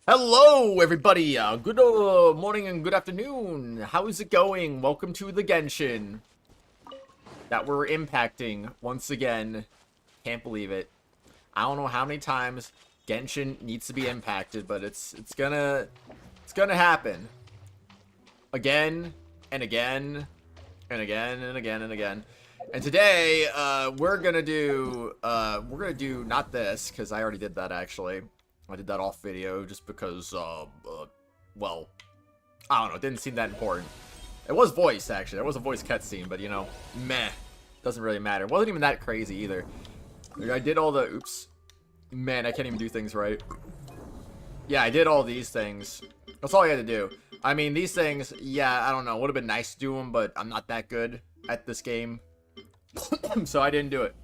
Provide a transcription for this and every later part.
Hello, everybody. Good morning and good afternoon. How's it going? Welcome to the Genshin that we're impacting once again. Can't believe it. I don't know how many times Genshin needs to be impacted, but it's gonna happen again and again and again and again and again. And today, we're gonna do not this because I already did that actually. I did that off video just because, well, I don't know, it didn't seem that important. It was voiced, actually. There was a voice cutscene, but, you know, meh. Doesn't really matter. It wasn't even that crazy, either. Like, I did all the... Oops. Man, I can't even do things right. Yeah, I did all these things. That's all I had to do. I mean, these things, yeah, I don't know. Would have been nice to do them, but I'm not that good at this game. So I didn't do it.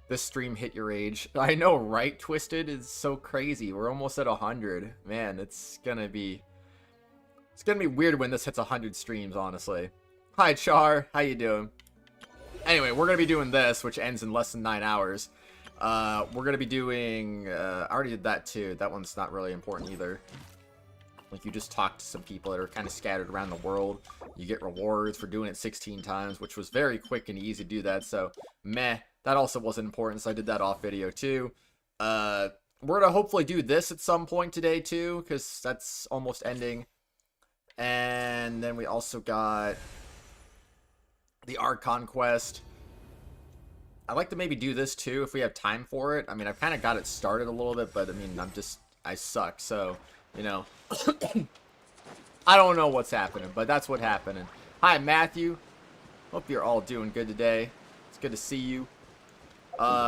This stream hit your age. I know, right? Twisted is so crazy. We're almost at 100. Man, it's gonna be weird when this hits 100 streams, honestly. Hi, Char. How you doing? Anyway, we're gonna be doing this, which ends in less than 9 hours. We're gonna be doing... I already did that, too. That one's not really important, either. Like, you just talk to some people that are kind of scattered around the world. You get rewards for doing it 16 times, which was very quick and easy to do that, so meh. That also wasn't important, so I did that off video, too. We're gonna hopefully do this at some point today, too, because that's almost ending. And then we also got the Archon quest. I'd like to maybe do this, too, if we have time for it. I mean, I've kind of got it started a little bit, but, I mean, I suck, so, you know. I don't know what's happening, but that's what's happening. Hi, Matthew. Hope you're all doing good today. It's good to see you.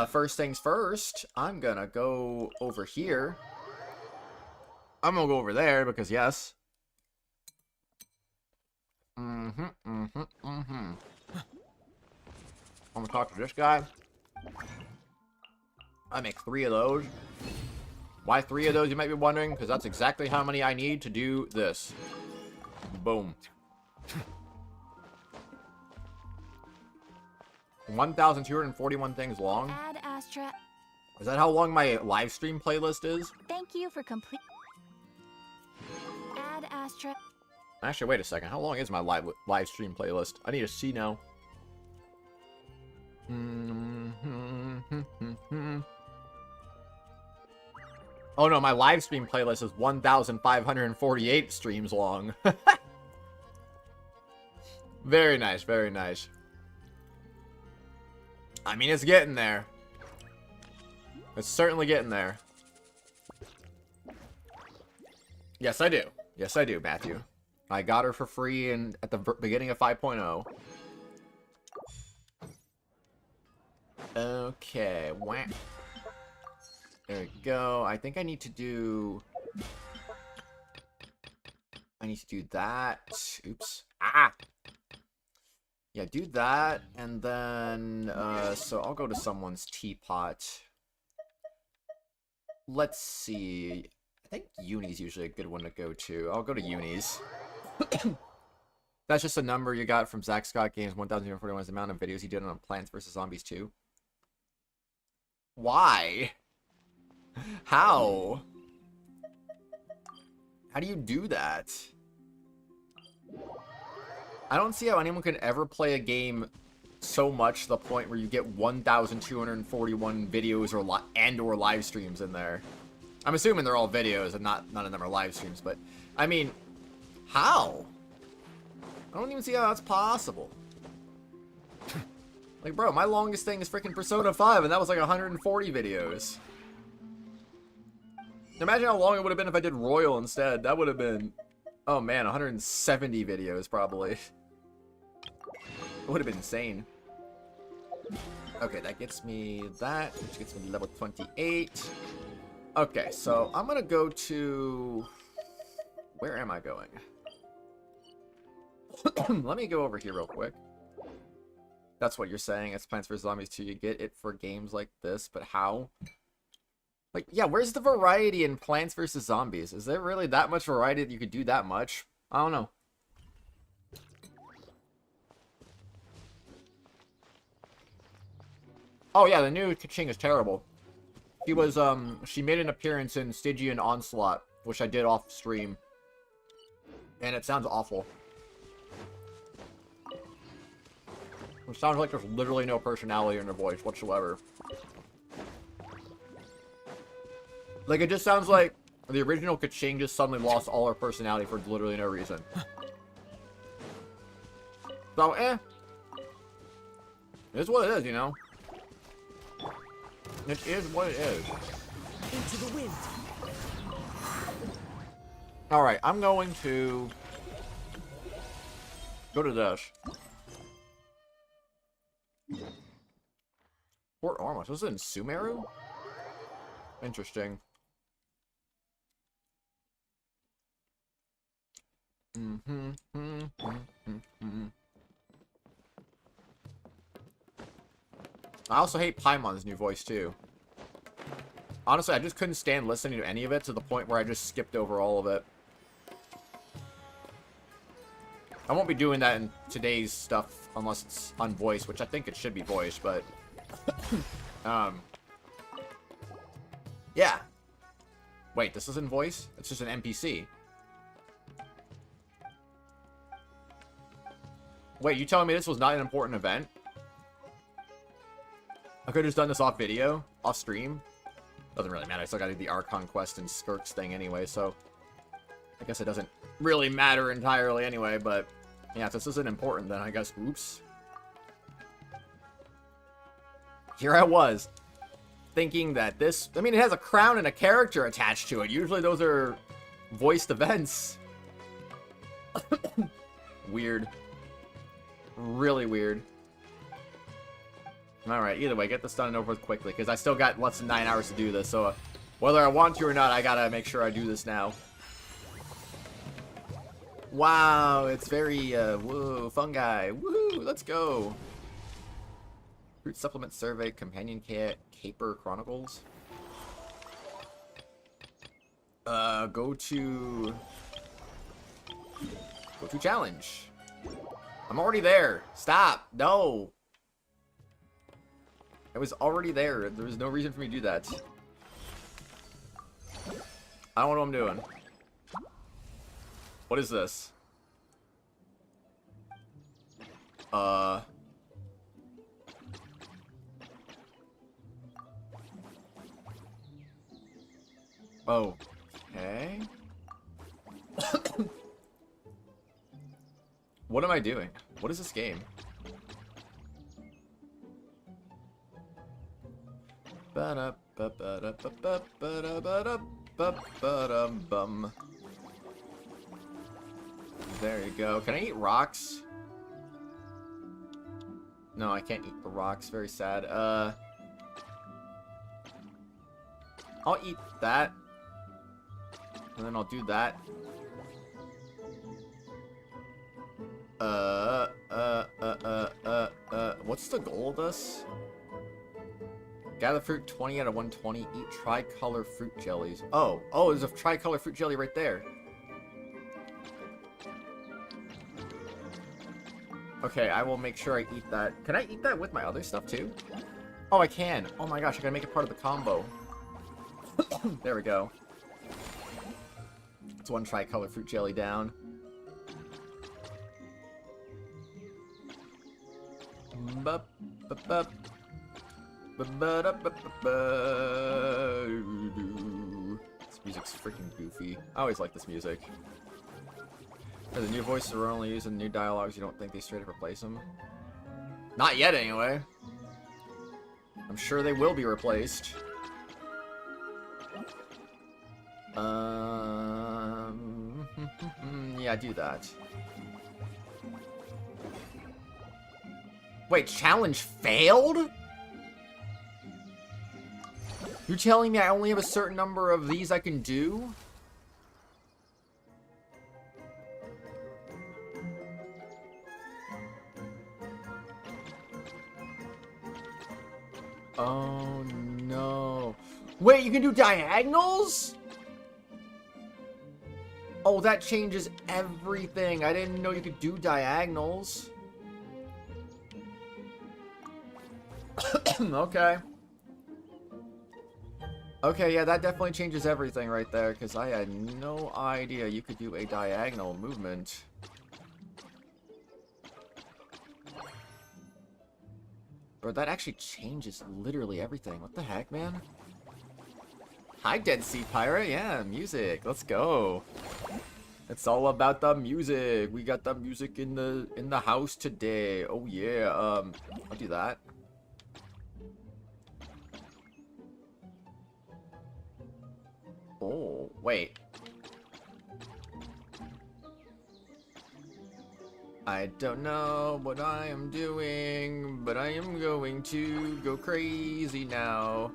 First things first, I'm gonna go over here. I'm gonna go over there because yes. I'm gonna talk to this guy. I make 3 of those. Why 3 of those, you might be wondering? Because that's exactly how many I need to do this. Boom. 1,241 things long. Add Astra. Is that how long my live stream playlist is? Thank you for complete. Add Astra. Actually, wait a second. How long is my live stream playlist? I need to see now. Oh no, my live stream playlist is 1,548 streams long. Very nice, very nice. I mean, it's getting there. It's certainly getting there. Yes, I do. Yes, I do, Matthew. I got her for free at the beginning of 5.0. Okay, whack. There we go. I think I need to do... I need to do that. Oops. Ah! Yeah, do that, and then, so I'll go to someone's teapot. Let's see. I think Uni's usually a good one to go to. I'll go to Uni's. That's just a number you got from Zach Scott Games. 1,041 is the amount of videos he did on Plants vs. Zombies 2. Why? How? How do you do that? I don't see how anyone can ever play a game so much to the point where you get 1,241 videos or live streams in there. I'm assuming they're all videos and none of them are live streams, but I mean, how? I don't even see how that's possible. Like, bro, my longest thing is freaking Persona 5, and that was like 140 videos. Imagine how long it would have been if I did Royal instead. That would have been, oh man, 170 videos probably. It would have been insane. Okay, that gets me that, which gets me to level 28. Okay, so I'm gonna go to... Where am I going? Let me go over here real quick. That's what you're saying. It's Plants vs. Zombies 2. You get it for games like this, but how? Like, yeah, where's the variety in Plants vs. Zombies? Is there really that much variety that you could do that much? I don't know. Oh yeah, the new Kaching is terrible. She made an appearance in Stygian Onslaught, which I did off stream. And it sounds awful. It sounds like there's literally no personality in her voice whatsoever. Like, it just sounds like the original Kaching just suddenly lost all her personality for literally no reason. So, It is what it is, you know? It is what it is. Into the wind. Alright, I'm going to go to this. Port Ormos. Was it in Sumeru? Interesting. I also hate Paimon's new voice, too. Honestly, I just couldn't stand listening to any of it to the point where I just skipped over all of it. I won't be doing that in today's stuff unless it's on voice, which I think it should be voice, but... yeah. Wait, this isn't voice? It's just an NPC. Wait, you telling me this was not an important event? I could have just done this off video, off stream. Doesn't really matter. I still gotta do the Archon quest and Skirk's thing anyway, so... I guess it doesn't really matter entirely anyway, but... yeah, if this isn't important, then I guess... oops. Here I was, thinking that this... I mean, it has a crown and a character attached to it. Usually those are voiced events. Weird. Really weird. Alright, either way, get this done and over with quickly, because I still got less than 9 hours to do this, so whether I want to or not, I gotta make sure I do this now. Wow, it's very, whoa, fungi. Woohoo, let's go. Fruit Supplement Survey, Companion Cat, Caper Chronicles. Go to challenge. I'm already there. Stop. No. I was already there. There was no reason for me to do that. I don't know what I'm doing. What is this? Okay. What am I doing? What is this game? There you go. Can I eat rocks? No, I can't eat the rocks. Very sad. I'll eat that. And then I'll do that. What's the goal of this? Gather fruit 20 out of 120. Eat tricolor fruit jellies. Oh, there's a tricolor fruit jelly right there. Okay, I will make sure I eat that. Can I eat that with my other stuff too? Oh, I can. Oh my gosh, I gotta make it part of the combo. There we go. It's one tricolor fruit jelly down. This music's freaking goofy. I always like this music. The new voices are only using new dialogues. You don't think they straight up replace them? Not yet, anyway. I'm sure they will be replaced. Yeah, do that. Wait, challenge failed? You're telling me I only have a certain number of these I can do? Oh no. Wait, you can do diagonals? Oh, that changes everything. I didn't know you could do diagonals. Okay. Okay, yeah, that definitely changes everything right there, because I had no idea you could do a diagonal movement. Bro, that actually changes literally everything. What the heck, man? Hi, Dead Sea Pirate. Yeah, music. Let's go. It's all about the music. We got the music in the house today. Oh yeah. I'll do that. Oh, wait. I don't know what I am doing, but I am going to go crazy now.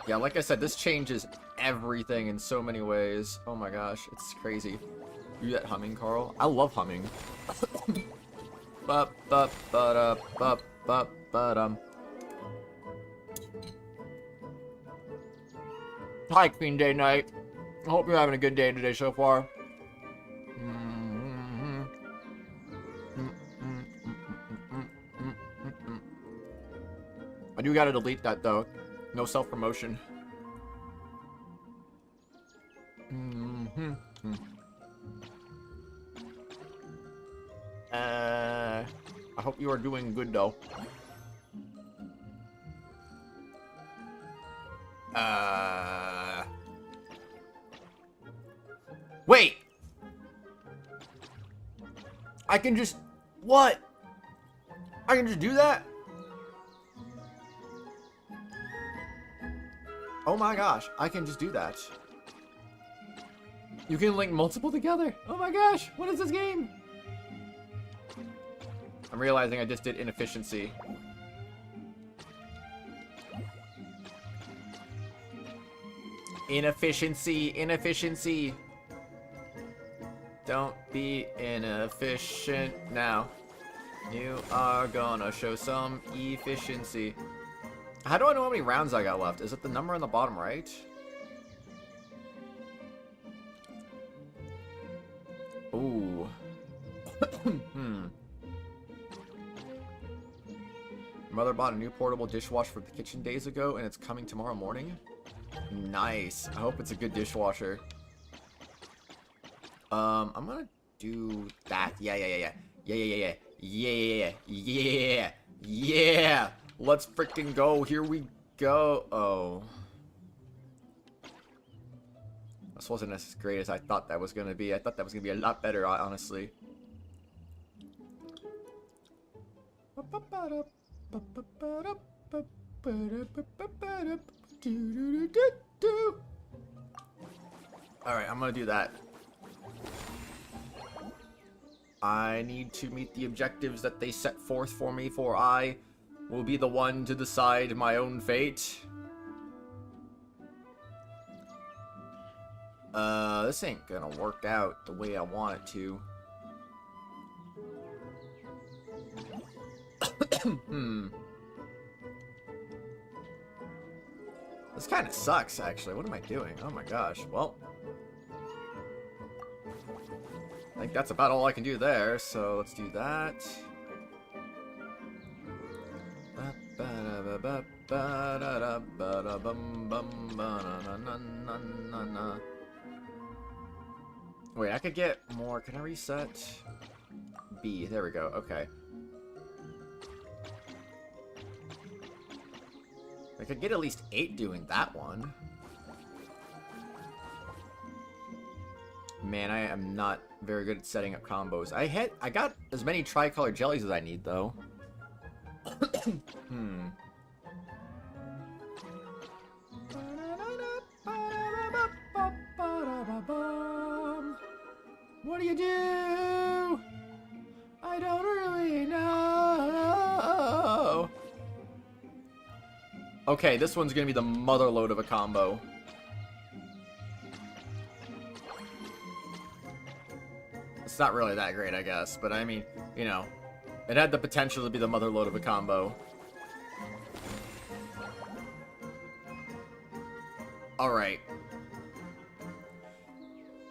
Yeah, like I said, this changes everything in so many ways. Oh my gosh, it's crazy. You that humming, Carl? I love humming. Bup, bup, ba-da, bup, bup, ba-dum. Hi, Queen Day Night. I hope you're having a good day today so far. I do gotta delete that though. No self-promotion. I hope you are doing good though. Wait! I can just... What? I can just do that? Oh my gosh, I can just do that. You can link multiple together? Oh my gosh, what is this game? I'm realizing I just did inefficiency. Inefficiency, inefficiency. Don't be inefficient now. You are gonna show some efficiency. How do I know how many rounds I got left? Is it the number on the bottom right? Ooh. Mother bought a new portable dishwasher for the kitchen days ago, and it's coming tomorrow morning. Nice. I hope it's a good dishwasher. I'm gonna do that. Yeah. Let's freaking go. Here we go. Oh. This wasn't as great as I thought that was gonna be. I thought that was gonna be a lot better, honestly. Alright, I'm gonna do that. I need to meet the objectives that they set forth for me, for I will be the one to decide my own fate. This ain't gonna work out the way I want it to. This kind of sucks, actually. What am I doing? Oh my gosh. Well, I think that's about all I can do there, so let's do that. Wait, I could get more. Can I reset? B. There we go. Okay. I could get at least 8 doing that one. Man, I am not very good at setting up combos. I got as many tricolor jellies as I need, though. What do you do? I don't really know. Okay, this one's gonna be the motherload of a combo. It's not really that great, I guess, but I mean, you know, it had the potential to be the motherload of a combo. Alright.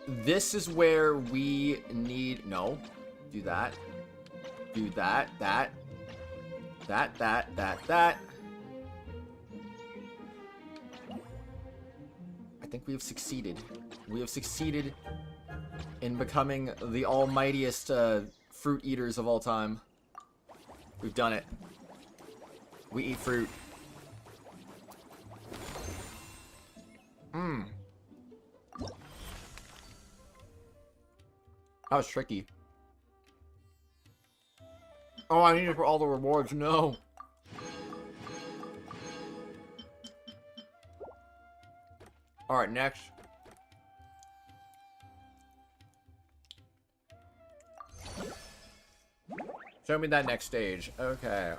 This is where we need... No. Do that. Do that. That. think we have succeeded. We have succeeded in becoming the almightiest fruit eaters of all time. We've done it. We eat fruit. Mmm. That was tricky. Oh, I need it for all the rewards. No. Alright, next. Show me that next stage. Okay.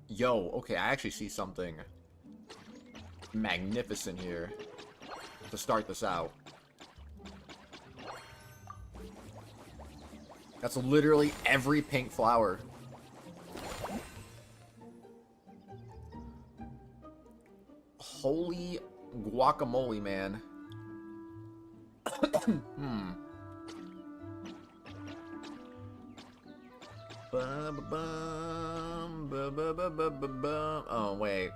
Yo, okay, I actually see something magnificent here to start this out. That's literally every pink flower. Holy guacamole, man. Oh, wait.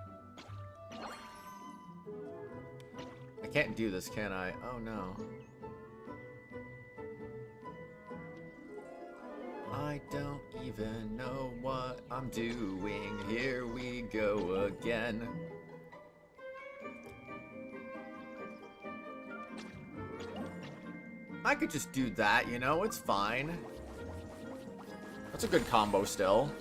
I can't do this, can I? Oh, no. I don't even know what I'm doing. Here we go again. I could just do that, you know? It's fine. That's a good combo still.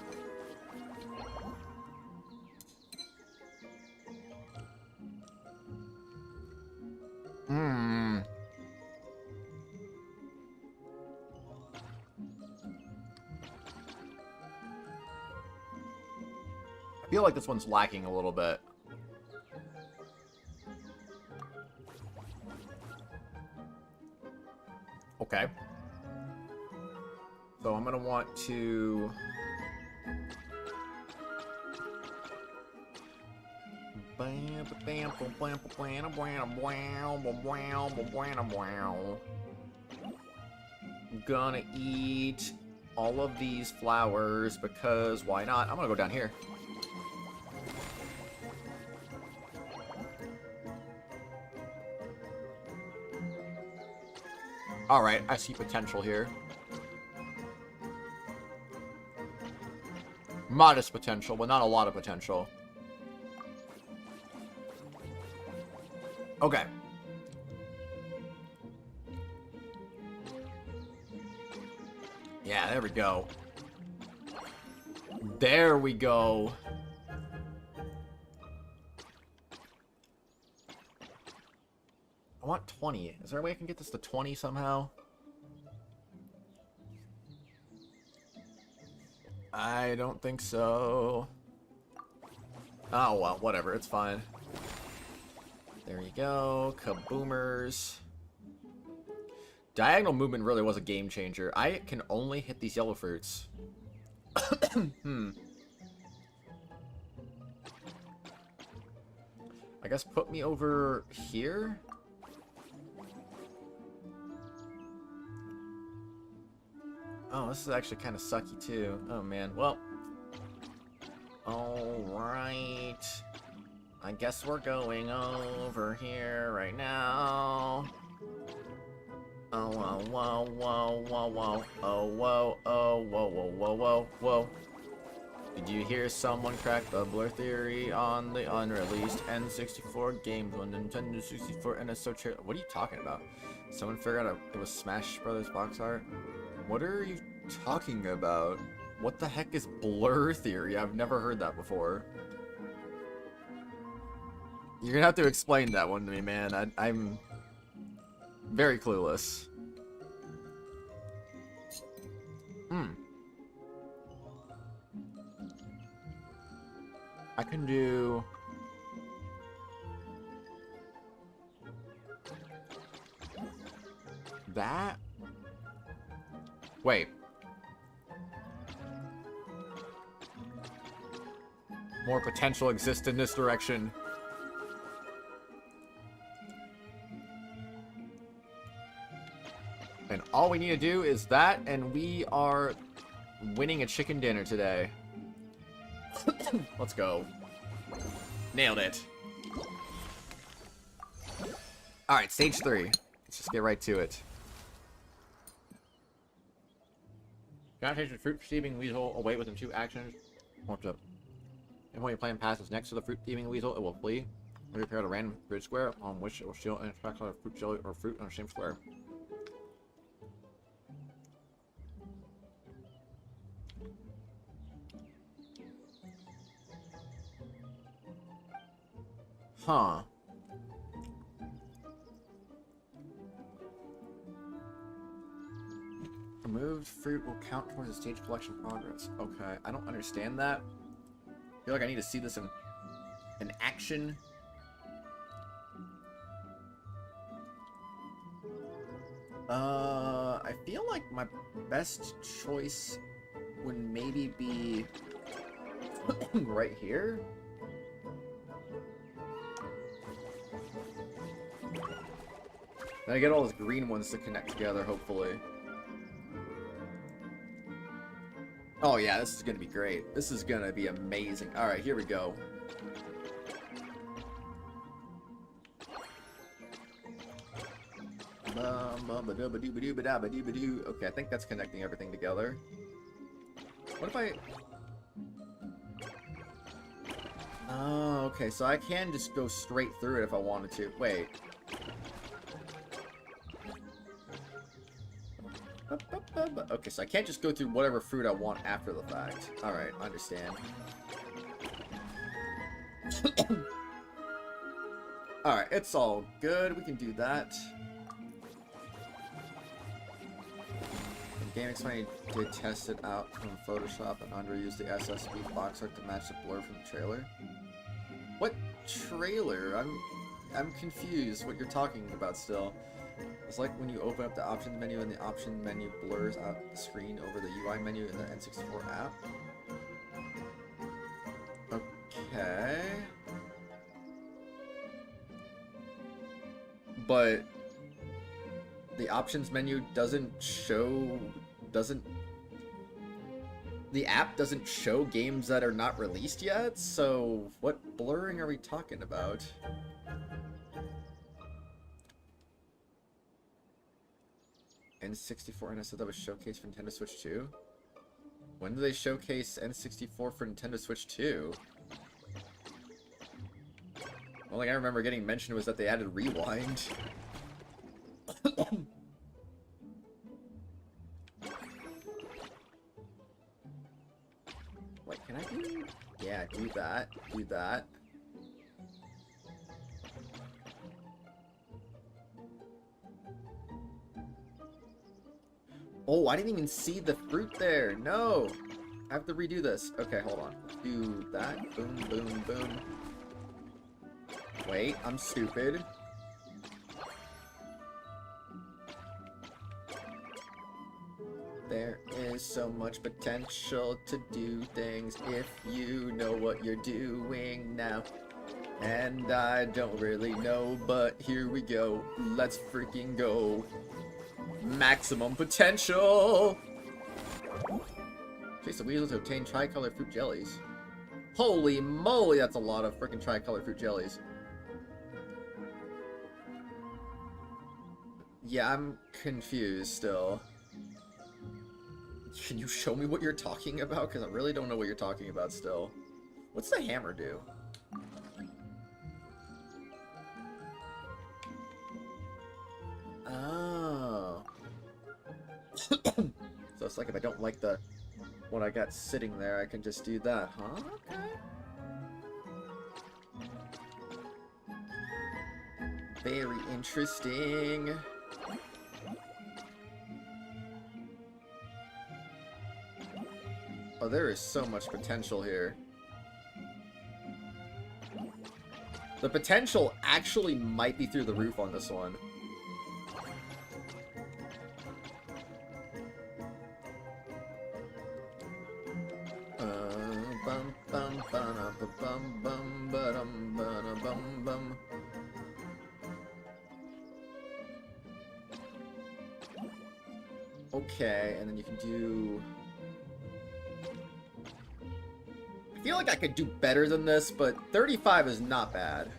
I feel like this one's lacking a little bit. Okay. So I'm gonna want to... Gonna eat all of these flowers because why not? I'm gonna go down here. Alright, I see potential here. Modest potential, but not a lot of potential. Okay. Yeah, there we go. There we go. I want 20. Is there a way I can get this to 20 somehow? I don't think so. Oh, well, whatever. It's fine. There you go. Kaboomers. Diagonal movement really was a game changer. I can only hit these yellow fruits. I guess put me over here? Oh, this is actually kind of sucky, too. Oh, man. Well. Alright. I guess we're going over here right now. Oh, whoa, whoa, whoa, whoa, whoa. Oh, whoa, oh, whoa, whoa, whoa, whoa, whoa. Did you hear someone crack the blur theory on the unreleased N64 games when Nintendo 64 and it's so true? What are you talking about? Someone figured out it was Smash Brothers box art? What are you talking about? What the heck is blur theory? I've never heard that before. You're gonna have to explain that one to me, man. I'm very clueless. I can do... that? Wait. More potential exists in this direction. And all we need to do is that, and we are winning a chicken dinner today. Let's go. Nailed it. Alright, stage 3. Let's just get right to it. Connotation fruit thieving weasel await within 2 actions. What's up? And when your plan passes next to the fruit thieving weasel, it will flee. Repair a random grid square on which it will steal and extract a fruit jelly or fruit on the same square. Huh. Removed fruit will count towards the stage collection progress. Okay, I don't understand that. I feel like I need to see this in action. I feel like my best choice would maybe be right here. Then I get all those green ones to connect together, hopefully. Oh yeah, this is gonna be great. This is gonna be amazing. Alright, here we go. Okay, I think that's connecting everything together. What if I... Oh, okay, so I can just go straight through it if I wanted to. Wait. Okay, so I can't just go through whatever fruit I want after the fact. Alright, I understand. Alright, it's all good. We can do that. The game explained did test it out from Photoshop and underused the SSB box art to match the blur from the trailer. What trailer? I'm confused what you're talking about still. It's like when you open up the options menu and the option menu blurs out the screen over the UI menu in the N64 app. Okay. But the options menu the app doesn't show games that are not released yet, so what blurring are we talking about? N64, and I said that was showcased for Nintendo Switch 2? When did they showcase N64 for Nintendo Switch 2? The only thing I remember getting mentioned was that they added Rewind. Wait, can I do... Yeah, do that. Do that. Oh, I didn't even see the fruit there. No. I have to redo this. Okay, hold on. Do that. Boom, boom, boom. Wait, I'm stupid. There is so much potential to do things if you know what you're doing now. And I don't really know, but here we go. Let's freaking go. Maximum potential! Chase the weasel to obtain tricolor fruit jellies. Holy moly, that's a lot of freaking tricolor fruit jellies. Yeah, I'm confused still. Can you show me what you're talking about? Because I really don't know what you're talking about still. What's the hammer do? Oh. So it's like if I don't like what I got sitting there, I can just do that, huh? Okay. Very interesting. Oh, there is so much potential here. The potential actually might be through the roof on this one. Okay, and then you can do... I feel like I could do better than this, but 35 is not bad.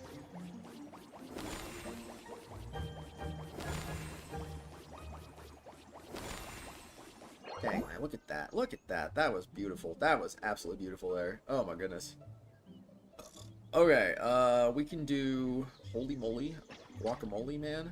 Dang, man, look at that. Look at that. That was beautiful. That was absolutely beautiful there. Oh my goodness. Okay, we can do holy moly, guacamole, man.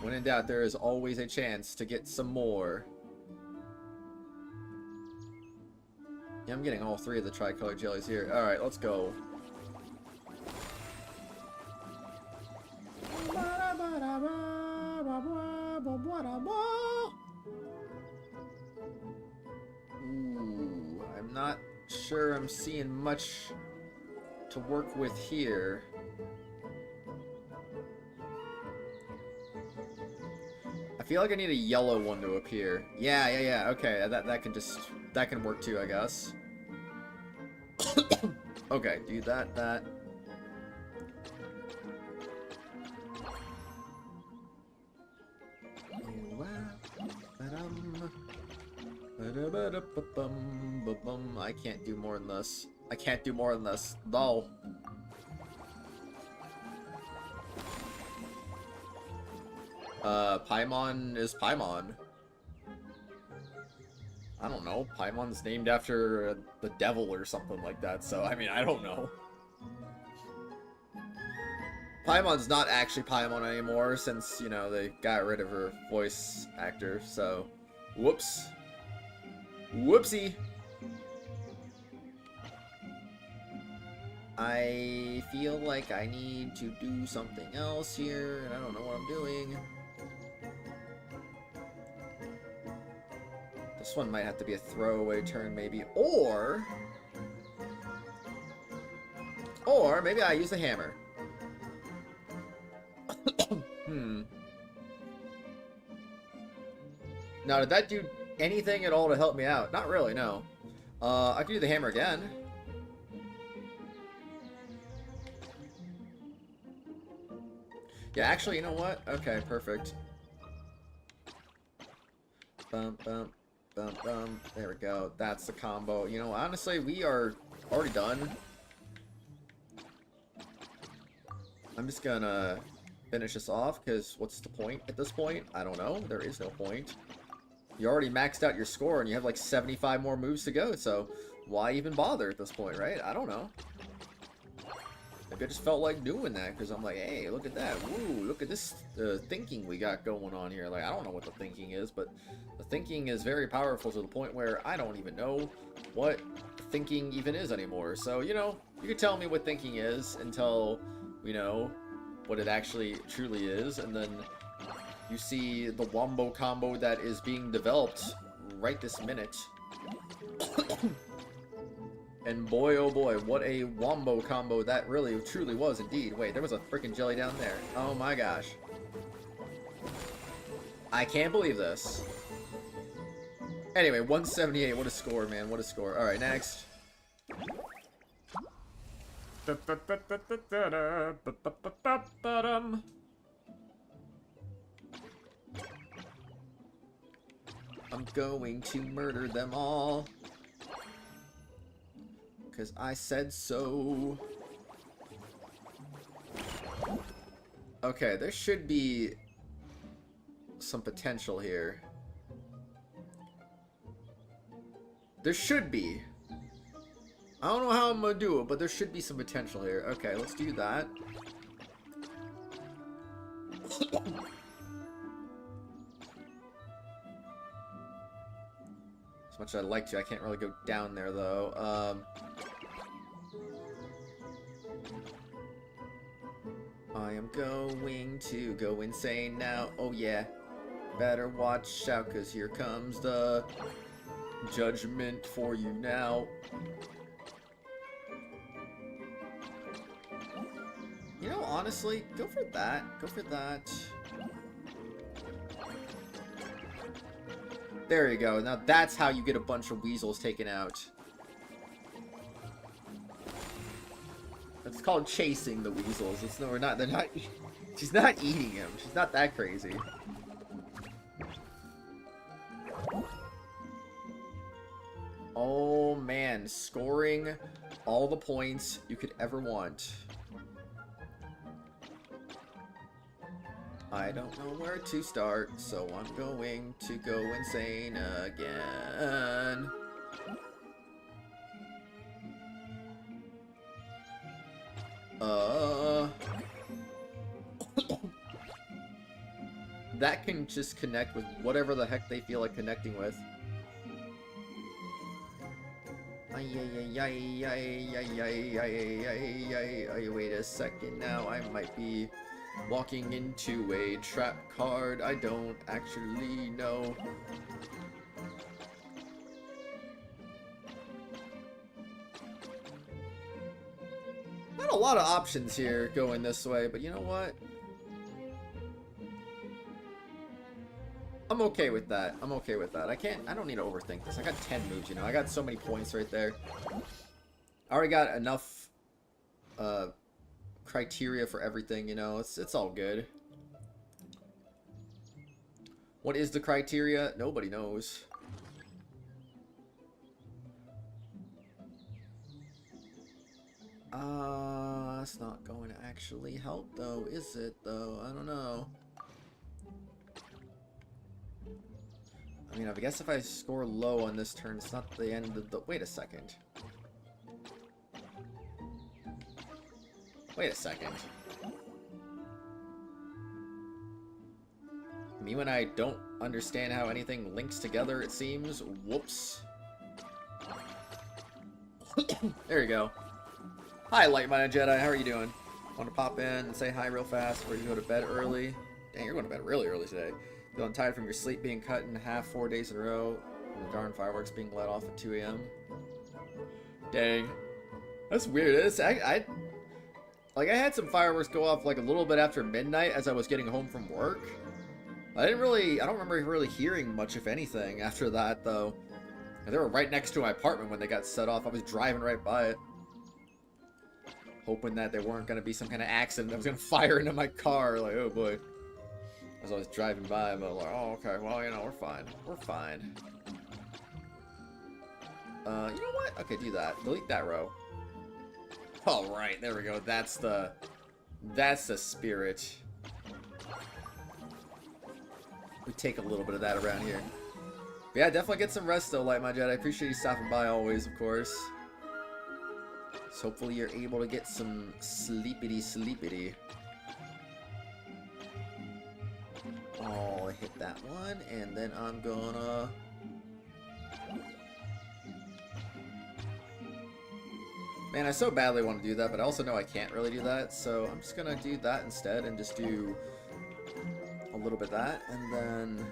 When in doubt, there is always a chance to get some more. Yeah, I'm getting all three of the tricolor jellies here. Alright, let's go. Ooh, I'm not sure I'm seeing much to work with here. I feel like I need a yellow one to appear. Yeah. Okay, that can work too, I guess. Okay, do that. I can't do more than this. I can't do more than this. No. Paimon is Paimon. I don't know. Paimon's named after the devil or something like that, so, I mean, I don't know. Paimon's not actually Paimon anymore since, you know, they got rid of her voice actor, so... Whoops. Whoopsie! I feel like I need to do something else here, and I don't know what I'm doing. This one might have to be a throwaway turn, maybe. Or maybe I use the hammer. Now, did that do anything at all to help me out? Not really, no. I can do the hammer again. Yeah, actually, you know what? Okay, perfect. Bump. There we go. That's the combo. You know, honestly, we are already done. I'm just gonna finish this off, because what's the point at this point? I don't know. There is no point. You already maxed out your score, and you have like 75 more moves to go, so why even bother at this point, right? I don't know. Maybe I just felt like doing that, because I'm like, hey, look at that. Woo, look at this thinking we got going on here. Like, I don't know what the thinking is, but the thinking is very powerful to the point where I don't even know what thinking even is anymore. So, you know, you can tell me what thinking is until we know what it actually truly is, and then you see the wombo combo that is being developed right this minute. And boy, oh boy, what a wombo combo that really truly was indeed. Wait, there was a freaking jelly down there. Oh my gosh. I can't believe this. Anyway, 178, what a score, man, what a score. Alright, next. I'm going to murder them all. Because I said so. Okay, there should be some potential here. There should be. I don't know how I'm gonna do it, but there should be some potential here. Okay, let's do that. As much as I'd like to, I can't really go down there though. I am going to go insane now. Oh yeah. Better watch out, cause here comes the judgment for you now. You know, honestly, go for that. Go for that. There you go. Now that's how you get a bunch of weasels taken out. It's called chasing the weasels. It's no, we're not. They're not. She's not eating him. She's not that crazy. Oh man, scoring all the points you could ever want. I don't know where to start, so I'm going to go insane again. That can just connect with whatever the heck they feel like connecting with. Wait a second now, I might be walking into a trap card. I don't actually know. Not a lot of options here going this way, but you know what? I'm okay with that. I'm okay with that. I don't need to overthink this. I got 10 moves, you know. I got so many points right there. I already got enough criteria for everything, you know. It's all good. What is the criteria? Nobody knows. That's not going to actually help though, is it though? I don't know. I mean, I guess if I score low on this turn, it's not the end of the... Wait a second. Wait a second. Me when I don't understand how anything links together, it seems. Whoops. There you go. Hi, Light-Minded Jedi. How are you doing? Want to pop in and say hi real fast before you go to bed early? Dang, you're going to bed really early today. Feeling tired from your sleep being cut in half 4 days in a row, and the darn fireworks being let off at 2 a.m. Dang. That's weird. I had some fireworks go off like a little bit after midnight as I was getting home from work. I don't remember really hearing much, if anything, after that, though. And they were right next to my apartment when they got set off. I was driving right by it, hoping that there weren't going to be some kind of accident that was going to fire into my car. Like, oh boy. As I was driving by, but like, oh, okay, well, you know, we're fine. We're fine. You know what? Okay, do that. Delete that row. Alright, there we go. That's the spirit. We take a little bit of that around here. But yeah, definitely get some rest though, Light My Jet. I appreciate you stopping by always, of course. So hopefully you're able to get some sleepity. Oh, I hit that one, and then I'm gonna... Man, I so badly want to do that, but I also know I can't really do that, so I'm just gonna do that instead and just do a little bit of that, and then...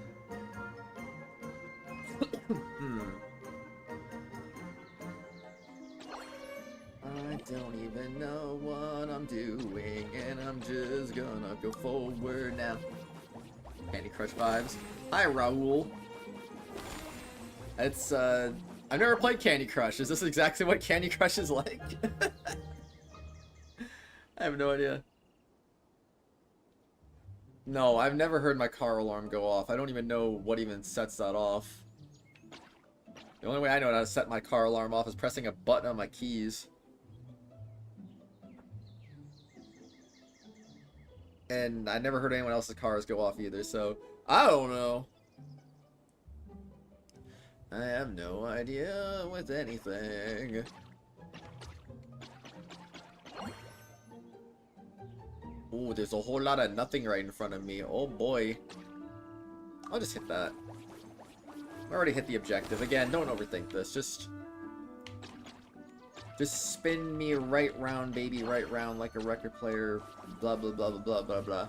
I don't even know what I'm doing, and I'm just gonna go forward now. Candy Crush vibes. Hi, Raul. It's, I've never played Candy Crush. Is this exactly what Candy Crush is like? I have no idea. No, I've never heard my car alarm go off. I don't even know what even sets that off. The only way I know how to set my car alarm off is pressing a button on my keys. And I never heard anyone else's cars go off either, so I don't know. I have no idea with anything. Ooh, there's a whole lot of nothing right in front of me. Oh boy. I'll just hit that. I already hit the objective. Again, don't overthink this. Just spin me right round, baby, right round like a record player. Blah, blah, blah, blah, blah, blah, blah.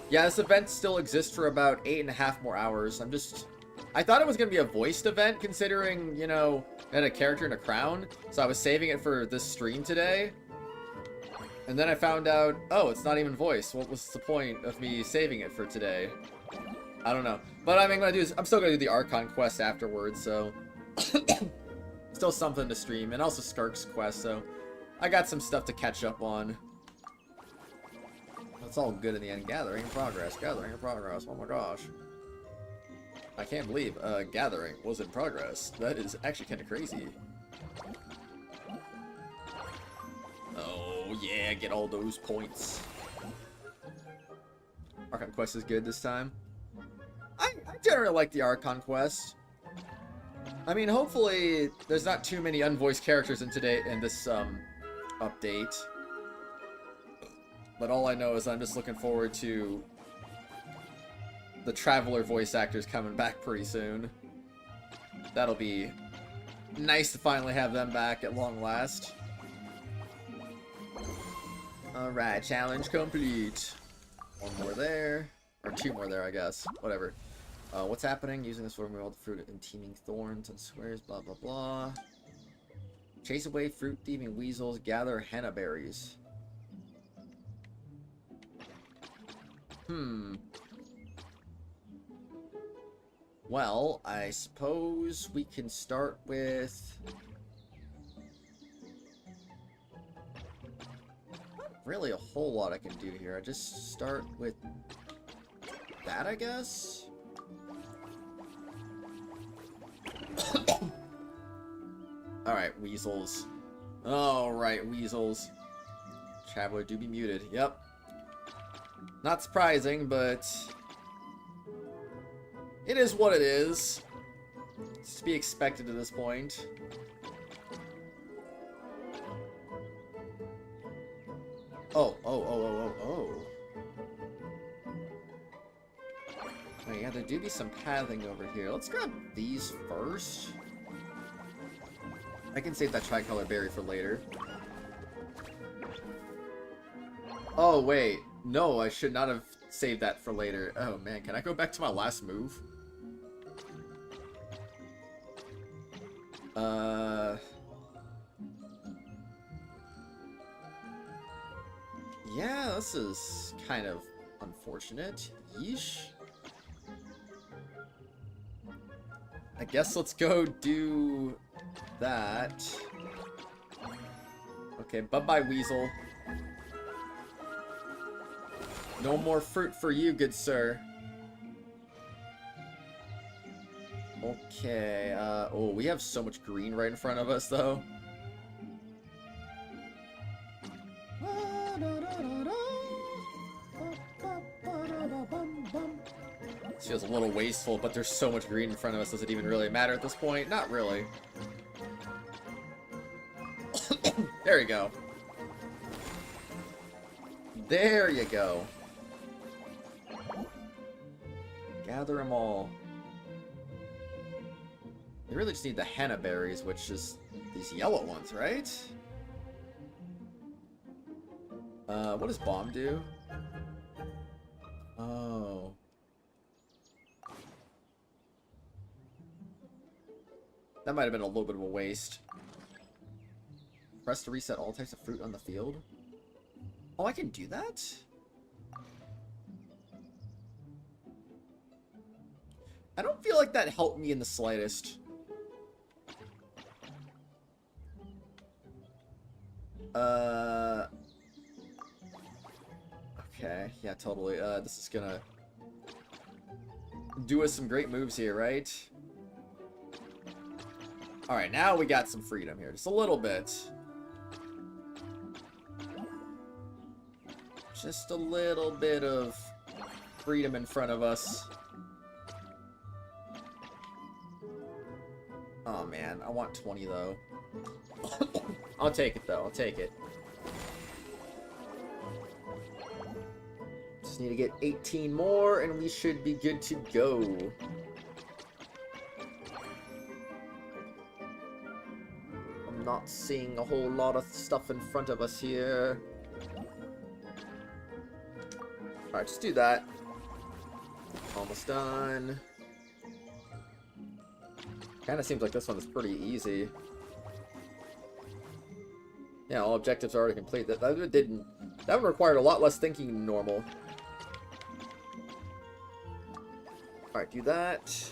Yeah, this event still exists for about 8.5 more hours. I thought it was going to be a voiced event, considering, you know, it had a character and a crown. So I was saving it for this stream today. And then I found out, oh, it's not even voiced. What was the point of me saving it for today? I don't know. But I mean, what I'm still gonna do the Archon quest afterwards, so still something to stream, and also Skirk's quest. So I got some stuff to catch up on. It's all good in the end. Gathering in progress. Gathering in progress. Oh my gosh. I can't believe gathering was in progress. That is actually kind of crazy. Oh yeah, get all those points. Archon quest is good this time. I generally like the Archon quest. I mean, hopefully there's not too many unvoiced characters in this update. But all I know is I'm just looking forward to the Traveler voice actors coming back pretty soon. That'll be nice to finally have them back at long last. Alright, challenge complete. One more there. Or two more there, I guess. Whatever. What's happening? Using this for world fruit and teeming thorns and squares, blah blah blah. Chase away fruit thieving weasels, gather henna berries. Well, I suppose we can start with... Not really a whole lot I can do here. I just start with that, I guess? Alright, weasels. Alright, weasels. Traveler do be muted. Yep. Not surprising, but it is what it is. It's to be expected at this point. Oh. Oh yeah, there do be some pathing over here. Let's grab these first. I can save that tricolor berry for later. Oh, wait. No, I should not have saved that for later. Oh, man. Can I go back to my last move? Yeah, this is kind of unfortunate. Yeesh. I guess let's go do that. Okay, bye-bye, weasel. No more fruit for you, good sir. Okay, oh, we have so much green right in front of us, though. This feels a little wasteful, but there's so much green in front of us. Does it even really matter at this point? Not really. There you go. There you go. Gather them all. We really just need the henna berries, which is these yellow ones, right? What does bomb do? Oh. That might have been a little bit of a waste. Press to reset all types of fruit on the field. Oh, I can do that? I don't feel like that helped me in the slightest. Okay, yeah, totally. This is gonna do us some great moves here, right? Alright, now we got some freedom here. Just a little bit. Just a little bit of freedom in front of us. Oh man, I want 20 though. I'll take it though, I'll take it. Just need to get 18 more and we should be good to go. I'm not seeing a whole lot of stuff in front of us here. Alright, just do that. Almost done. Kinda seems like this one is pretty easy. Yeah, all objectives are already complete. That one required a lot less thinking than normal. Alright, do that.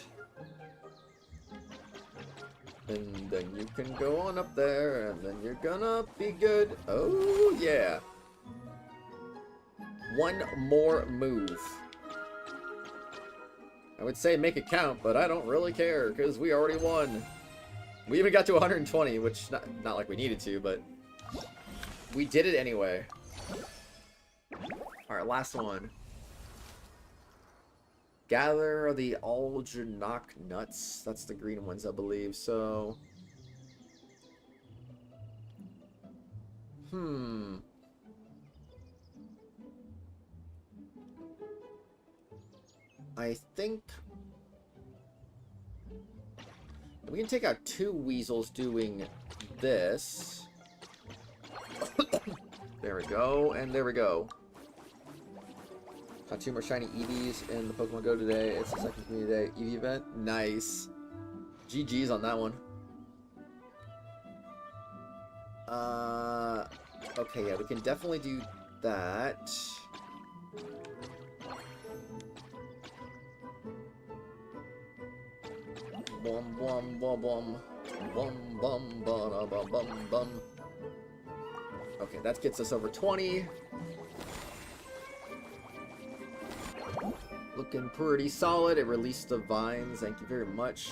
And then you can go on up there, and then you're gonna be good. Oh, yeah. One more move. I would say make it count, but I don't really care, because we already won. We even got to 120, which, not like we needed to, but we did it anyway. Alright, last one. Gather the Algernock nuts. That's the green ones, I believe. So, I think we can take out 2 weasels doing this. There we go, and there we go. Got 2 more shiny Eevees in the Pokemon Go today. It's the second community day Eevee event. Nice. GG's on that one. Okay, yeah, we can definitely do that. Bum bum bum bum. Bum bum bum bum bum bum. Okay, that gets us over 20. Looking pretty solid. It released the vines. Thank you very much.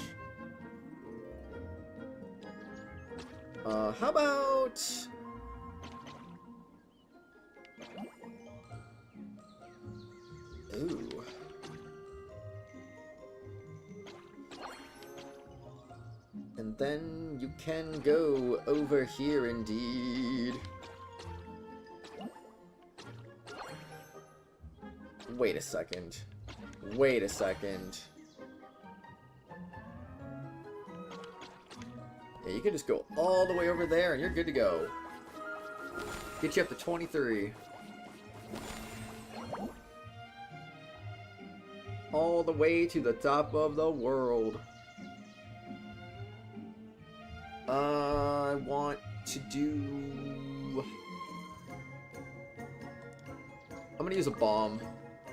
How about... Ooh. And then you can go over here indeed. Wait a second. Wait a second. Yeah, you can just go all the way over there and you're good to go. Get you up to 23. All the way to the top of the world. I want to do... I'm gonna use a bomb.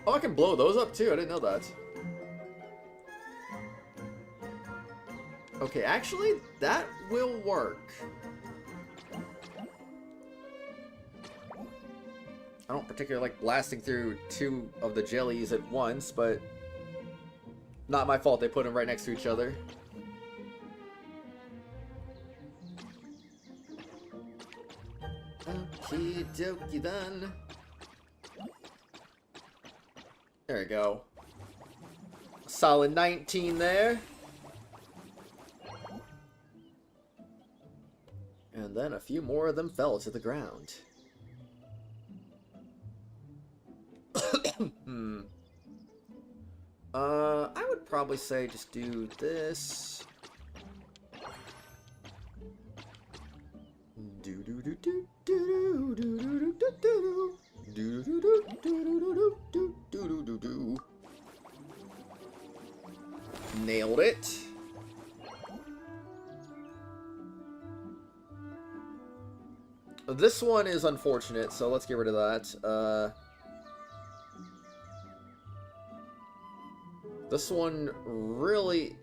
Oh, I can blow those up too. I didn't know that. Okay, actually, that will work. I don't particularly like blasting through 2 of the jellies at once, but not my fault they put them right next to each other. Okie dokie then. There we go. Solid 19 there. And then a few more of them fell to the ground. I would probably say just do this. Do do do do do do do do do do. Do do do do do do do do do. Nailed it. This one is unfortunate, so let's get rid of that. This one really...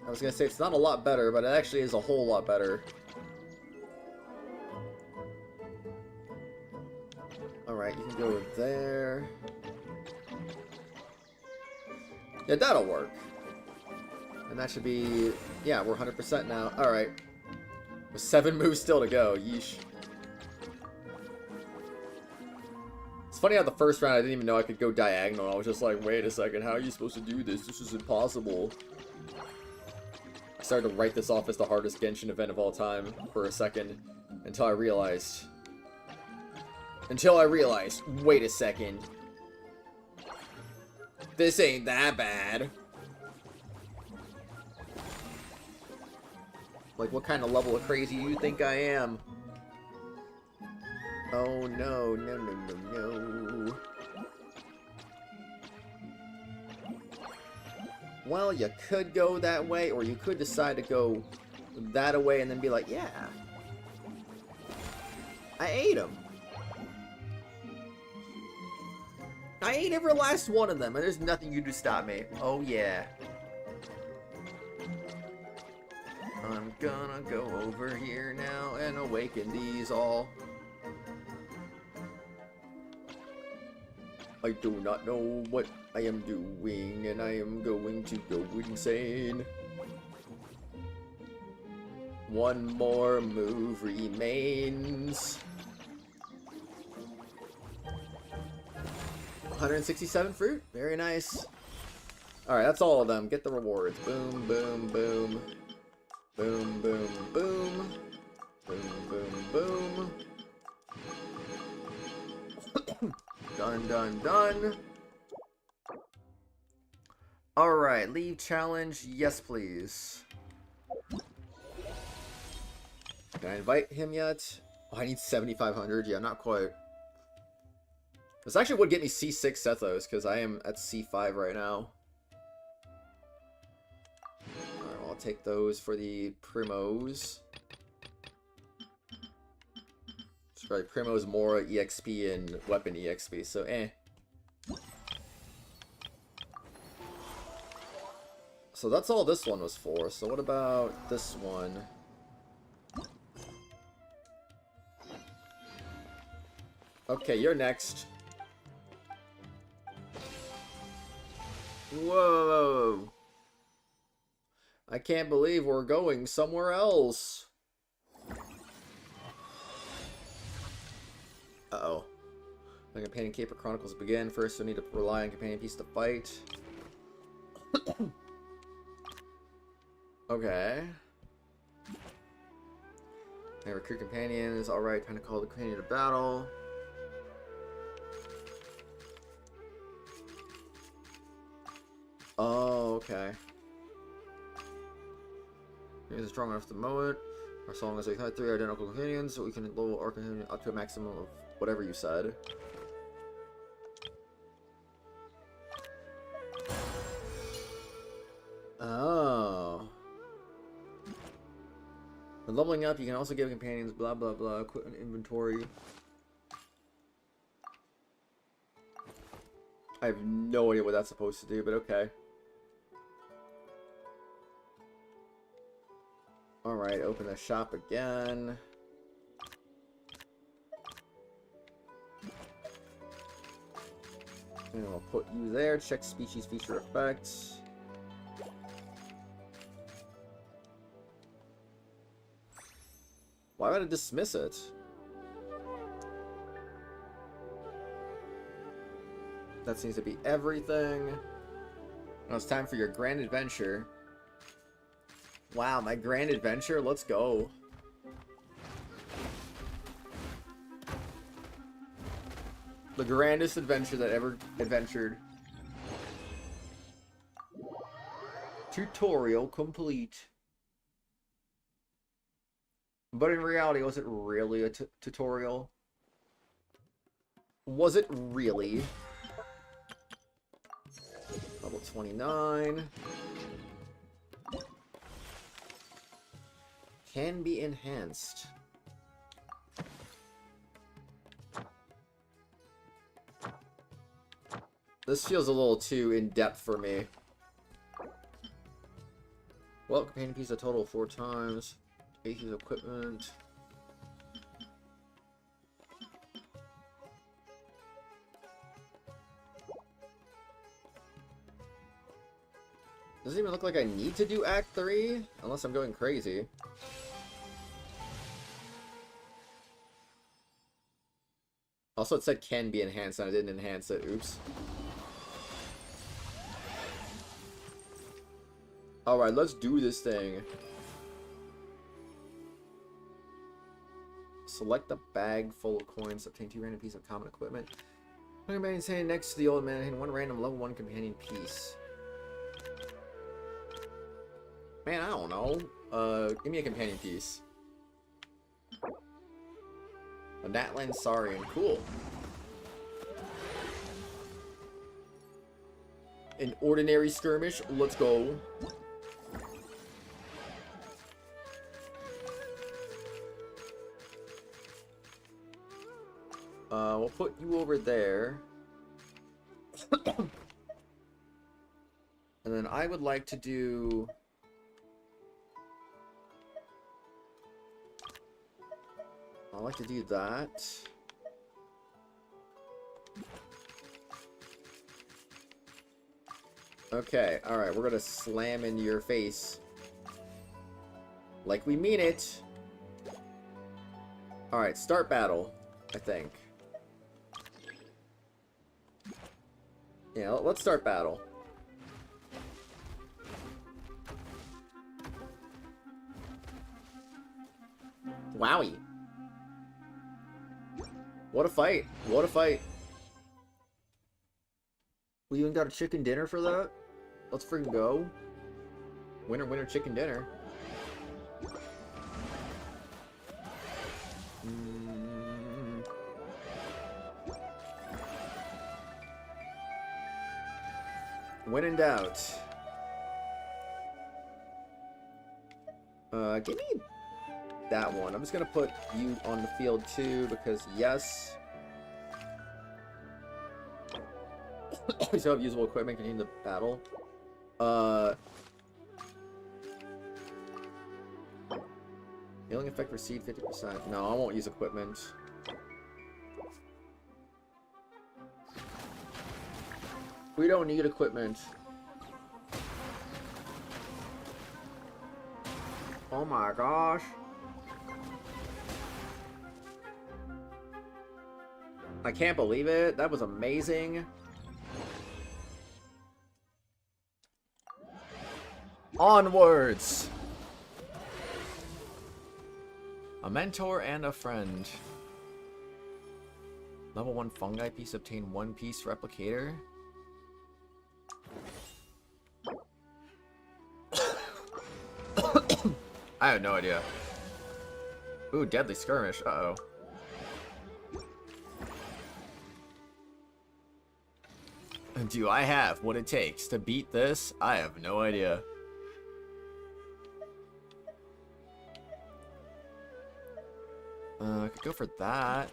I was gonna say it's not a lot better, but it actually is a whole lot better. Alright, you can go there. Yeah, that'll work. And that should be... Yeah, we're 100% now. Alright. With 7 moves still to go. Yeesh. It's funny how the first round I didn't even know I could go diagonal. I was just like, wait a second, how are you supposed to do this? This is impossible. I started to write this off as the hardest Genshin event of all time for a second. Until I realized, wait a second. This ain't that bad. Like, what kind of level of crazy do you think I am? Oh no, no, no, no, no. Well, you could go that way, or you could decide to go that way and then be like, yeah. I ate him. I I ate every last one of them, and there's nothing you can do to stop me. Oh, yeah. I'm gonna go over here now and awaken these all. I do not know what I am doing, and I am going to go insane. One more move remains. 167 fruit. Very nice. Alright, that's all of them. Get the rewards. Boom, boom, boom. Boom, boom, boom. Boom, boom, boom. Done, done, done. Alright, leave challenge. Yes, please. Can I invite him yet? Oh, I need 7,500. Yeah, not quite. This actually would get me C6 Sethos, because I am at C5 right now. Alright, well, I'll take those for the Primos. Sorry, Primos, Mora, EXP, and Weapon EXP, so eh. So that's all this one was for, so what about this one? Okay, you're next. Whoa! I can't believe we're going somewhere else. Uh-oh. The Companion Caper Chronicles begin. First, you'll need to rely on Companion Piece to fight. Okay. I recruit companions. Alright, time to call the companion to battle. Oh, okay. He's strong enough to mow it. As long as we have 3 identical companions, so we can level our companion up to a maximum of whatever you said. Oh. When leveling up, you can also give companions blah blah blah, equipment inventory. I have no idea what that's supposed to do, but okay. Alright, open the shop again. And I'll put you there. Check species feature effects. Why would I dismiss it? That seems to be everything. Now it's time for your grand adventure. Wow, my grand adventure? Let's go. The grandest adventure that ever adventured. Tutorial complete. But in reality, was it really a tutorial? Was it really? Level 29. Can be enhanced. This feels a little too in-depth for me. Well, companion piece a total of 4 times. 8 pieces of equipment. Doesn't even look like I need to do Act 3, unless I'm going crazy. Also, it said can be enhanced, and I didn't enhance it. Oops. Alright, let's do this thing. Select a bag full of coins. Obtain 2 random pieces of common equipment. One companion standing next to the old man and 1 random level 1 companion piece. Man, I don't know. Give me a companion piece. A Natlan Saurian. Cool. An ordinary skirmish. Let's go. We'll put you over there. And then I would like to do... I like to do that. Okay, alright, we're gonna slam into your face. Like we mean it. Alright, start battle, I think. Yeah, let's start battle. Wowie. What a fight. What a fight. We even got a chicken dinner for that? Let's freaking go. Winner, winner, chicken dinner. When in doubt. Give me that one. I'm just gonna put you on the field too, because yes. We still have usable equipment continuing the battle. Healing effect recede 50%. No, I won't use equipment. We don't need equipment. Oh my gosh. I can't believe it. That was amazing. Onwards! A mentor and a friend. Level 1 fungi piece, obtain 1 piece replicator. I have no idea. Ooh, deadly skirmish. Uh-oh. Do I have what it takes to beat this? I have no idea. I could go for that.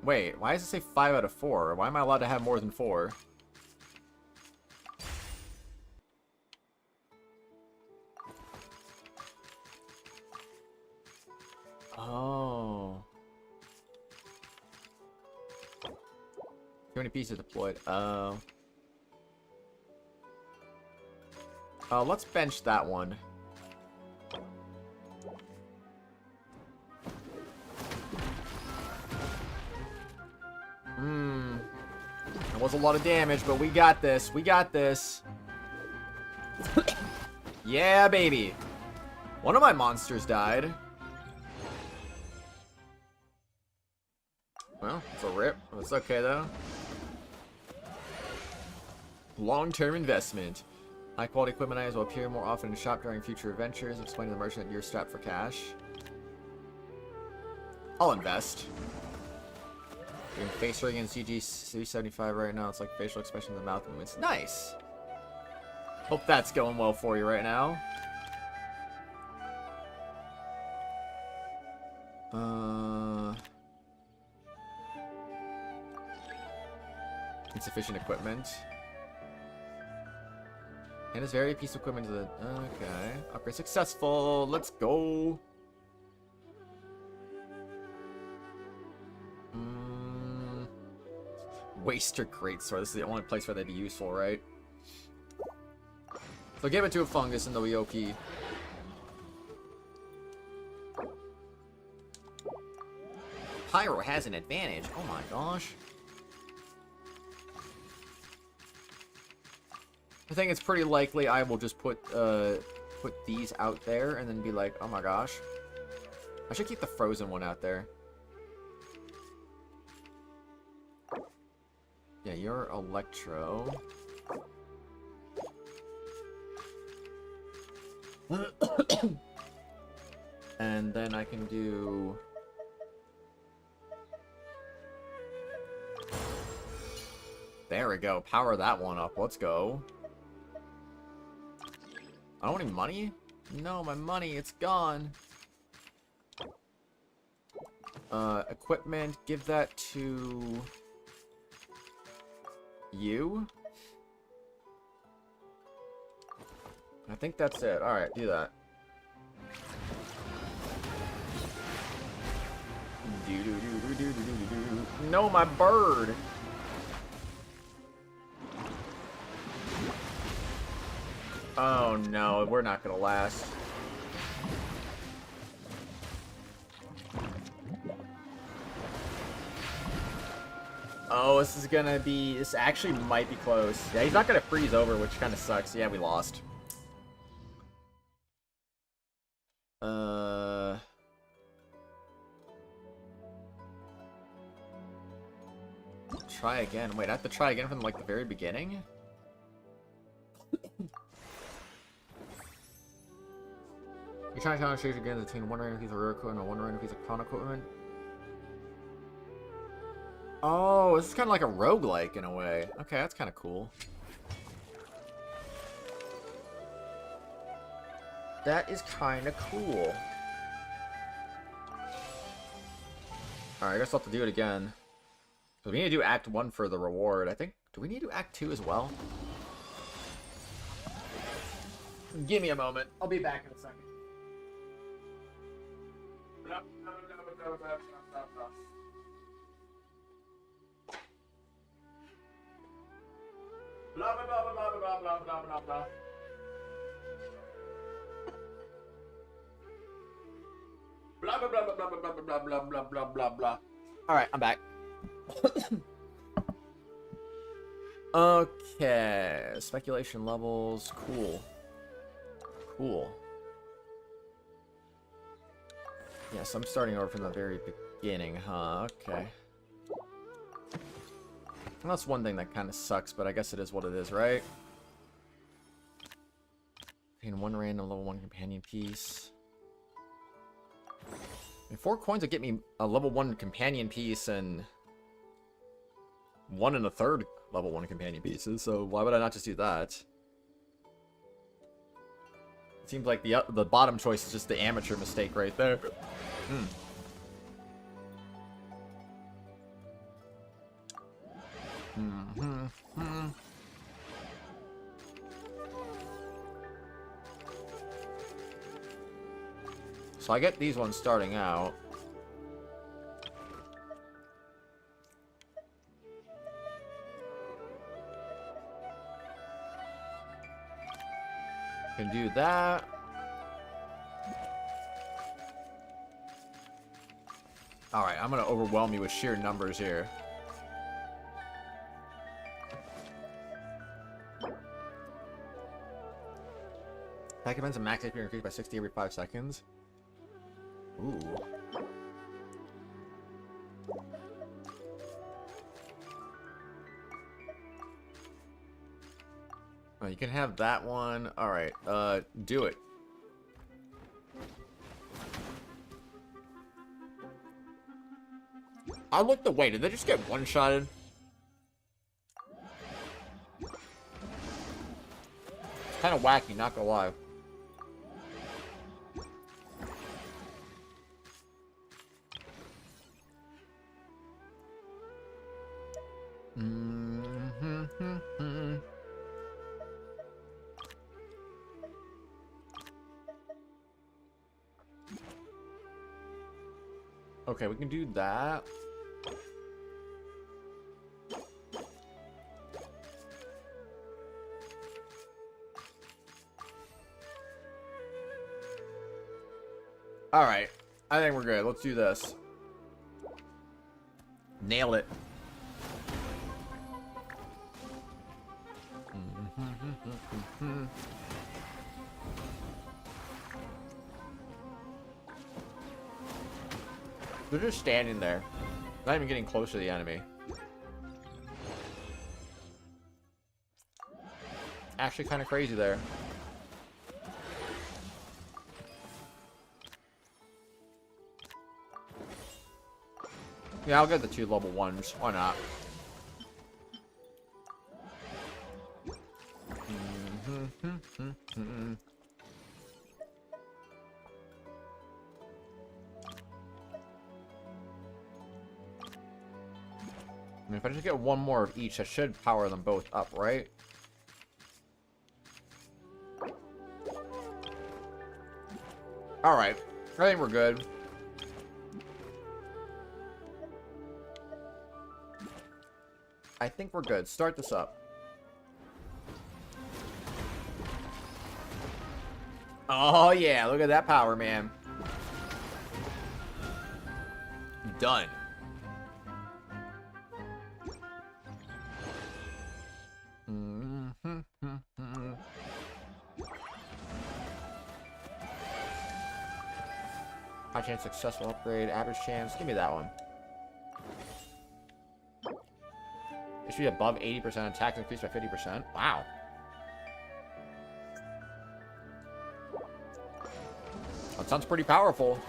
Wait, why does it say 5 out of 4? Why am I allowed to have more than 4? Oh. Too many pieces deployed. Oh. Let's bench that one. That was a lot of damage, but we got this. We got this. Yeah, baby. One of my monsters died. Well, it's a rip. It's okay, though. Long-term investment. High-quality equipment items will appear more often in shop during future adventures. Explain to the merchant that you're strapped for cash. I'll invest. Doing face ring and CG 375 right now. It's like facial expression in the mouth movements. Nice! Hope that's going well for you right now. Insufficient equipment. And his very piece of equipment to the... Okay. Upgrade successful. Let's go. Waster Greatsword. This is the only place where they'd be useful, right? So give it to a fungus in the WOP. Pyro has an advantage. Oh my gosh. I think it's pretty likely I will just put these out there and then be like, oh my gosh. I should keep the frozen one out there. Yeah, you're Electro. And then I can do... There we go. Power that one up. Let's go. I don't want any money? No, my money, it's gone. Equipment, give that to you. I think that's it. Alright, do that. No, my bird! Oh no, we're not gonna last. Oh, this is gonna be... This actually might be close. Yeah, he's not gonna freeze over, which kind of sucks. Yeah, we lost. Try again. Wait, I have to try again from, like, the very beginning? You're trying to count shades again between wondering if he's a rare equipment and wondering if he's a chrono equipment? Oh, this is kind of like a roguelike in a way. Okay, that's kind of cool. That is kind of cool. Alright, I guess I'll have to do it again. So we need to do Act 1 for the reward. I think... Do we need to do Act 2 as well? Give me a moment. I'll be back in a second. Blah, blah, blah, blah, blah, blah, blah, blah, blah. Blah, blah, blah, blah, blah, blah, blah, blah, blah, blah, blah, blah. Alright, I'm back. Okay. Speculation levels. Cool. Cool. Yes, I'm starting over from the very beginning, huh? Okay. Well, that's one thing that kind of sucks, but I guess it is what it is, right? Obtain one random level 1 companion piece. And 4 coins would get me a level 1 companion piece and 1 1/3 level 1 companion pieces, so why would I not just do that? It seems like the bottom choice is just the amateur mistake right there. Hmm. So I get these ones starting out. Can do that. Alright, I'm gonna overwhelm you with sheer numbers here. Attack events and max HP are increased by 60 every 5 seconds. Ooh. Oh, you can have that one. Alright, do it. I looked away. Did they just get one-shotted? Kind of wacky, not gonna lie. Okay, we can do that. Alright, I think we're good. Let's do this. Nail it. They're just standing there. Not even getting close to the enemy. Actually kind of crazy there. Yeah, I'll get the 2 level 1s. Why not? mean, if I just get one more of each, that should power them both up, right? Alright. I think we're good. I think we're good. Start this up. Oh, yeah. Look at that power, man. Done. High chance successful upgrade. Average chance. Give me that one. It should be above 80%. Attack increased by 50%. Wow. That sounds pretty powerful.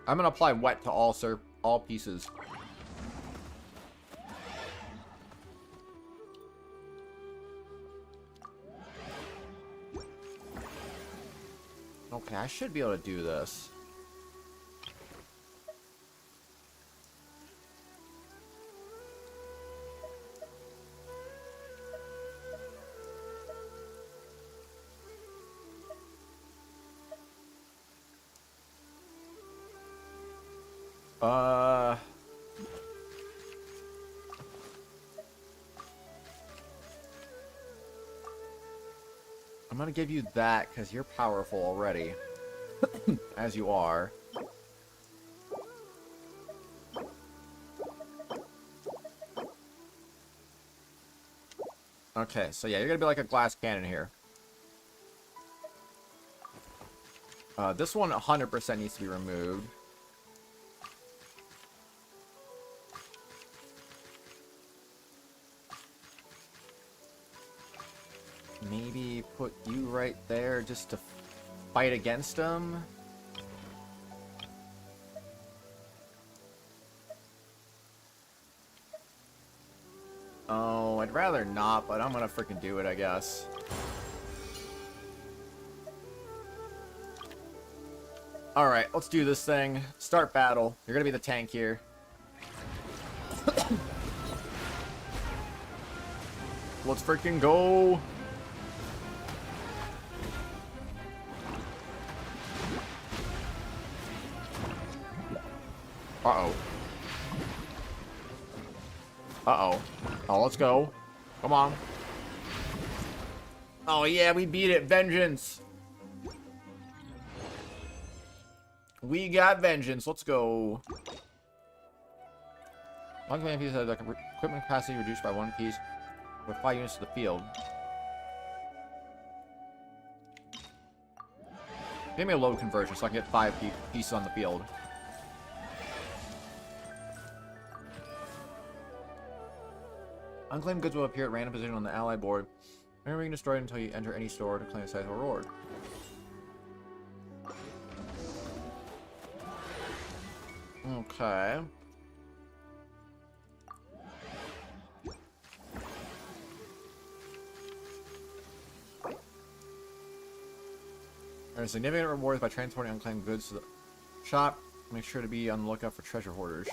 I'm gonna apply wet to all pieces. Okay, I should be able to do this. I'm gonna give you that because you're powerful already. As you are. Okay, so yeah, you're gonna be like a glass cannon here. This one 100% needs to be removed. Maybe put you right there just to fight against him. Oh, I'd rather not, but I'm gonna freaking do it, I guess. Alright, let's do this thing. Start battle. You're gonna be the tank here. Let's freaking go! Uh-oh. Uh-oh. Oh, let's go. Come on. Oh, yeah, we beat it. Vengeance. We got vengeance. Let's go. One command piece has equipment capacity reduced by 1 piece with 5 units to the field. Give me a load conversion so I can get 5 pieces on the field. Unclaimed goods will appear at random position on the ally board. Never being destroyed until you enter any store to claim a sizable reward. Okay. Earn significant rewards by transporting unclaimed goods to the shop. Make sure to be on the lookout for treasure hoarders.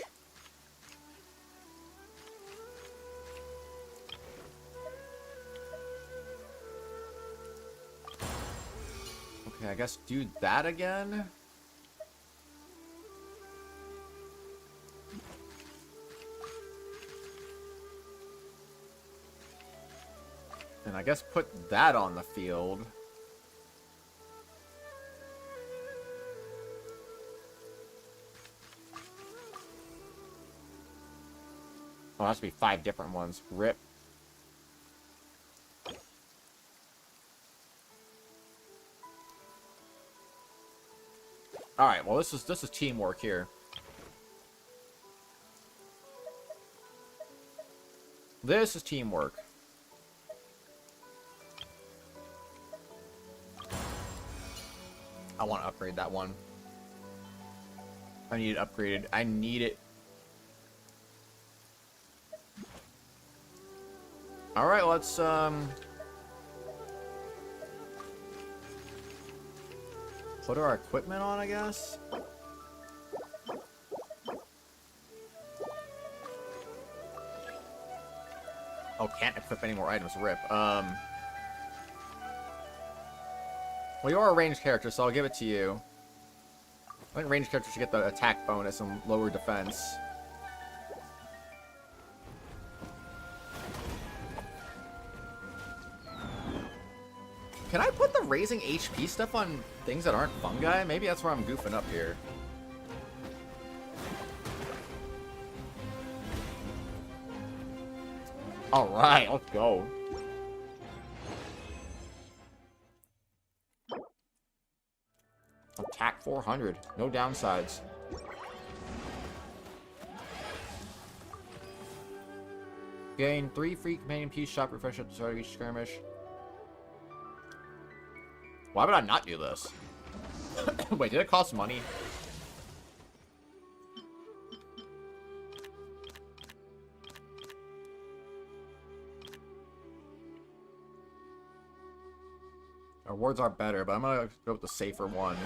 Okay, I guess do that again. And I guess put that on the field. Oh, it has to be 5 different ones. Rip. All right. Well, this is teamwork here. This is teamwork. I want to upgrade that one. I need it upgraded. I need it. All right, let's Put our equipment on, I guess? Oh, can't equip any more items. Rip. Well, you are a ranged character, so I'll give it to you. I think ranged characters should get the attack bonus and lower defense. Can I put the raising HP stuff on things that aren't fungi? Maybe that's where I'm goofing up here. Alright, let's go. Attack 400. No downsides. Gain 3 free companion piece shop refresh at the start of each skirmish. Why would I not do this? Wait, did it cost money? Our rewards are better, but I'm gonna go with the safer one.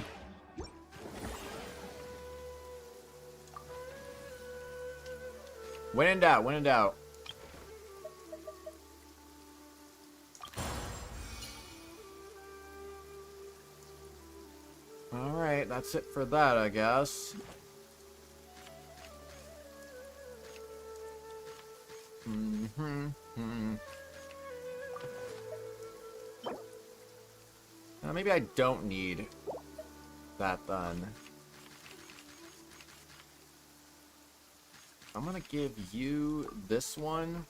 When in doubt, when in doubt. Alright, that's it for that, I guess. Maybe I don't need that then. I'm gonna give you this one.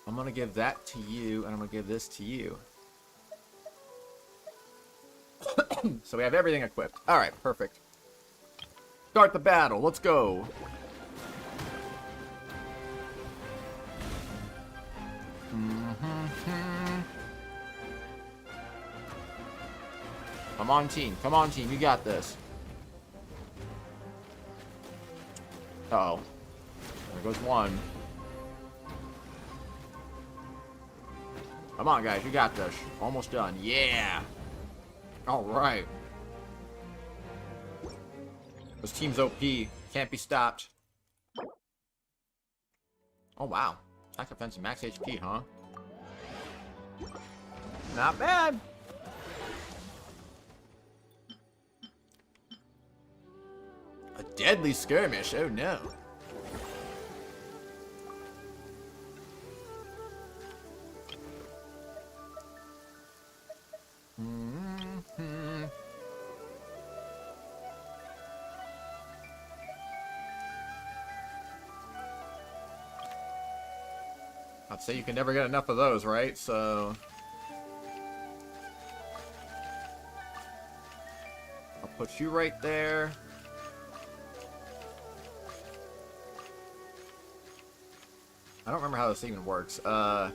I'm gonna give that to you, and I'm gonna give this to you. So we have everything equipped. Alright, perfect. Start the battle. Let's go. Come on, team. Come on, team. You got this. Uh-oh. There goes one. Come on, guys. You got this. Almost done. Yeah. All right. This team's OP. Can't be stopped. Oh, wow. Attack defense and max HP, huh? Not bad. A deadly skirmish. Oh, no. I'd say you can never get enough of those, right? So I'll put you right there. I don't remember how this even works. I'll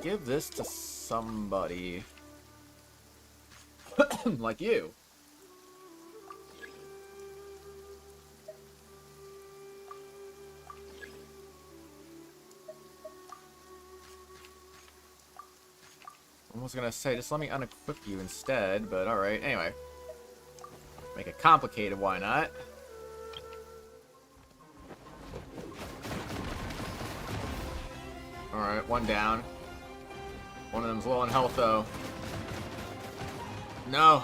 give this to somebody like you. I was gonna say, just let me unequip you instead, but alright, anyway. Make it complicated, why not? Alright, one down. One of them's low on health, though. No!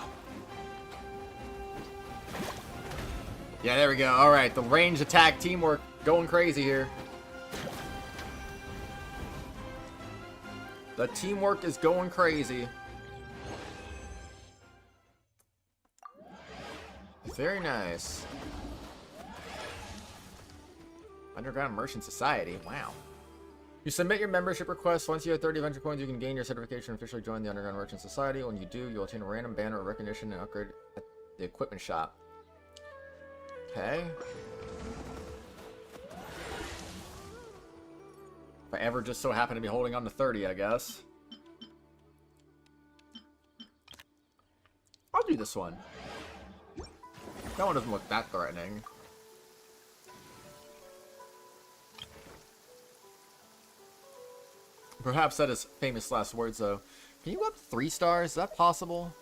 Yeah, there we go. Alright, the ranged attack teamwork going crazy here. The teamwork is going crazy. Very nice. Underground Merchant Society. Wow. You submit your membership request. Once you have 30 adventure coins, you can gain your certification and officially join the Underground Merchant Society. When you do, you'll obtain a random banner of recognition and upgrade at the equipment shop. Okay. If I ever just so happen to be holding on to 30, I guess. I'll do this one. That one doesn't look that threatening. Perhaps that is famous last words, though. Can you go up 3 stars? Is that possible?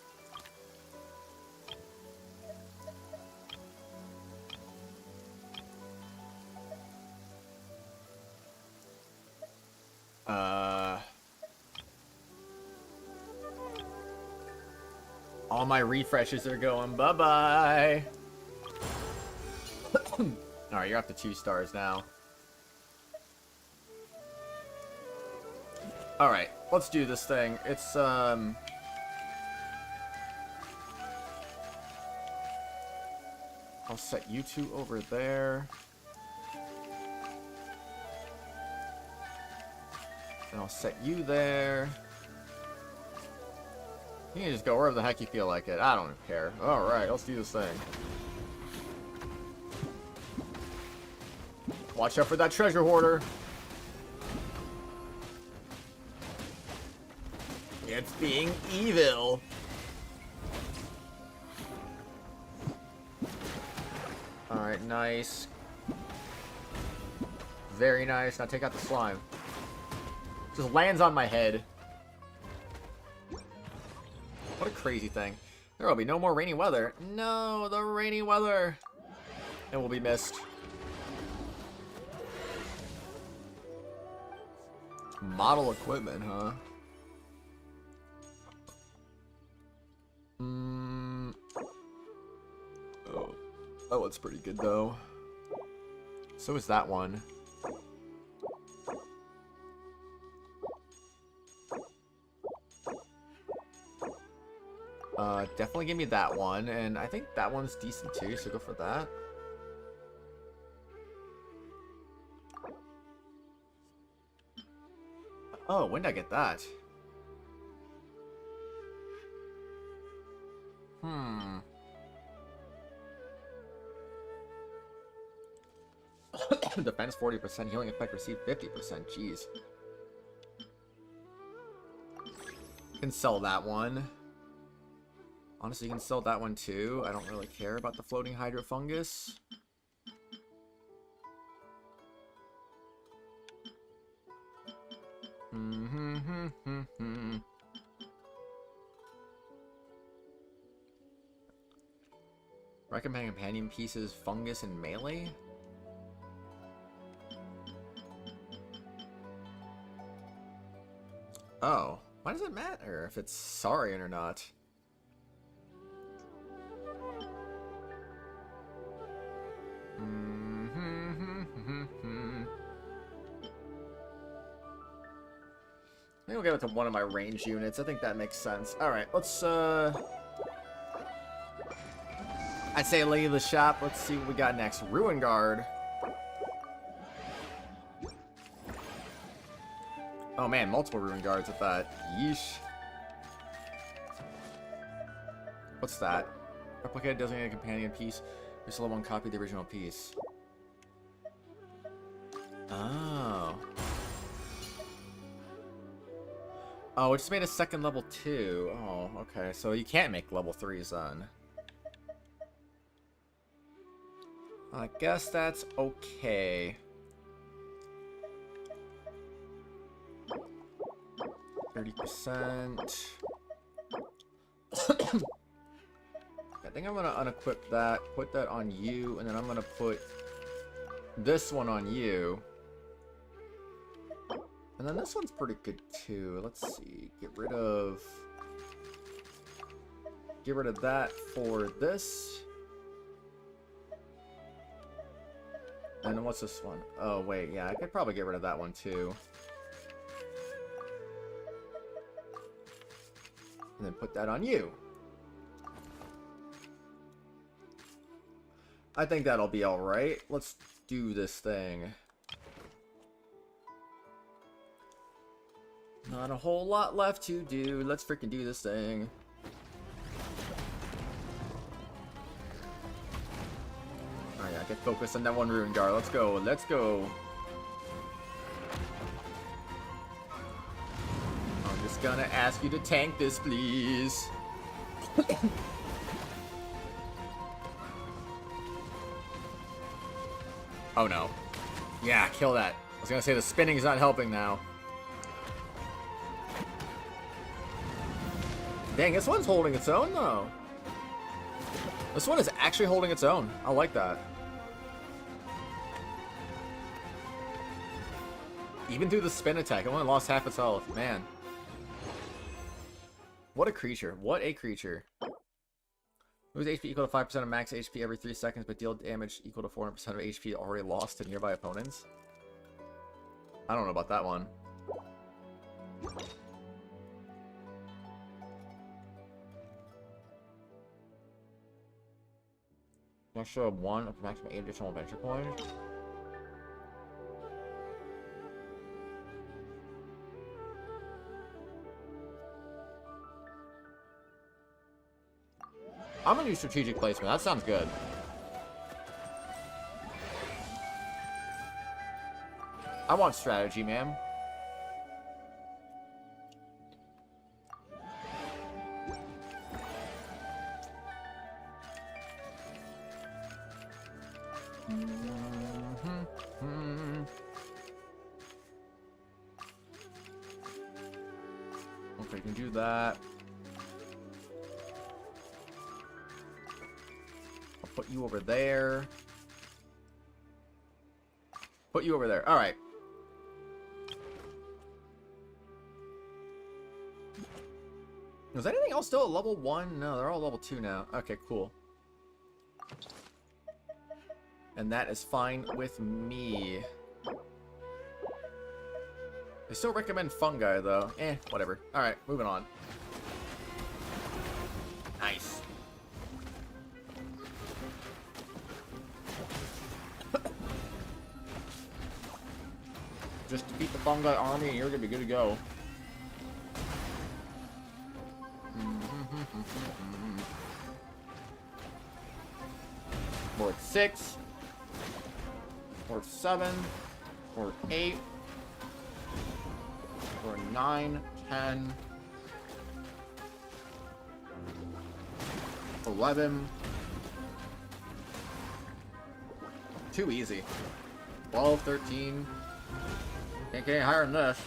All my refreshes are going. Bye-bye. Alright, you're up to 2 stars now. Alright, let's do this thing. It's, I'll set you 2 over there. And I'll set you there. You can just go wherever the heck you feel like it. I don't care. Alright, let's do this thing. Watch out for that treasure hoarder. It's being evil. Alright, nice. Very nice. Now take out the slime. Just lands on my head. What a crazy thing. There will be no more rainy weather. No, the rainy weather. It will be missed. Model equipment, huh? Oh, that one's pretty good, though. So is that one. Definitely give me that one, and I think that one's decent too, so go for that. Oh, when did I get that? Defense 40%, healing effect received 50%, jeez. Can sell that one. Honestly, you can sell that one too. I don't really care about the floating hydrofungus. Recommend companion pieces, fungus, and melee? Oh, why does it matter if it's Saurian or not? Maybe we'll give it to one of my range units. I think that makes sense. Alright, let's, I'd say leave the shop. Let's see what we got next. Ruin Guard. Oh man, multiple Ruin Guards at that. Yeesh. What's that? Replicate designated companion piece. Just level 1 copy of the original piece. Oh. Oh, it just made a second level 2. Oh, okay. So you can't make level 3s then. I guess that's okay. 30%. I think I'm gonna unequip that, put that on you, and then I'm gonna put this one on you. And then this one's pretty good too. Let's see. Get rid of that for this. And then what's this one? Oh wait, yeah, I could probably get rid of that one too. And then put that on you. I think that'll be alright. Let's do this thing. Not a whole lot left to do. Let's freaking do this thing. Alright, yeah, get focused on that one Ruin Guard. Let's go. Let's go. I'm just gonna ask you to tank this, please. Oh no. Yeah, kill that. I was gonna say the spinning is not helping now. Dang, this one's holding its own, though. This one is actually holding its own. I like that. Even through the spin attack, it only lost half its health. Man. What a creature. What a creature. Lose HP equal to 5% of max HP every 3 seconds, but deal damage equal to 400% of HP already lost to nearby opponents. I don't know about that one. Can I show up 1 up to maximum 8 additional adventure coins? I'm gonna use strategic placement. That sounds good. I want strategy, man. Okay, you can do that. I'll put you over there. Put you over there. All right. Is anything else still at level 1? No, they're all level 2 now. Okay, cool. And that is fine with me. They still recommend fungi, though. Eh, whatever. Alright, moving on. Nice. Just defeat the fungi army and you're gonna be good to go. Board 6. Board 7. Board 8. Board 9, 10. 11. Too easy. 12, 13. Can't get any higher than this.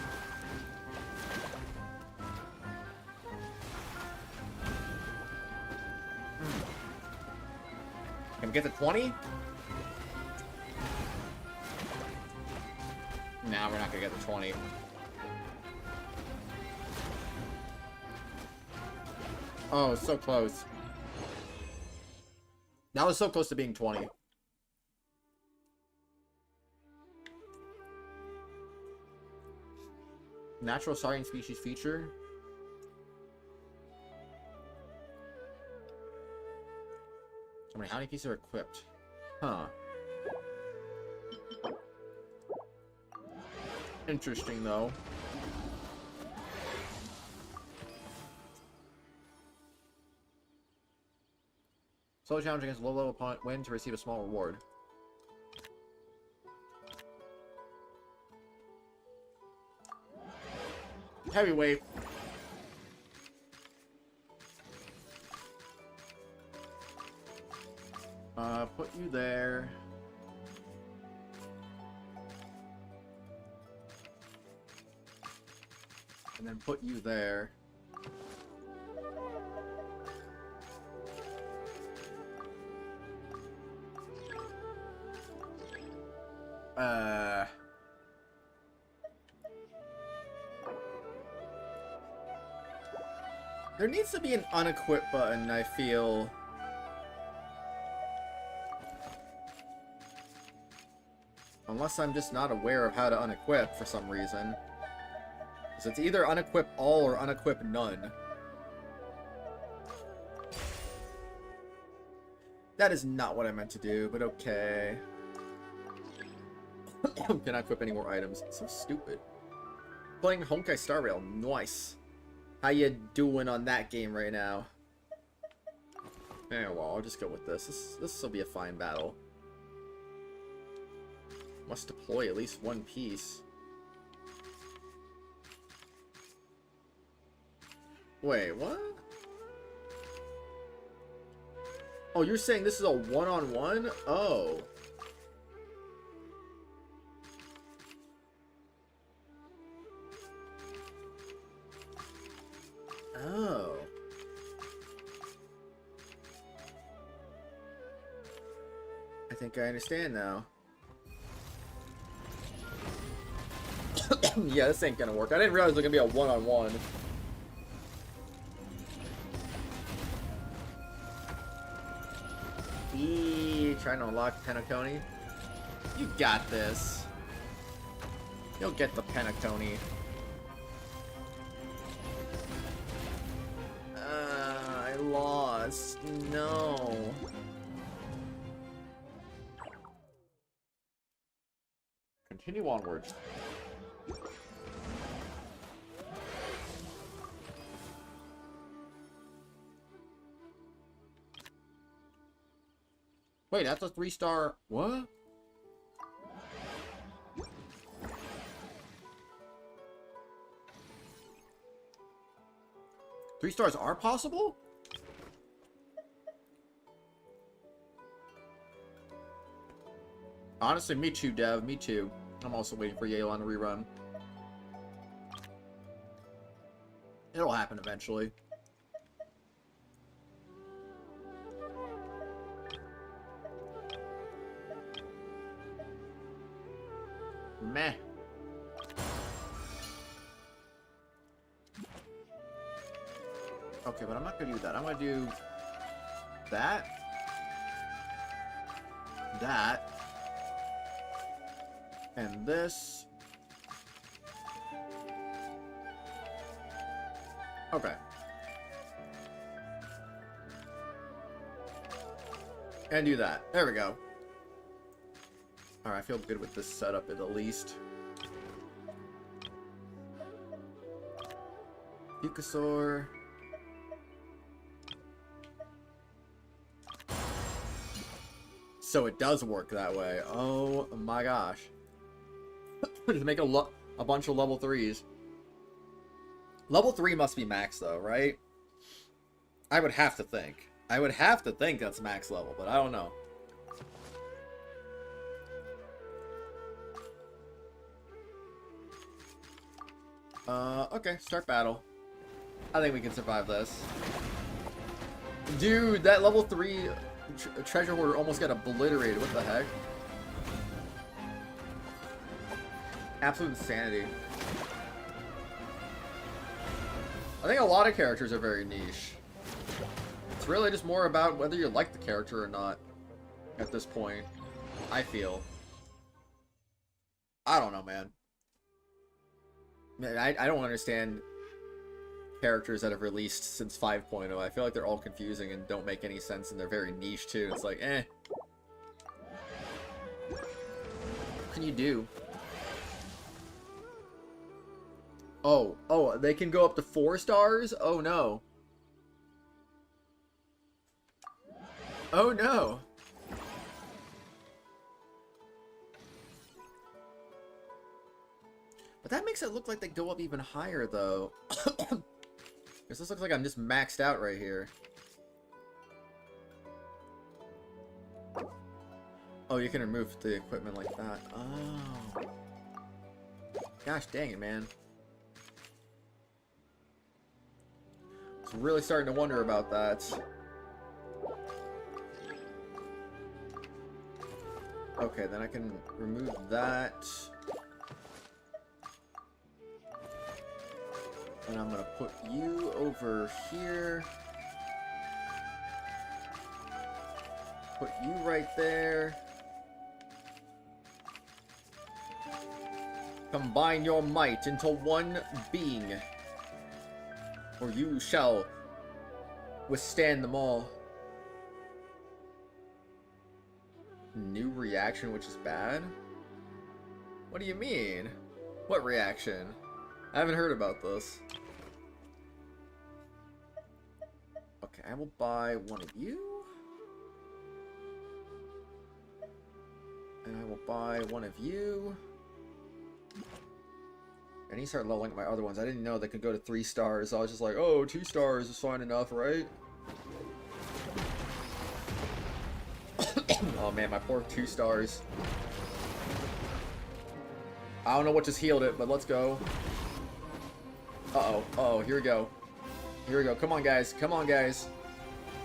Can we get to 20? Nah, we're not gonna get to 20. Oh, so close. That was so close to being 20. Natural starting species feature. How many pieces are equipped? Huh. Interesting, though. Solo challenge against low-level opponent. Win to receive a small reward. Heavyweight. Put you there. And then put you there. There needs to be an unequip button, I feel. Unless I'm just not aware of how to unequip for some reason. So it's either unequip all or unequip none. That is not what I meant to do, but okay. Cannot equip any more items. It's so stupid. Playing Honkai Star Rail. Nice. How you doing on that game right now? Yeah, well, I'll just go with this. This will be a fine battle. Must deploy at least one piece. Wait, what? Oh, you're saying this is a one-on-one? Oh. Oh. I think I understand now. Yeah, this ain't gonna work. I didn't realize it was gonna be a one-on-one. Trying to unlock Penacony. You got this. You'll get the Penacony. I lost. No. Continue onwards. Wait, that's a 3-star. What? Three stars are possible? Honestly, me too, Dev. Me too. I'm also waiting for Yelan to rerun. It'll happen eventually. Meh. Okay, but I'm not gonna do that. I'm gonna do that. That. And this. Okay. And do that. There we go. Alright, I feel good with this setup at the least. Yukasaur. So it does work that way. Oh my gosh. Just make a bunch of level 3s. Level 3 must be max though, right? I would have to think. I would have to think that's max level, but I don't know. Okay, start battle. I think we can survive this. Dude, that level 3 treasure hoarder almost got obliterated. What the heck? Absolute insanity. I think a lot of characters are very niche. It's really just more about whether you like the character or not at this point, I feel. I don't know, man. I don't understand characters that have released since 5.0. I feel like they're all confusing and don't make any sense, and they're very niche too. It's like, eh. What can you do? Oh, they can go up to 4 stars? Oh no. Oh no. But that makes it look like they go up even higher, though. Because this looks like I'm just maxed out right here. Oh, you can remove the equipment like that. Oh. Gosh dang it, man. I was really starting to wonder about that. Okay, then I can remove that. And I'm gonna put you over here. Put you right there. Combine your might into one being, or you shall withstand them all. New reaction, which is bad? What do you mean? What reaction? I haven't heard about this. Okay, I will buy one of you. And I will buy one of you. I need to start leveling up my other ones. I didn't know they could go to 3 stars. I was just like, oh, 2 stars is fine enough, right? Oh man, my poor 2 stars. I don't know what just healed it, but let's go. Uh-oh. Uh-oh, here we go. Here we go. Come on, guys. Come on, guys.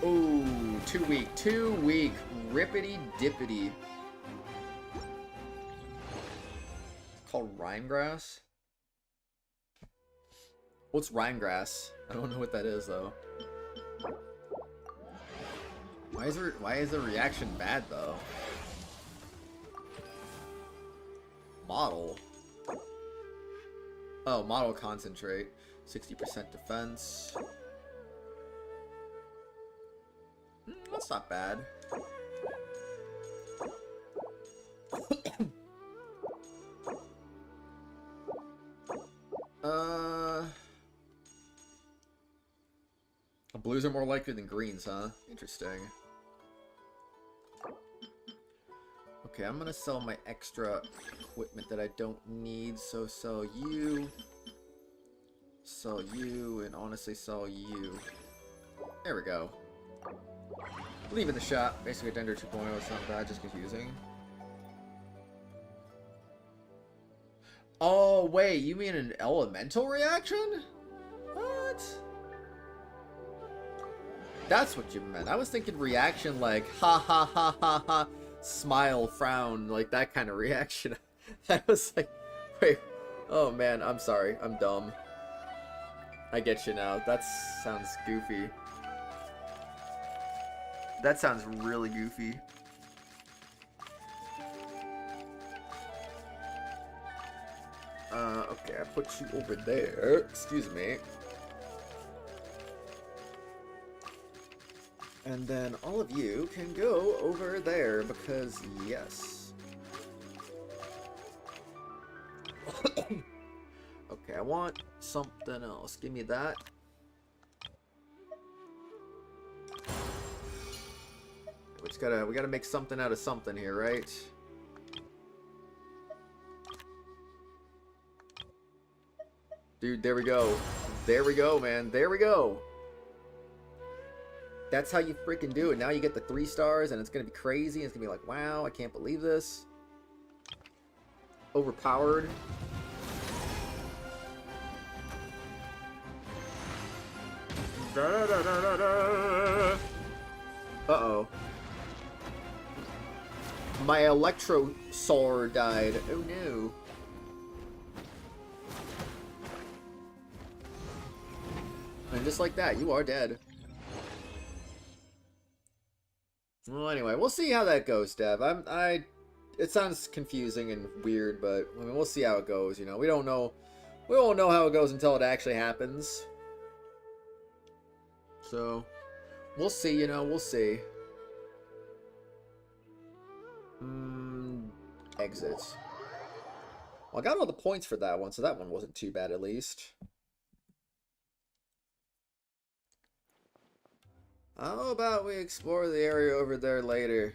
Ooh, 2 weak. 2 weak. Rippity dippity. It's called rhinegrass? What's rhinegrass? I don't know what that is though. Why is the reaction bad though? Model. Oh, model concentrate. 60% defense. That's not bad. Blues are more likely than greens, huh? Interesting. Okay, I'm gonna sell my extra equipment that I don't need, so sell you, and honestly sell you. There we go. Leaving the shop. Basically, Dender 2.0 is not bad, just confusing. Oh, wait, you mean an elemental reaction? What? That's what you meant. I was thinking reaction like, ha ha ha ha ha, smile, frown, like that kind of reaction. I was like, wait, oh man, I'm sorry, I'm dumb. I get you now. That sounds goofy. That sounds really goofy. Okay, I put you over there. Excuse me. And then all of you can go over there, because yes. Okay, I want something else. Give me that. We gotta make something out of something here, right? Dude, there we go. There we go, man. There we go. That's how you freaking do it. Now you get the 3 stars, and it's gonna be crazy. It's gonna be like, wow, I can't believe this. Overpowered. Uh-oh. My electro sword died. Oh no. And just like that, you are dead. Well, anyway, we'll see how that goes, Dev. It sounds confusing and weird, but I mean, we'll see how it goes. You know, we don't know how it goes until it actually happens. So, we'll see. You know, we'll see. Exit. Well, I got all the points for that one, so that one wasn't too bad at least. How about we explore the area over there later?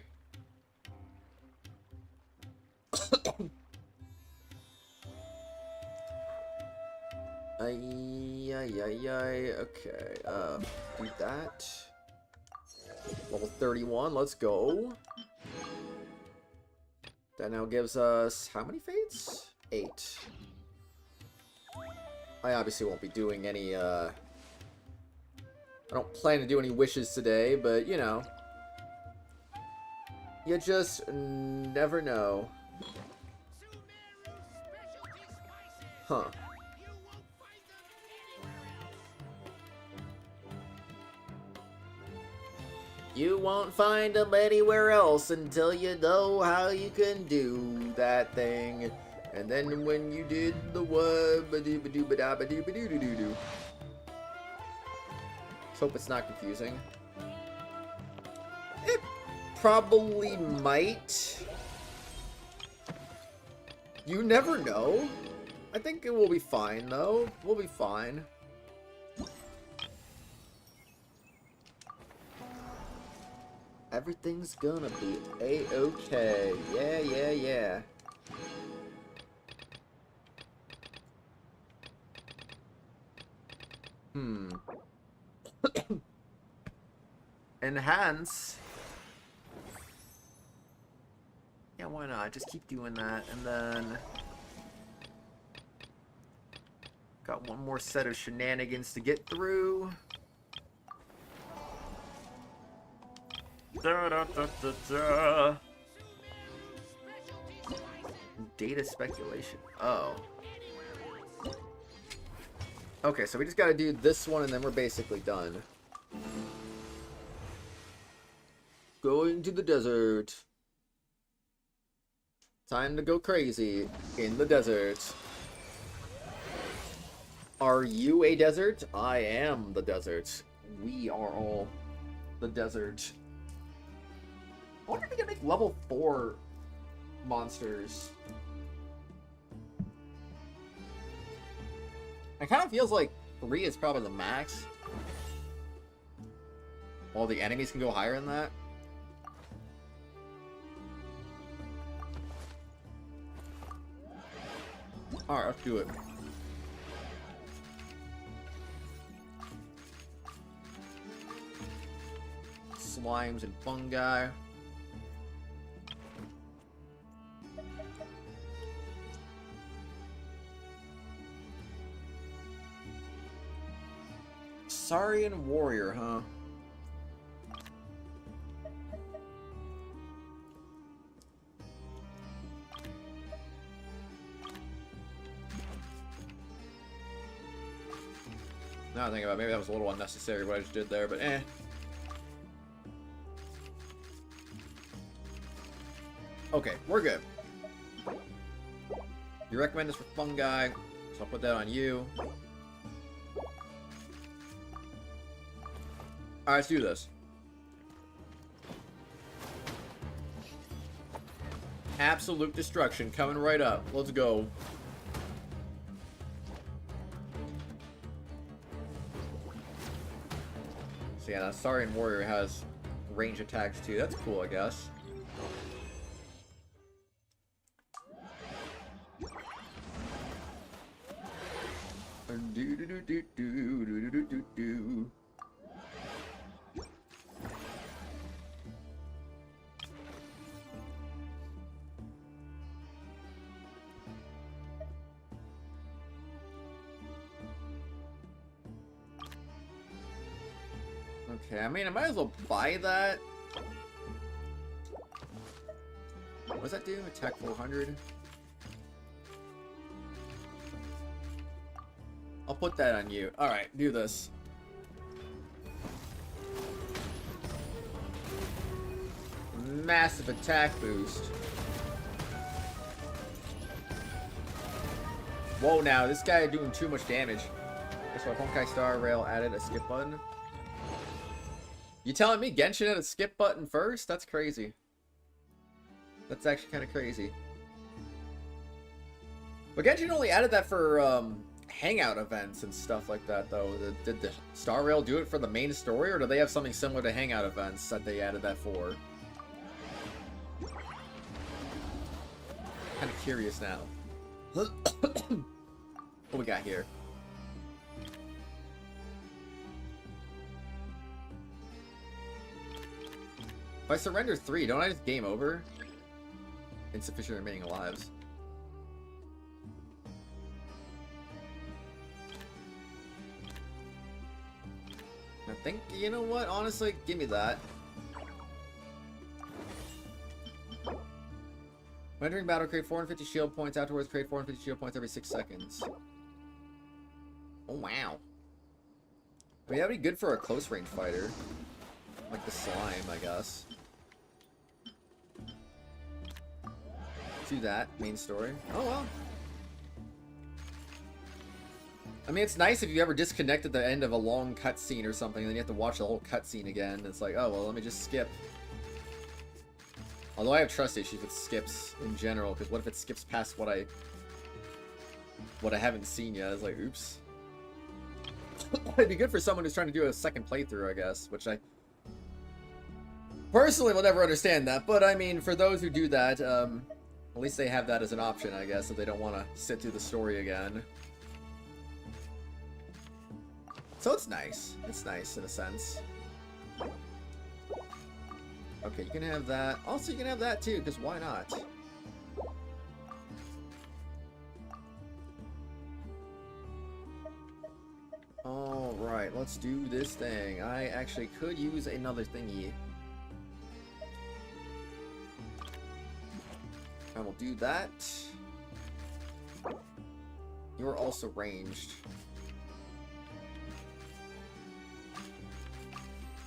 Okay, do that. Level 31, let's go. That now gives us, how many fates? 8. I obviously won't be doing any, I don't plan to do any wishes today, but, you know. You just never know. Huh. You won't find them anywhere else until you know how you can do that thing. And then when you did the what, ba-doo-ba-doo-ba-da-ba-doo-ba-doo-doo-doo-doo. Let's hope it's not confusing. It probably might. You never know. I think it will be fine, though. We'll be fine. Everything's gonna be a-okay. Yeah, yeah, yeah. Enhance. Yeah, why not? Just keep doing that, and then got one more set of shenanigans to get through. Da, da, da, da, da. Data speculation. Oh. Okay, so we just gotta do this one and then we're basically done. Going to the desert. Time to go crazy in the desert. Are you a desert? I am the desert. We are all the desert. I wonder if we can make level 4 monsters. It kind of feels like 3 is probably the max. All the enemies can go higher than that. Alright, let's do it. Slimes and fungi. Saurian warrior, huh? Now I think about it, maybe that was a little unnecessary what I just did there, but eh. Okay, we're good. You recommend this for fungi, so I'll put that on you. Alright, let's do this. Absolute destruction coming right up. Let's go. So yeah, that Saurian warrior has range attacks too. That's cool, I guess. Do do do do do do do do do. Okay, I mean, I might as well buy that. What does that do? Attack 400? I'll put that on you. Alright, do this. Massive attack boost. Whoa, now, this guy doing too much damage. Guess what? Honkai Star Rail added a skip button. You telling me Genshin had a skip button first? That's crazy. That's actually kind of crazy. But Genshin only added that for hangout events and stuff like that, though. Did the Star Rail do it for the main story, or do they have something similar to hangout events that they added that for? Kind of curious now. What we got here? If I surrender 3, don't I just game over? Insufficient remaining lives. I think, you know what? Honestly, give me that. When entering battle, create 450 shield points. Afterwards, create 450 shield points every 6 seconds. Oh, wow. I mean, that'd be good for a close range fighter. Like the slime, I guess. Do that, main story. Oh, well. I mean, it's nice if you ever disconnect at the end of a long cutscene or something, and then you have to watch the whole cutscene again. It's like, oh, well, let me just skip. Although I have trust issues with skips in general, because what if it skips past what I haven't seen yet? It's like, oops. It'd be good for someone who's trying to do a second playthrough, I guess, which I personally will never understand that. But, I mean, for those who do that, at least they have that as an option, I guess, if they don't want to sit through the story again. So it's nice. It's nice, in a sense. Okay, you can have that. Also, you can have that, too, because why not? Alright, let's do this thing. I actually could use another thingy. do that. You are also ranged.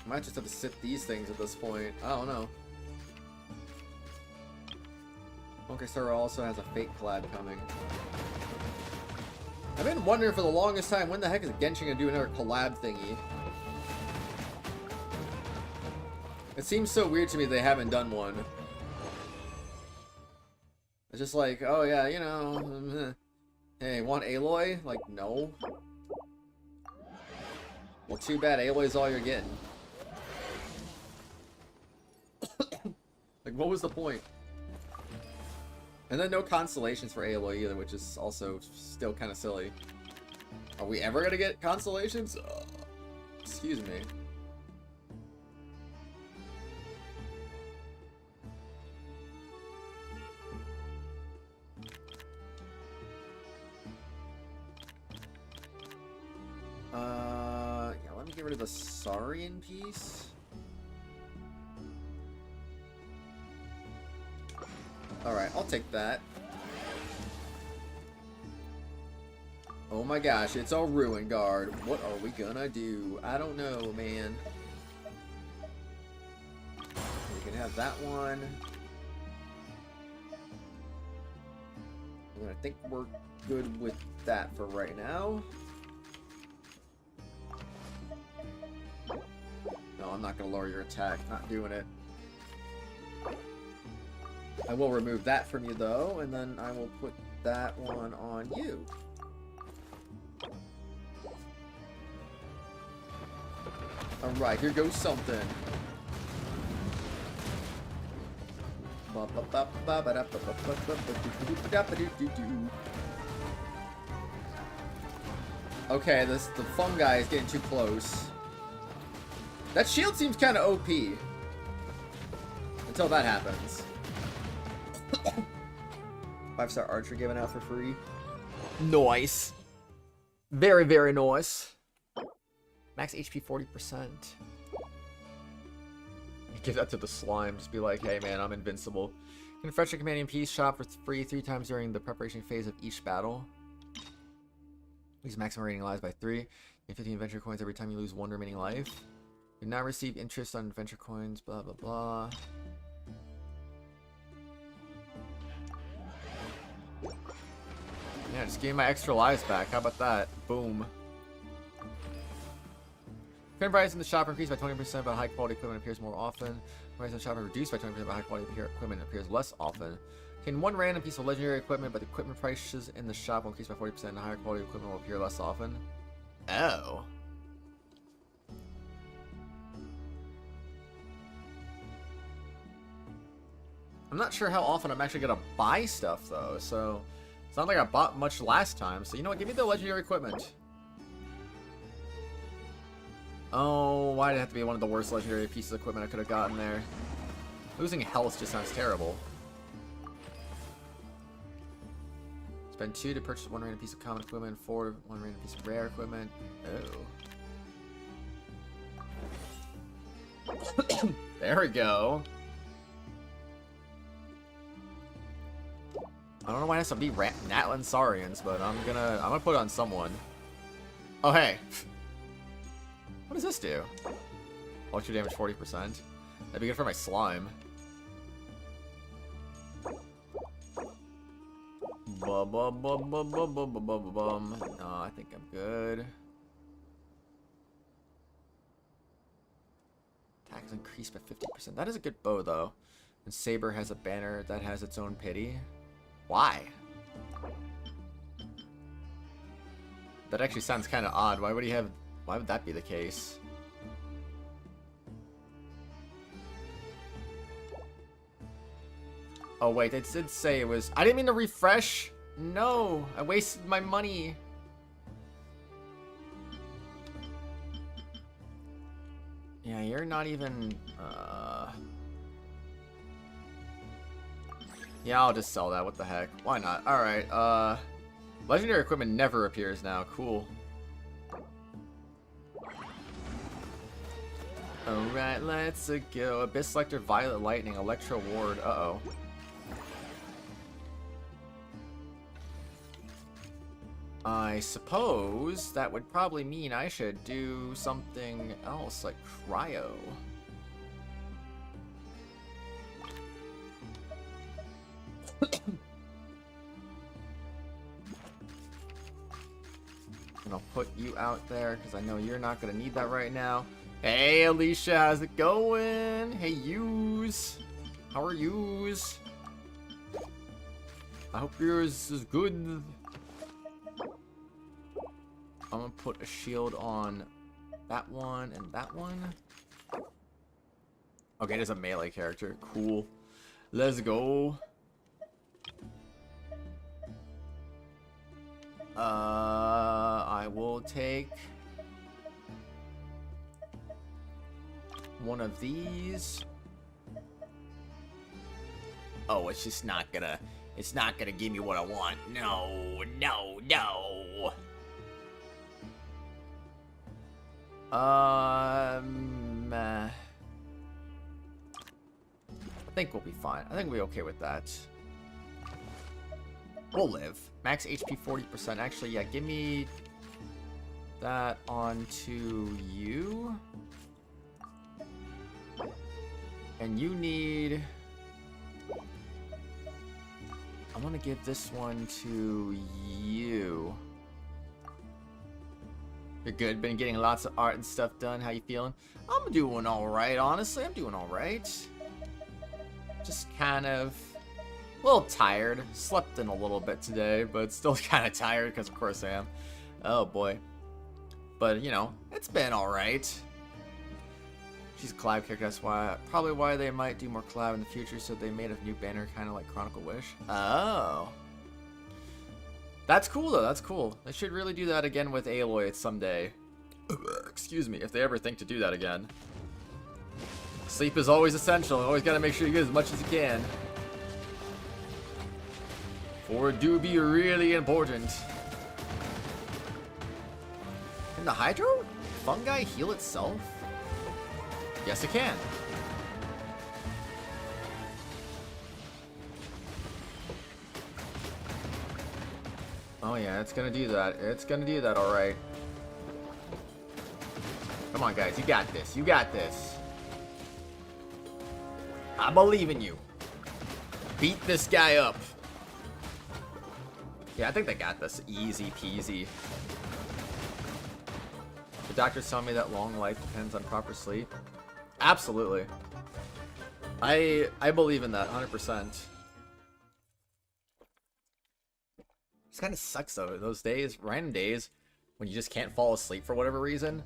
I might just have to sit these things at this point. I don't know. Okay, Star also has a Fate collab coming. I've been wondering for the longest time, when the heck is Genshin gonna do another collab thingy? It seems so weird to me they haven't done one. It's just like, oh yeah, you know, hey, want Aloy? Like, no. Well, too bad, Aloy's all you're getting. Like, what was the point? And then no constellations for Aloy either, which is also still kind of silly. Are we ever gonna get constellations? Excuse me. Yeah, let me get rid of the Saurian piece. Alright, I'll take that. Oh my gosh, it's a Ruin Guard. What are we gonna do? I don't know, man. We can have that one. I think we're good with that for right now. No, I'm not gonna lower your attack. Not doing it. I will remove that from you, though, and then I will put that one on you. Alright, here goes something. Okay, the fungi is getting too close. That shield seems kind of OP. Until that happens. 5-star archer given out for free. Nice. Very, very nice. Max HP 40%. Give that to the slime. Just be like, hey man, I'm invincible. You can fetch a companion piece shop for free 3 times during the preparation phase of each battle. Lose maximum rating lives by 3. You get 15 adventure coins every time you lose 1 remaining life. You now receive interest on adventure coins, blah blah blah. Yeah, just give me my extra lives back. How about that? Boom. Current price in the shop increased by 20%, but high quality equipment appears more often. Price in the shop reduced by 20%, but high quality equipment appears less often. Obtain 1 random piece of legendary equipment, but the equipment prices in the shop will increase by 40%, and higher quality equipment will appear less often. Oh. I'm not sure how often I'm actually gonna buy stuff though, so it's not like I bought much last time. So you know what? Give me the legendary equipment. Oh, why did it have to be one of the worst legendary pieces of equipment I could have gotten there? Losing health just sounds terrible. Spend 2 to purchase 1 random piece of common equipment, 4 1 random piece of rare equipment. Oh. There we go. I don't know why it has to be Natlan Saurians, but I'm gonna put it on someone. Oh hey. What does this do? Electro damage 40%. That'd be good for my slime. No, I think I'm good. Attack is increased by 50%. That is a good bow though. And Saber has a banner that has its own pity. Why? That actually sounds kind of odd. Why would he have... Why would that be the case? Oh wait, it did say it was... I didn't mean to refresh! No! I wasted my money! Yeah, you're not even... Yeah, I'll just sell that. What the heck? Why not? Alright, legendary equipment never appears now. Cool. Alright, let's go. Abyss Selector, Violet Lightning, Electro Ward. Uh-oh. I suppose that would probably mean I should do something else, like cryo. And I'll put you out there, because I know you're not going to need that right now. Hey, Alicia, how's it going? Hey, yous. How are yous? I hope yours is good. I'm going to put a shield on that one and that one. Okay, there's a melee character. Cool. Let's go. I will take one of these. Oh, it's just not gonna, it's not gonna give me what I want. No, no, no. I think we'll be fine. I think we'll be okay with that. We'll live. Max HP 40%. Actually, yeah, give me that onto you. And you need... I want to give this one to you. You're good. Been getting lots of art and stuff done. How you feeling? I'm doing alright, honestly. I'm doing alright. Just kind of... a little tired. Slept in a little bit today, but still kind of tired because of course I am. Oh boy. But you know, it's been alright. She's a collab character, that's why probably why they might do more collab in the future, so they made a new banner kinda like Chronicle Wish. Oh. That's cool though, that's cool. They should really do that again with Aloy someday. Excuse me, if they ever think to do that again. Sleep is always essential, always gotta make sure you get as much as you can. For it do be really important. Can the Hydro fungi heal itself? Yes, it can. Oh yeah, it's gonna do that. It's gonna do that, alright. Come on, guys. You got this. You got this. I believe in you. Beat this guy up. Yeah, I think they got this. Easy peasy. The doctors tell me that long life depends on proper sleep. Absolutely. I believe in that 100%. It kind of sucks though, those days, random days, when you just can't fall asleep for whatever reason.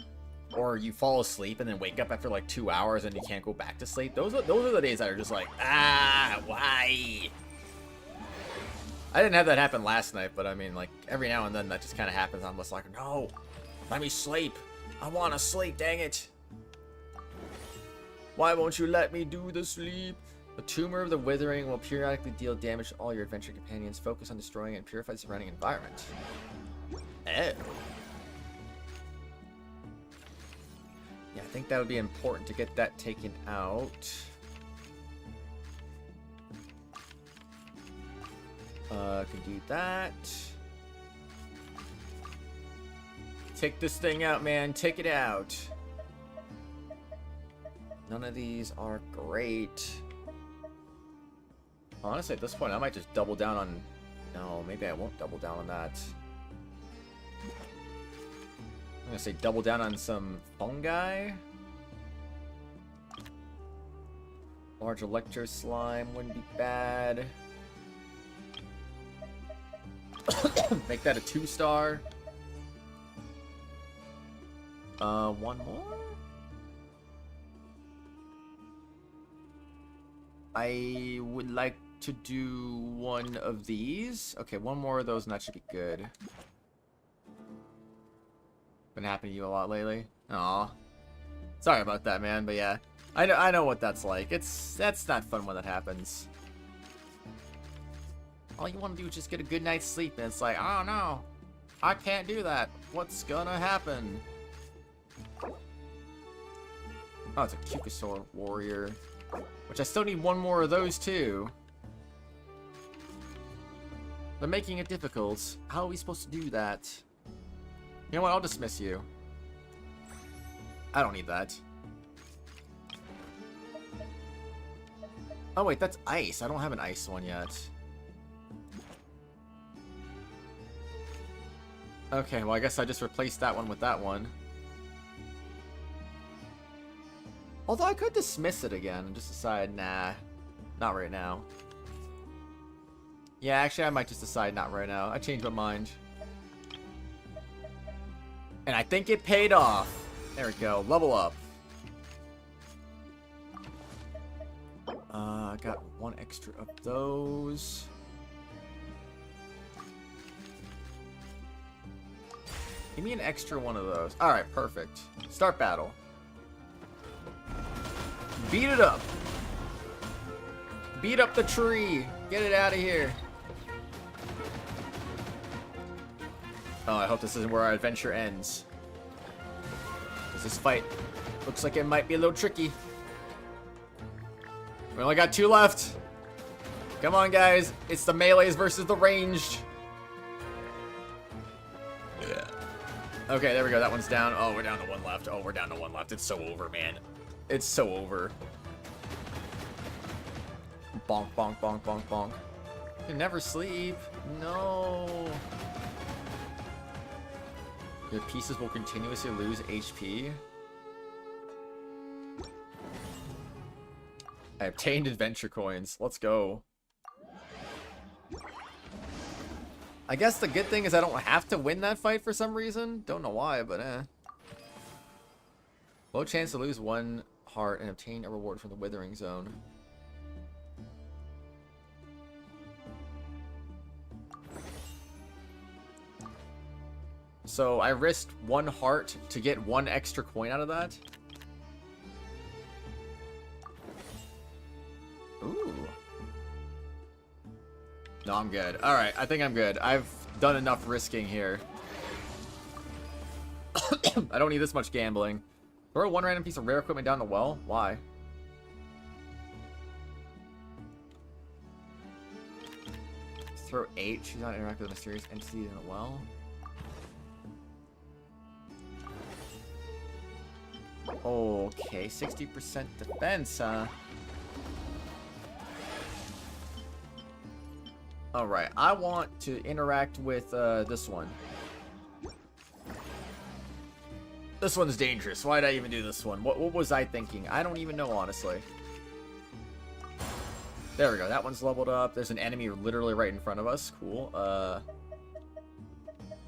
Or you fall asleep and then wake up after like 2 hours and you can't go back to sleep. Those are the days that are just like, why? I didn't have that happen last night, but I mean, like, every now and then that just kind of happens. I'm just like, no, let me sleep. I want to sleep, dang it. Why won't you let me do the sleep? The Tumor of the Withering will periodically deal damage to all your adventure companions. Focus on destroying and purify the surrounding environment. Oh. Yeah, I think that would be important to get that taken out. Could do that. Take this thing out, man. Take it out. None of these are great. Honestly, at this point, I might just double down on... No, maybe I won't double down on that. I'm gonna say double down on some fungi. Large electro slime wouldn't be bad. Make that a 2-star. One more? I would like to do one of these. Okay, one more of those and that should be good. Been happening to you a lot lately? Aw. Sorry about that, man, but yeah. I know what that's like. That's not fun when that happens. All you want to do is just get a good night's sleep, and it's like, oh no, I can't do that. What's gonna happen? Oh, it's a Cucosaur warrior. Which I still need one more of those too. They're making it difficult. How are we supposed to do that? You know what? I'll dismiss you. I don't need that. Oh wait, that's ice. I don't have an ice one yet. Okay, well I guess I just replaced that one with that one. Although I could dismiss it again and just decide, nah, not right now. Yeah, actually I might just decide not right now. I changed my mind. And I think it paid off. There we go, level up. I got one extra of those. Give me an extra one of those. Alright, perfect. Start battle. Beat it up. Beat up the tree. Get it out of here. Oh, I hope this isn't where our adventure ends. Because this fight looks like it might be a little tricky. We only got 2 left. Come on, guys. It's the melees versus the ranged. Yeah. Okay, there we go. That one's down. Oh, we're down to 1 left. Oh, we're down to 1 left. It's so over, man. It's so over. Bonk, bonk, bonk, bonk, bonk. You can never sleep. No. Your pieces will continuously lose HP. I obtained adventure coins. Let's go. I guess the good thing is I don't have to win that fight for some reason. Don't know why, but eh. Low chance to lose 1 heart and obtain a reward from the Withering Zone. So I risked 1 heart to get 1 extra coin out of that. Ooh. No, I'm good. Alright, I think I'm good. I've done enough risking here. I don't need this much gambling. Throw 1 random piece of rare equipment down the well? Why? Throw 8. She's not interacting with a mysterious entity in the well. Okay, 60% defense, huh? Alright, I want to interact with this one. This one's dangerous. Why did I even do this one? What was I thinking? I don't even know, honestly. There we go. That one's leveled up. There's an enemy literally right in front of us. Cool.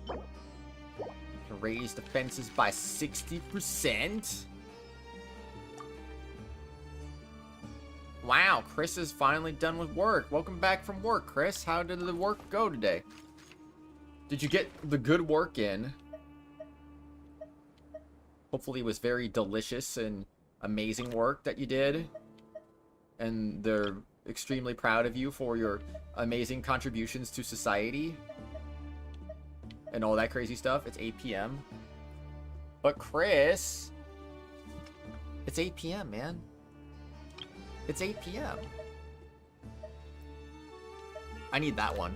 Can raise defenses by 60%. Wow, Chris is finally done with work. Welcome back from work, Chris. How did the work go today? Did you get the good work in? Hopefully it was very delicious and amazing work that you did. And they're extremely proud of you for your amazing contributions to society. And all that crazy stuff. It's 8 p.m. But Chris... It's 8 p.m., man. It's 8 p.m. I need that one.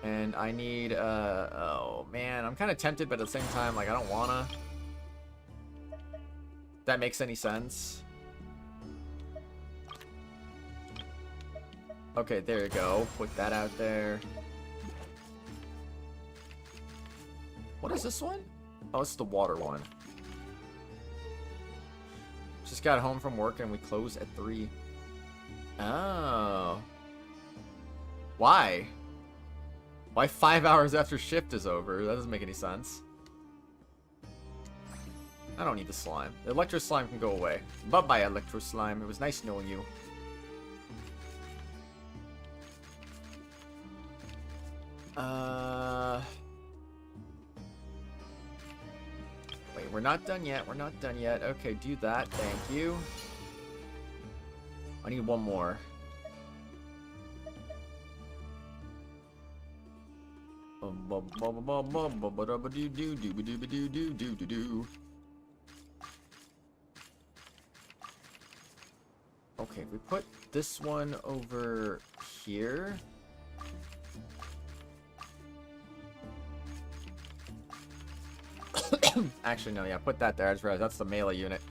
And I need, oh man, I'm kind of tempted, but at the same time, like, I don't wanna. If that makes any sense. Okay, there you go. Put that out there. What is this one? Oh, it's the water one. Just got home from work and we close at 3. Oh. Why? Why 5 hours after shift is over? That doesn't make any sense. I don't need the slime. The electro slime can go away. Bye-bye, electro slime. It was nice knowing you. Wait, we're not done yet. We're not done yet. Okay, do that. Thank you. I need one more. Okay, we put this one over here. Actually, no, yeah, put that there. I just realized that's the melee unit.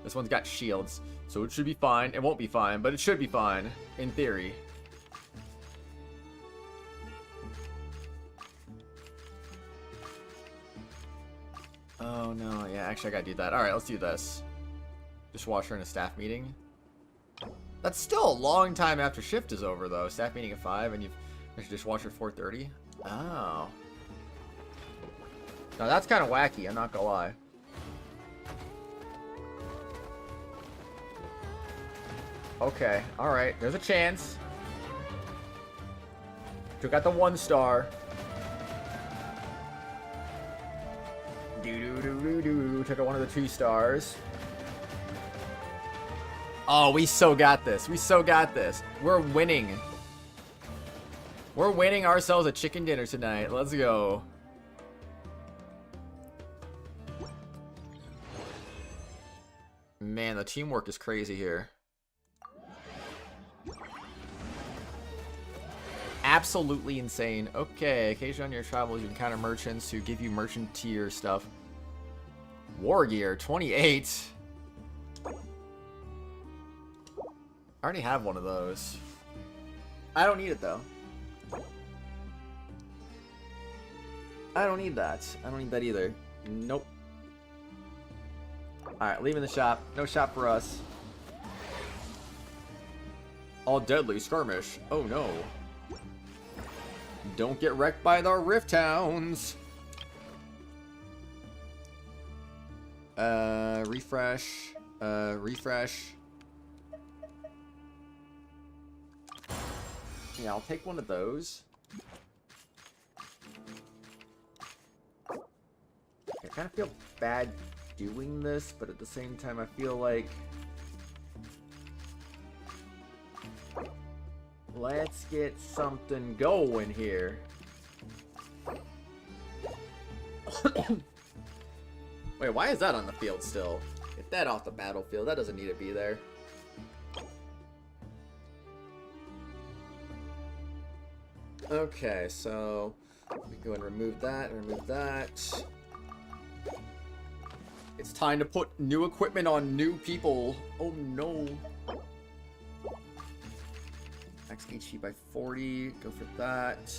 This one's got shields, so it should be fine. It won't be fine, but it should be fine, in theory. Oh, no, yeah, actually, I gotta do that. Alright, let's do this. Dishwasher in a staff meeting. That's still a long time after shift is over, though. Staff meeting at 5, and you've finished dishwasher at 4:30. Oh. Now, that's kind of wacky, I'm not gonna lie. Okay, alright, there's a chance. Took out the 1 star. Took out one of the 2 stars. Oh, we so got this. We so got this. We're winning. We're winning ourselves a chicken dinner tonight. Let's go. Man, the teamwork is crazy here. Absolutely insane. Okay, occasionally on your travels you encounter merchants who give you merchant tier stuff. War gear, 28. I already have one of those. I don't need it though. I don't need that. I don't need that either. Nope. Alright, leaving the shop. No shop for us. All deadly skirmish. Oh no. Don't get wrecked by the Rift Hounds. Refresh. Refresh. Yeah, I'll take one of those. I kind of feel bad doing this, but at the same time, I feel like... Let's get something going here. Wait, why is that on the field still? Get that off the battlefield. That doesn't need to be there. Okay, so we go and remove that, remove that. It's time to put new equipment on new people. Oh no. Max HP by 40. Go for that.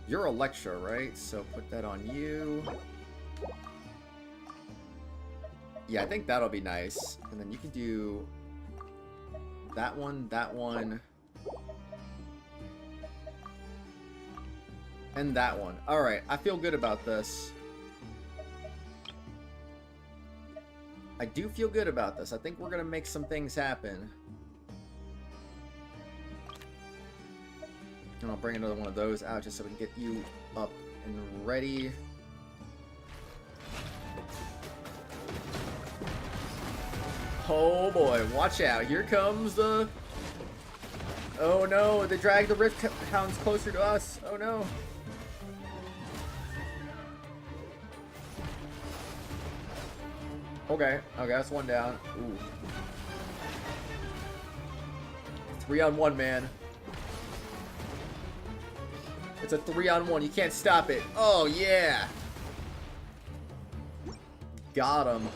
You're Electra, right? So put that on you. Yeah, I think that'll be nice. And then you can do that one, and that one. Alright, I feel good about this. I do feel good about this. I think we're gonna make some things happen. And I'll bring another one of those out just so we can get you up and ready. Oh boy, watch out. Here comes the... Oh no, they dragged the Rift Hounds closer to us. Oh no. Okay, that's one down. Ooh. 3-on-1, man. It's a 3-on-1. You can't stop it. Oh, yeah. Got him.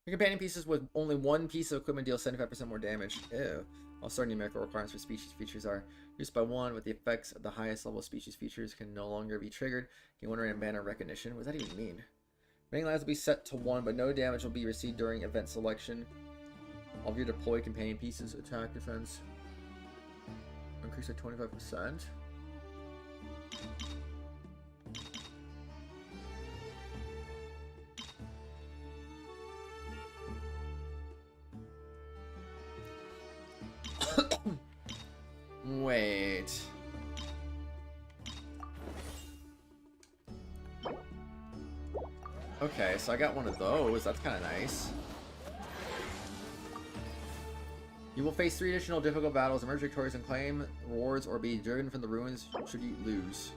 Your companion pieces with only one piece of equipment deal 75% more damage. Ew. All certain numerical requirements for species features are reduced by 1, with the effects of the highest level species features can no longer be triggered. Gain 1 random banner recognition. What does that even mean? Remaining lives will be set to 1, but no damage will be received during event selection. All of your deployed companion pieces, attack, defense, increase by 25%. Wait. Okay, so I got one of those. That's kind of nice. You will face 3 additional difficult battles, emerge victorious and claim rewards, or be driven from the ruins should you lose.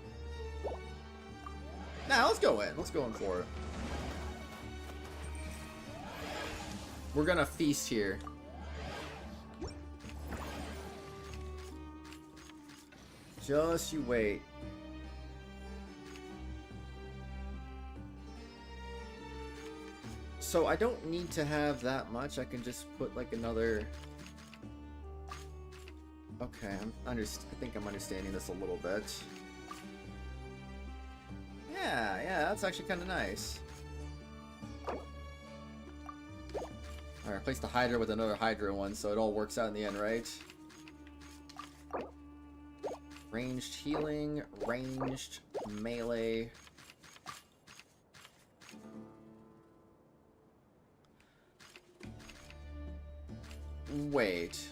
Now, let's go in. Let's go in for it. We're gonna feast here. Just you wait. So I don't need to have that much. I can just put like another... Okay, I think I'm understanding this a little bit. Yeah, that's actually kind of nice. Alright, replace the Hydra with another Hydra one, so it all works out in the end, right? Ranged healing, ranged melee. Wait.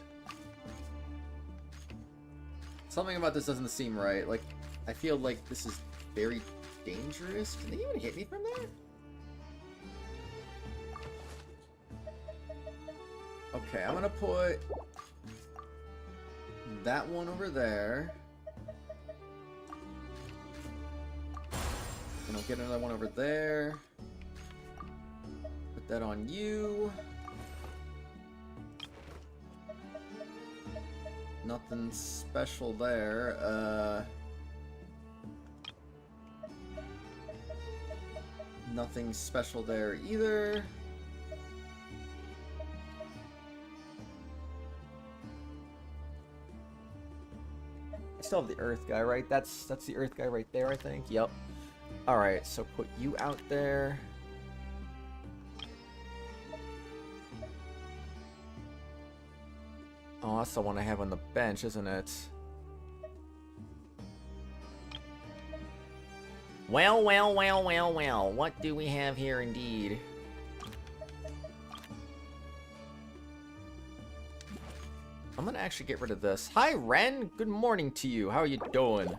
Something about this doesn't seem right. Like, I feel like this is very dangerous. Can they even hit me from there? Okay, I'm gonna put that one over there. And I'll get another one over there. Put that on you. Nothing special there. Nothing special there either. I still have the Earth guy, right? That's the Earth guy right there, I think. Yep. Alright, so put you out there. Oh, that's the one I have on the bench, isn't it? Well. What do we have here indeed? I'm gonna actually get rid of this. Hi, Ren. Good morning to you. How are you doing?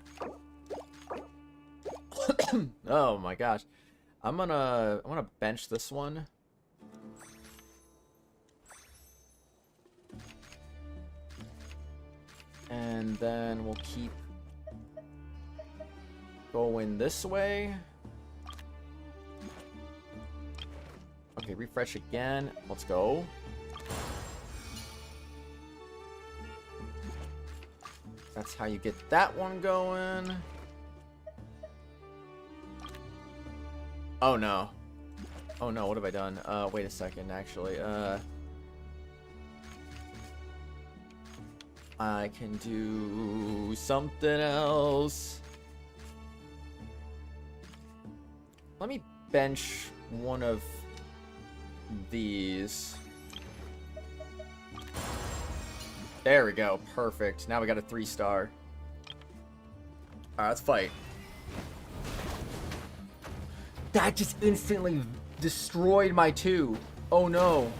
Oh my gosh. I'm gonna bench this one. And then we'll keep going this way. Okay, refresh again. Let's go. That's how you get that one going. Oh no. Oh no, what have I done? Wait a second, actually. I can do something else. Let me bench one of these. There we go. Perfect. Now we got a 3-star. Alright, let's fight. That just instantly destroyed my 2. Oh no.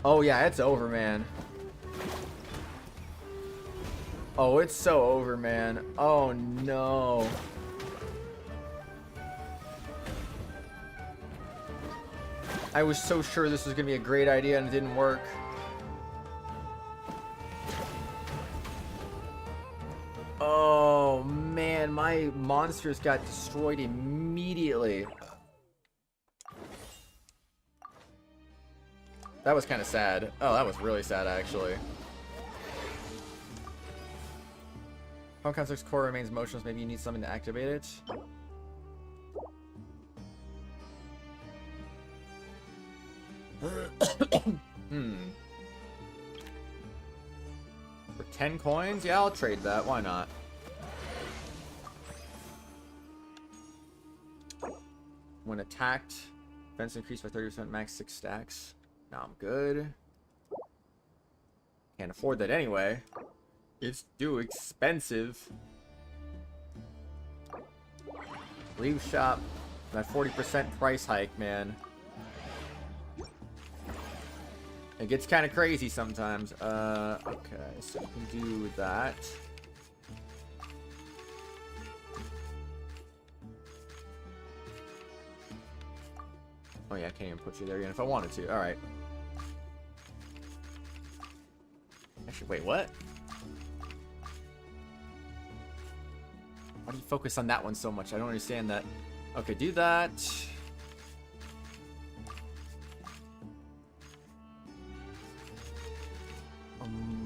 Oh yeah, it's over, man. Oh, it's so over, man. Oh no. I was so sure this was gonna be a great idea and it didn't work. Oh man, my monsters got destroyed immediately. That was kind of sad. Oh, that was really sad, actually. Home Construct's core remains motionless. Maybe you need something to activate it. For 10 coins? Yeah, I'll trade that. Why not? When attacked, defense increased by 30%, max 6 stacks. Now I'm good. Can't afford that anyway. It's too expensive. Leave shop. That 40% price hike, man. It gets kind of crazy sometimes. Okay, so we can do that. Oh yeah, I can't even put you there again if I wanted to. Alright. Actually, wait, what? Why do you focus on that one so much? I don't understand that. Okay, do that.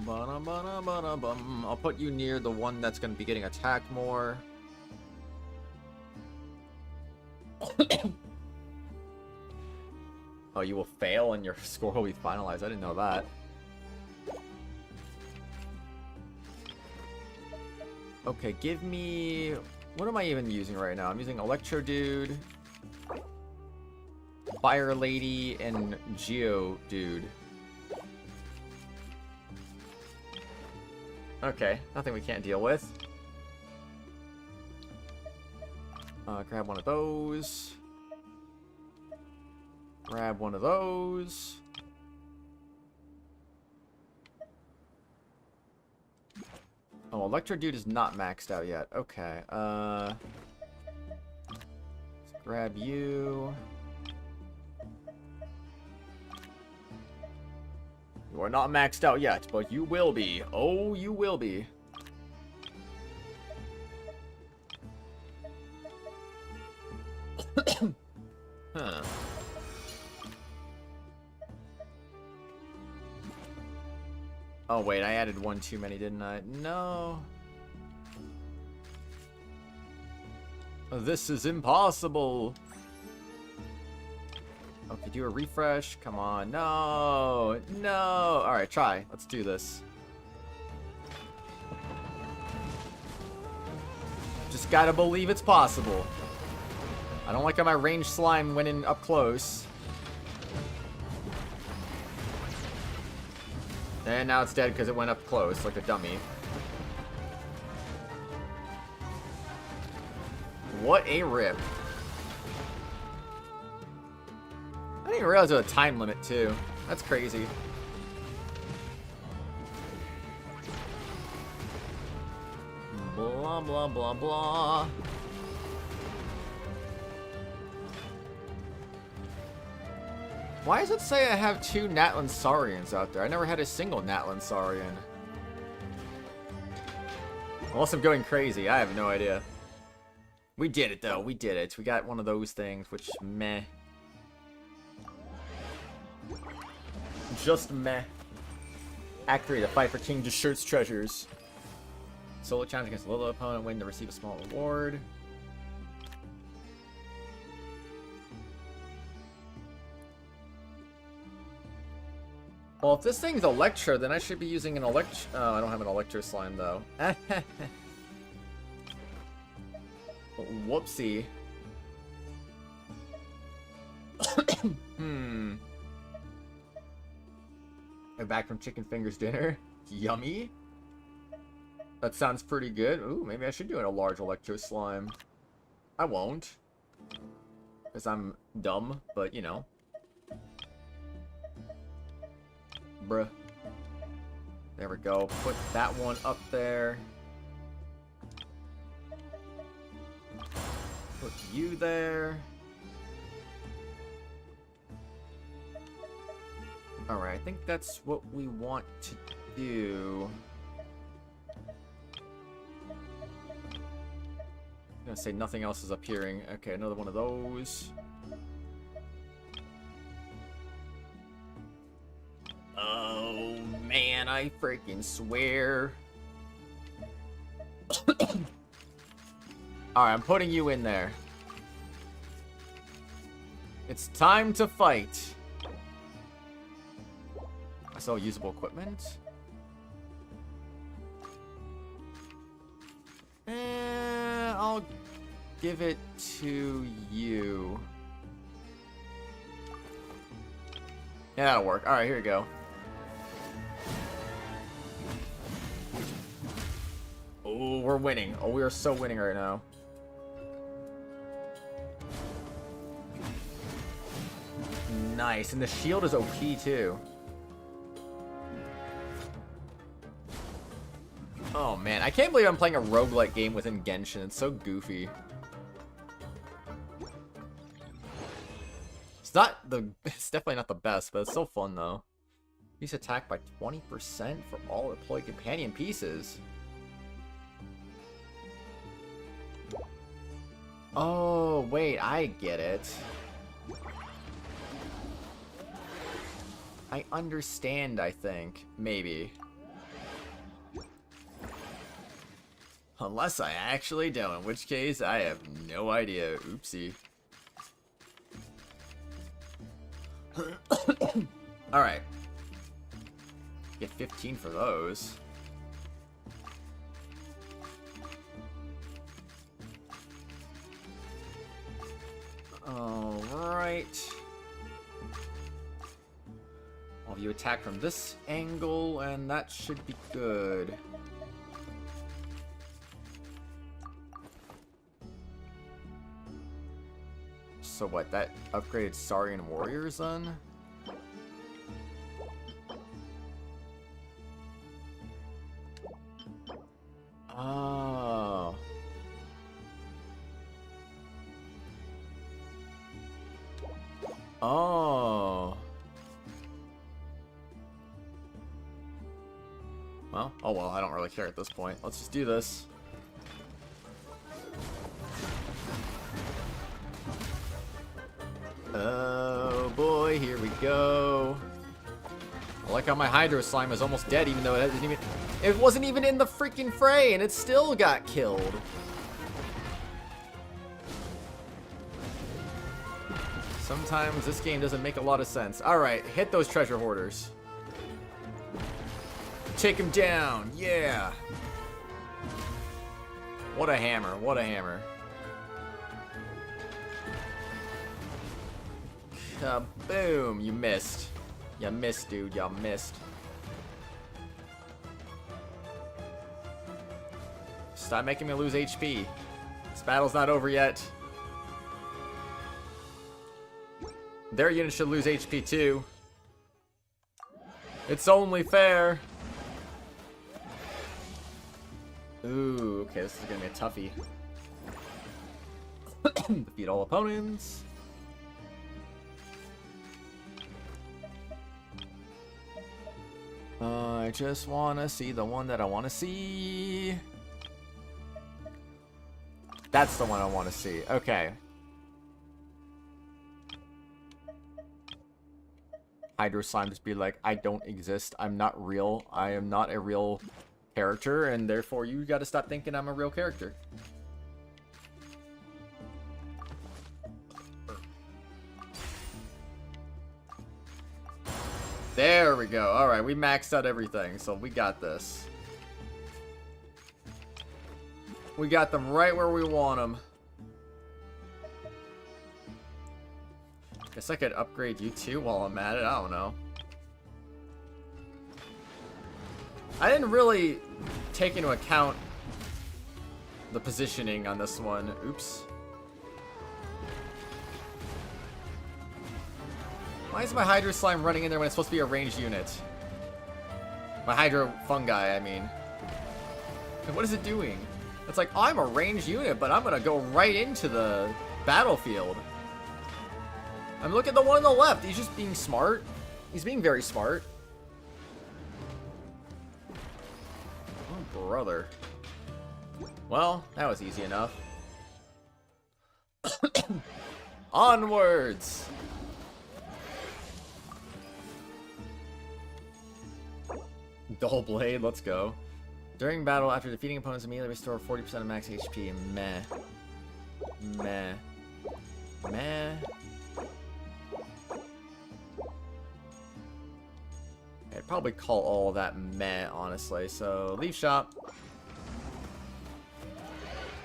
I'll put you near the one that's going to be getting attacked more. Oh, you will fail and your score will be finalized. I didn't know that. Okay, give me... What am I even using right now? I'm using Electro Dude, Fire Lady, and Geo Dude. Okay, nothing we can't deal with. Grab one of those. Grab one of those. Oh, Electro Dude is not maxed out yet. Okay, let's grab you. You are not maxed out yet, but you will be. Oh, you will be. Huh. Oh, wait, I added one too many, didn't I? No. This is impossible. Okay, do a refresh. Come on. No. No. Alright, try. Let's do this. Just gotta believe it's possible. I don't like how my ranged slime went in up close. And now it's dead because it went up close, like a dummy. What a rip. I didn't even realize there was a time limit, too. That's crazy. Blah, blah, blah, blah. Why does it say I have 2 Natlan Saurians out there? I never had a single Natlan Saurian. Unless I'm going crazy, I have no idea. We did it, though. We did it. We got one of those things, which, meh. Just meh. Act 3, the fight for King Deshurt's treasures. Solo challenge against a little opponent, win to receive a small reward. Well, if this thing's Electro, then I should be using an Electro... Oh, I don't have an Electro Slime, though. Whoopsie. I'm back from Chicken Fingers dinner. Yummy. That sounds pretty good. Ooh, maybe I should do a large Electro Slime. I won't. Because I'm dumb, but, you know. Bruh. There we go. Put that one up there. Put you there. Alright, I think that's what we want to do. I'm gonna say nothing else is appearing. Okay, another one of those. Oh, man, I freaking swear. Alright, I'm putting you in there. It's time to fight. I saw usable equipment. I'll give it to you. Yeah, that'll work. Alright, here we go. Oh, we're winning. Oh, we are so winning right now. Nice. And the shield is OP too. Oh man, I can't believe I'm playing a roguelike game within Genshin. It's so goofy. It's definitely not the best, but it's so fun though. Increase attack by 20% for all deployed companion pieces. Oh, wait, I get it. I understand, I think. Maybe. Unless I actually don't, in which case I have no idea. Oopsie. Alright. Get 15 for those. Alright. All of you attack from this angle, and that should be good. So what, that upgraded Saurian warriors then? Oh. Oh. Well, oh well, I don't really care at this point. Let's just do this. Oh boy, here we go. I like how my Hydro Slime is almost dead, even though it wasn't even in the freaking fray, and it still got killed. Sometimes this game doesn't make a lot of sense. Alright, hit those treasure hoarders. Take him down, yeah. What a hammer, what a hammer. Kaboom! You missed. You missed, dude. You missed. Stop making me lose HP. This battle's not over yet. Their unit should lose HP too. It's only fair. Ooh, okay, this is gonna be a toughie. Defeat all opponents. I just wanna see the one that I wanna see. That's the one I wanna see. Okay. Hydro Slime just be like, I don't exist. I'm not real. I am not a real character, and therefore you gotta stop thinking I'm a real character. There we go. Alright, we maxed out everything, so we got this. We got them right where we want them. Guess I could upgrade you too while I'm at it. I don't know. I didn't really take into account the positioning on this one. Oops. Why is my Hydro Slime running in there when it's supposed to be a ranged unit? My Hydro Fungi, I mean. What is it doing? It's like, I'm a ranged unit, but I'm gonna go right into the battlefield. I mean, look at the one on the left. He's just being smart. He's being very smart. Oh, brother. Well, that was easy enough. Onwards! Dull Blade, let's go. During battle, after defeating opponents, immediately restore 40% of max HP. Meh. Meh. Meh. I'd probably call all of that meh, honestly. So, leave shop.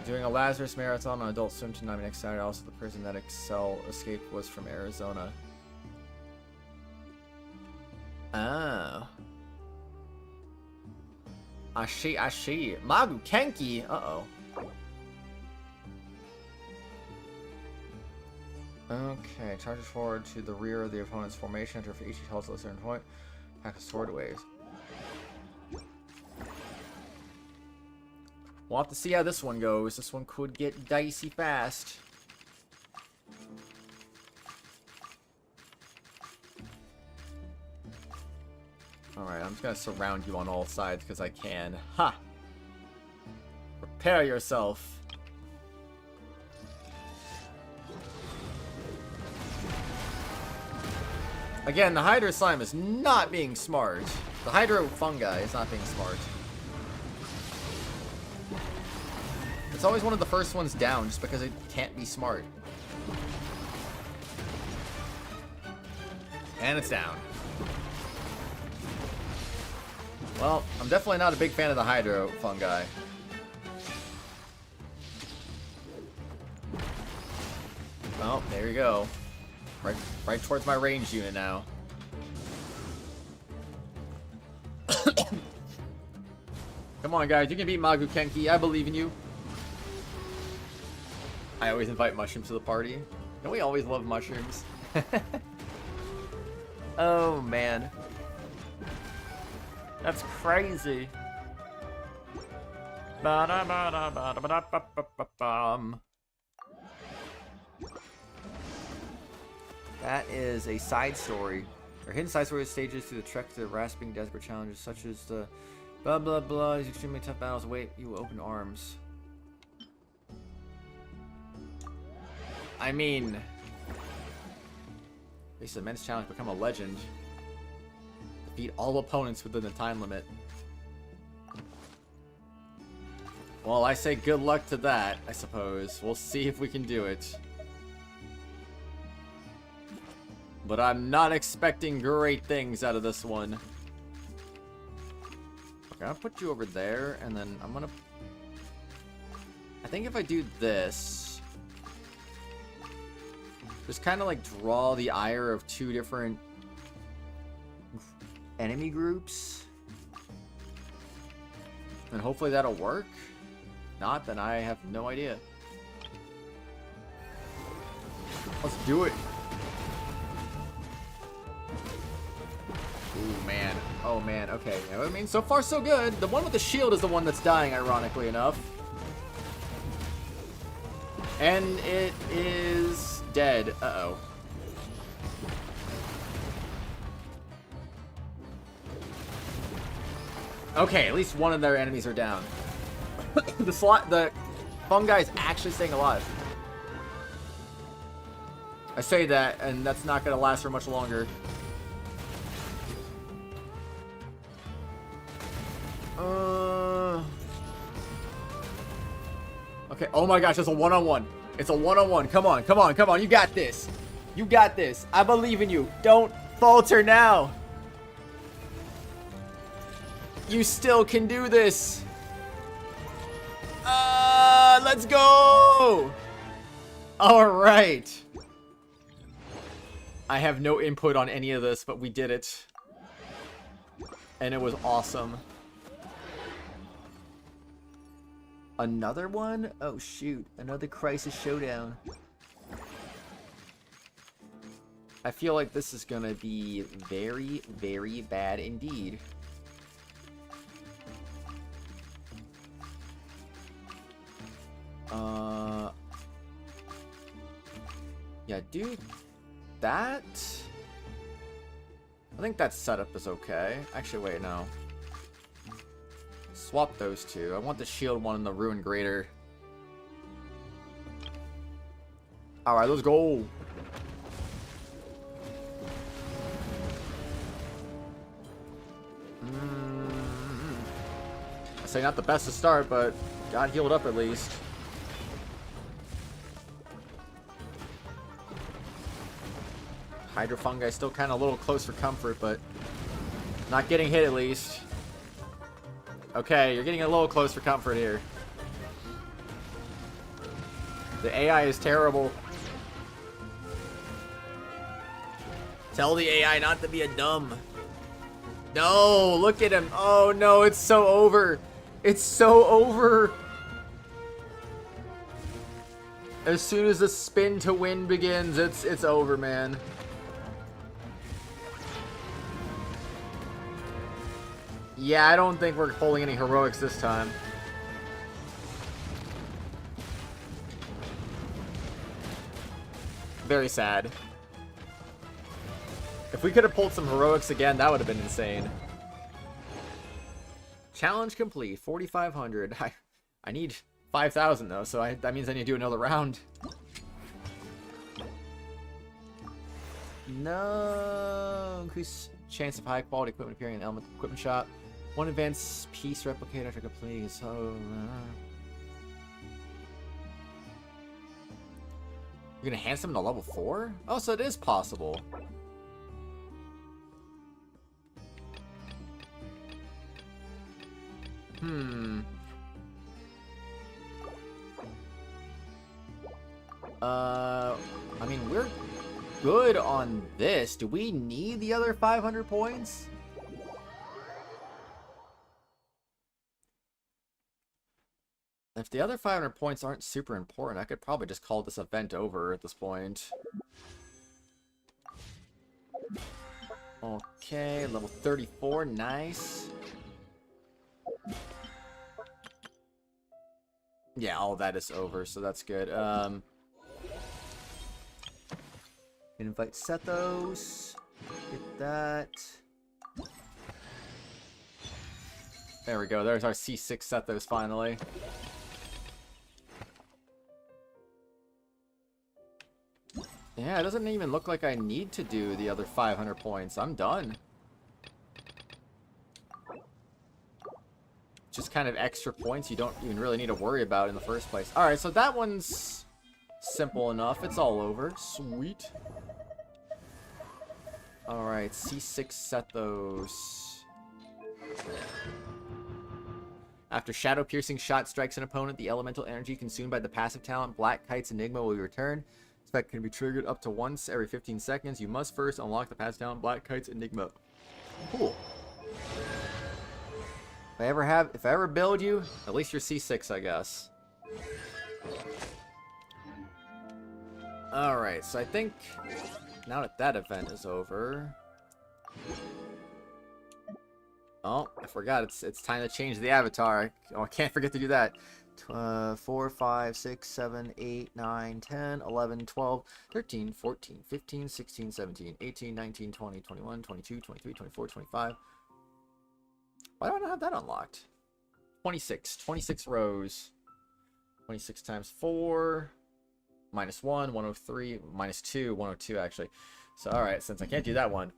Doing a Lazarus Marathon on Adult Swim tonight next Saturday. Also, the person that escaped was from Arizona. Oh. Ashi. Magu Kenki. Uh-oh. Okay, charges forward to the rear of the opponent's formation. Enter for each health to a certain point. Pack of sword waves. We'll have to see how this one goes. This one could get dicey fast. Alright, I'm just gonna surround you on all sides because I can. Ha! Prepare yourself. Again, the Hydro Slime is not being smart. The Hydro Fungi is not being smart. It's always one of the first ones down just because it can't be smart. And it's down. Well, I'm definitely not a big fan of the hydro fungi. Oh, there you go. Right towards my range unit now. Come on, guys. You can beat Magu Kenki. I believe in you. I always invite mushrooms to the party. Don't we always love mushrooms? Oh, man. That's crazy. That is a side story. Or hidden side story stages through the trek to the rasping desperate challenges such as the blah blah blah. These extremely tough battles await you open arms. I mean, face immense challenge, become a legend. Defeat all opponents within the time limit. Well, I say good luck to that, I suppose. We'll see if we can do it. But I'm not expecting great things out of this one. Okay, I'll put you over there, and then I'm gonna... I think if I do this... just kind of like draw the ire of two different enemy groups. And hopefully that'll work. Not, then I have no idea. Let's do it. Ooh, man. Oh, man. Okay. I mean, so far so good. The one with the shield is the one that's dying, ironically enough. And it is dead. Uh-oh. Okay, at least one of their enemies are down. The fungi is actually staying alive. I say that, and that's not going to last for much longer. Okay, oh my gosh, it's a one-on-one. It's a one-on-one. Come on, come on, come on. You got this. You got this. I believe in you. Don't falter now. You still can do this. Let's go. All right. I have no input on any of this, but we did it. And it was awesome. Another one? Oh shoot, another Crisis Showdown. I feel like this is gonna be very, very bad indeed. Yeah, do that. I think that setup is okay. Actually, wait, no. Swap those two. I want the shield one and the ruin greater. Alright, let's go. I say not the best to start, but got healed up at least. Hydrofungi still kind of a little close for comfort, but not getting hit at least. Okay, you're getting a little close for comfort here. The AI is terrible. Tell the AI not to be a dumb. No, look at him. Oh no, it's so over. It's so over. As soon as the spin to win begins, it's over, man. Yeah, I don't think we're pulling any heroics this time. Very sad. If we could have pulled some heroics again, that would have been insane. Challenge complete, 4,500. I need 5,000 though, so that means I need to do another round. No, increase chance of high quality equipment appearing in the element equipment shop. One advanced piece replicate after completing. So you're gonna hand someone to level 4? Oh, so it is possible. I mean, we're good on this. Do we need the other 500 points? If the other 500 points aren't super important, I could probably just call this event over at this point. Okay, level 34, nice. Yeah, all that is over, so that's good. Invite Sethos. Get that. There we go, there's our C6 Sethos finally. Yeah, it doesn't even look like I need to do the other 500 points. I'm done. Just kind of extra points you don't even really need to worry about in the first place. Alright, so that one's simple enough. It's all over. Sweet. Alright, C6 Sethos. After shadow-piercing shot strikes an opponent, the elemental energy consumed by the passive talent Black Kite's Enigma will be returned. Effect can be triggered up to once every 15 seconds. You must first unlock the passive talent Black Kite's Enigma. Cool. If I ever build you, at least you're C6, I guess. Alright, so I think now that that event is over. Oh, I forgot. It's time to change the avatar. I can't forget to do that. 4, 5, 6, 7, 8, 9, 10, 11, 12, 13, 14, 15, 16, 17, 18, 19, 20, 21, 22, 23, 24, 25. Why do I not have that unlocked? 26 rows. 26 times 4. Minus 1, 103. Minus 2, 102 actually. So alright, since I can't do that one,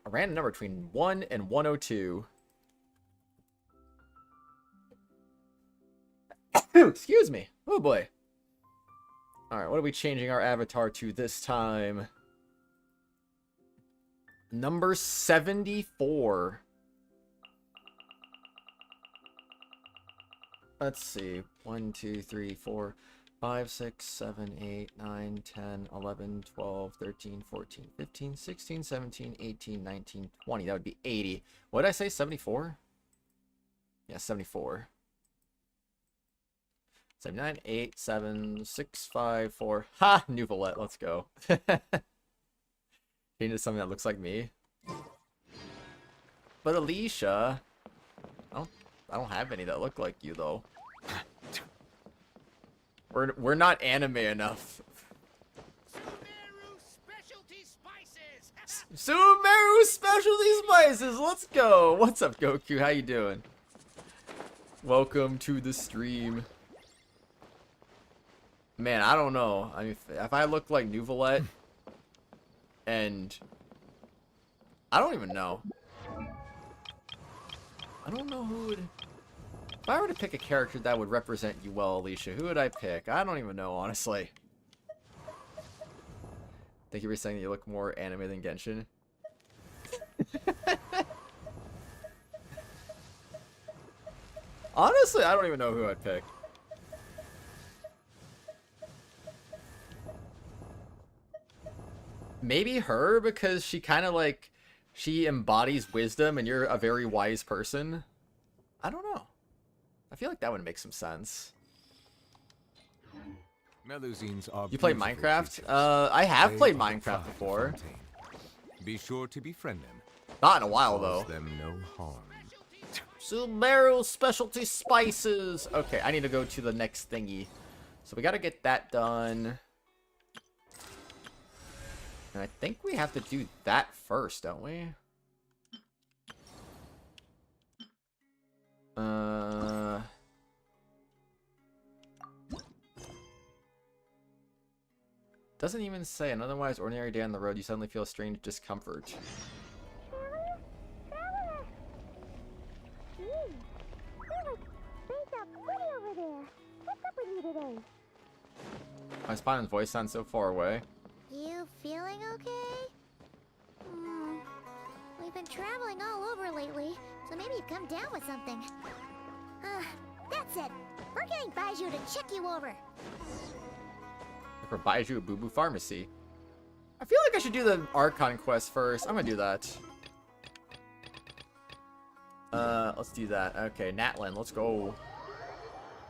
a random number between 1 and 102. Excuse me. Oh boy. Alright, what are we changing our avatar to this time? Number 74. Let's see. 1, 2, 3, 4, 5, 6, 7, 8, 9, 10, 11, 12, 13, 14, 15, 16, 17, 18, 19, 20. That would be 80. What did I say? 74? Yeah, 74. 79, 8, 7, 6, 5, 4. Ha! New Valette. Let's go. Change to something that looks like me. But Alicia, I don't have any that look like you though. We're not anime enough. Sumeru specialty spices. Sumeru specialty spices. Let's go. What's up, Goku? How you doing? Welcome to the stream. Man, I don't know. I mean, if I look like New Valette, and I don't even know. I don't know who would. If I were to pick a character that would represent you well, Alicia, who would I pick? I don't even know, honestly. Thank you for saying that you look more anime than Genshin. Honestly, I don't even know who I'd pick. Maybe her, because she kind of like, she embodies wisdom and you're a very wise person. I don't know. I feel like that would make some sense. You play Minecraft? I have played Minecraft before. Be sure to befriend them. Not in a while though. Cause them no harm. Sumeru specialty spices. Okay, I need to go to the next thingy. So we gotta get that done. And I think we have to do that first, don't we? Doesn't even say an otherwise ordinary day on the road, you suddenly feel a strange discomfort. My Spawn's voice sounds so far away. You feeling okay? We've been traveling all over lately, so maybe you've come down with something. That's it. We're getting Baiju to check you over. For Baiju Boo Boo Pharmacy. I feel like I should do the Archon quest first. I'm gonna do that. Let's do that. Okay, Natlan, let's go.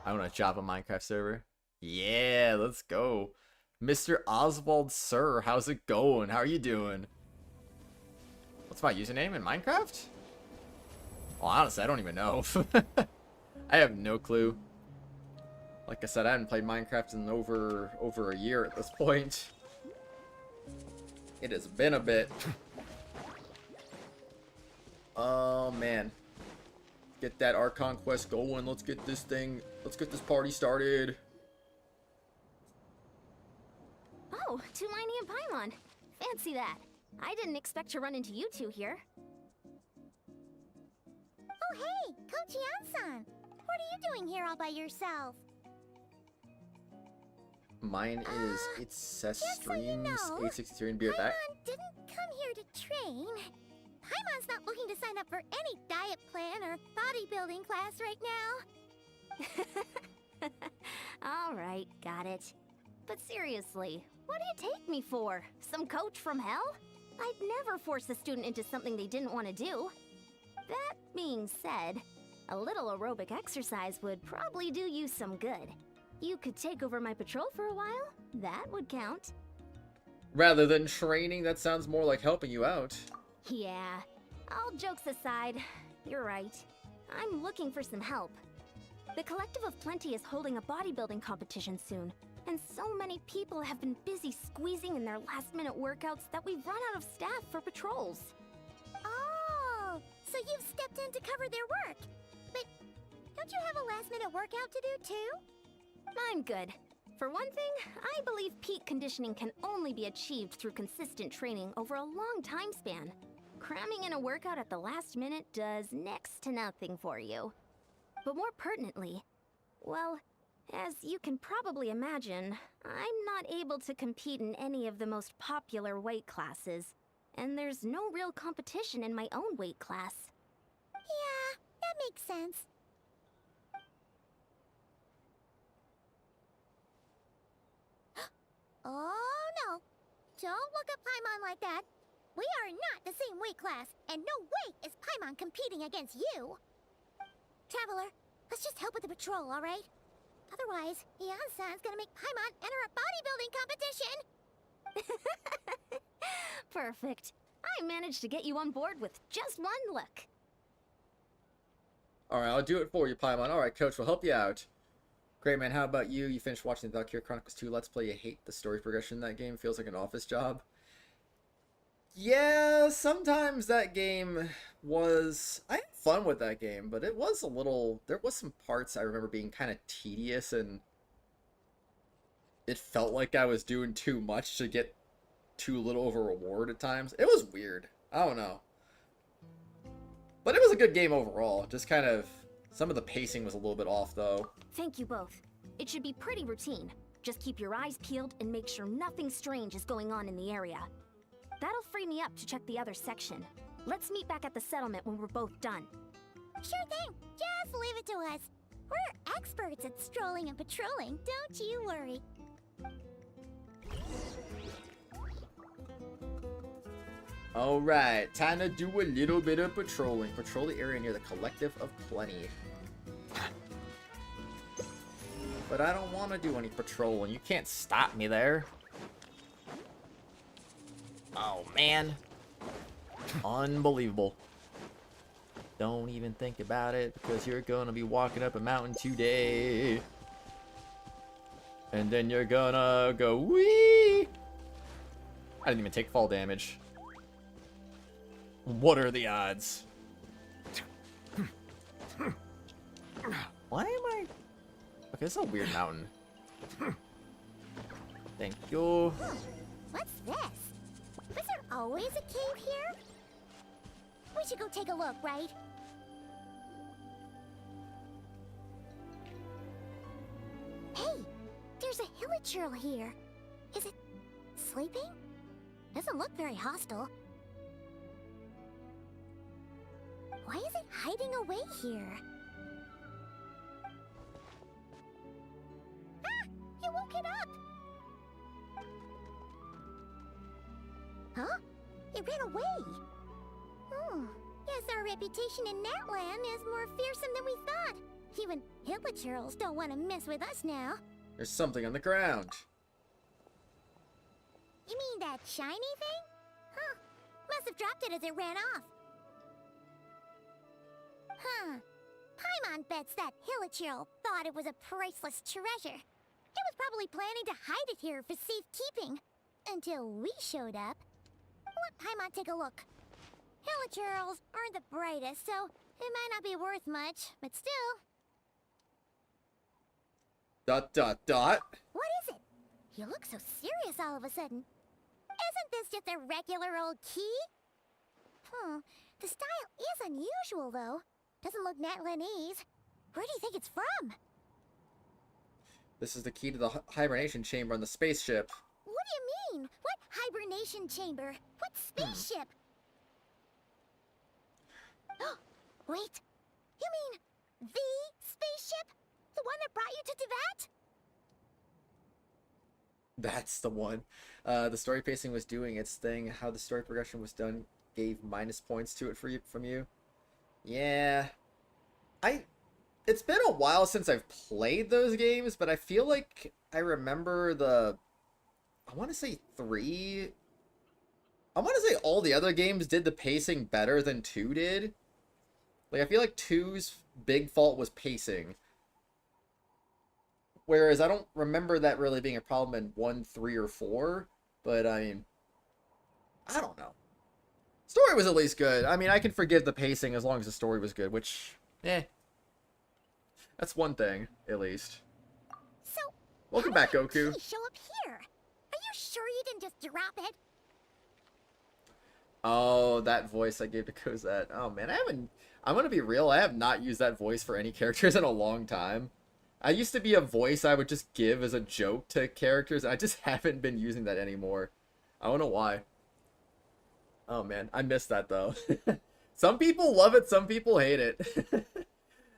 I want a Java Minecraft server. Yeah, let's go. Mr. Oswald Sir, how's it going? How are you doing? What's my username in Minecraft? Well, honestly, I don't even know. I have no clue. Like I said, I haven't played Minecraft in over a year at this point. It has been a bit. Oh, man. Get that Archon quest going. Let's get this party started. Oh, Tumini and Paimon. Fancy that. I didn't expect to run into you two here. Oh, hey, Kochian-san. What are you doing here all by yourself? Mine is It's Cess just so you Streams know, 863 and be right back. Paimon didn't come here to train. Paimon's not looking to sign up for any diet plan or bodybuilding class right now. Alright, got it. But seriously, what do you take me for? Some coach from hell? I'd never force a student into something they didn't want to do. That being said, a little aerobic exercise would probably do you some good. You could take over my patrol for a while. That would count. Rather than training, that sounds more like helping you out. Yeah, all jokes aside, you're right. I'm looking for some help. The Collective of Plenty is holding a bodybuilding competition soon, and so many people have been busy squeezing in their last-minute workouts that we've run out of staff for patrols. Oh, so you've stepped in to cover their work. But don't you have a last-minute workout to do too? I'm good. For one thing, I believe peak conditioning can only be achieved through consistent training over a long time span. Cramming in a workout at the last minute does next to nothing for you. But more pertinently, well, as you can probably imagine, I'm not able to compete in any of the most popular weight classes, and there's no real competition in my own weight class. Yeah, that makes sense. Oh no! Don't look at Paimon like that. We are not the same weight class, and no way is Paimon competing against you. Traveler, let's just help with the patrol, all right? Otherwise, Yan-san's gonna make Paimon enter a bodybuilding competition. Perfect. I managed to get you on board with just one look. Alright, I'll do it for you, Paimon. Alright, coach, we'll help you out. Great, man. How about you? You finished watching the Valkyria Chronicles 2 Let's Play. You hate the story progression in that game. Feels like an office job. Yeah, sometimes that game was... I had fun with that game, but it was a little... There was some parts I remember being kind of tedious, and it felt like I was doing too much to get too little of a reward at times. It was weird. I don't know. But it was a good game overall. Just kind of... Some of the pacing was a little bit off, though. Thank you both. It should be pretty routine. Just keep your eyes peeled and make sure nothing strange is going on in the area. That'll free me up to check the other section. Let's meet back at the settlement when we're both done. Sure thing. Just leave it to us. We're experts at strolling and patrolling, don't you worry. Alright, time to do a little bit of patrolling. Patrol the area near the Collective of Plenty. But I don't want to do any patrolling. You can't stop me there. Oh, man. Unbelievable. Don't even think about it, because you're going to be walking up a mountain today. And then you're gonna go wee! I didn't even take fall damage. What are the odds? Why am I... Okay, this is a weird mountain. Thank you. What's this? Was there always a cave here? We should go take a look, right? Hey, there's a hilichurl here. Is it sleeping? Doesn't look very hostile. Why is it hiding away here? Huh? It ran away. Hmm. Guess our reputation in that land is more fearsome than we thought. Even hillachurls don't want to mess with us now. There's something on the ground. You mean that shiny thing? Huh. Must have dropped it as it ran off. Huh. Paimon bets that hillachurl thought it was a priceless treasure. It was probably planning to hide it here for safekeeping. Until we showed up. Let Paimon take a look. Hillachurls aren't the brightest, so it might not be worth much, but still. Dot dot dot. What is it? You look so serious all of a sudden. Isn't this just a regular old key? The style is unusual, though. Doesn't look Natlanese. Where do you think it's from? This is the key to the hibernation chamber on the spaceship. What do you mean? What hibernation chamber? What spaceship? Wait. You mean the spaceship? The one that brought you to Teyvat? That's the one. The story pacing was doing its thing. How the story progression was done gave minus points to it from you. Yeah. It's been a while since I've played those games, but I feel like I remember I want to say 3. I want to say all the other games did the pacing better than 2 did. Like, I feel like 2's big fault was pacing. Whereas I don't remember that really being a problem in 1, 3, or 4. But, I mean, I don't know. Story was at least good. I mean, I can forgive the pacing as long as the story was good, which, that's one thing, at least. So, Welcome how back, did that Goku. key show up here? Are you sure you didn't just drop it? Oh, that voice I gave to Cosette. Oh, man, I'm gonna be real, I have not used that voice for any characters in a long time. I used to be a voice I would just give as a joke to characters, and I just haven't been using that anymore. I don't know why. Oh, man, I miss that, though. Some people love it, some people hate it.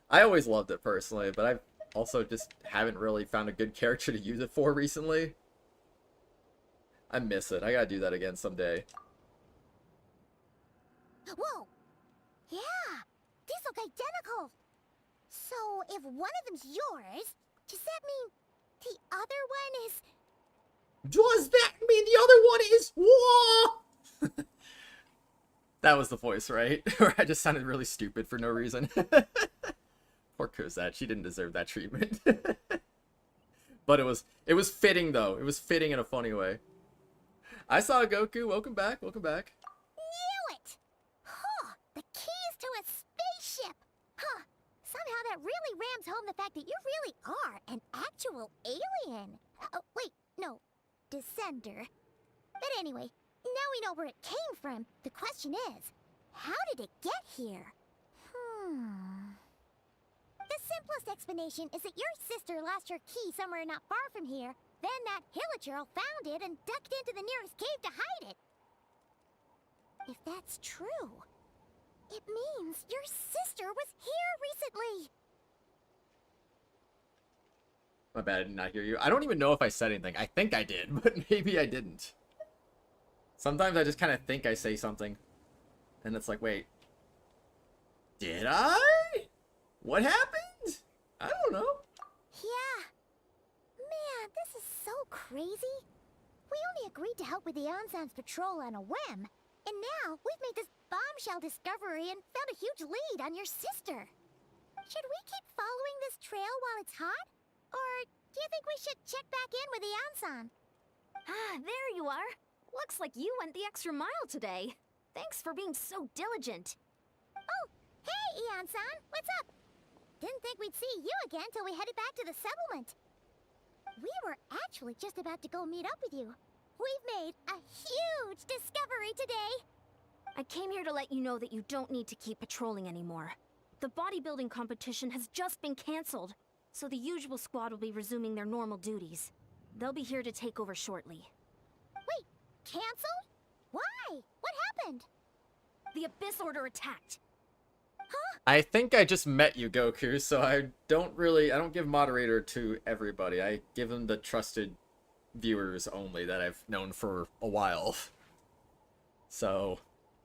I always loved it, personally, but I also just haven't really found a good character to use it for recently. I miss it. I gotta do that again someday. Whoa! Yeah! These look identical! So, if one of them's yours, does that mean the other one is... Does that mean the other one is what? That was the voice, right? Or I just sounded really stupid for no reason. Poor Cosette, she didn't deserve that treatment. But it was fitting though. It was fitting in a funny way. I saw Goku. Welcome back. Welcome back. Knew it! Huh! The keys to a spaceship! Huh! Somehow that really rams home the fact that you really are an actual alien. Oh, wait, no. Descender. But anyway, now we know where it came from. The question is, how did it get here? The simplest explanation is that your sister lost her key somewhere not far from here. Then that hillachurl found it and ducked into the nearest cave to hide it. If that's true, it means your sister was here recently. My bad, I did not hear you. I don't even know if I said anything. I think I did, but maybe I didn't. Sometimes I just kind of think I say something. And it's like, wait. Did I? What happened? I don't know. Yeah. Man, this is so crazy. We only agreed to help with the Ensign's patrol on a whim. And now we've made this bombshell discovery and found a huge lead on your sister. Should we keep following this trail while it's hot? Or do you think we should check back in with the Ensign? Ah, there you are. Looks like you went the extra mile today. Thanks for being so diligent. Oh, hey, Ensign, what's up? Didn't think we'd see you again till we headed back to the settlement. We were actually just about to go meet up with you. We've made a huge discovery today. I came here to let you know that you don't need to keep patrolling anymore. The bodybuilding competition has just been cancelled, so the usual squad will be resuming their normal duties. They'll be here to take over shortly. Wait, canceled? Why? What happened? The Abyss Order attacked. I think I just met you, Goku, so I don't give moderator to everybody. I give them the trusted viewers only that I've known for a while. So,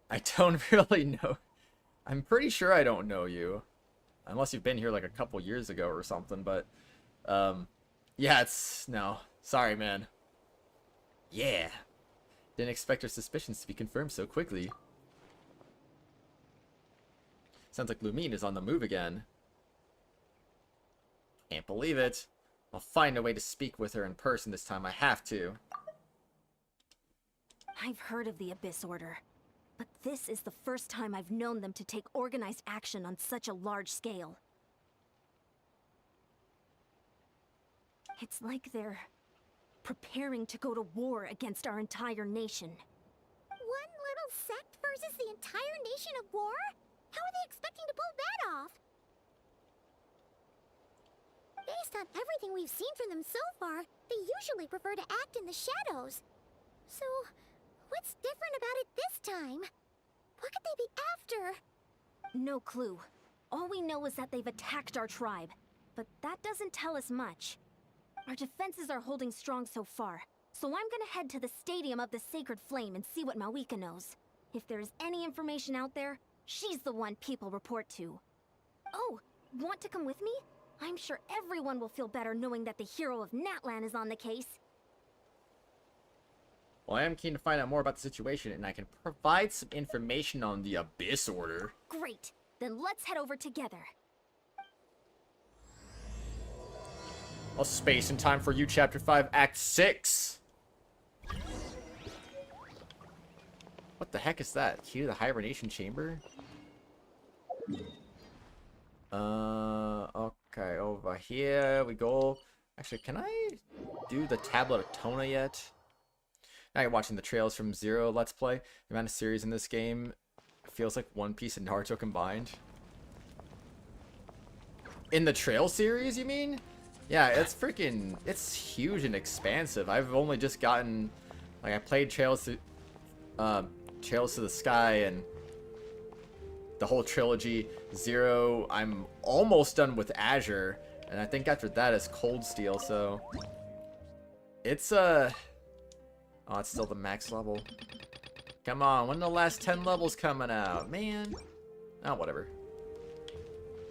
I don't really know. I'm pretty sure I don't know you. Unless you've been here like a couple years ago or something, but... yeah, no. Sorry, man. Yeah. Didn't expect our suspicions to be confirmed so quickly. Sounds like Lumine is on the move again. Can't believe it. I'll find a way to speak with her in person this time. I have to. I've heard of the Abyss Order, but this is the first time I've known them to take organized action on such a large scale. It's like they're preparing to go to war against our entire nation. One little sect versus the entire nation of war? How are they expecting to pull that off? Based on everything we've seen from them so far, they usually prefer to act in the shadows. So, what's different about it this time? What could they be after? No clue. All we know is that they've attacked our tribe, but that doesn't tell us much. Our defenses are holding strong so far, so I'm gonna head to the Stadium of the Sacred Flame and see what Mawika knows. If there's any information out there, she's the one people report to. Oh, want to come with me? I'm sure everyone will feel better knowing that the hero of Natlan is on the case. Well, I am keen to find out more about the situation, and I can provide some information on the Abyss Order. Great, then let's head over together. Well, space and time for you, Chapter 5, Act 6. What the heck is that? Key to the hibernation chamber? Okay, over here we go. Actually, can I do the Tablet of Tona yet? Now you're watching the Trails from Zero Let's Play. The amount of series in this game feels like One Piece and Naruto combined. In the Trail series, you mean? Yeah, it's freaking... it's huge and expansive. I've only just gotten... like, I played Trails to the Sky and the whole trilogy. Zero, I'm almost done with Azure. And I think after that is Cold Steel, so... it's, oh, it's still the max level. Come on, when are the last 10 levels coming out? Man. Oh, whatever.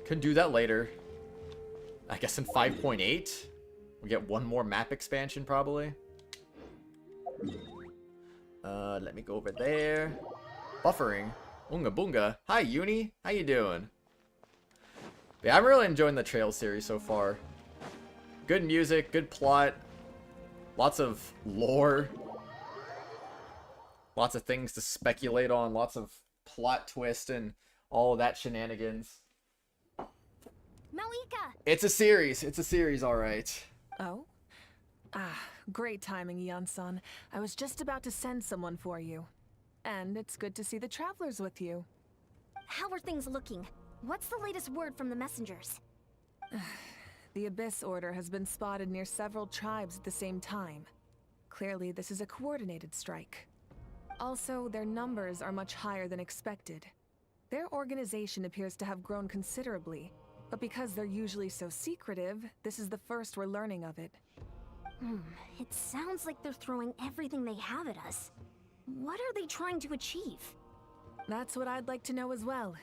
Could do that later. I guess in 5.8, we get one more map expansion, probably. Let me go over there. Buffering. Unga boonga. Hi, Uni. How you doing? Yeah, I'm really enjoying the Trail series so far. Good music, good plot. Lots of lore. Lots of things to speculate on. Lots of plot twist and all of that shenanigans. Mawika! It's a series. It's a series, alright. Oh? Ah, great timing, Eon-san. I was just about to send someone for you. And it's good to see the travelers with you. How are things looking? What's the latest word from the messengers? The Abyss Order has been spotted near several tribes at the same time. Clearly, this is a coordinated strike. Also, their numbers are much higher than expected. Their organization appears to have grown considerably, but because they're usually so secretive, this is the first we're learning of it. It sounds like they're throwing everything they have at us. What are they trying to achieve? That's what I'd like to know as well.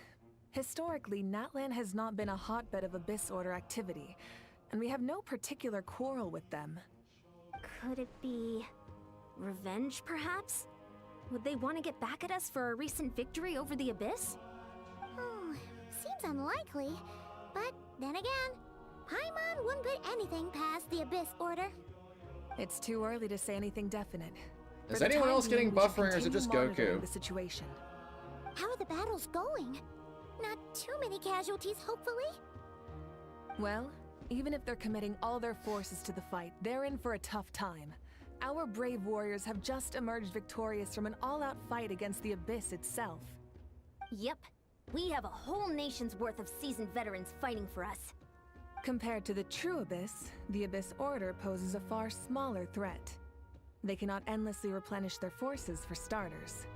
Historically, Natlan has not been a hotbed of Abyss Order activity, and we have no particular quarrel with them. Could it be... revenge, perhaps? Would they want to get back at us for our recent victory over the Abyss? Seems unlikely. But then again, Paimon wouldn't put anything past the Abyss Order. It's too early to say anything definite. Is For the anyone time else getting being, we should buffering or is it continue just monitoring Goku? the situation. How are the battles going? Not too many casualties, hopefully? Well, even if they're committing all their forces to the fight, they're in for a tough time. Our brave warriors have just emerged victorious from an all-out fight against the Abyss itself. Yep. We have a whole nation's worth of seasoned veterans fighting for us. Compared to the true Abyss, the Abyss Order poses a far smaller threat. They cannot endlessly replenish their forces for starters.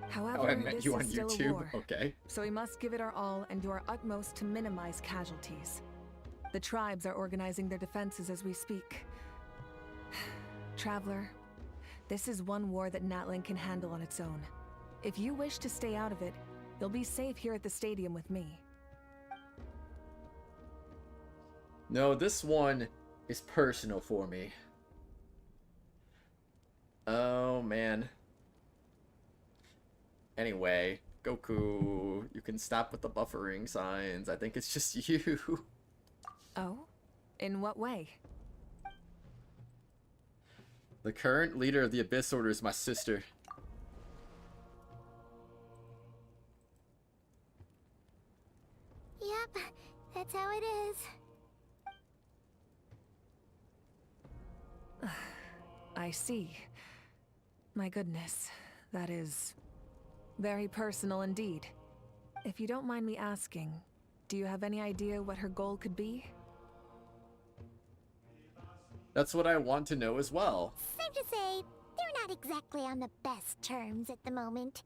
However, Oh, I met this you is on still a YouTube. war, Okay. so we must give it our all and do our utmost to minimize casualties. The tribes are organizing their defenses as we speak. Traveler, this is one war that Natlan can handle on its own. If you wish to stay out of it, you'll be safe here at the stadium with me. No, this one is personal for me. Oh, man. Anyway, Goku, you can stop with the buffering signs. I think it's just you. Oh? In what way? The current leader of the Abyss Order is my sister. Yep, that's how it is. I see. My goodness, that is very personal indeed. If you don't mind me asking, do you have any idea what her goal could be? That's what I want to know as well. Safe to say, they're not exactly on the best terms at the moment.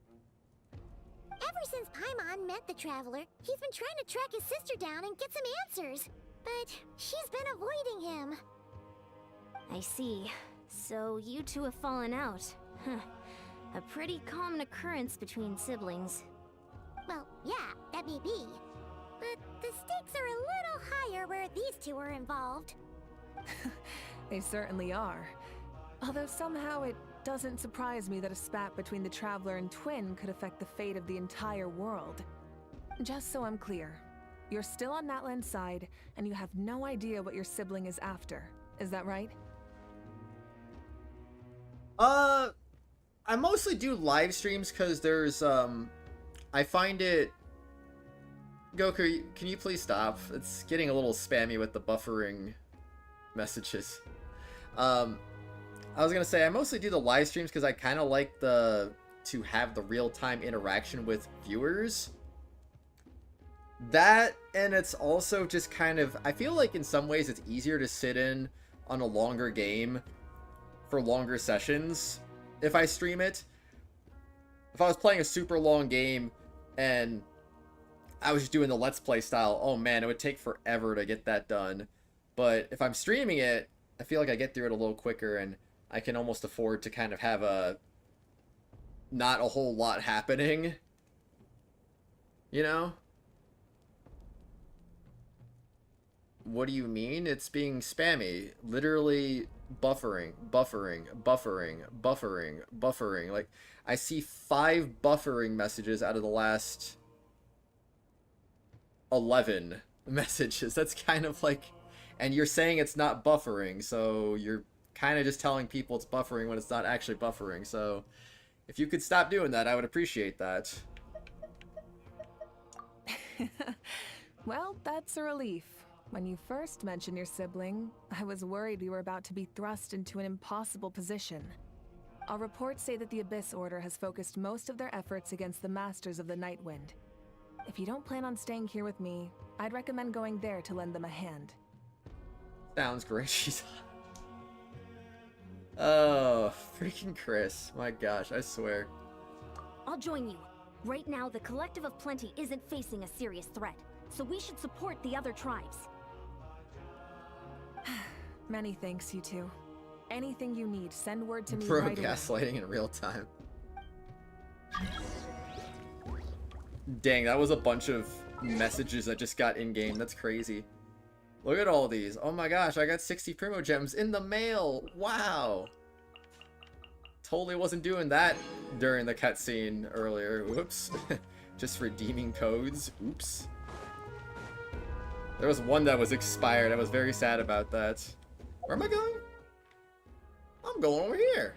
Ever since Paimon met the Traveler, he's been trying to track his sister down and get some answers. But she's been avoiding him. I see. So you two have fallen out. Huh. A pretty common occurrence between siblings. Well, yeah, that may be. But the stakes are a little higher where these two are involved. They certainly are. Although somehow it doesn't surprise me that a spat between the Traveler and Twin could affect the fate of the entire world. Just so I'm clear, you're still on Natlan's side, and you have no idea what your sibling is after. Is that right? I mostly do live streams because there's, I find it... Goku, can you please stop? It's getting a little spammy with the buffering messages. I was gonna say, I mostly do the live streams because I kind of like to have the real-time interaction with viewers. That, and it's also just kind of, I feel like in some ways it's easier to sit in on a longer game for longer sessions if I stream it. If I was playing a super long game and I was just doing the Let's Play style, oh man, it would take forever to get that done. But if I'm streaming it, I feel like I get through it a little quicker, and I can almost afford to kind of have not a whole lot happening. You know? What do you mean? It's being spammy. Literally buffering. Like, I see 5 buffering messages out of the last 11 messages. That's kind of like... And you're saying it's not buffering, so you're kind of just telling people it's buffering when it's not actually buffering. So if you could stop doing that, I would appreciate that. Well, that's a relief. When you first mentioned your sibling, I was worried we were about to be thrust into an impossible position. Our reports say that the Abyss Order has focused most of their efforts against the Masters of the Nightwind. If you don't plan on staying here with me, I'd recommend going there to lend them a hand. Sounds great. She's... Oh, freaking Chris. My gosh, I swear. I'll join you. Right now, the Collective of Plenty isn't facing a serious threat, so we should support the other tribes. Many thanks, you two. Anything you need, send word to me Bro, right away. gaslighting in real time. Dang, that was a bunch of messages that just got in-game. That's crazy. Look at all these. Oh my gosh, I got 60 Primo Gems in the mail. Wow. Totally wasn't doing that during the cutscene earlier. Whoops. Just redeeming codes. Oops. There was one that was expired. I was very sad about that. Where am I going? I'm going over here.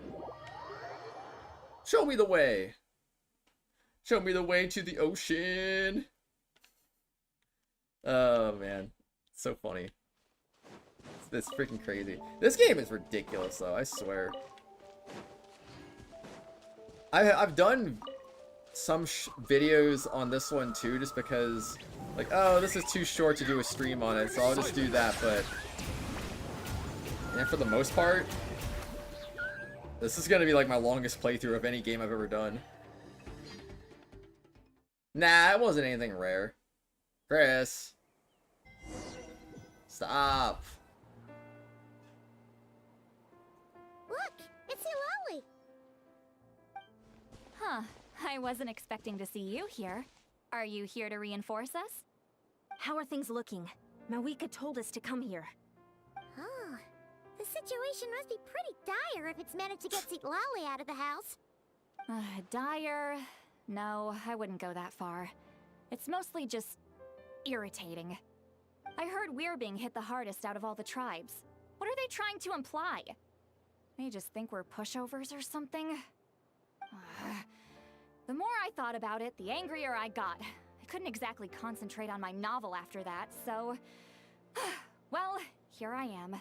Show me the way. Show me the way to the ocean. Oh, man. So funny. It's freaking crazy. This game is ridiculous, though. I swear. I've done some videos on this one, too, just because, like, oh, this is too short to do a stream on it, so I'll just do that, but... And for the most part, this is gonna be, like, my longest playthrough of any game I've ever done. Nah, it wasn't anything rare. Chris. Stop. Look, it's Ilali. Huh. I I wasn't expecting to see you here. Are you here to reinforce us? How are things looking? Mawika told us to come here. Oh, the situation must be pretty dire if it's managed to get Lolly out of the house. Dire? No, I wouldn't go that far. It's mostly just irritating. I heard we're being hit the hardest out of all the tribes. What are they trying to imply? They just think we're pushovers or something? The more I thought about it, the angrier I got. I couldn't exactly concentrate on my novel after that, so... well, here I am.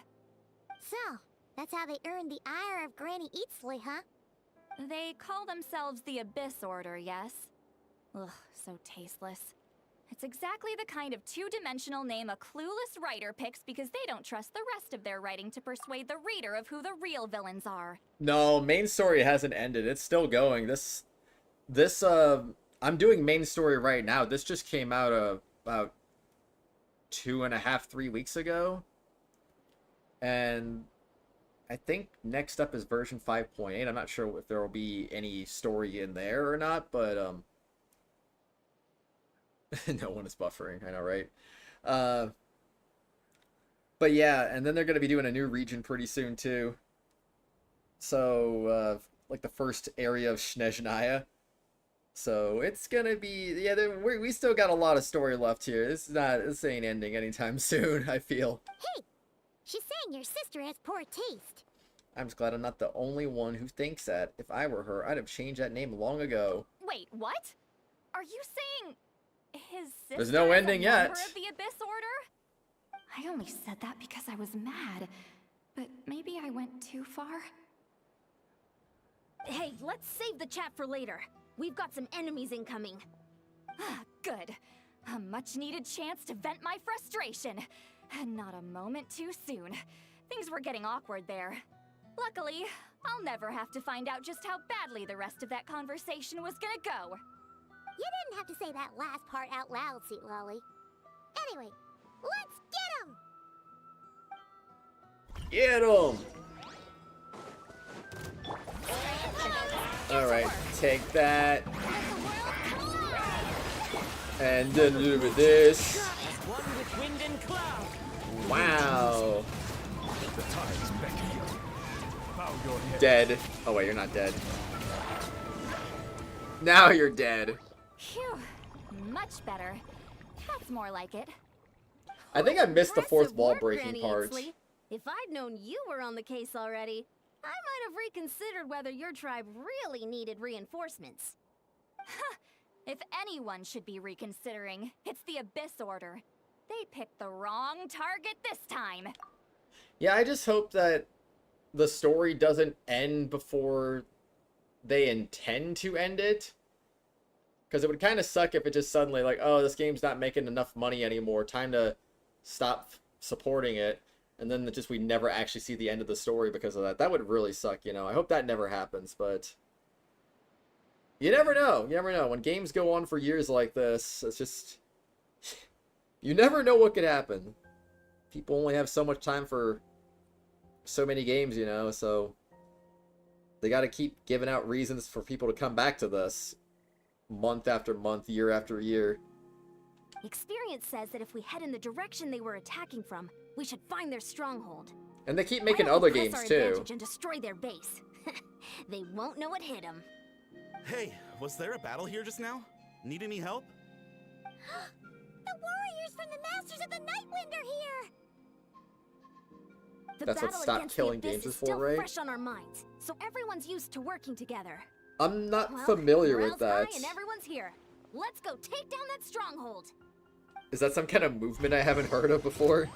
So, that's how they earned the ire of Granny Eatsley, huh? They call themselves the Abyss Order, yes? Ugh, so tasteless. It's exactly the kind of two-dimensional name a clueless writer picks because they don't trust the rest of their writing to persuade the reader of who the real villains are. No, main story hasn't ended. It's still going. I'm doing main story right now. This just came out about 2.5, 3 weeks ago. And I think next up is version 5.8. I'm not sure if there will be any story in there or not, but no one is buffering, I know, right? But yeah, and then they're going to be doing a new region pretty soon too. So like the first area of Snezhnaya. So it's gonna be, yeah, we still got a lot of story left here. This ain't ending anytime soon, I feel. Hey, she's saying your sister has poor taste. I'm just glad I'm not the only one who thinks that. If I were her, I'd have changed that name long ago. Wait, what? Are you saying his sister There's no ending is a member yet. of the Abyss Order? I only said that because I was mad, but maybe I went too far. Hey, let's save the chat for later. We've got some enemies incoming. Good. A much-needed chance to vent my frustration. And not a moment too soon. Things were getting awkward there. Luckily, I'll never have to find out just how badly the rest of that conversation was gonna go. You didn't have to say that last part out loud, Sweet Lolly. Anyway, let's get him! Get him! Alright, take that. And then do with this. One with wind and cloud. Wow. The tides beckon you. Bow your head. Dead. Oh wait, you're not dead. Now you're dead. Phew. Much better. That's more like it. I think I missed the fourth Impressive wall work, breaking Granny part. Eatsley. If I'd known you were on the case already, I might have reconsidered whether your tribe really needed reinforcements. If anyone should be reconsidering, it's the Abyss Order. They picked the wrong target this time. Yeah, I just hope that the story doesn't end before they intend to end it. Because it would kind of suck if it just suddenly like, oh, this game's not making enough money anymore. Time to stop supporting it. And then we never actually see the end of the story because of that. That would really suck, you know. I hope that never happens, but you never know. You never know. When games go on for years like this, it's just... you never know what could happen. People only have so much time for so many games, you know, so they got to keep giving out reasons for people to come back to this month after month, year after year. Experience says that if we head in the direction they were attacking from, we should find their stronghold. And they keep Why making don't we other press games our too. advantage and destroy their base. They won't know what hit them. Hey, was there a battle here just now? Need any help? The warriors from the Masters of the Nightwind are here! The That's what battle Stop against Killing the Abyss Games is still for, right? fresh on our minds, so everyone's used to working together. I'm not Well, familiar with morale's that. high and everyone's here. Let's go take down that stronghold. Is that some kind of movement I haven't heard of before?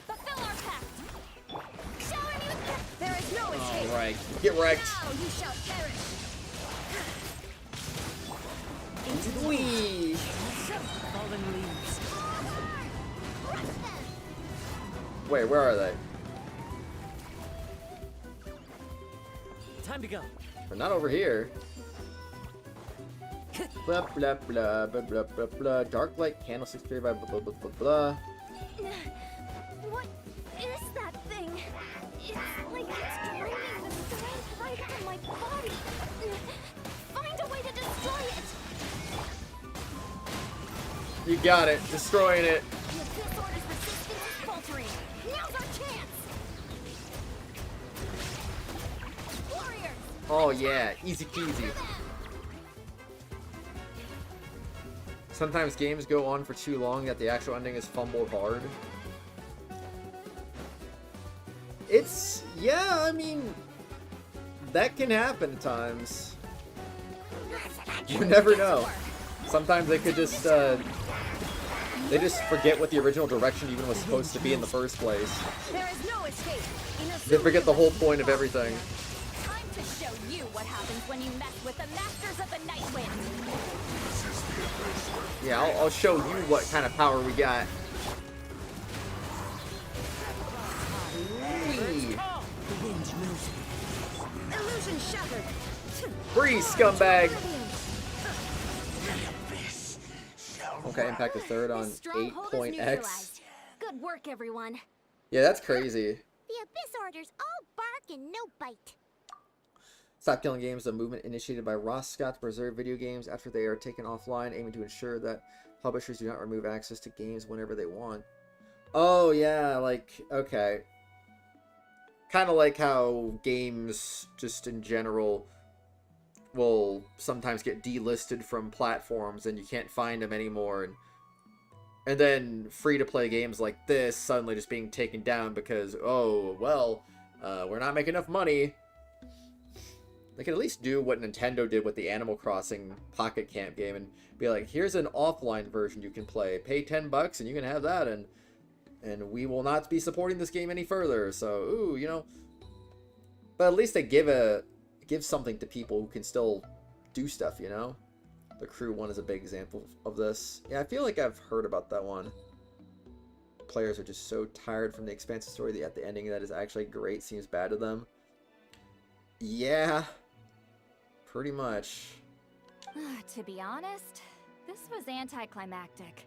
Fulfill our pact. Shower me with there is no escape. Alright, get wrecked. Now you shall perish. Whee! Fallen leaves. Wait, where are they? Time to go. They're not over here. Blah blah blah blah blah blah blah. Dark light candlesticks created by blah blah blah blah blah. What is that thing? It's like it's draining the strength right from my body. Find a way to destroy Destroy it! You got it. Destroying it. The Abyss Order's resistance is faltering. Now's our chance! Warriors! Oh yeah, easy peasy. Sometimes games go on for too long that the actual ending is fumbled hard. It's, yeah, I mean, that can happen at times. You never know. Sometimes they could just, they just forget what the original direction even was supposed to be in the first place. There is no escape. They forget the whole point of everything. Time to show you what happens when you mess with the Masters of the Night Wind. Yeah, I'll show you what kind of power we got. Whee! Illusion shattered. Freeze, scumbag! Okay, impact is third on This stronghold is 8.x. neutralized. Good work, everyone. Yeah, that's crazy. The Abyss Order's all bark and no bite. Stop Killing Games, a movement initiated by Ross Scott to preserve video games after they are taken offline, aiming to ensure that publishers do not remove access to games whenever they want. Oh, yeah, like, okay. Kind of like how games, just in general, will sometimes get delisted from platforms and you can't find them anymore. And then free-to-play games like this suddenly just being taken down because, oh, well, we're not making enough money. They could at least do what Nintendo did with the Animal Crossing Pocket Camp game and be like, here's an offline version you can play. Pay $10 and you can have that, and we will not be supporting this game any further. So, ooh, you know. But at least they give something to people who can still do stuff, you know? The Crew one is a big example of this. Yeah, I feel like I've heard about that one. Players are just so tired from the expansive story that the ending that is actually great seems bad to them. Yeah. Pretty much. To be honest, this was anticlimactic.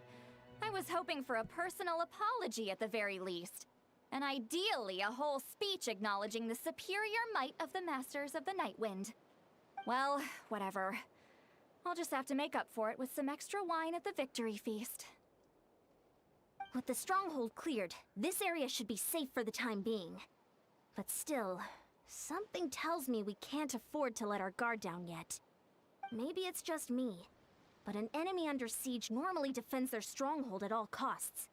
I was hoping for a personal apology at the very least. And ideally, a whole speech acknowledging the superior might of the Masters of the Nightwind. Well, whatever. I'll just have to make up for it with some extra wine at the victory feast. With the stronghold cleared, this area should be safe for the time being. But still, something tells me we can't afford to let our guard down yet. Maybe it's just me, but an enemy under siege normally defends their stronghold at all costs.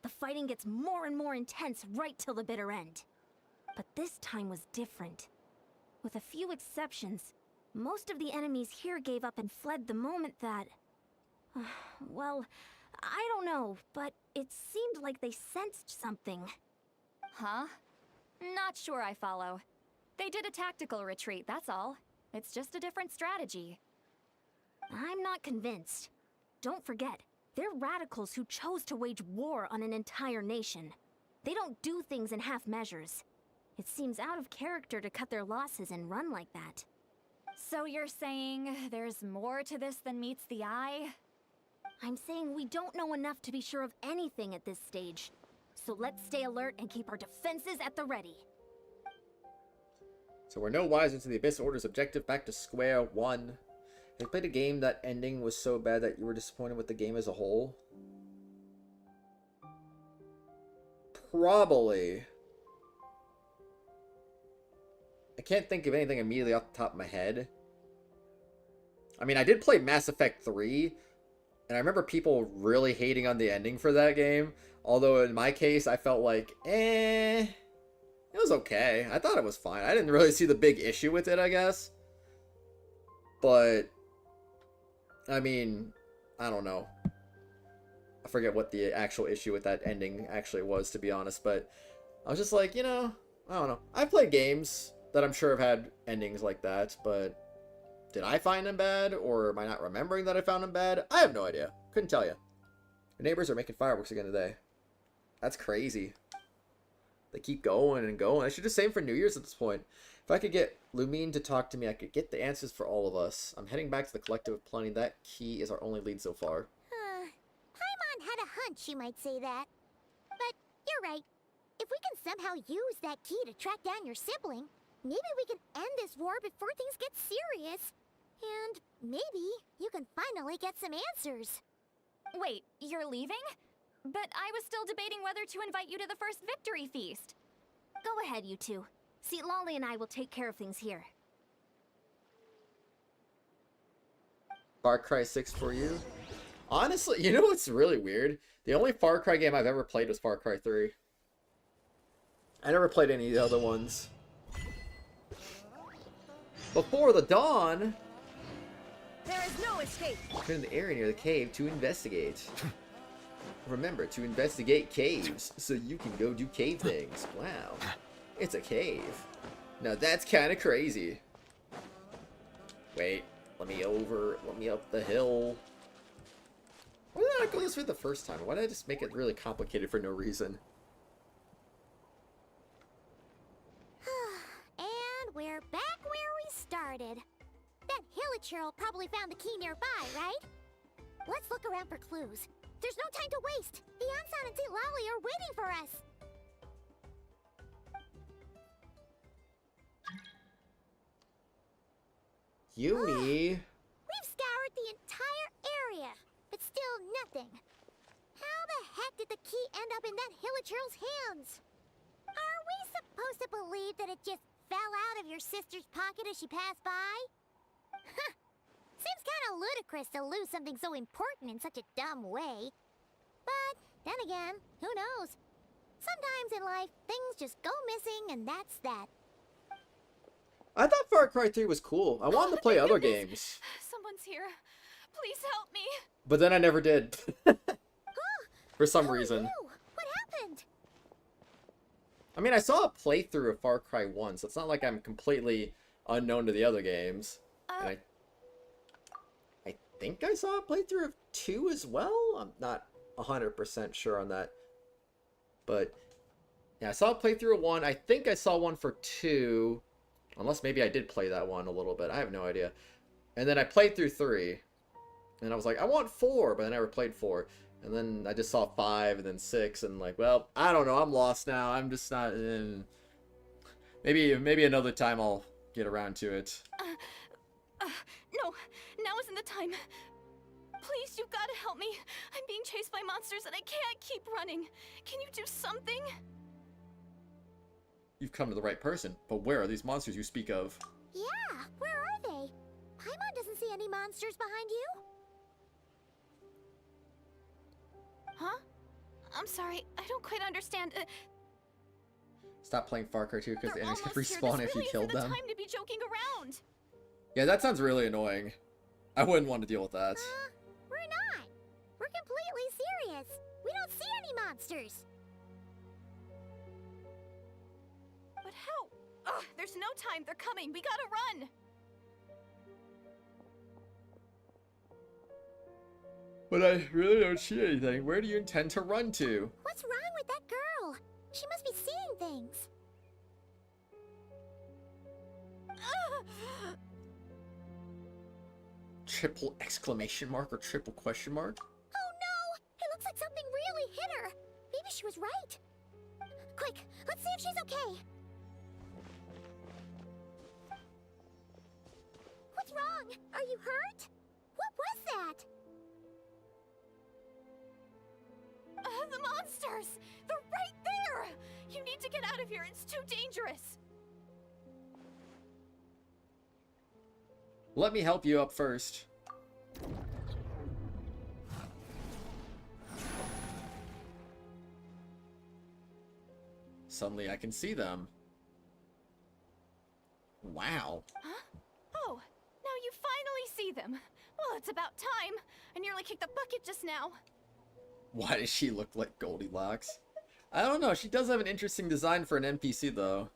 The fighting gets more and more intense right till the bitter end. But this time was different. With a few exceptions, most of the enemies here gave up and fled the moment that... well, I don't know, but it seemed like they sensed something. Huh? Not sure I follow. They did a tactical retreat, that's all. It's just a different strategy. I'm not convinced. Don't forget, they're radicals who chose to wage war on an entire nation. They don't do things in half measures. It seems out of character to cut their losses and run like that. So you're saying there's more to this than meets the eye? I'm saying we don't know enough to be sure of anything at this stage. So let's stay alert and keep our defenses at the ready. So we're no wiser to the Abyss Order's objective, back to square one. Have you played a game that ending was so bad that you were disappointed with the game as a whole? Probably. I can't think of anything immediately off the top of my head. I mean, I did play Mass Effect 3, and I remember people really hating on the ending for that game. Although in my case, I felt like, it was okay. I thought it was fine. I didn't really see the big issue with it, I guess. But, I mean, I don't know. I forget what the actual issue with that ending actually was, to be honest. But I was just like, you know, I don't know. I've played games that I'm sure have had endings like that, but did I find them bad? Or am I not remembering that I found them bad? I have no idea. Couldn't tell you. Your neighbors are making fireworks again today. That's crazy. They keep going and going. I should just same for New Year's at this point. If I could get Lumine to talk to me, I could get the answers for all of us. I'm heading back to the collective with plenty. That key is our only lead so far. Paimon had a hunch you might say that. But you're right. If we can somehow use that key to track down your sibling, maybe we can end this war before things get serious. And maybe you can finally get some answers. Wait, you're leaving? But I was still debating whether to invite you to the first victory feast. Go ahead, you two. See, Lolly and I will take care of things here. Far Cry 6 for you? Honestly, you know what's really weird? The only Far Cry game I've ever played was Far Cry 3. I never played any of the other ones. Before the dawn, There is no escape. turn in the area near the cave to investigate. Remember to investigate caves so you can go do cave things. Wow. It's a cave. Now that's kind of crazy. Wait, let me up the hill. Why did I go this way the first time? Why did I just make it really complicated for no reason? And we're back where we started. That Hilichurl probably found the key nearby, right? Let's look around for clues. There's no time to waste. The Ansan and St. Lolly are waiting for us. Yumi. We've scoured the entire area, but still nothing. How the heck did the key end up in that Hilichurl's hands? Are we supposed to believe that it just fell out of your sister's pocket as she passed by? Huh. Seems kind of ludicrous to lose something so important in such a dumb way. But then again, who knows? Sometimes in life, things just go missing and that's that. I thought Far Cry 3 was cool. I wanted to play other games. Someone's here. Please help me. But then I never did. For some Who are reason. you? What happened? I mean, I saw a playthrough of Far Cry 1, so it's not like I'm completely unknown to the other games. And I think I saw a playthrough of 2 as well? I'm not 100% sure on that. But, yeah, I saw a playthrough of 1. I think I saw one for 2. Unless maybe I did play that one a little bit. I have no idea. And then I played through 3. And I was like, I want 4, but I never played 4. And then I just saw 5 and then 6. And like, well, I don't know. I'm lost now. I'm just not... Maybe another time I'll get around to it. No, now isn't the time. Please, you've got to help me. I'm being chased by monsters and I can't keep running. Can you do something? You've come to the right person, but where are these monsters you speak of? Yeah, where are they? Paimon doesn't see any monsters behind you. Huh? I'm sorry, I don't quite understand. Stop playing Far Cry 2 because the They're enemies can almost here. respawn This if you really killed isn't them. the time to be joking around. Yeah, that sounds really annoying. I wouldn't want to deal with that. We're not. We're completely serious. We don't see any monsters. But how? Ugh, there's no time. They're coming. We gotta run. But I really don't see anything. Where do you intend to run to? What's wrong with that girl? She must be seeing things. Triple exclamation mark or triple question mark? Oh no! It looks like something really hit her. Maybe she was right. Quick, let's see if she's okay. What's wrong? Are you hurt? What was that? The monsters! They're right there! You need to get out of here. It's too dangerous. Let me help you up first. Suddenly I can see them. Wow. Huh? Oh, now you finally see them. Well, it's about time. I nearly kicked the bucket just now. Why does she look like Goldilocks? I don't know. She does have an interesting design for an NPC, though.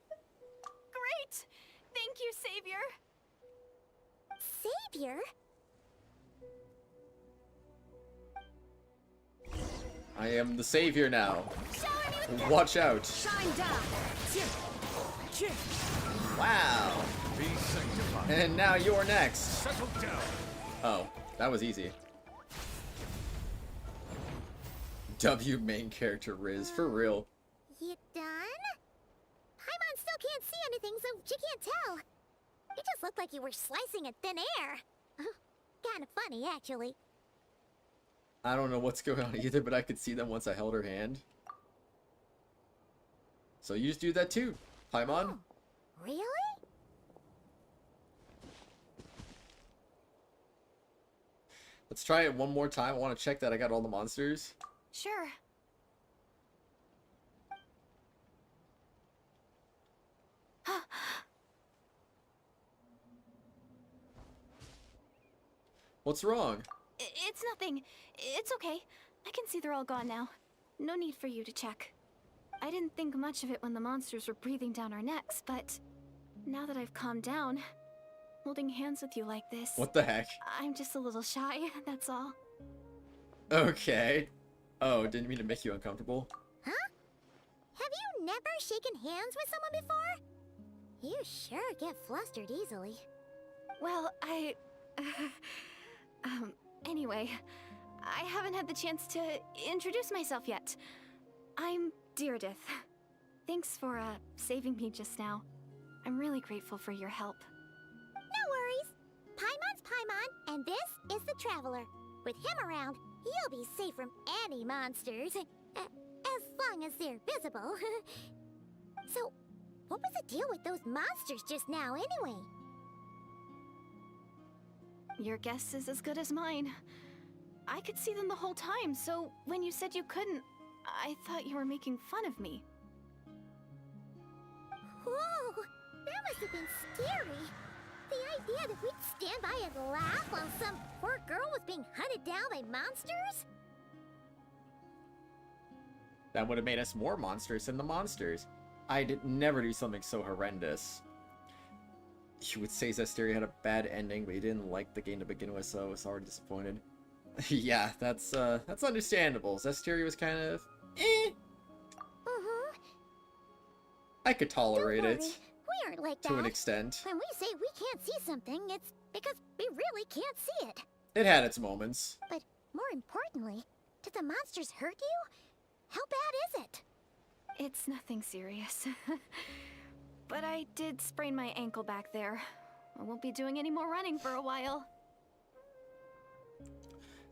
Great! Thank you, Savior. Savior? I am the savior now. Shower me with Watch out. Shine down. Wow. Be sanctified. And now you're next. Settle down. Oh, that was easy. W main character Riz, for real. You done? Paimon still can't see anything, so she can't tell. You just looked like you were slicing in thin air. Kinda funny, actually. I don't know what's going on either, but I could see them once I held her hand. So you just do that too, Paimon. Oh, really? Let's try it one more time. I want to check that I got all the monsters. Sure. What's wrong? It's nothing. It's okay. I can see they're all gone now. No need for you to check. I didn't think much of it when the monsters were breathing down our necks, but now that I've calmed down, holding hands with you like this, What the heck? I'm just a little shy, that's all. Okay. Oh, didn't mean to make you uncomfortable. Huh? Have you never shaken hands with someone before? You sure get flustered easily. Well, anyway, I haven't had the chance to introduce myself yet. I'm Deirdith. Thanks for, saving me just now. I'm really grateful for your help. No worries. Paimon's Paimon, and this is the Traveler. With him around, you'll be safe from any monsters. As long as they're visible. So, what was the deal with those monsters just now, anyway? Your guess is as good as mine. I could see them the whole time, so when you said you couldn't, I thought you were making fun of me. Whoa! That must have been scary. The idea that we'd stand by and laugh while some poor girl was being hunted down by monsters? That would have made us more monsters than the monsters. I'd never do something so horrendous. You would say Zestiria had a bad ending, but you didn't like the game to begin with, so I was already disappointed. Yeah, that's understandable. Zestiria was kind of I could tolerate Don't it worry. We aren't like to an that. extent. When we say we can't see something, it's because we really can't see it. It had its moments. But more importantly, did the monsters hurt you? How bad is it? It's nothing serious. But I did sprain my ankle back there. I won't be doing any more running for a while.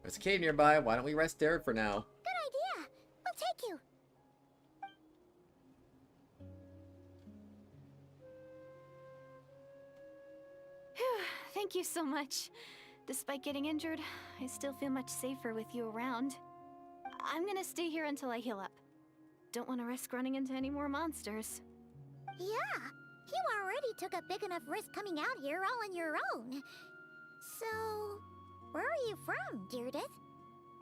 There's a cave nearby. Why don't we rest there for now? Good idea. We'll take you. Phew, thank you so much. Despite getting injured, I still feel much safer with you around. I'm gonna stay here until I heal up. Don't want to risk running into any more monsters. Yeah, you already took a big enough risk coming out here all on your own. So, where are you from, Deirdith?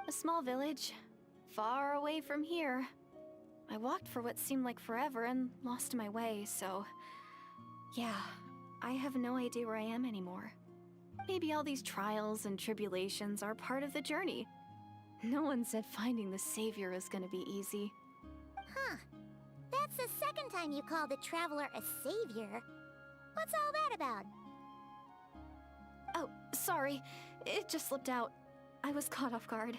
A small village, far away from here. I walked for what seemed like forever and lost my way, so... Yeah, I have no idea where I am anymore. Maybe all these trials and tribulations are part of the journey. No one said finding the Savior is gonna be easy. Huh. That's the second time you called the Traveler a savior. What's all that about? Oh, sorry. It just slipped out. I was caught off guard.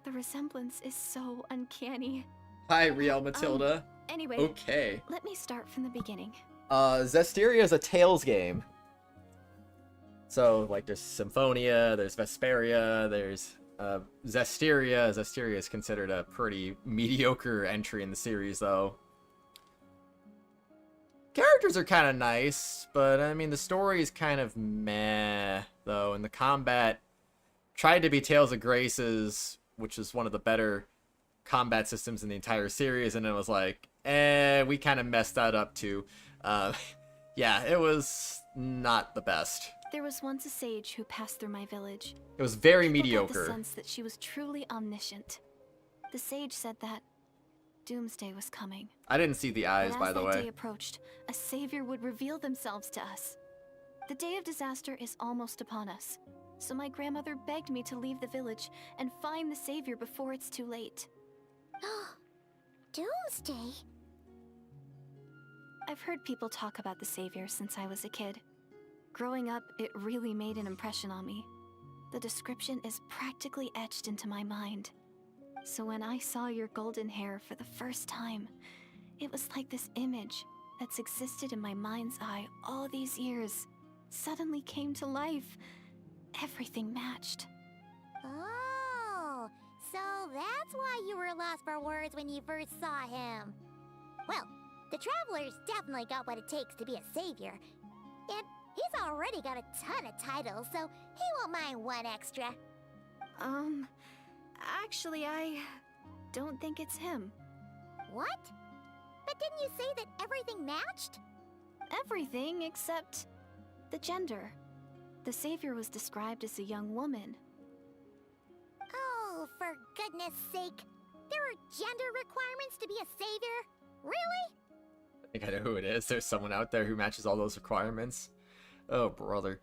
The resemblance is so uncanny. Hi, Riel Matilda. Anyway, Okay. let me start from the beginning. Zestiria is a Tales game. So, like, there's Symphonia, there's Vesperia, there's Zestiria. Zestiria is considered a pretty mediocre entry in the series, though. Characters are kind of nice, but, I mean, the story is kind of meh, though, and the combat tried to be Tales of Grace's, which is one of the better combat systems in the entire series, and it was like, we kind of messed that up, too. Yeah, it was not the best. There was once a sage who passed through my village. It was very People got mediocre. the sense that she was truly omniscient. The sage said that doomsday was coming. I didn't see the eyes, But by as the that way. day approached, a savior would reveal themselves to us. The day of disaster is almost upon us, so my grandmother begged me to leave the village and find the savior before it's too late. Doomsday? I've heard people talk about the savior since I was a kid. Growing up, it really made an impression on me. The description is practically etched into my mind. So when I saw your golden hair for the first time, it was like this image that's existed in my mind's eye all these years. suddenly came to life. Everything matched. Oh, so that's why you were lost for words when you first saw him. Well, the Traveler's definitely got what it takes to be a savior. And he's already got a ton of titles, so he won't mind one extra. Actually, I don't think it's him. What? But didn't you say that everything matched? Everything except the gender. The savior was described as a young woman. Oh, for goodness sake. There are gender requirements to be a savior? Really? I think I know who it is. There's someone out there who matches all those requirements. Oh, brother.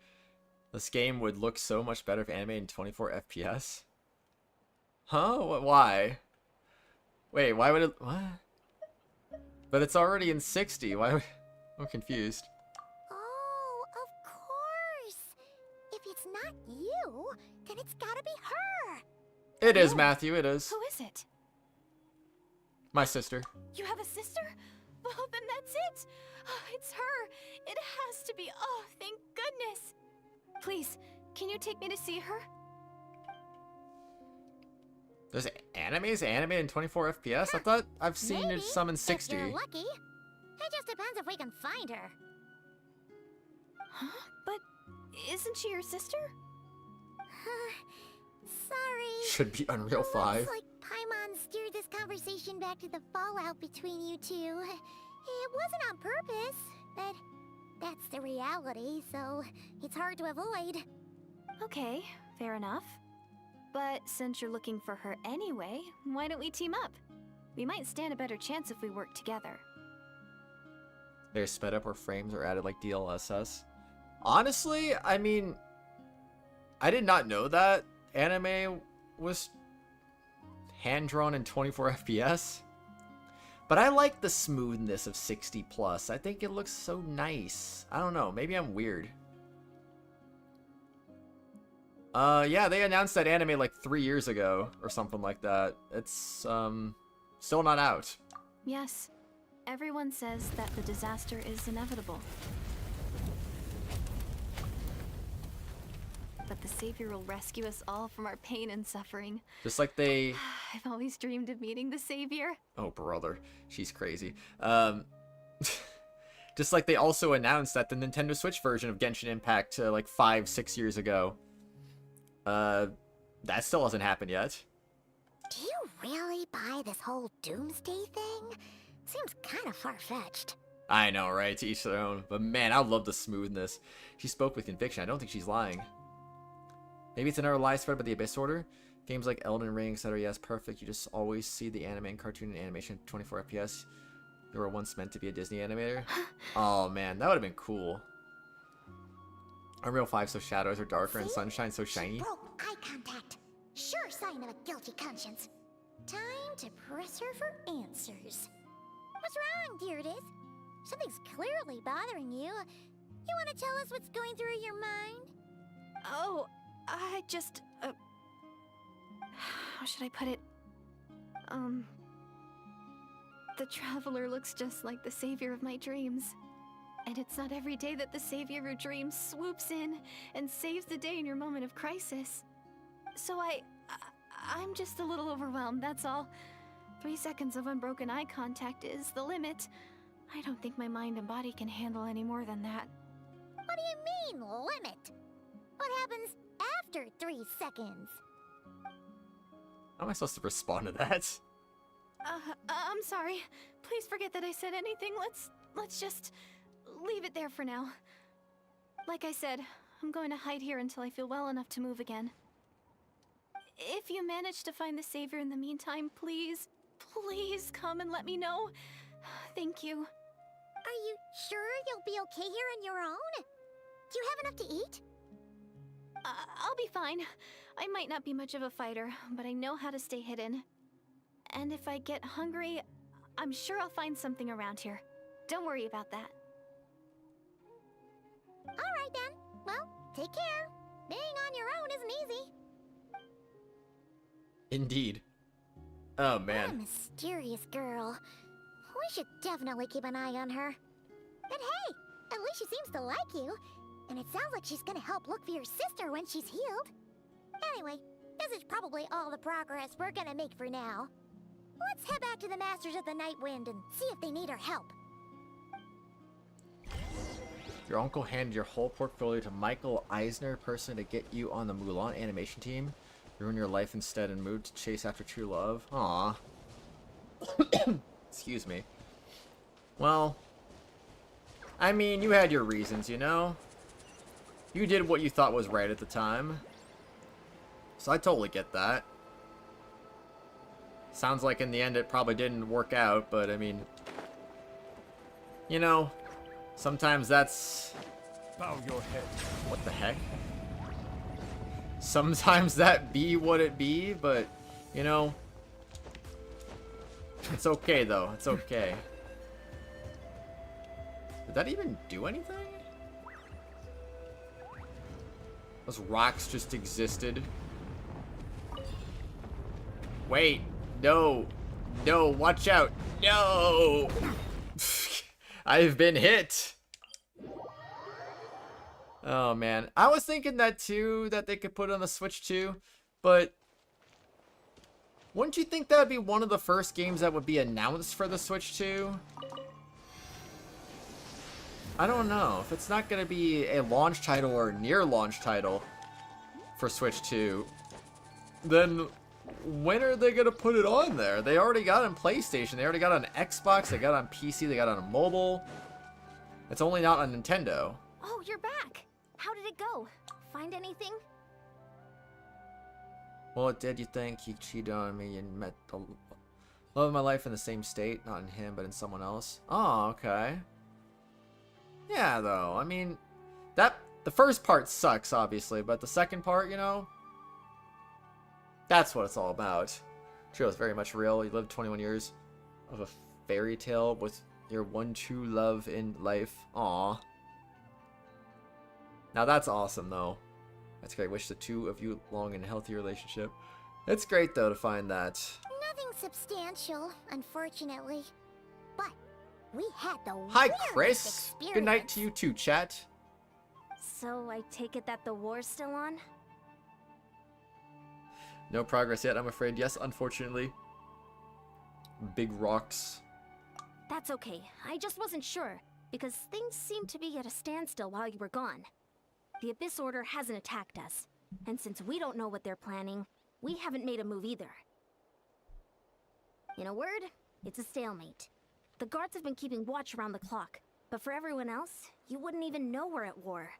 This game would look so much better if animated in 24 FPS. Huh? Why? Wait, why would it... What? But it's already in 60. Why would... I'm confused. Oh, of course. If it's not you, then it's gotta be her. It is, Matthew, it is. Who is it? My sister. You have a sister? Well, then that's it. Oh, it's her. It has to be. Oh, thank goodness. Please, can you take me to see her? There's animes animated in 24 FPS? I thought I've seen Maybe, some in 60. If you're lucky. It just depends if we can find her. Huh? But isn't she your sister? Sorry. Should be Unreal Looks 5. like Paimon steered this conversation back to the fallout between you two. It wasn't on purpose, but that's the reality, so it's hard to avoid. Okay, fair enough. But since you're looking for her anyway, why don't we team up? We might stand a better chance if we work together. They're sped up or frames are added like DLSS. Honestly, I mean, I did not know that anime was hand-drawn in 24 FPS. But I like the smoothness of 60 plus. I think it looks so nice. I don't know, maybe I'm weird. Yeah, they announced that anime like 3 years ago or something like that. It's still not out. Yes, everyone says that the disaster is inevitable. But the savior will rescue us all from our pain and suffering. Just like they... I've always dreamed of meeting the savior. Oh, brother. She's crazy. Just like they also announced that the Nintendo Switch version of Genshin Impact like 5-6 years ago. That still hasn't happened yet. Do you really buy this whole doomsday thing? Seems kind of far-fetched. I know, right? To each their own. But man, I love the smoothness. She spoke with conviction. I don't think she's lying. Maybe it's another lie spread by the Abyss Order. Games like Elden Ring, etc. Yes, perfect. You just always see the anime and cartoon and animation 24 FPS. You were once meant to be a Disney animator. Oh man, that would have been cool. Unreal 5 so shadows are darker and sunshine so shiny. She broke eye contact. Sure sign of a guilty conscience. Time to press her for answers. What's wrong, Deirdis? Something's clearly bothering you. You want to tell us what's going through your mind? Oh, I just, how should I put it? The Traveler looks just like the savior of my dreams. And it's not every day that the savior of your dreams swoops in and saves the day in your moment of crisis. So I'm just a little overwhelmed, that's all. 3 seconds of unbroken eye contact is the limit. I don't think my mind and body can handle any more than that. What do you mean, limit? What happens after 3 seconds? How am I supposed to respond to that? I'm sorry. Please forget that I said anything. Let's just leave it there for now. Like I said, I'm going to hide here until I feel well enough to move again. If you manage to find the savior in the meantime, please come and let me know. Thank you. Are you sure you'll be okay here on your own? Do you have enough to eat? I'll be fine. I might not be much of a fighter, but I know how to stay hidden. And if I get hungry, I'm sure I'll find something around here. Don't worry about that. Alright then. Well, take care. Being on your own isn't easy. Indeed. Oh, What a man. mysterious girl. We should definitely keep an eye on her. But hey, at least she seems to like you. And it sounds like she's gonna help look for your sister when she's healed. Anyway, this is probably all the progress we're gonna make for now. Let's head back to the Masters of the Night Wind and see if they need our help. Your uncle handed your whole portfolio to Michael Eisner, person to get you on the Mulan animation team. Ruin your life instead and moved to chase after true love. Aww. Excuse me. Well, I mean, you had your reasons, you know? You did what you thought was right at the time. So I totally get that. Sounds like in the end it probably didn't work out, but I mean, you know, sometimes that's... Bow your head. What the heck? Sometimes that be what it be, but, you know, it's okay though, it's okay. Did that even do anything? Those rocks just existed. Wait, no, no, watch out, no! I've been hit! Oh man, I was thinking that too, that they could put on the Switch too, but wouldn't you think that would be one of the first games that would be announced for the Switch 2? I don't know. If it's not going to be a launch title or near launch title for Switch 2, then when are they going to put it on there? They already got it on PlayStation. They already got it on Xbox. They got it on PC. They got it on mobile. It's only not on Nintendo. Oh, you're back. How did it go? Find anything? Well, it did. You think he cheated on me and met the love of my life in the same state? Not in him, but in someone else. Oh, okay. Yeah, though. I mean, the first part sucks, obviously, but the second part, you know, that's what it's all about. True, it's very much real. You lived 21 years of a fairy tale with your one true love in life. Aw. Now that's awesome, though. That's great. Wish the two of you long and healthy relationship. It's great, though, to find that. Nothing substantial, unfortunately. But we had the Hi, weirdest Chris. Good night experience. to you too, chat. So I take it that the war's still on? No progress yet, I'm afraid. Yes, unfortunately. Big rocks. That's okay. I just wasn't sure, because things seemed to be at a standstill while you were gone. The Abyss Order hasn't attacked us, and since we don't know what they're planning, we haven't made a move either. In a word, it's a stalemate. The guards have been keeping watch around the clock, but for everyone else, you wouldn't even know we're at war.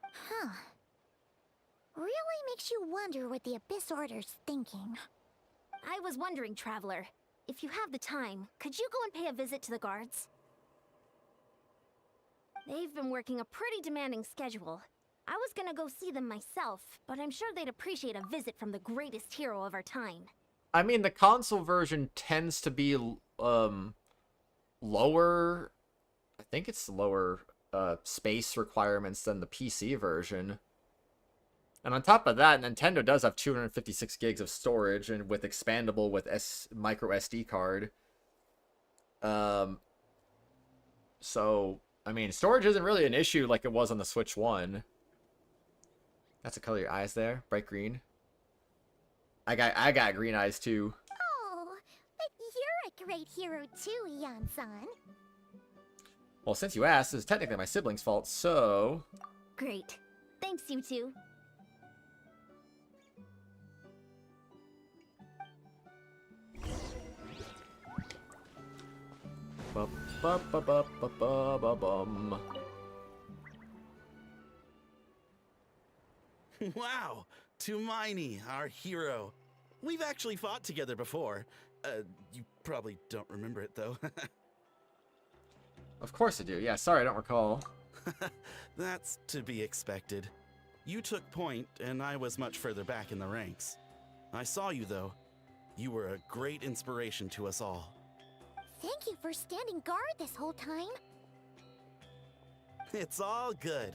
Huh. Really makes you wonder what the Abyss Order's thinking. I was wondering, Traveler, if you have the time, could you go and pay a visit to the guards? They've been working a pretty demanding schedule. I was gonna go see them myself, but I'm sure they'd appreciate a visit from the greatest hero of our time. I mean, the console version tends to be lower. I think it's lower space requirements than the PC version. And on top of that, Nintendo does have 256 gigs of storage, and with expandable with micro SD card. So I mean, storage isn't really an issue like it was on the Switch 1. That's the color of your eyes there, bright green. I got green eyes too. Oh, but you're a great hero too, Yan-san. Well, since you asked, this is technically my sibling's fault, so... Great. Thanks, you two. Ba-ba-ba-ba-ba-ba-bum. Wow, Tumaini, our hero. We've actually fought together before. You probably don't remember it, though. Of course I do. Yeah, sorry, I don't recall. That's to be expected. You took point, and I was much further back in the ranks. I saw you, though. You were a great inspiration to us all. Thank you for standing guard this whole time. It's all good.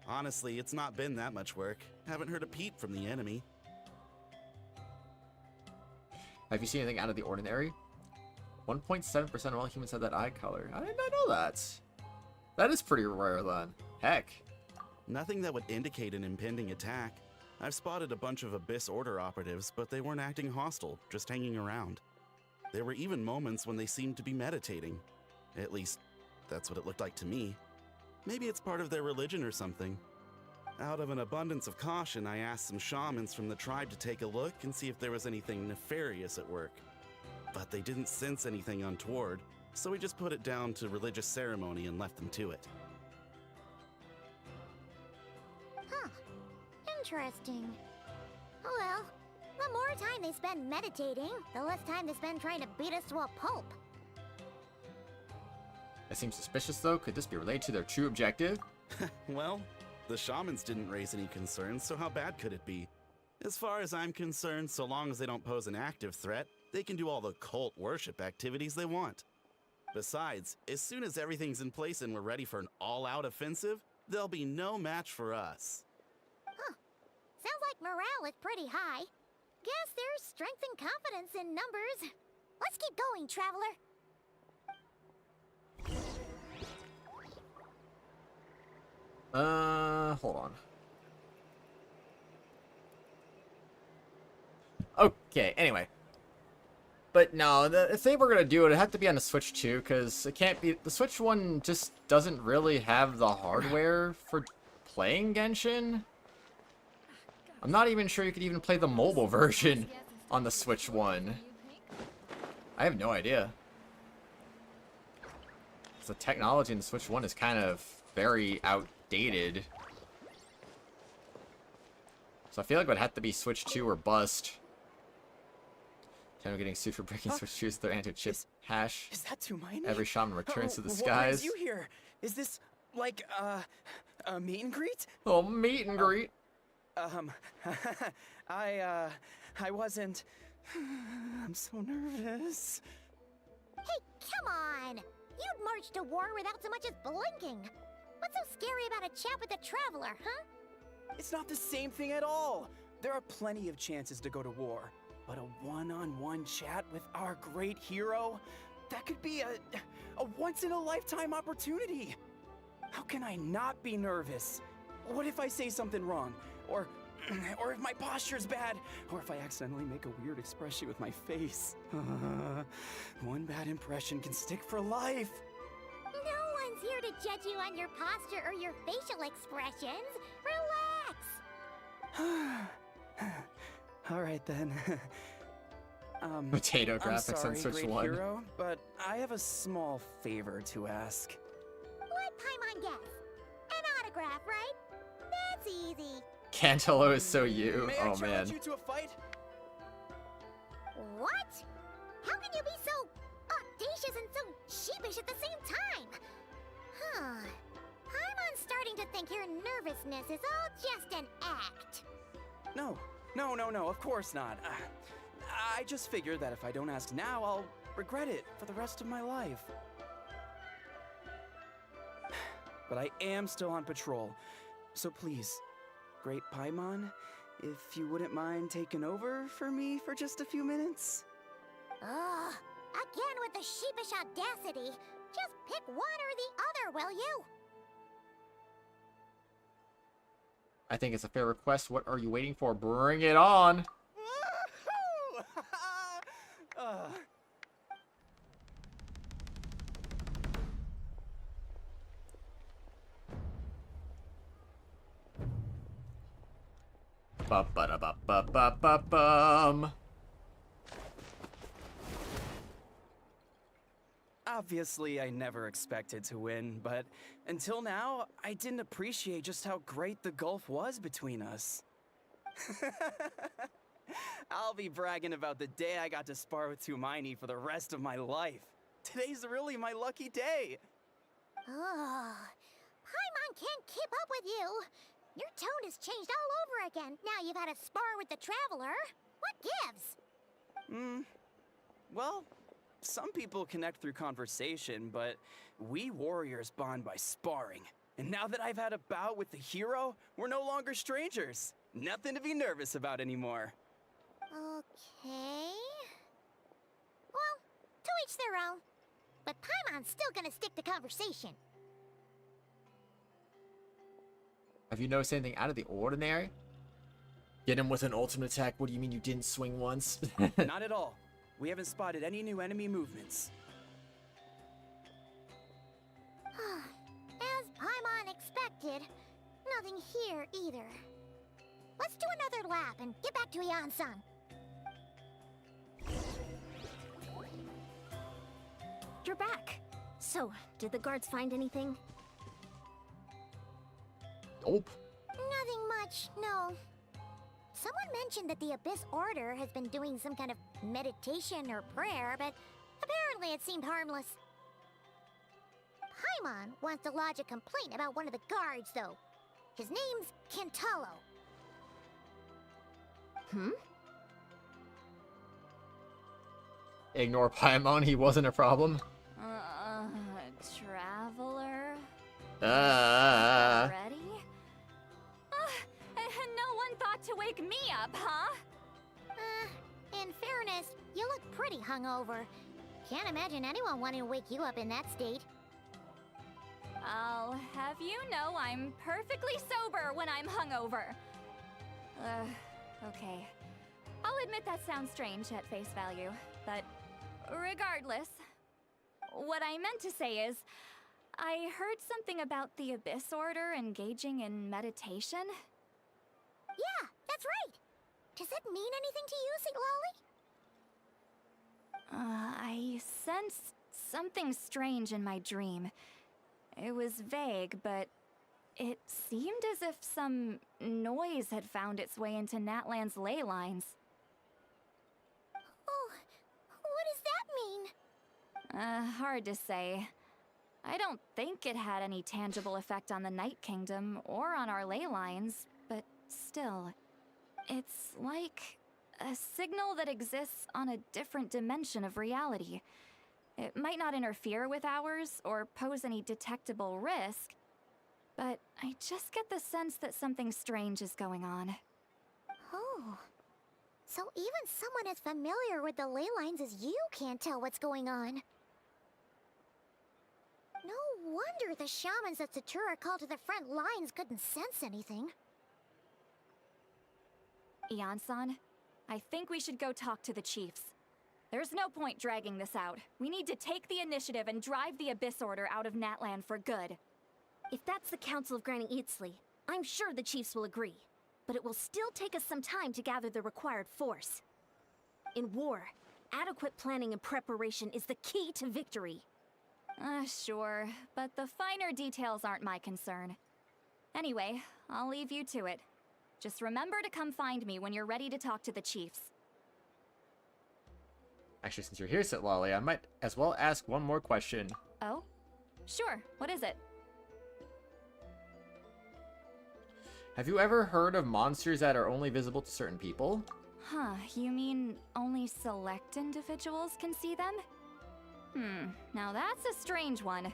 Honestly, it's not been that much work. Haven't heard a peep from the enemy. Have you seen anything out of the ordinary? 1.7% of all humans have that eye color. I did not know that. That is pretty rare then. Heck. Nothing that would indicate an impending attack. I've spotted a bunch of Abyss Order operatives, but they weren't acting hostile, just hanging around. There were even moments when they seemed to be meditating. At least, that's what it looked like to me. Maybe it's part of their religion or something. Out of an abundance of caution, I asked some shamans from the tribe to take a look and see if there was anything nefarious at work. But they didn't sense anything untoward, so we just put it down to religious ceremony and left them to it. Huh. Interesting. Oh well, the more time they spend meditating, the less time they spend trying to beat us to a pulp. That seems suspicious though. Could this be related to their true objective? Well, the shamans didn't raise any concerns, so how bad could it be? As far as I'm concerned, so long as they don't pose an active threat, they can do all the cult worship activities they want. Besides, as soon as everything's in place and we're ready for an all-out offensive, there'll be no match for us. Huh. Sounds like morale is pretty high. Guess there's strength and confidence in numbers. Let's keep going, Traveler. Hold on. Okay, anyway. But no, if they were gonna do it, it'd have to be on the Switch 2, because it can't be... The Switch 1 just doesn't really have the hardware for playing Genshin. I'm not even sure you could even play the mobile version on the Switch 1. I have no idea. The technology in the Switch 1 is kind of very outdated. So I feel like it would have to be Switch 2 or bust. Channel getting sued for breaking Switch 2's with their anti-chip hash. Is that too minor? Every shaman returns to the Why skies. is you here? Is this like a meet and greet? Oh, meet and greet. I wasn't. I'm so nervous. Hey, come on! You'd march to war without so much as blinking. What's so scary about a chat with a Traveler, huh? It's not the same thing at all. There are plenty of chances to go to war, but a one-on-one chat with our great hero, that could be a once-in-a-lifetime opportunity. How can I not be nervous? What if I say something wrong? Or if my posture's bad? Or if I accidentally make a weird expression with my face? One bad impression can stick for life. No one's here to judge you on your posture or your facial expressions. Relax! All right then. Potato I'm graphics sorry, on Switch great 1. hero, but I have a small favor to ask. Let Paimon guess. An autograph, right? That's easy. Cantelo is so you. May I Oh challenge man. you to a fight? What? How can you be so audacious and so sheepish at the same time? Huh. Paimon's starting to think your nervousness is all just an act. No, of course not. I just figured that if I don't ask now, I'll regret it for the rest of my life. But I am still on patrol, so please, Great Paimon, if you wouldn't mind taking over for me for just a few minutes? Ugh. Again with the sheepish audacity. Just pick one or the other, will you? I think it's a fair request. What are you waiting for? Bring it on. Ba-ba-da-ba-ba-ba-ba-bum. Obviously, I never expected to win, but until now, I didn't appreciate just how great the gulf was between us. I'll be bragging about the day I got to spar with Tumaini for the rest of my life. Today's really my lucky day. Ugh. Paimon can't keep up with you. Your tone has changed all over again. Now you've had a spar with the Traveler. What gives? Well, some people connect through conversation, but we warriors bond by sparring. And now that I've had a bout with the hero, we're no longer strangers. Nothing to be nervous about anymore. Okay. Well, to each their own. But Paimon's still gonna stick to conversation. Have you noticed anything out of the ordinary? Get him with an ultimate attack. What do you mean you didn't swing once? Not at all. We haven't spotted any new enemy movements. As Paimon expected, nothing here either. Let's do another lap and get back to Ian-san. You're back. So, did the guards find anything? Nope. Nothing much, no. Someone mentioned that the Abyss Order has been doing some kind of meditation or prayer, but apparently it seemed harmless. Paimon wants to lodge a complaint about one of the guards, though. His name's Kentalo. Ignore Paimon, he wasn't a problem. Traveler? Ah. Ready? No one thought to wake me up, huh? In fairness, you look pretty hungover. Can't imagine anyone wanting to wake you up in that state. I'll have you know I'm perfectly sober when I'm hungover. Okay. I'll admit that sounds strange at face value, but regardless, what I meant to say is, I heard something about the Abyss Order engaging in meditation. Yeah, that's right. Does that mean anything to you, Sweet Lolly? I sensed something strange in my dream. It was vague, but it seemed as if some noise had found its way into Natlan's ley lines. Oh, what does that mean? Hard to say. I don't think it had any tangible effect on the Night Kingdom or on our ley lines, but still, it's like a signal that exists on a different dimension of reality. It might not interfere with ours or pose any detectable risk, but I just get the sense that something strange is going on. Oh, so even someone as familiar with the ley lines as you can't tell what's going on. No wonder the shamans that Satura called to the front lines couldn't sense anything. Ian-san, I think we should go talk to the chiefs. There's no point dragging this out. We need to take the initiative and drive the Abyss Order out of Natlan for good. If that's the Council of Granny Eatsley, I'm sure the chiefs will agree. But it will still take us some time to gather the required force. In war, adequate planning and preparation is the key to victory. Sure, but the finer details aren't my concern. Anyway, I'll leave you to it. Just remember to come find me when you're ready to talk to the chiefs. Actually, since you're here, Sit Lolly, I might as well ask one more question. Oh? Sure, what is it? Have you ever heard of monsters that are only visible to certain people? Huh, you mean only select individuals can see them? Now that's a strange one.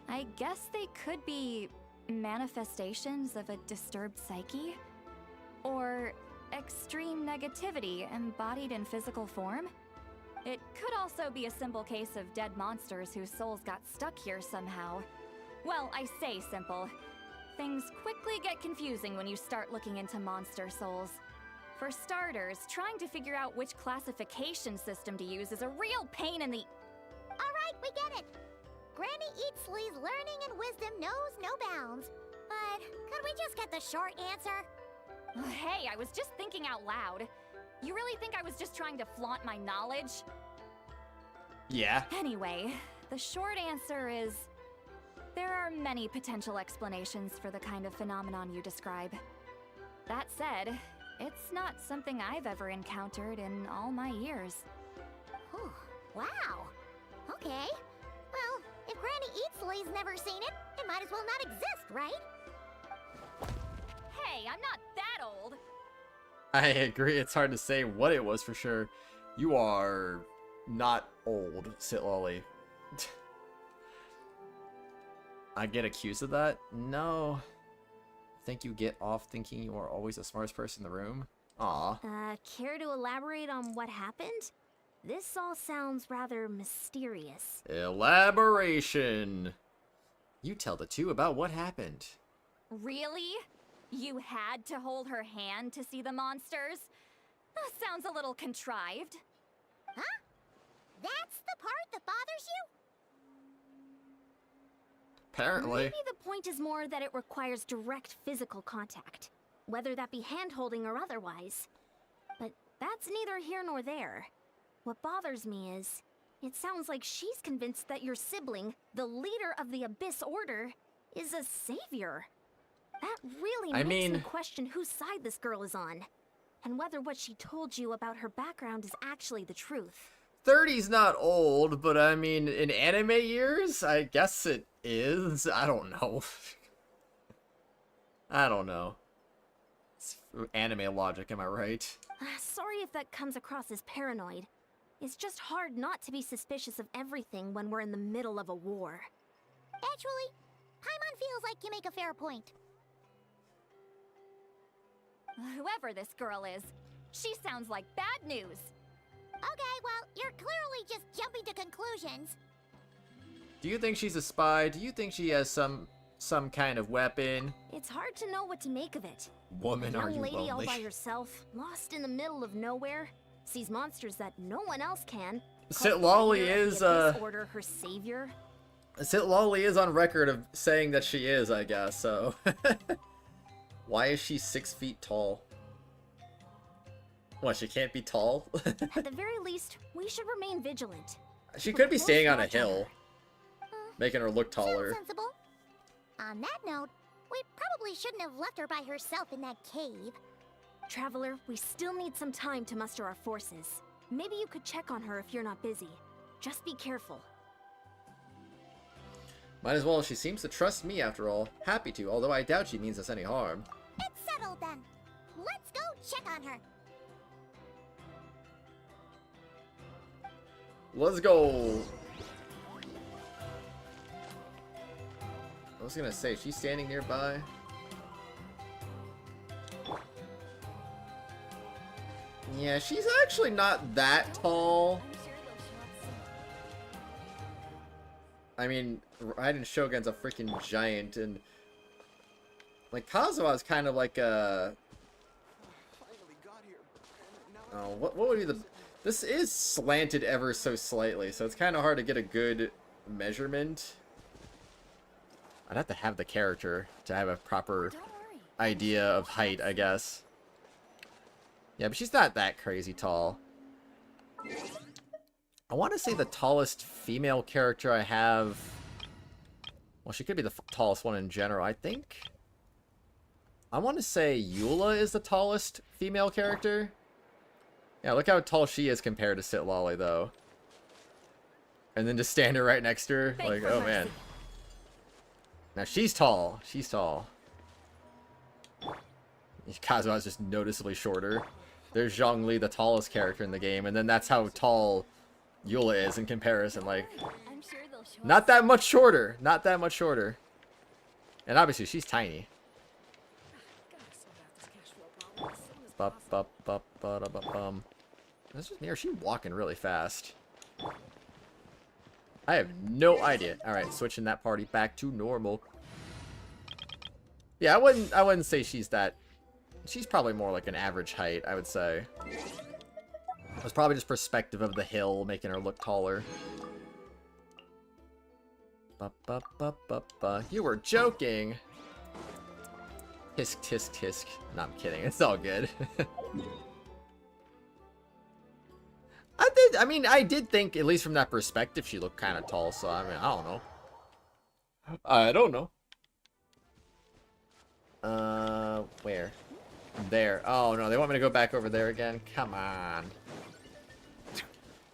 I guess they could be manifestations of a disturbed psyche? Or extreme negativity embodied in physical form? It could also be a simple case of dead monsters whose souls got stuck here somehow. Well, I say simple. Things quickly get confusing when you start looking into monster souls. For starters, trying to figure out which classification system to use is a real pain in the... Alright, we get it. Granny Eatsley's learning and wisdom knows no bounds. But could we just get the short answer? Hey, I was just thinking out loud. You really think I was just trying to flaunt my knowledge? Yeah. Anyway, the short answer is... there are many potential explanations for the kind of phenomenon you describe. That said, it's not something I've ever encountered in all my years. Oh, wow. Okay. Well, if Granny Eatsley's never seen it, it might as well not exist, right? Hey, I'm not that old! I agree, it's hard to say what it was for sure. You are not old, Sit Lolly. I get accused of that? No. Think you get off thinking you are always the smartest person in the room? Aw. Care to elaborate on what happened? This all sounds rather mysterious. Elaboration. You tell the two about what happened. Really? You had to hold her hand to see the monsters? That sounds a little contrived. Huh? That's the part that bothers you? Apparently. Maybe the point is more that it requires direct physical contact, whether that be hand-holding or otherwise. But that's neither here nor there. What bothers me is, it sounds like she's convinced that your sibling, the leader of the Abyss Order, is a savior. That really makes me question whose side this girl is on, and whether what she told you about her background is actually the truth. 30's not old, but I mean, in anime years, I guess it is. I don't know. I don't know. It's anime logic, am I right? Sorry if that comes across as paranoid. It's just hard not to be suspicious of everything when we're in the middle of a war. Actually, Paimon feels like you make a fair point. Whoever this girl is, she sounds like bad news. Okay, well, you're clearly just jumping to conclusions. Do you think she's a spy? Do you think she has some kind of weapon? It's hard to know what to make of it. Woman, A are young you lady all lonely? by herself, lost in the middle of nowhere, sees monsters that no one else can. Sit Lolly is Order her savior. Sit Lolly is on record of saying that she is, I guess, so. Why is she 6 feet tall? What, she can't be tall? At the very least, we should remain vigilant. She could be staying on a hill, making her look taller. Sounds sensible. On that note, we probably shouldn't have left her by herself in that cave. Traveler, we still need some time to muster our forces. Maybe you could check on her if you're not busy. Just be careful. Might as well, she seems to trust me after all. Happy to, although I doubt she means us any harm. It's settled then. Let's go check on her. Let's go! I was gonna say, she's standing nearby. Yeah, she's actually not that tall. I mean, Raiden Shogun's a freaking giant, and like Kazuha's kind of like a. Oh, what would be the? This is slanted ever so slightly, so it's kind of hard to get a good measurement. I'd have to have the character to have a proper idea of height, I guess. Yeah, but she's not that crazy tall. I want to say the tallest female character I have... Well, she could be the tallest one in general, I think. I want to say Eula is the tallest female character. Yeah, look how tall she is compared to Sit Lolly, though. And then just stand her right next to her. Like, oh man. Now she's tall. She's tall. Kazuha's just noticeably shorter. There's Zhongli, the tallest character in the game, and then that's how tall Eula is in comparison. Like, not that much shorter. Not that much shorter. And obviously, she's tiny. That's just me, or is she walking really fast? I have no idea. Alright, switching that party back to normal. Yeah, I wouldn't say she's that. She's probably more like an average height, I would say. It's probably just perspective of the hill making her look taller. You were joking. Tisk tisk tisk. No, I'm kidding. It's all good. I did think, at least from that perspective, she looked kind of tall, so I mean, I don't know. I don't know. Where? There. Oh, no, they want me to go back over there again? Come on.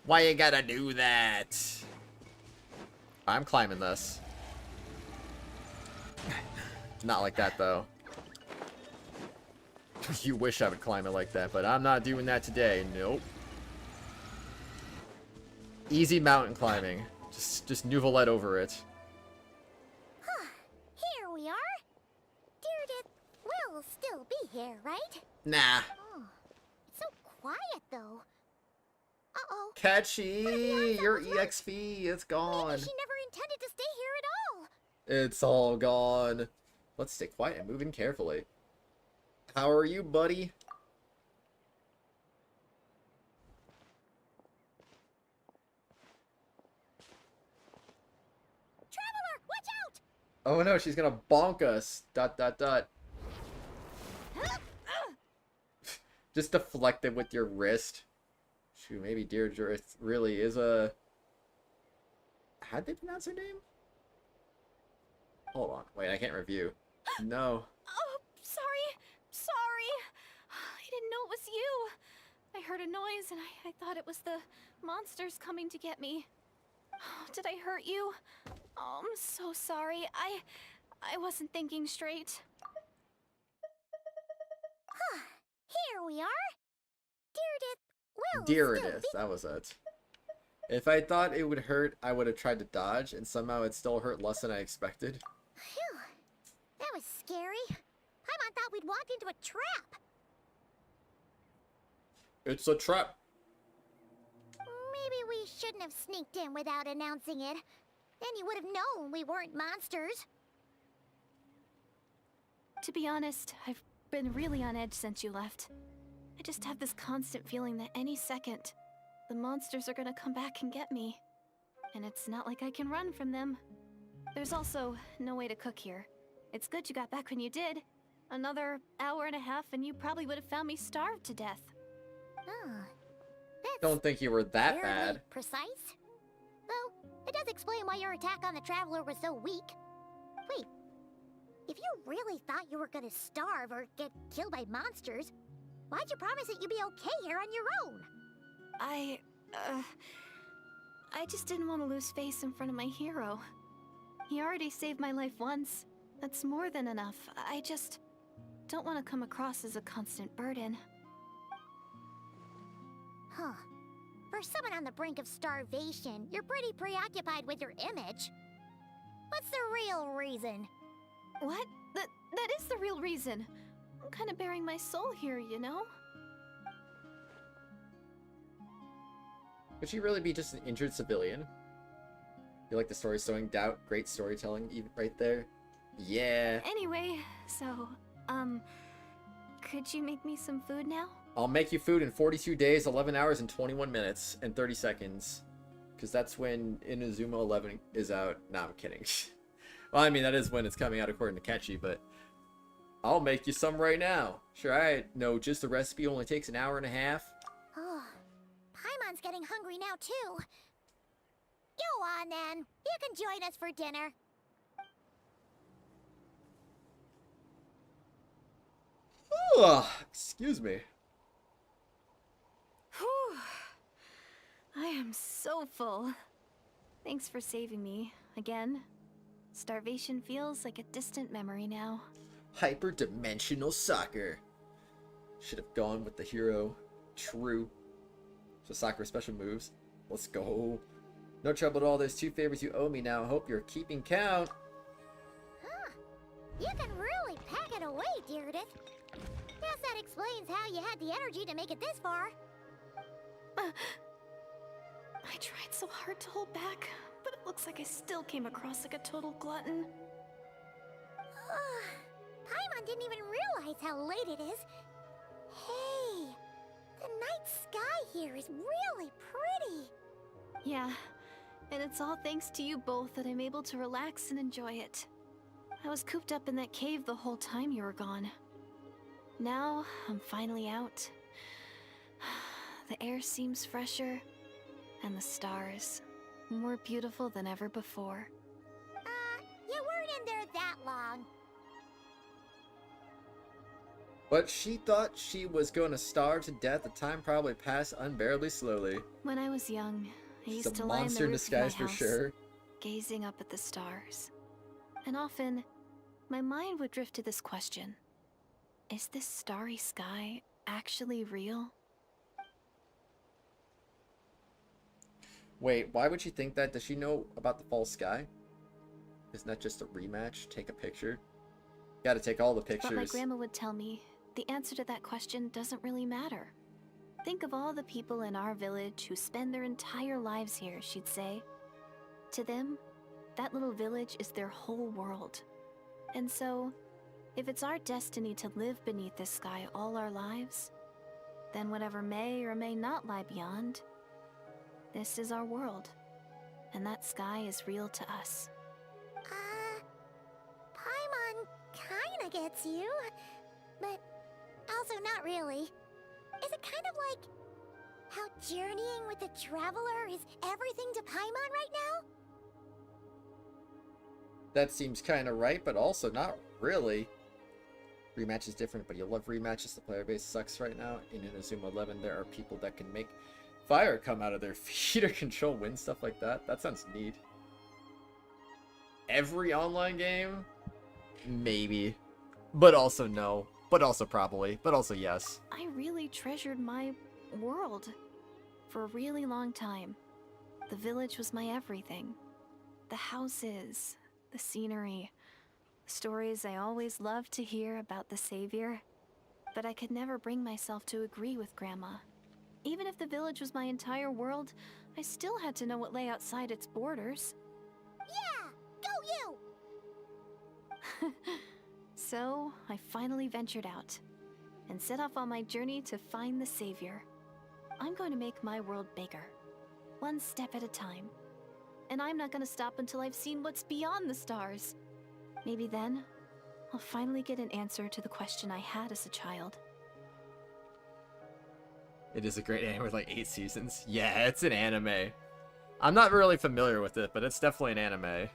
Why you gotta do that? I'm climbing this. Not like that, though. You wish I would climb it like that, but I'm not doing that today. Nope. Easy mountain climbing. Just nouvelette over it. Huh. Here we are. Deirdre will still be here, right? Nah. Oh, it's so quiet, though. Uh-oh. Catchy! Your EXP, it's gone. Maybe she never intended to stay here at all. It's all gone. Let's stay quiet and move in carefully. How are you, buddy? Traveler, watch out! Oh no, she's gonna bonk us. Dot dot dot. Just deflect it with your wrist. Shoot, maybe Deirdre really is a... How'd they pronounce her name? Hold on. Wait, I can't review. No. Oh, sorry. Sorry. I didn't know it was you. I heard a noise and I thought it was the monsters coming to get me. Did I hurt you? Oh, I'm so sorry. I wasn't thinking straight. Here we are. Deardith will Deirdre, that was it. If I thought it would hurt, I would have tried to dodge, and somehow it still hurt less than I expected. Phew. That was scary. Paimon thought we'd walked into a trap. It's a trap. Maybe we shouldn't have sneaked in without announcing it. Then you would have known we weren't monsters. To be honest, I've been really on edge since you left. I just have this constant feeling that any second, the monsters are gonna come back and get me. And it's not like I can run from them. There's also no way to cook here. It's good you got back when you did. Another hour and a half and you probably would have found me starved to death. Oh, that's Don't think you were that weirdly bad. precise. Though, it does explain why your attack on the Traveler was so weak. Wait, if you really thought you were gonna starve or get killed by monsters, why'd you promise that you'd be okay here on your own? I just didn't want to lose face in front of my hero. He already saved my life once. That's more than enough. I just don't want to come across as a constant burden. Huh. For someone on the brink of starvation, you're pretty preoccupied with your image. What's the real reason? What? That is the real reason. I'm kind of bearing my soul here, you know? Could she really be just an injured civilian? You like the story sowing doubt? Great storytelling, even right there. Yeah. Anyway, so, could you make me some food now? I'll make you food in 42 days, 11 hours, and 21 minutes, and 30 seconds. Because that's when Inazuma 11 is out. Nah, I'm kidding. Well, I mean, that is when it's coming out according to Catchy, but... I'll make you some right now. Sure, I know just the recipe only takes an hour and a half. Oh, Paimon's getting hungry now, too. Go on, then. You can join us for dinner. Ugh, excuse me. Whew. I am so full. Thanks for saving me, again. Starvation feels like a distant memory now. Hyperdimensional soccer. Should have gone with the hero. True. So soccer special moves. Let's go. No trouble at all. There's 2 favors you owe me now. I hope you're keeping count. Huh. You can really pack it away, Deirdre. Guess that explains how you had the energy to make it this far. I tried so hard to hold back, but it looks like I still came across like a total glutton. Paimon didn't even realize how late it is. Hey, the night sky here is really pretty. Yeah, and it's all thanks to you both that I'm able to relax and enjoy it. I was cooped up in that cave the whole time you were gone. Now, I'm finally out. The air seems fresher, and the stars more beautiful than ever before. You weren't in there that long. But she thought she was going to starve to death. The time probably passed unbearably slowly. When I was young, I She's used a to lie in monster the in roof of my disguise for house, sure. gazing up at the stars. And often, my mind would drift to this question. Is this starry sky actually real? Wait, why would she think that? Does she know about the false sky? Isn't that just a rematch? Take a picture? Gotta take all the pictures. But my grandma would tell me, the answer to that question doesn't really matter. Think of all the people in our village who spend their entire lives here, she'd say. To them, that little village is their whole world. And so, If it's our destiny to live beneath this sky all our lives, then whatever may or may not lie beyond, this is our world. And that sky is real to us. Paimon kinda gets you, but also not really. Is it kind of like how journeying with the Traveler is everything to Paimon right now? That seems kind of right, but also not really. Rematch is different, but you'll love rematches. The player base sucks right now. In Inazuma 11, there are people that can make fire come out of their feet or control wind, stuff like that. That sounds neat. Every online game? Maybe. But also no. But also probably. But also yes. I really treasured my world for a really long time. The village was my everything. The houses, the scenery, the stories I always loved to hear about the Savior. But I could never bring myself to agree with Grandma. Even if the village was my entire world, I still had to know what lay outside its borders. Yeah! Go you! So, I finally ventured out and set off on my journey to find the Savior. I'm going to make my world bigger, one step at a time. And I'm not going to stop until I've seen what's beyond the stars. Maybe then, I'll finally get an answer to the question I had as a child. It is a great anime with like 8 seasons. Yeah, it's an anime. I'm not really familiar with it, but it's definitely an anime.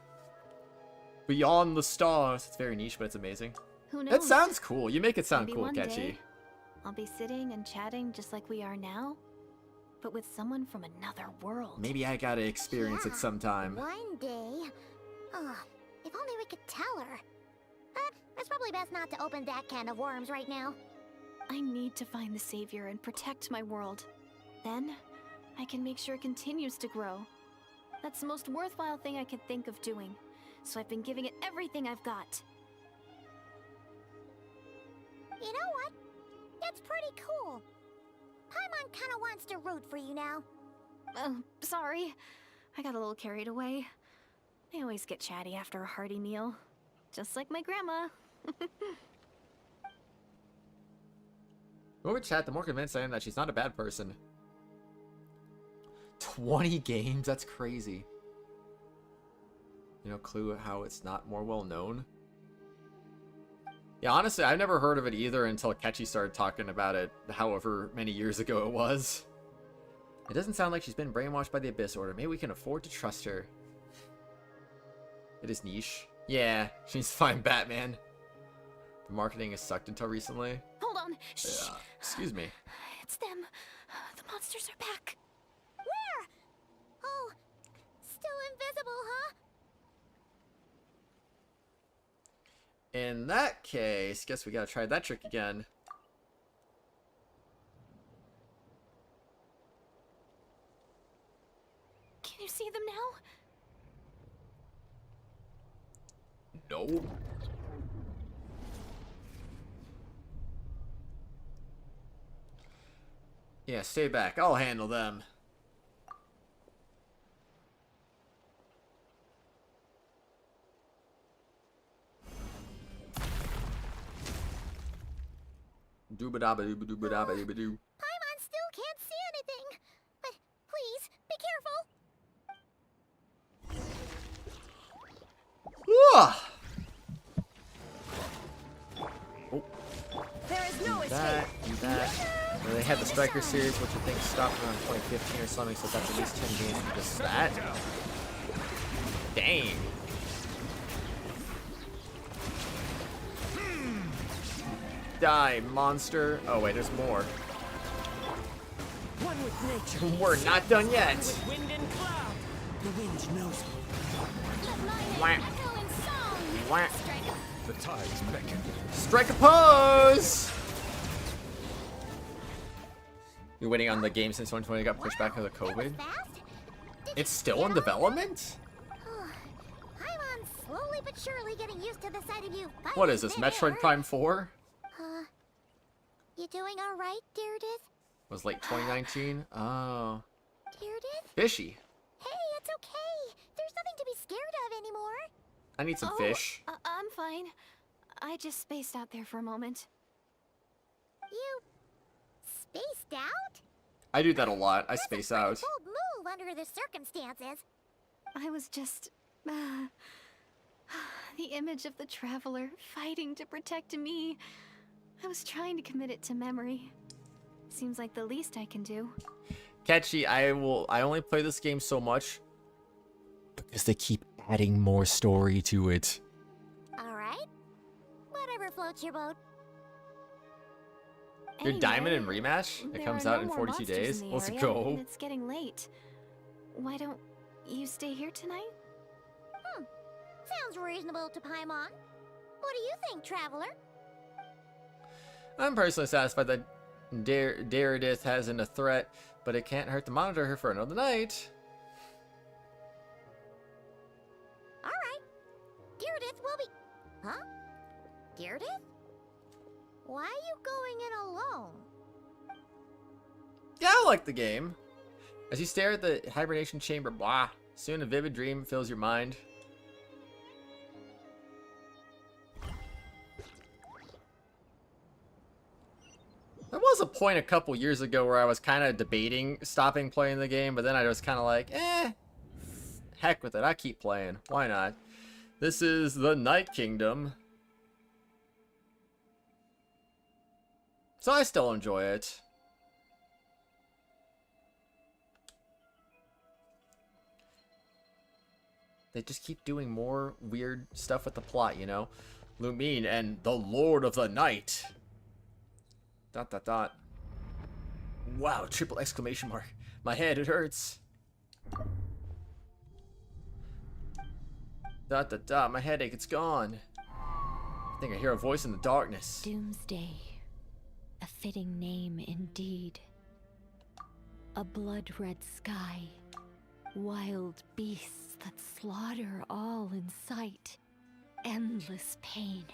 Beyond the Stars. It's very niche, but it's amazing. Who knows? It sounds cool. You make it sound Maybe cool, one Ketchy. day, I'll be sitting and chatting just like we are now, but with someone from another world. Maybe I gotta experience it sometime. One day. Oh, if only we could tell her. But it's probably best not to open that can of worms right now. I need to find the Savior and protect my world. Then, I can make sure it continues to grow. That's the most worthwhile thing I could think of doing, so I've been giving it everything I've got. You know what? That's pretty cool. Paimon kinda wants to root for you now. Sorry. I got a little carried away. I always get chatty after a hearty meal. Just like my grandma. The more we chat, the more convinced I am that she's not a bad person. 20 games? That's crazy. You know, clue how it's not more well known? Yeah, honestly, I've never heard of it either until Ketchy started talking about it, however many years ago it was. It doesn't sound like she's been brainwashed by the Abyss Order. Maybe we can afford to trust her. It is niche. Yeah, she needs to find Batman. The marketing has sucked until recently. Hold on. Shh. Excuse me. It's them. The monsters are back. Where? Oh, still invisible, huh? In that case, guess we gotta try that trick again. Can you see them now? No. Yeah, stay back. I'll handle them. Dooba-dabba-dooba-dooba-dabba-dooba-doo. Paimon still can't see anything. But please, be careful. Ah! Oh. There is no That, do that. Well, they had the Striker series, which I think stopped around 2015 or something, so that's at least 10 games from just that. Dang. Die, monster. Oh, wait, there's more. One with nature. We're not done yet. One with wind and cloud. The wind knows me. Wah. Wah. The tides beckon. Strike a pose! You're waiting on the game since 2020 got pushed back because of COVID? It's still in development? Paimon's slowly but surely getting used to the sight of you. What is this, Metroid Prime 4? You doing alright, Deirdith? Was late 2019? Oh. Deirdith? Fishy. Hey, it's okay. There's nothing to be scared of anymore. I need some fish. I'm fine. I just spaced out there for a moment. You spaced out? I do that a lot. I That's space a pretty out. bold move under the circumstances. I was just... the image of the Traveler fighting to protect me. I was trying to commit it to memory. Seems like the least I can do. Catchy, I only play this game so much because they keep adding more story to it. Alright. Whatever floats your boat. Your diamond and rematch? It there comes are out no in more 42 monsters days. in the Let's area, go. and it's getting late. Why don't you stay here tonight? Sounds reasonable to Paimon. What do you think, Traveler? I'm personally satisfied that Deridith hasn't a threat, but it can't hurt to monitor her for another night. Alright. Deardith will be... Huh? Deardith? Why are you going in alone? Yeah, I like the game. As you stare at the hibernation chamber, blah, soon a vivid dream fills your mind. There was a point a couple years ago where I was kind of debating stopping playing the game, but then I was kind of like, heck with it, I keep playing. Why not? This is the Night Kingdom. So I still enjoy it. They just keep doing more weird stuff with the plot, you know? Lumine and the Lord of the Night. ... Wow, triple exclamation mark. My head, it hurts. ... My headache, it's gone. I think I hear a voice in the darkness. Doomsday. A fitting name indeed. A blood-red sky. Wild beasts that slaughter all in sight. Endless pain.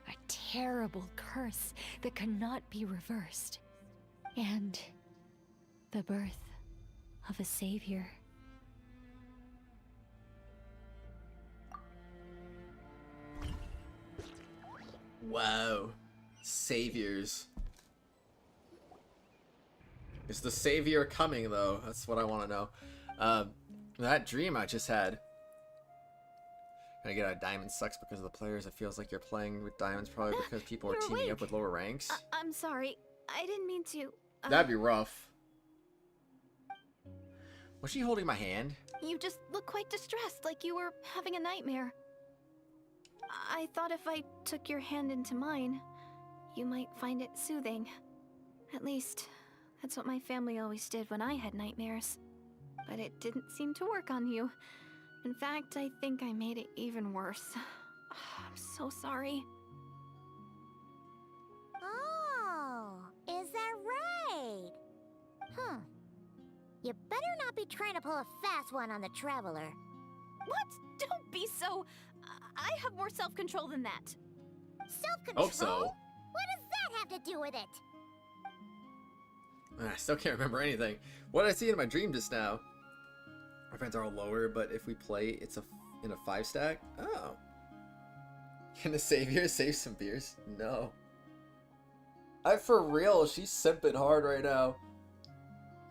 A terrible curse that cannot be reversed. And the birth of a savior. Wow. Saviors. Is the savior coming, though? That's what I want to know. That dream I just had. Can I get a diamond sucks because of the players? It feels like you're playing with diamonds probably because people are You're teaming awake. up with lower ranks. I'm sorry. I didn't mean to. That'd be rough. Was she holding my hand? You just look quite distressed, like you were having a nightmare. I thought if I took your hand into mine, you might find it soothing. At least, that's what my family always did when I had nightmares. But it didn't seem to work on you. In fact, I think I made it even worse. I'm so sorry. Oh, is that right? You better not be trying to pull a fast one on the Traveler. What? Don't be so... I have more self-control than that. Self-control? Hope so. What does that have to do with it? I still can't remember anything. What did I see in my dream just now? My friends are all lower, but if we play, it's in a 5-stack. Oh. Can the savior save some beers? No. For real, she's simping hard right now.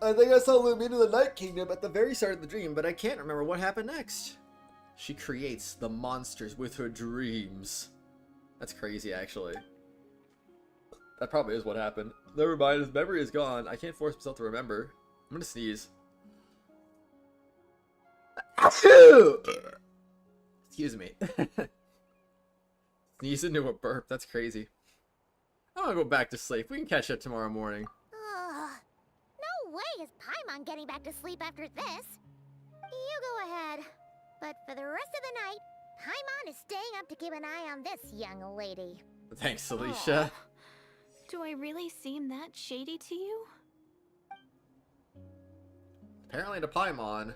I think I saw Lumine in the Night Kingdom at the very start of the dream, but I can't remember what happened next. She creates the monsters with her dreams. That's crazy, actually. That probably is what happened. Never mind, his memory is gone. I can't force myself to remember. I'm gonna sneeze. Excuse me. Sneeze into a burp. That's crazy. I'm gonna go back to sleep. We can catch up tomorrow morning. No way is Paimon getting back to sleep after this. You go ahead. But for the rest of the night, Paimon is staying up to keep an eye on this young lady. Thanks, Alicia. Do I really seem that shady to you? Apparently to Paimon.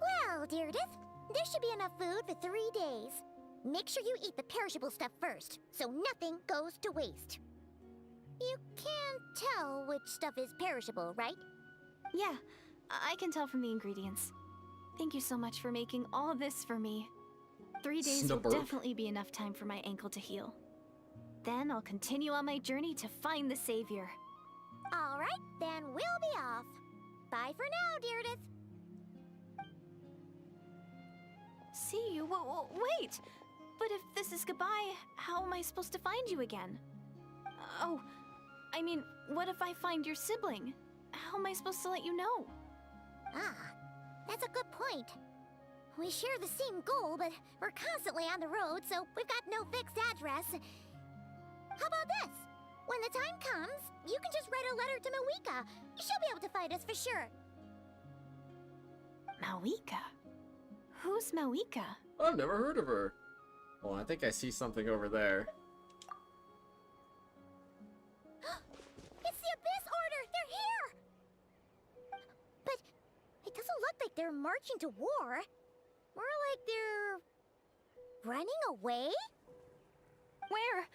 Well, Deardith, there should be enough food for 3 days. Make sure you eat the perishable stuff first, so nothing goes to waste. You can't tell which stuff is perishable, right? Yeah, I can tell from the ingredients. Thank you so much for making all this for me. 3 days Snubber. will definitely be enough time for my ankle to heal. Then I'll continue on my journey to find the savior. Alright, then we'll be off. Bye for now, Deirdre. See you? Wait! But if this is goodbye, how am I supposed to find you again? Oh, I mean, what if I find your sibling? How am I supposed to let you know? Ah, that's a good point. We share the same goal, but we're constantly on the road, so we've got no fixed address. How about this? When the time comes, you can just write a letter to Mawika. She'll be able to find us for sure. Mawika? Who's Mawika? I've never heard of her. Well, I think I see something over there. It's the Abyss Order! They're here! But it doesn't look like they're marching to war. More like they're running away? Where?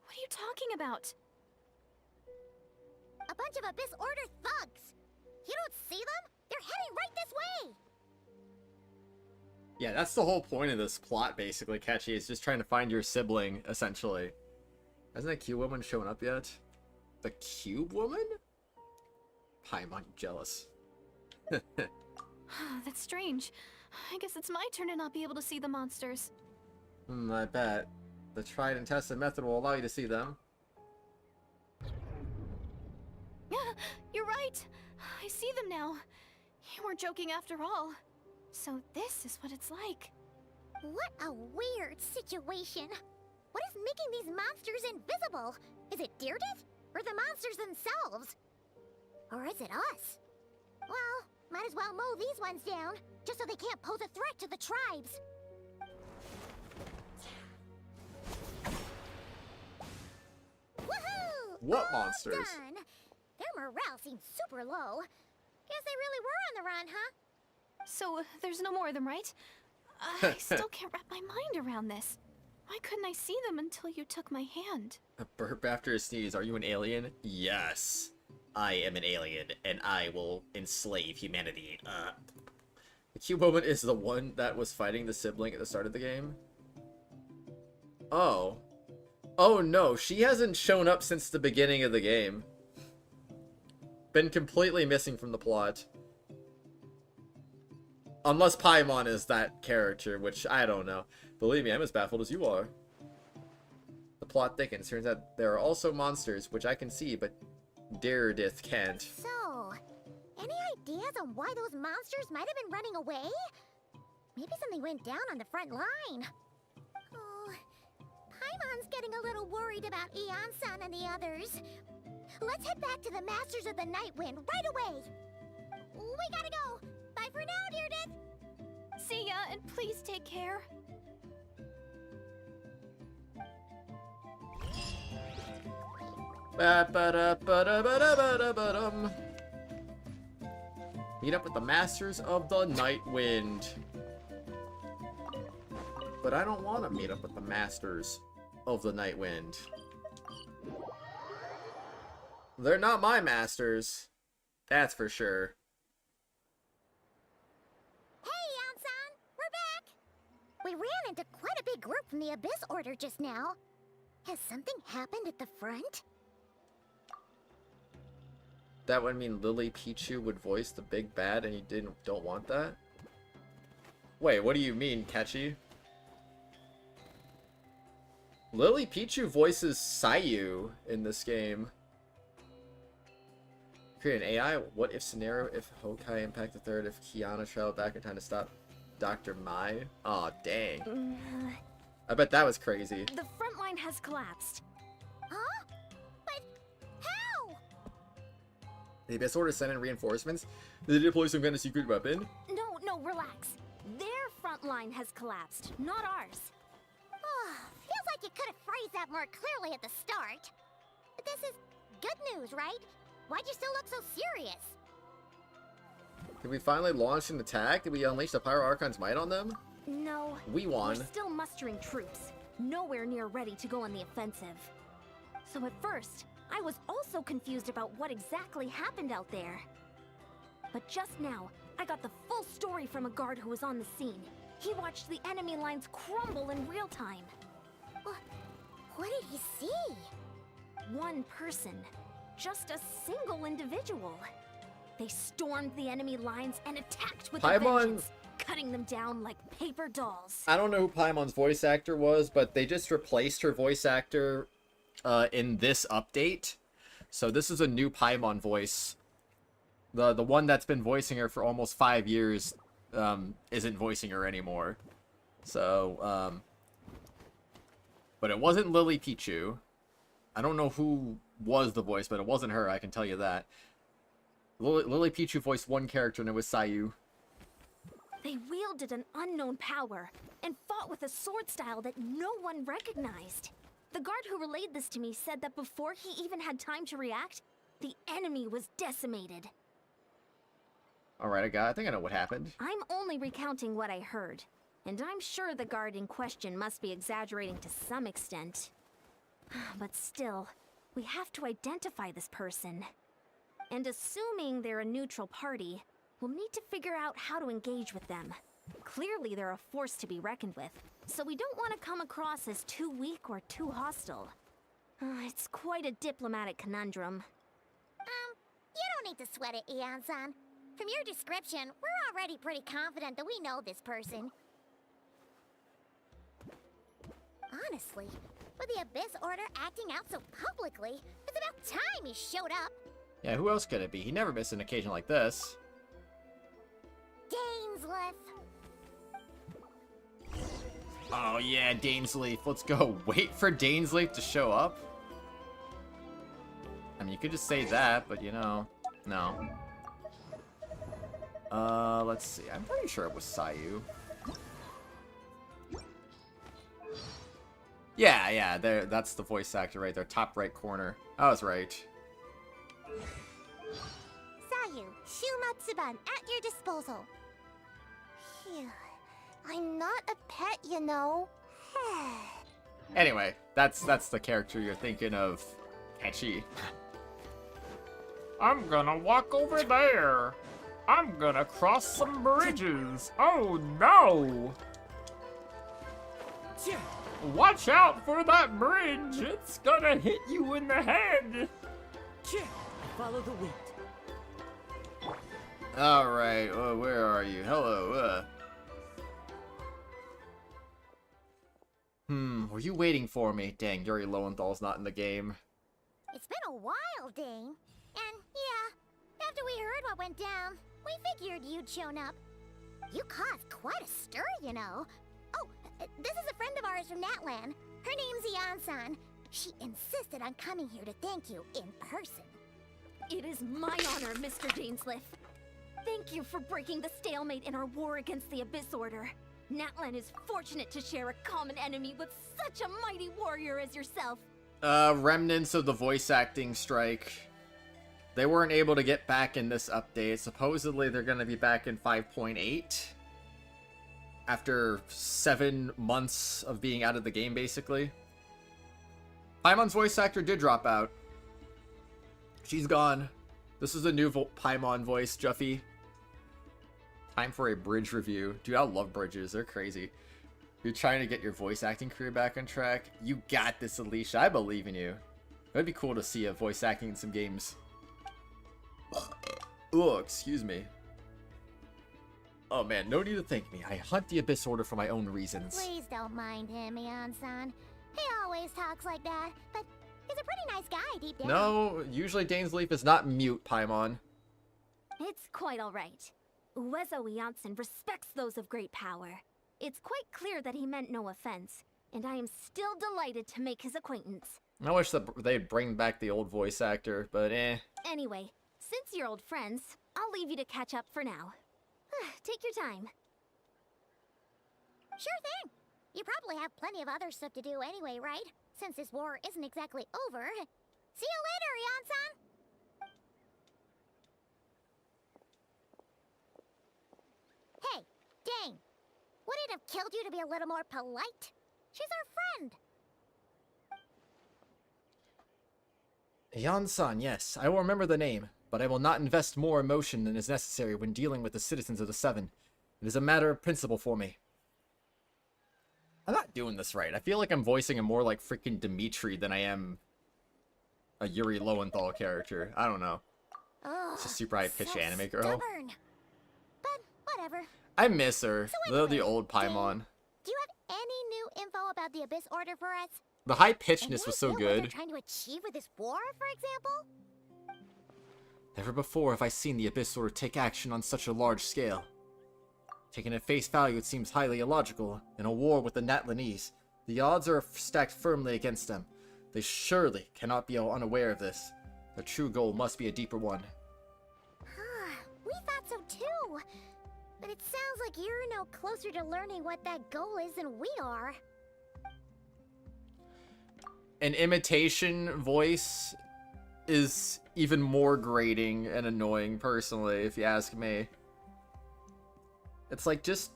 What are you talking about? A bunch of Abyss Order thugs! You don't see them? They're heading right this way! Yeah, that's the whole point of this plot, basically, Catchy. Is just trying to find your sibling, essentially. Hasn't that cube woman shown up yet? The cube woman? Paimon, you jealous. That's strange. I guess it's my turn to not be able to see the monsters. I bet. The tried and tested method will allow you to see them. You're right. I see them now. You weren't joking after all. So this is what it's like. What a weird situation. What is making these monsters invisible? Is it Deirdre? Or the monsters themselves? Or is it us? Well, might as well mow these ones down, just so they can't pose a threat to the tribes. Woohoo! What All monsters? done. Their morale seems super low. Guess they really were on the run, huh? So there's no more of them, right? I still can't wrap my mind around this. Why couldn't I see them until you took my hand? A burp after a sneeze. Are you an alien? Yes. I am an alien, and I will enslave humanity. The cube woman is the one that was fighting the sibling at the start of the game? Oh. Oh no, she hasn't shown up since the beginning of the game. Been completely missing from the plot. Unless Paimon is that character, which I don't know. Believe me, I'm as baffled as you are. The plot thickens. Turns out there are also monsters, which I can see, but Deirdre can't. So, any ideas on why those monsters might have been running away? Maybe something went down on the front line. Oh, Paimon's getting a little worried about Eon-san and the others. Let's head back to the Masters of the Night Wind right away. We gotta go. Bye for now, Deirdre. See ya, and please take care. Ba-ba-da-ba-da-ba-da-ba-da-ba-dum. Meet up with the Masters of the Night Wind. But I don't want to meet up with the Masters of the Night Wind. They're not my masters. That's for sure. Hey, Eon-san! We're back! We ran into quite a big group from the Abyss Order just now. Has something happened at the front? That would mean Lily Pichu would voice the big bad and you don't want that? Wait, what do you mean, Catchy? Lily Pichu voices Sayu in this game. Create an AI? What if scenario if Hokai Impact the Third, if Kiana traveled back in time to stop Dr. Mai? Aw, dang. I bet that was crazy. The front line has collapsed. Huh? But how? The Abyss Order sent in reinforcements? Did they deploy some kind of secret weapon? No, relax. Their front line has collapsed, not ours. Feels like you could have phrased that more clearly at the start. But this is good news, right? Why'd you still look so serious? Did we finally launch an attack? Did we unleash the Pyro Archon's might on them? No. We won. We're still mustering troops. Nowhere near ready to go on the offensive. So at first, I was also confused about what exactly happened out there. But just now, I got the full story from a guard who was on the scene. He watched the enemy lines crumble in real time. What did he see? One person. Just a single individual. They stormed the enemy lines and attacked with a Paimon. vengeance, cutting them down like paper dolls. I don't know who Paimon's voice actor was, but they just replaced her voice actor in this update. So this is a new Paimon voice. The one that's been voicing her for almost 5 years isn't voicing her anymore. So, but it wasn't Lily Pichu. I don't know who was the voice, but it wasn't her, I can tell you that. Lily Pichu voiced one character, and it was Sayu. They wielded an unknown power and fought with a sword style that no one recognized. The guard who relayed this to me said that before he even had time to react, the enemy was decimated. Alright, I think I know what happened. I'm only recounting what I heard, and I'm sure the guard in question must be exaggerating to some extent. But still, we have to identify this person. And assuming they're a neutral party, we'll need to figure out how to engage with them. Clearly they're a force to be reckoned with, so we don't want to come across as too weak or too hostile. It's quite a diplomatic conundrum. You don't need to sweat it, Eon-san. From your description, we're already pretty confident that we know this person. Honestly, with the Abyss Order acting out so publicly, it's about time he showed up. Yeah, who else could it be? He never missed an occasion like this. Dainsleif. Oh yeah, Dainsleif. Let's go. Wait for Dainsleif to show up? I mean, you could just say that, but you know, no. Let's see. I'm pretty sure it was Sayu. Yeah, there. That's the voice actor right there, top right corner. I was right. Sayu, Shumatsuban at your disposal. Phew. I'm not a pet, you know. Anyway, that's the character you're thinking of, Catchy. I'm gonna walk over there. I'm gonna cross some bridges. Oh no! Watch out for that bridge. It's gonna hit you in the head. Follow the wind. All right. Where are you? Hello. Were you waiting for me? Dang, Yuri Lowenthal's not in the game. It's been a while, Dane. And yeah, after we heard what went down, we figured you'd shown up. You caused quite a stir, you know. Oh, this is a friend of ours from Natlan. Her name's Eon-san. She insisted on coming here to thank you in person. It is my honor, Mr. Dainsleif. Thank you for breaking the stalemate in our war against the Abyss Order. Natlan is fortunate to share a common enemy with such a mighty warrior as yourself. Remnants of the voice acting strike. They weren't able to get back in this update. Supposedly they're going to be back in 5.8. After 7 months of being out of the game, basically. Paimon's voice actor did drop out. She's gone. This is a new Paimon voice, Juffy. Time for a bridge review. Dude, I love bridges. They're crazy. You're trying to get your voice acting career back on track? You got this, Alicia. I believe in you. It'd be cool to see a voice acting in some games. Oh, excuse me. Oh man, no need to thank me. I hunt the Abyss Order for my own reasons. Please don't mind him, Eon-san. He always talks like that, but he's a pretty nice guy deep down. No, usually Dainsleif is not mute, Paimon. It's quite alright. Uezo Eonson respects those of great power. It's quite clear that he meant no offense, and I am still delighted to make his acquaintance. I wish that they'd bring back the old voice actor, but eh. Anyway, since you're old friends, I'll leave you to catch up for now. Take your time. Sure thing. You probably have plenty of other stuff to do anyway, right? Since this war isn't exactly over. See you later, Eon-san! Hey, Dane. Would it have killed you to be a little more polite? She's our friend. Yan-san, yes, I will remember the name. but I will not invest more emotion than is necessary when dealing with the citizens of the Seven. It is a matter of principle for me. I'm not doing this right. I feel like I'm voicing a more like freaking Dimitri than I am a Yuri Lowenthal character. I don't know. It's a super high-pitched anime girl. Stubborn. But whatever. I miss her. So The old Paimon. Do you have any new info about the Abyss Order for us? The high-pitchedness Any was so idea what they're good. trying to achieve with this war, for example? Never before have I seen the Abyss Order take action on such a large scale. Taken at face value, it seems highly illogical. In a war with the Natlanese, the odds are stacked firmly against them. They surely cannot be unaware of this. Their true goal must be a deeper one. We thought so too. But it sounds like you're no closer to learning what that goal is than we are. An imitation voice is even more grating and annoying, personally, if you ask me. It's like, just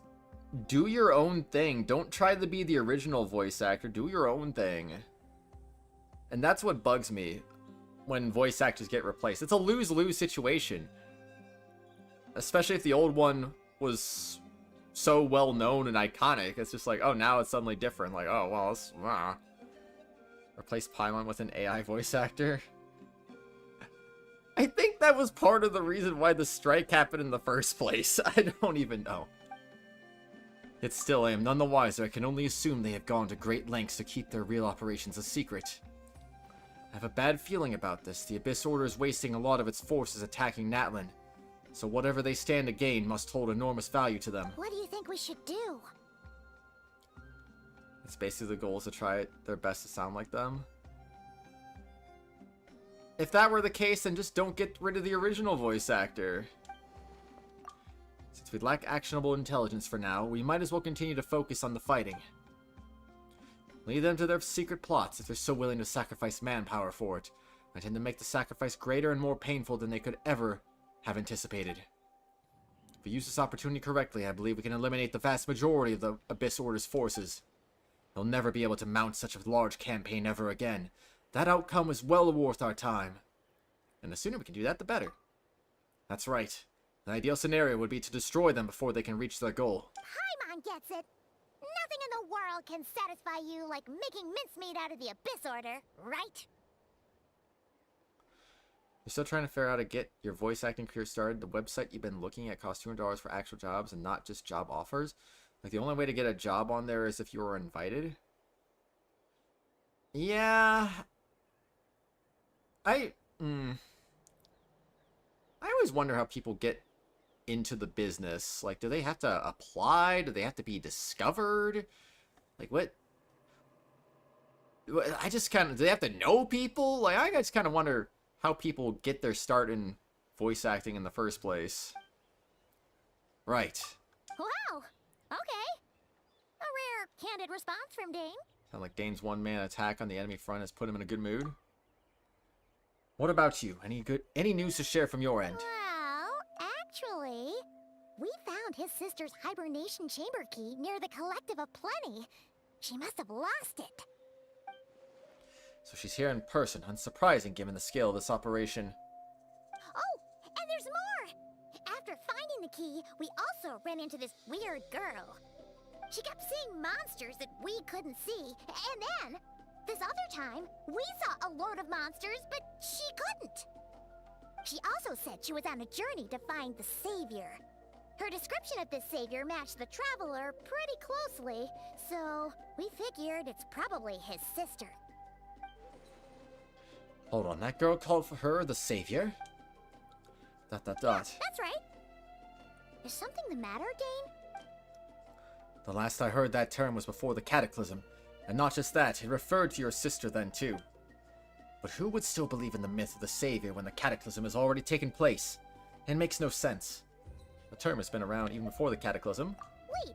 do your own thing. Don't try to be the original voice actor. Do your own thing. And that's what bugs me when voice actors get replaced. It's a lose-lose situation. Especially if the old one was so well known and iconic. It's just like, oh, now it's suddenly different. Like, oh, well, let's replace Paimon with an AI voice actor. I think that was part of the reason why the strike happened in the first place. I don't even know. Yet still, I am none the wiser. I can only assume they have gone to great lengths to keep their real operations a secret. I have a bad feeling about this. The Abyss Order is wasting a lot of its forces attacking Natlan. So whatever they stand to gain must hold enormous value to them. What do you think we should do? It's basically the goal is to try their best to sound like them. If that were the case, then just don't get rid of the original voice actor. Since we lack actionable intelligence for now, we might as well continue to focus on the fighting. Lead them to their secret plots if they're so willing to sacrifice manpower for it. I tend to make the sacrifice greater and more painful than they could ever have anticipated. If we use this opportunity correctly, I believe we can eliminate the vast majority of the Abyss Order's forces. They'll never be able to mount such a large campaign ever again. That outcome is well worth our time. And the sooner we can do that, the better. That's right. The ideal scenario would be to destroy them before they can reach their goal. Paimon gets it. Nothing in the world can satisfy you like making mincemeat out of the Abyss Order, right? You're still trying to figure out how to get your voice acting career started? The website you've been looking at costs $200 for actual jobs and not just job offers? Like, the only way to get a job on there is if you were invited? Yeah. I always wonder how people get into the business. Like, do they have to apply? Do they have to be discovered? Like, what? I just kind of... Do they have to know people? Like, I just kind of wonder how people get their start in voice acting in the first place. Right. Wow. Okay. A rare, candid response from Dane. Sound like Dane's one-man attack on the enemy front has put him in a good mood. What about you? Any news to share from your end? Well, actually, we found his sister's hibernation chamber key near the Collective of Plenty. She must have lost it. So she's here in person. Unsurprising given the scale of this operation. Oh, and there's more! After finding the key, we also ran into this weird girl. She kept seeing monsters that we couldn't see, and then, this other time, we saw a load of monsters, but she couldn't. She also said she was on a journey to find the Savior. Her description of this Savior matched the Traveler pretty closely, so we figured it's probably his sister. Hold on, that girl called for her the Savior? ... That's right. Is something the matter, Dane? The last I heard that term was before the Cataclysm. And not just that, it referred to your sister then too. But who would still believe in the myth of the Savior when the Cataclysm has already taken place? It makes no sense. The term has been around even before the Cataclysm. Wait,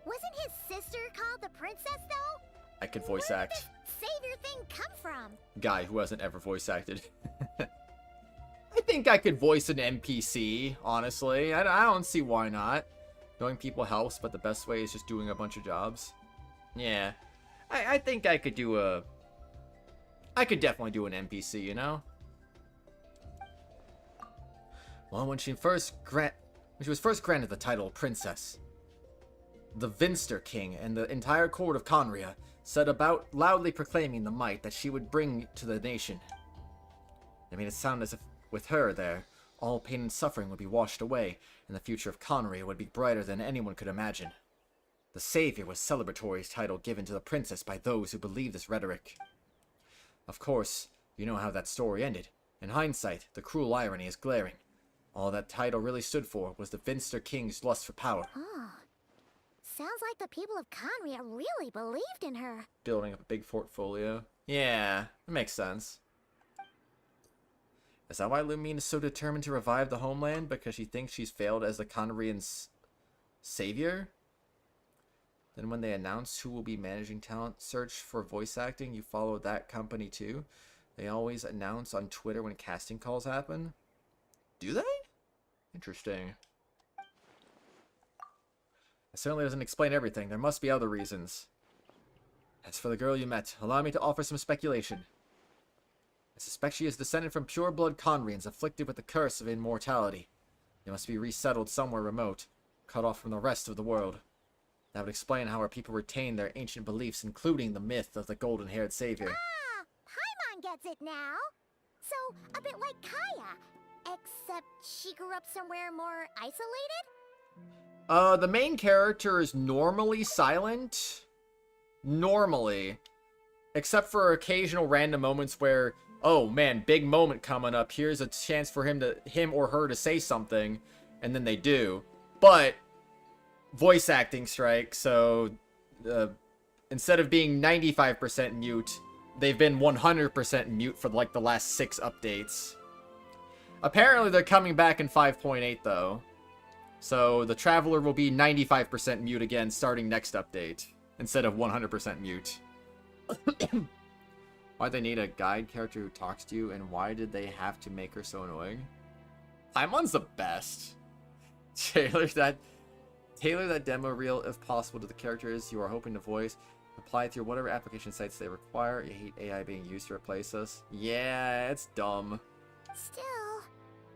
wasn't his sister called the Princess, though? I could voice Where act. did this Savior thing come from? Guy who hasn't ever voice acted. I think I could voice an NPC, honestly. I don't see why not. Knowing people helps, but the best way is just doing a bunch of jobs. Yeah. I think I could do a... I could definitely do an NPC, you know? Well, when she was first granted the title of princess, the Vinster King and the entire court of Conria set about loudly proclaiming the might that she would bring to the nation. They made it sound as if, with her there, all pain and suffering would be washed away, and the future of Conria would be brighter than anyone could imagine. The Savior was celebratory title given to the princess by those who believed this rhetoric. Of course, you know how that story ended. In hindsight, the cruel irony is glaring. All that title really stood for was the Vinster King's lust for power. Oh. Sounds like the people of Conria really believed in her. Building up a big portfolio. Yeah, it makes sense. Is that why Lumine is so determined to revive the homeland? Because she thinks she's failed as the Conrian savior? Then when they announce who will be managing talent search for voice acting, you follow that company too? They always announce on Twitter when casting calls happen? Do they? Interesting. It certainly doesn't explain everything. There must be other reasons. As for the girl you met, allow me to offer some speculation. I suspect she is descended from pure-blood Conrians afflicted with the curse of immortality. They must be resettled somewhere remote, cut off from the rest of the world. That would explain how our people retain their ancient beliefs, including the myth of the golden-haired savior. Ah! Paimon gets it now! So, a bit like Kaya, except she grew up somewhere more isolated? The main character is normally silent. Normally. Except for occasional random moments where, oh man, big moment coming up. Here's a chance for him or her to say something. And then they do. But, voice acting strike, so instead of being 95% mute, they've been 100% mute for like the last 6 updates. Apparently they're coming back in 5.8 though. So the Traveler will be 95% mute again starting next update, instead of 100% mute. Why'd they need a guide character who talks to you, and why did they have to make her so annoying? Paimon's the best. Tailor that demo reel if possible to the characters you are hoping to voice. Apply it through whatever application sites they require. You hate AI being used to replace us. Yeah, it's dumb. Still,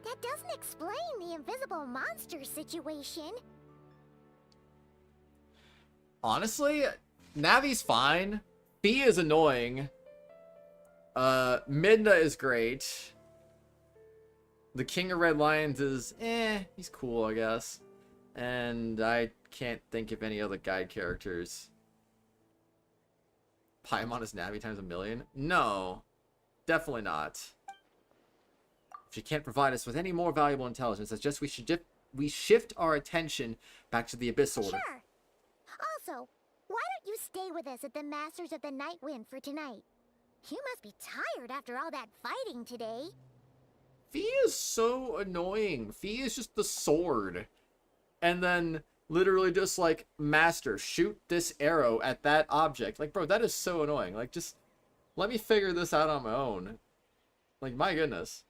that doesn't explain the invisible monster situation. Honestly, Navi's fine. Fee is annoying. Midna is great. The King of Red Lions is, he's cool, I guess. And I can't think of any other guide characters. Paimon is Navi times 1,000,000? No. Definitely not. If you can't provide us with any more valuable intelligence, it's just we shift our attention back to the Abyss Order. Sure. Also, why don't you stay with us at the Masters of the Night Wind for tonight? You must be tired after all that fighting today. Fee is so annoying. Fee is just the sword. And then literally just like, Master, shoot this arrow at that object. Like, bro, that is so annoying. Like, just let me figure this out on my own. Like, my goodness.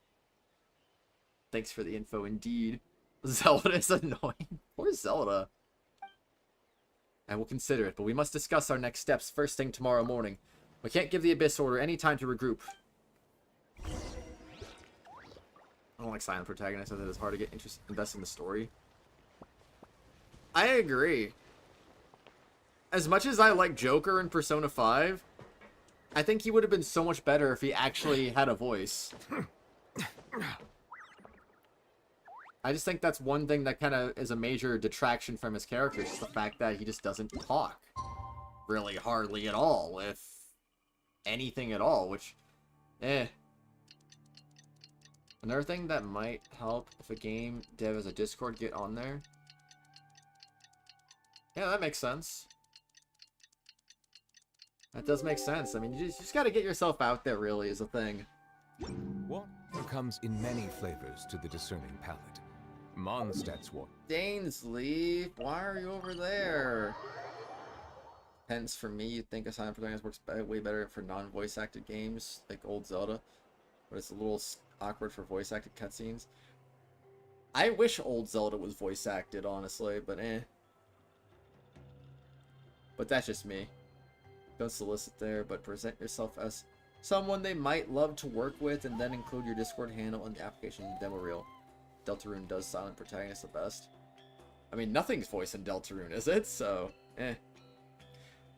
Thanks for the info, indeed. Zelda is annoying. Poor Zelda. I will consider it, but we must discuss our next steps first thing tomorrow morning. We can't give the Abyss Order any time to regroup. I don't like silent protagonists, as it is hard to get invested in the story. I agree. As much as I like Joker in Persona 5, I think he would have been so much better if he actually had a voice. I just think that's one thing that kind of is a major detraction from his character, is the fact that he just doesn't talk really hardly at all, if anything at all, which, Another thing that might help if a game dev has a Discord, get on there. Yeah, that makes sense. That does make sense. I mean, you just gotta get yourself out there, really, is a thing. What comes in many flavors to the discerning palate? Mondstadt's one. Dainsleif, why are you over there? Hence, for me, you'd think Asylum Protagonist works way better for non-voice acted games, like old Zelda. But it's a little awkward for voice acted cutscenes. I wish old Zelda was voice acted, honestly, but But that's just me. Don't solicit there, but present yourself as someone they might love to work with, and then include your Discord handle in the application demo reel. Deltarune does silent protagonist the best. I mean, nothing's voiced in Deltarune, is it? So, eh.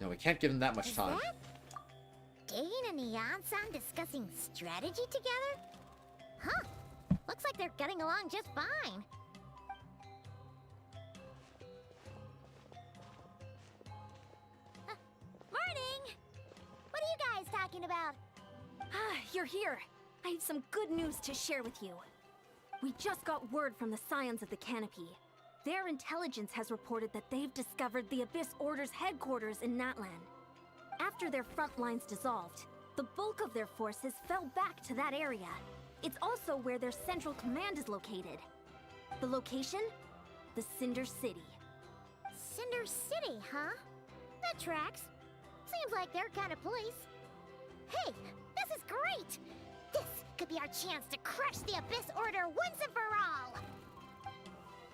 No, we can't give him that much time. Dane and Neon-san discussing strategy together? Huh. Looks like they're getting along just fine. Morning! What are you guys talking about? Ah, you're here. I have some good news to share with you. We just got word from the Scions of the Canopy. Their intelligence has reported that they've discovered the Abyss Order's headquarters in Natlan. After their front lines dissolved, the bulk of their forces fell back to that area. It's also where their central command is located. The location? The Cinder City. Cinder City, huh? That tracks. Seems like their kind of place. Hey, this is great! This could be our chance to crush the Abyss Order once and for all!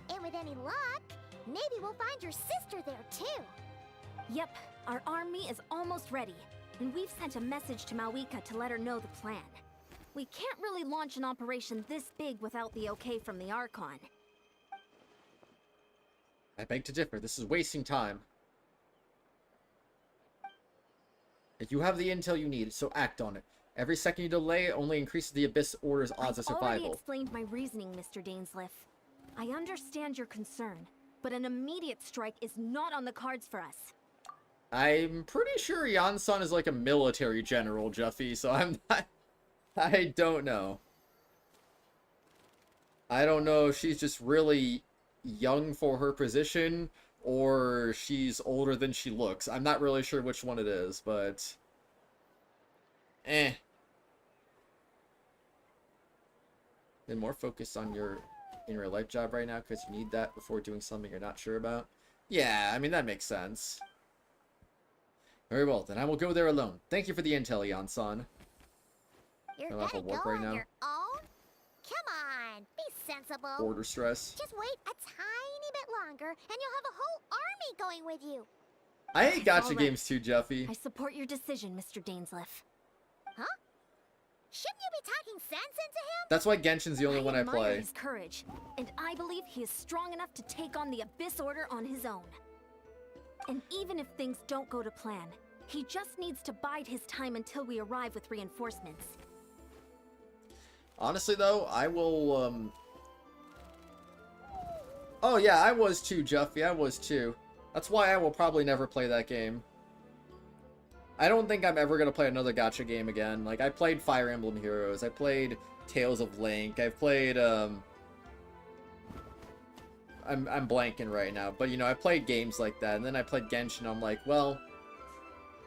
And with any luck, maybe we'll find your sister there too. Yep, our army is almost ready, and we've sent a message to Mawika to let her know the plan. We can't really launch an operation this big without the okay from the Archon. I beg to differ. This is wasting time. You have the intel you need, so act on it. Every second you delay only increases the Abyss Order's odds of I've already survival. explained my reasoning, Mr. Dainsleif. I understand your concern, but an immediate strike is not on the cards for us. I'm pretty sure Yansan is like a military general, Juffy, so I'm not... I don't know. I don't know if she's just really young for her position, or she's older than she looks. I'm not really sure which one it is, but... Been more focused on your in real life job right now because you need that before doing something you're not sure about. Yeah, I mean, that makes sense. Very well, then I will go there alone. Thank you for the intel, Yansan. You're Am I gonna off of work go right on now? your own? Come on, be sensible. Order stress. Just wait a tiny bit longer, and you'll have a whole army going with you. I hate gacha All right. games too, Juffy. I support your decision, Mr. Dainsleif. Huh? Shouldn't you be talking sense into him? That's why Genshin's the only one I admire play. his courage, and I believe he is strong enough to take on the Abyss Order on his own. And even if things don't go to plan, he just needs to bide his time until we arrive with reinforcements. Honestly, though, I will, Oh, yeah, I was too, Juffy. I was too. That's why I will probably never play that game. I don't think I'm ever going to play another gacha game again. Like, I played Fire Emblem Heroes. I played Tales of Link. I've played, I'm blanking right now. But, you know, I played games like that. And then I played Genshin. I'm like, well...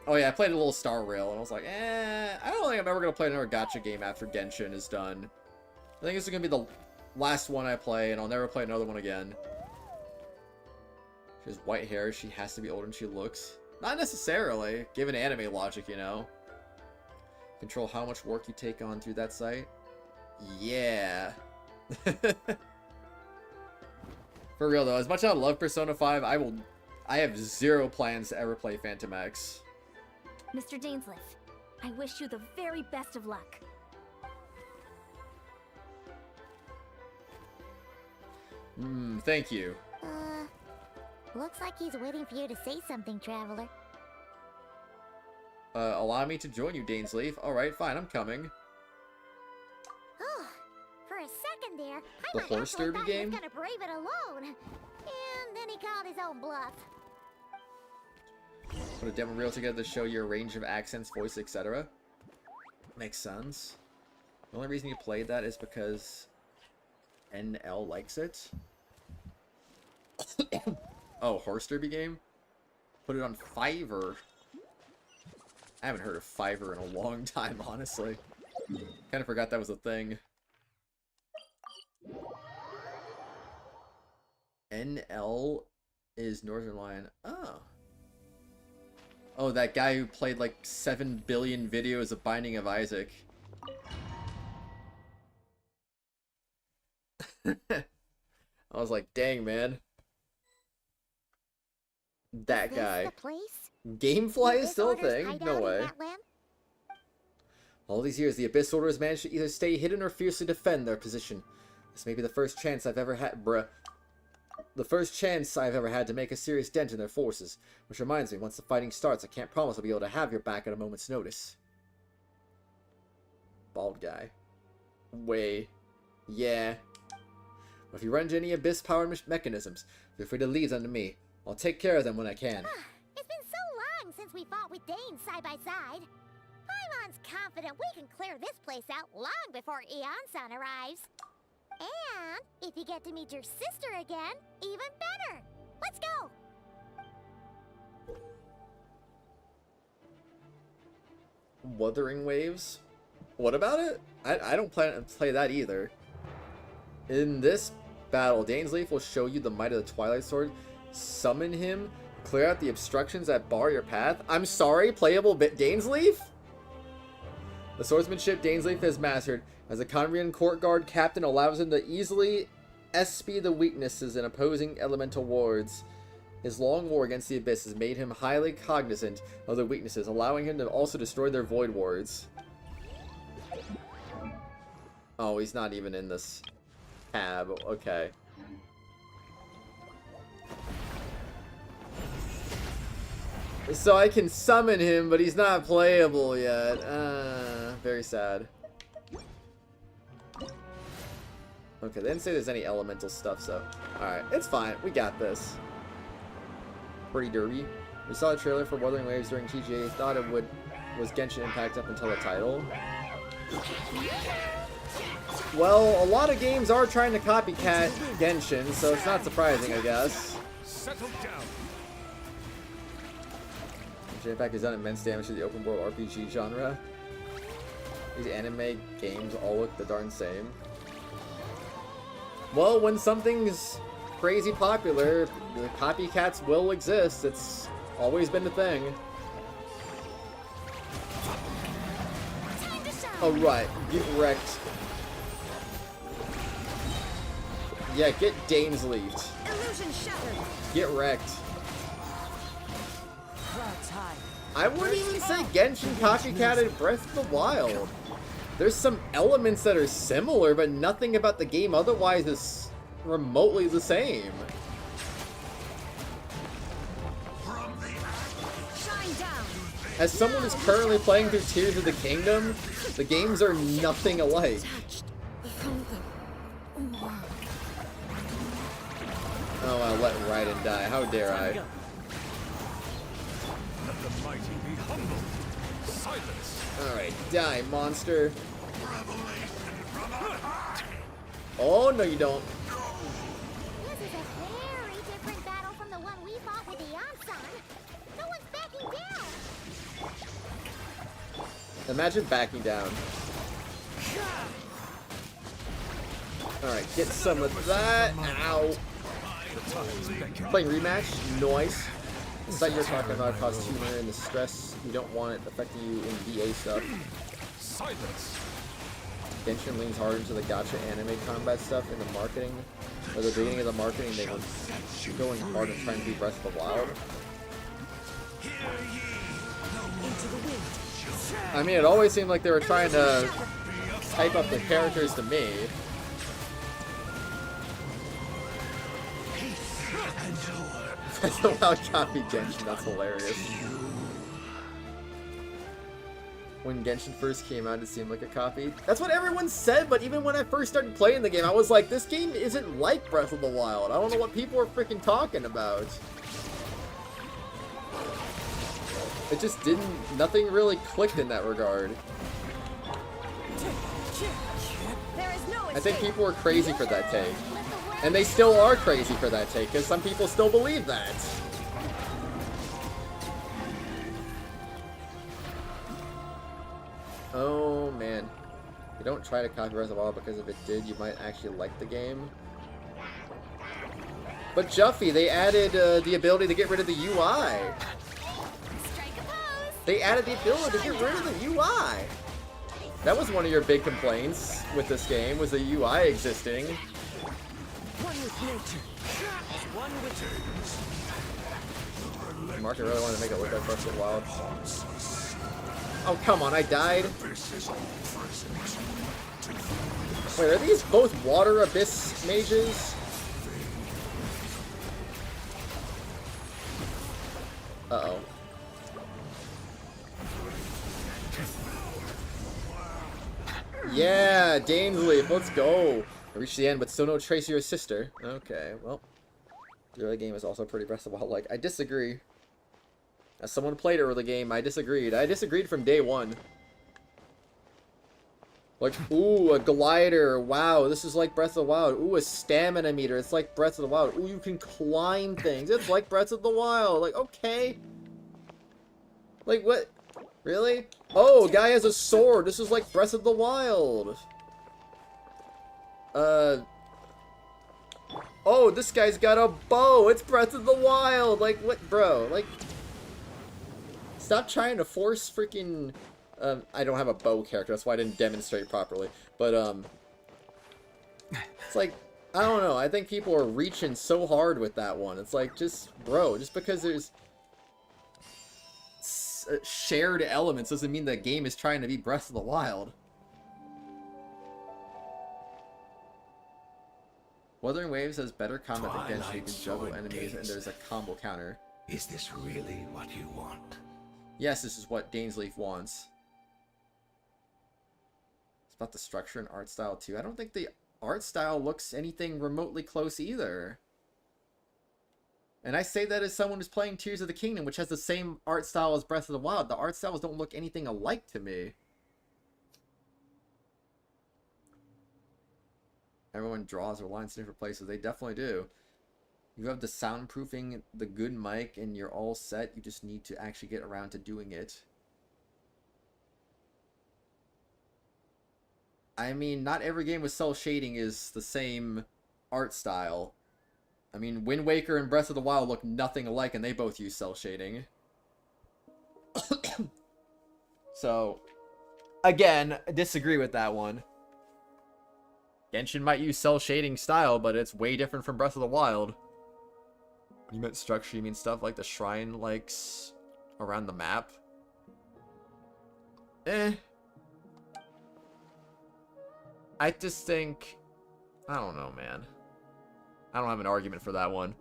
Oh, yeah, I played a little Star Rail. And I was like, I don't think I'm ever going to play another gacha game after Genshin is done. I think this is going to be the last one I play. And I'll never play another one again. She has white hair. She has to be older than she looks. Not necessarily, given anime logic, you know. Control how much work you take on through that site. Yeah. For real though, as much as I love Persona 5, I have zero plans to ever play Phantom X. Mr. Dainsleif, I wish you the very best of luck. Thank you. Looks like he's waiting for you to say something, Traveler. Allow me to join you, Dainsleif. Alright, fine, I'm coming. Oh, for a second there, The Paimon horse actually derby thought game? he was gonna brave it alone. And then he called his own bluff. Put a demo reel together to show your range of accents, voice, etc. Makes sense. The only reason you played that is because NL likes it. Oh, horse derby game? Put it on Fiverr. I haven't heard of Fiverr in a long time, honestly. Kind of forgot that was a thing. NL is Northern Lion. Oh. Oh, that guy who played like 7 billion videos of Binding of Isaac. I was like, dang, man. That Is guy. this the place? Gamefly is Abyss still a Order's thing? hideout No in way. that land? All these years, the Abyss Order has managed to either stay hidden or fiercely defend their position. This may be the first chance I've ever had, the first chance I've ever had to make a serious dent in their forces. Which reminds me, once the fighting starts, I can't promise I'll be able to have your back at a moment's notice. Bald guy. Yeah. If you run into any abyss power mechanisms, feel free to leave them to me. I'll take care of them when I can. It's been so long since we fought with Dane side by side. Paimon's confident we can clear this place out long before Eon-san arrives. And if you get to meet your sister again, even better. Let's go. Wuthering Waves? What about it? I don't plan to play that either. In this battle, Dainsleif will show you the might of the Twilight Sword. Summon him, clear out the obstructions that bar your path. I'm sorry, playable Dainsleif? The swordsmanship Dainsleif has mastered as a Conrian court guard captain allows him to easily SP the weaknesses in opposing elemental wards. His long war against the Abyss has made him highly cognizant of the weaknesses, allowing him to also destroy their void wards. Oh, he's not even in this tab. Okay. So I can summon him, but he's not playable yet. Very sad. Okay, they didn't say there's any elemental stuff, so... Alright, it's fine. We got this. Pretty derby. We saw a trailer for Wuthering Waves during TGA. Thought it was Genshin Impact up until the title. Well, a lot of games are trying to copycat Genshin, so it's not surprising, I guess. Settle down. Genshin Impact has done immense damage to the open world RPG genre. These anime games all look the darn same. Well, when something's crazy popular, the copycats will exist. It's always been the thing. Alright, get wrecked. Yeah, get Dainsleif. Get wrecked. I wouldn't even say Genshin copycatted Breath of the Wild. There's some elements that are similar, but nothing about the game otherwise is remotely the same. As someone who's currently playing through Tears of the Kingdom, the games are nothing alike. Oh, I'll let Raiden die. How dare I? Let the mighty be humbled. Silence. Alright, die, monster. Oh, no you don't. This is a very different battle from the one we fought with Eon-san. No one's backing down. Imagine backing down. Alright, get some of that. Ow. Playing rematch? Noise. It's like you're talking about cause humor and the stress. You don't want it affecting you in VA stuff. Silence. Genshin leans hard into the gacha anime combat stuff in the marketing. At the beginning of the marketing, they were going hard and trying to be Breath of the Wild. I mean, it always seemed like they were trying to type up the characters to me. Breath of the Wild copied Genshin, that's hilarious. When Genshin first came out, it seemed like a copy. That's what everyone said, but even when I first started playing the game, I was like, this game isn't like Breath of the Wild. I don't know what people are freaking talking about. It just didn't, nothing really clicked in that regard. I think people were crazy for that take. And they still are crazy for that take, because some people still believe that. Oh man. You don't try to copy Breath of the Wild because if it did, you might actually like the game. But Juffy, they added the ability to get rid of the UI. They added the ability to get rid of the UI. That was one of your big complaints with this game, was the UI existing. One with nature. One with Mark really wanted to make it look like Breath of the Wild. Oh, come on, I died. Wait, are these both water abyss mages? Uh-oh. Yeah, Dainsleif, let's go. I reached the end, but still no trace of your sister. Okay, well. The early game is also pretty Breath of the Wild-like. I disagree. As someone who played early game, I disagreed. I disagreed from day one. Like, ooh, a glider. Wow, this is like Breath of the Wild. Ooh, a stamina meter. It's like Breath of the Wild. Ooh, you can climb things. It's like Breath of the Wild. Like, okay. Like, what? Really? Oh, guy has a sword. This is like Breath of the Wild. Oh, this guy's got a bow. It's Breath of the Wild. Like, what, bro? Like, stop trying to force freaking... I don't have a bow character. That's why I didn't demonstrate properly. But, it's like, I don't know. I think people are reaching so hard with that one. It's like, just, bro, just because there's shared elements doesn't mean the game is trying to be Breath of the Wild. Wuthering Waves has better combat than Genshin. You can juggle enemies and there's a combo counter. Is this really what you want? Yes, this is what Dainsleif wants. It's about the structure and art style too. I don't think the art style looks anything remotely close either. And I say that as someone who's playing Tears of the Kingdom, which has the same art style as Breath of the Wild. The art styles don't look anything alike to me. Everyone draws their lines in different places. They definitely do. You have the soundproofing, the good mic, and you're all set. You just need to actually get around to doing it. I mean, not every game with cell shading is the same art style. I mean, Wind Waker and Breath of the Wild look nothing alike, and they both use cell shading. So, again, I disagree with that one. Genshin might use cell shading style, but it's way different from Breath of the Wild. You meant structure, you mean stuff like the shrine likes around the map? I just think... I don't know, man. I don't have an argument for that one.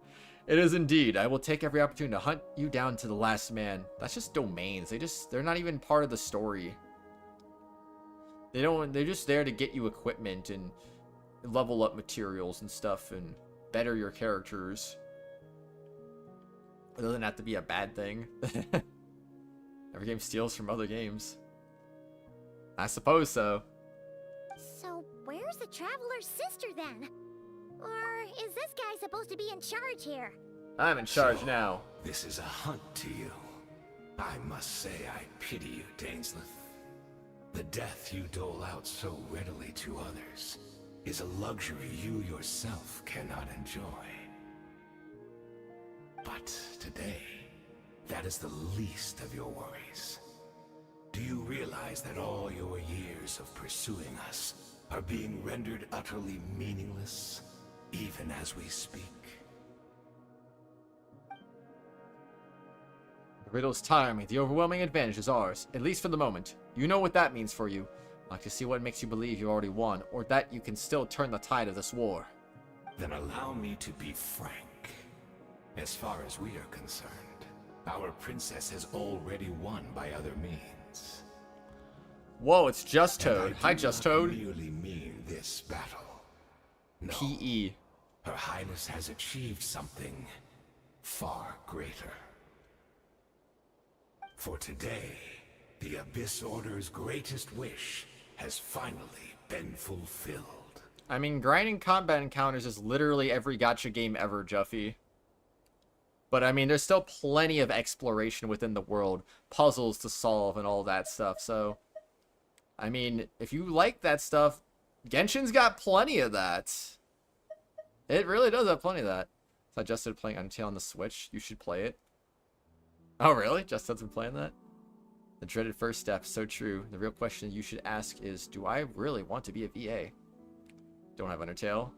It is indeed. I will take every opportunity to hunt you down to the last man. That's just domains. They're not even part of the story. They're just there to get you equipment and level up materials and stuff and better your characters. It doesn't have to be a bad thing. Every game steals from other games. I suppose so. So, where's the Traveler's sister then? Or is this guy supposed to be in charge here? I'm in charge now. This is a hunt to you. I must say I pity you, Dainsleif. The death you dole out so readily to others is a luxury you yourself cannot enjoy. But today, that is the least of your worries. Do you realize that all your years of pursuing us are being rendered utterly meaningless, even as we speak? The riddle's tiring. The overwhelming advantage is ours, at least for the moment. You know what that means for you. I'd like to see what makes you believe you already won, or that you can still turn the tide of this war. Then allow me to be frank. As far as we are concerned, our princess has already won by other means. Whoa, it's Just Toad. Hi, Just Toad. I merely mean this battle. No. P.E. Her Highness has achieved something far greater. For today, the Abyss Order's greatest wish has finally been fulfilled. I mean, grinding combat encounters is literally every gacha game ever, Juffy. But I mean, there's still plenty of exploration within the world, puzzles to solve and all that stuff. So, I mean, if you like that stuff, Genshin's got plenty of that. It really does have plenty of that. So I just started playing Undertale on the Switch. You should play it. Oh, really? Just been playing that? The dreaded first step, so true. The real question you should ask is, do I really want to be a VA? Don't have Undertale.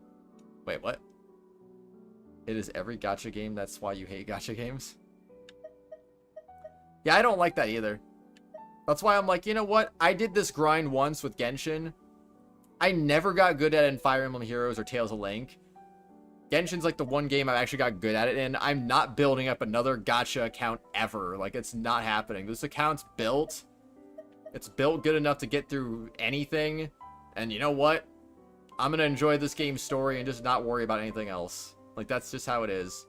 Wait, what? It is every gacha game, that's why you hate gacha games? Yeah, I don't like that either. That's why I'm like, you know what? I did this grind once with Genshin, I never got good at it in Fire Emblem Heroes or Tales of Link. Genshin's like the one game I've actually got good at it in. I'm not building up another gacha account ever. Like, it's not happening. This account's built. It's built good enough to get through anything. And you know what? I'm going to enjoy this game's story and just not worry about anything else. Like, that's just how it is.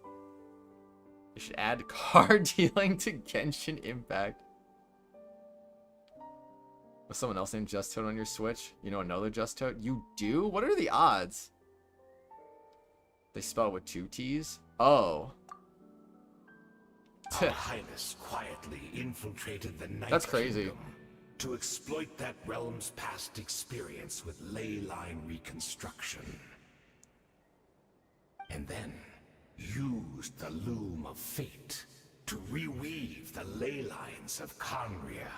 You should add card dealing to Genshin Impact. Was someone else named Just Toad on your Switch? You know another Just Toad? You do? What are the odds? They spell it with 2 T's? Oh. Our Highness quietly infiltrated the Night That's crazy. Kingdom to exploit that realm's past experience with ley line reconstruction. And then used the Loom of Fate to reweave the ley lines of Conria.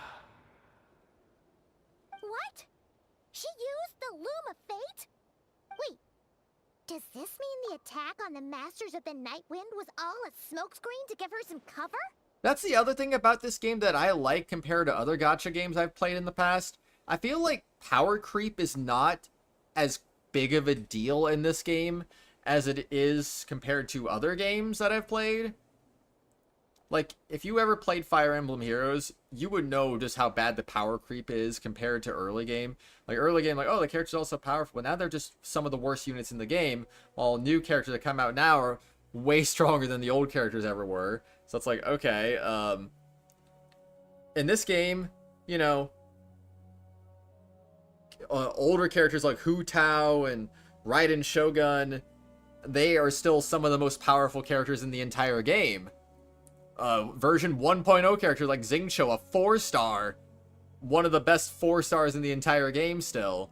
What? She used the Loom of Fate? Wait, does this mean the attack on the Masters of the Night Wind was all a smokescreen to give her some cover? That's the other thing about this game that I like compared to other gacha games I've played in the past. I feel like power creep is not as big of a deal in this game as it is compared to other games that I've played. Like, if you ever played Fire Emblem Heroes, you would know just how bad the power creep is compared to early game. Like, early game, like, oh, the character's also powerful. But now they're just some of the worst units in the game, while new characters that come out now are way stronger than the old characters ever were. So it's like, okay, in this game, you know, older characters like Hu Tao and Raiden Shogun, they are still some of the most powerful characters in the entire game. Version 1.0 character like Xingqiu, a 4-star, one of the best 4 stars in the entire game still.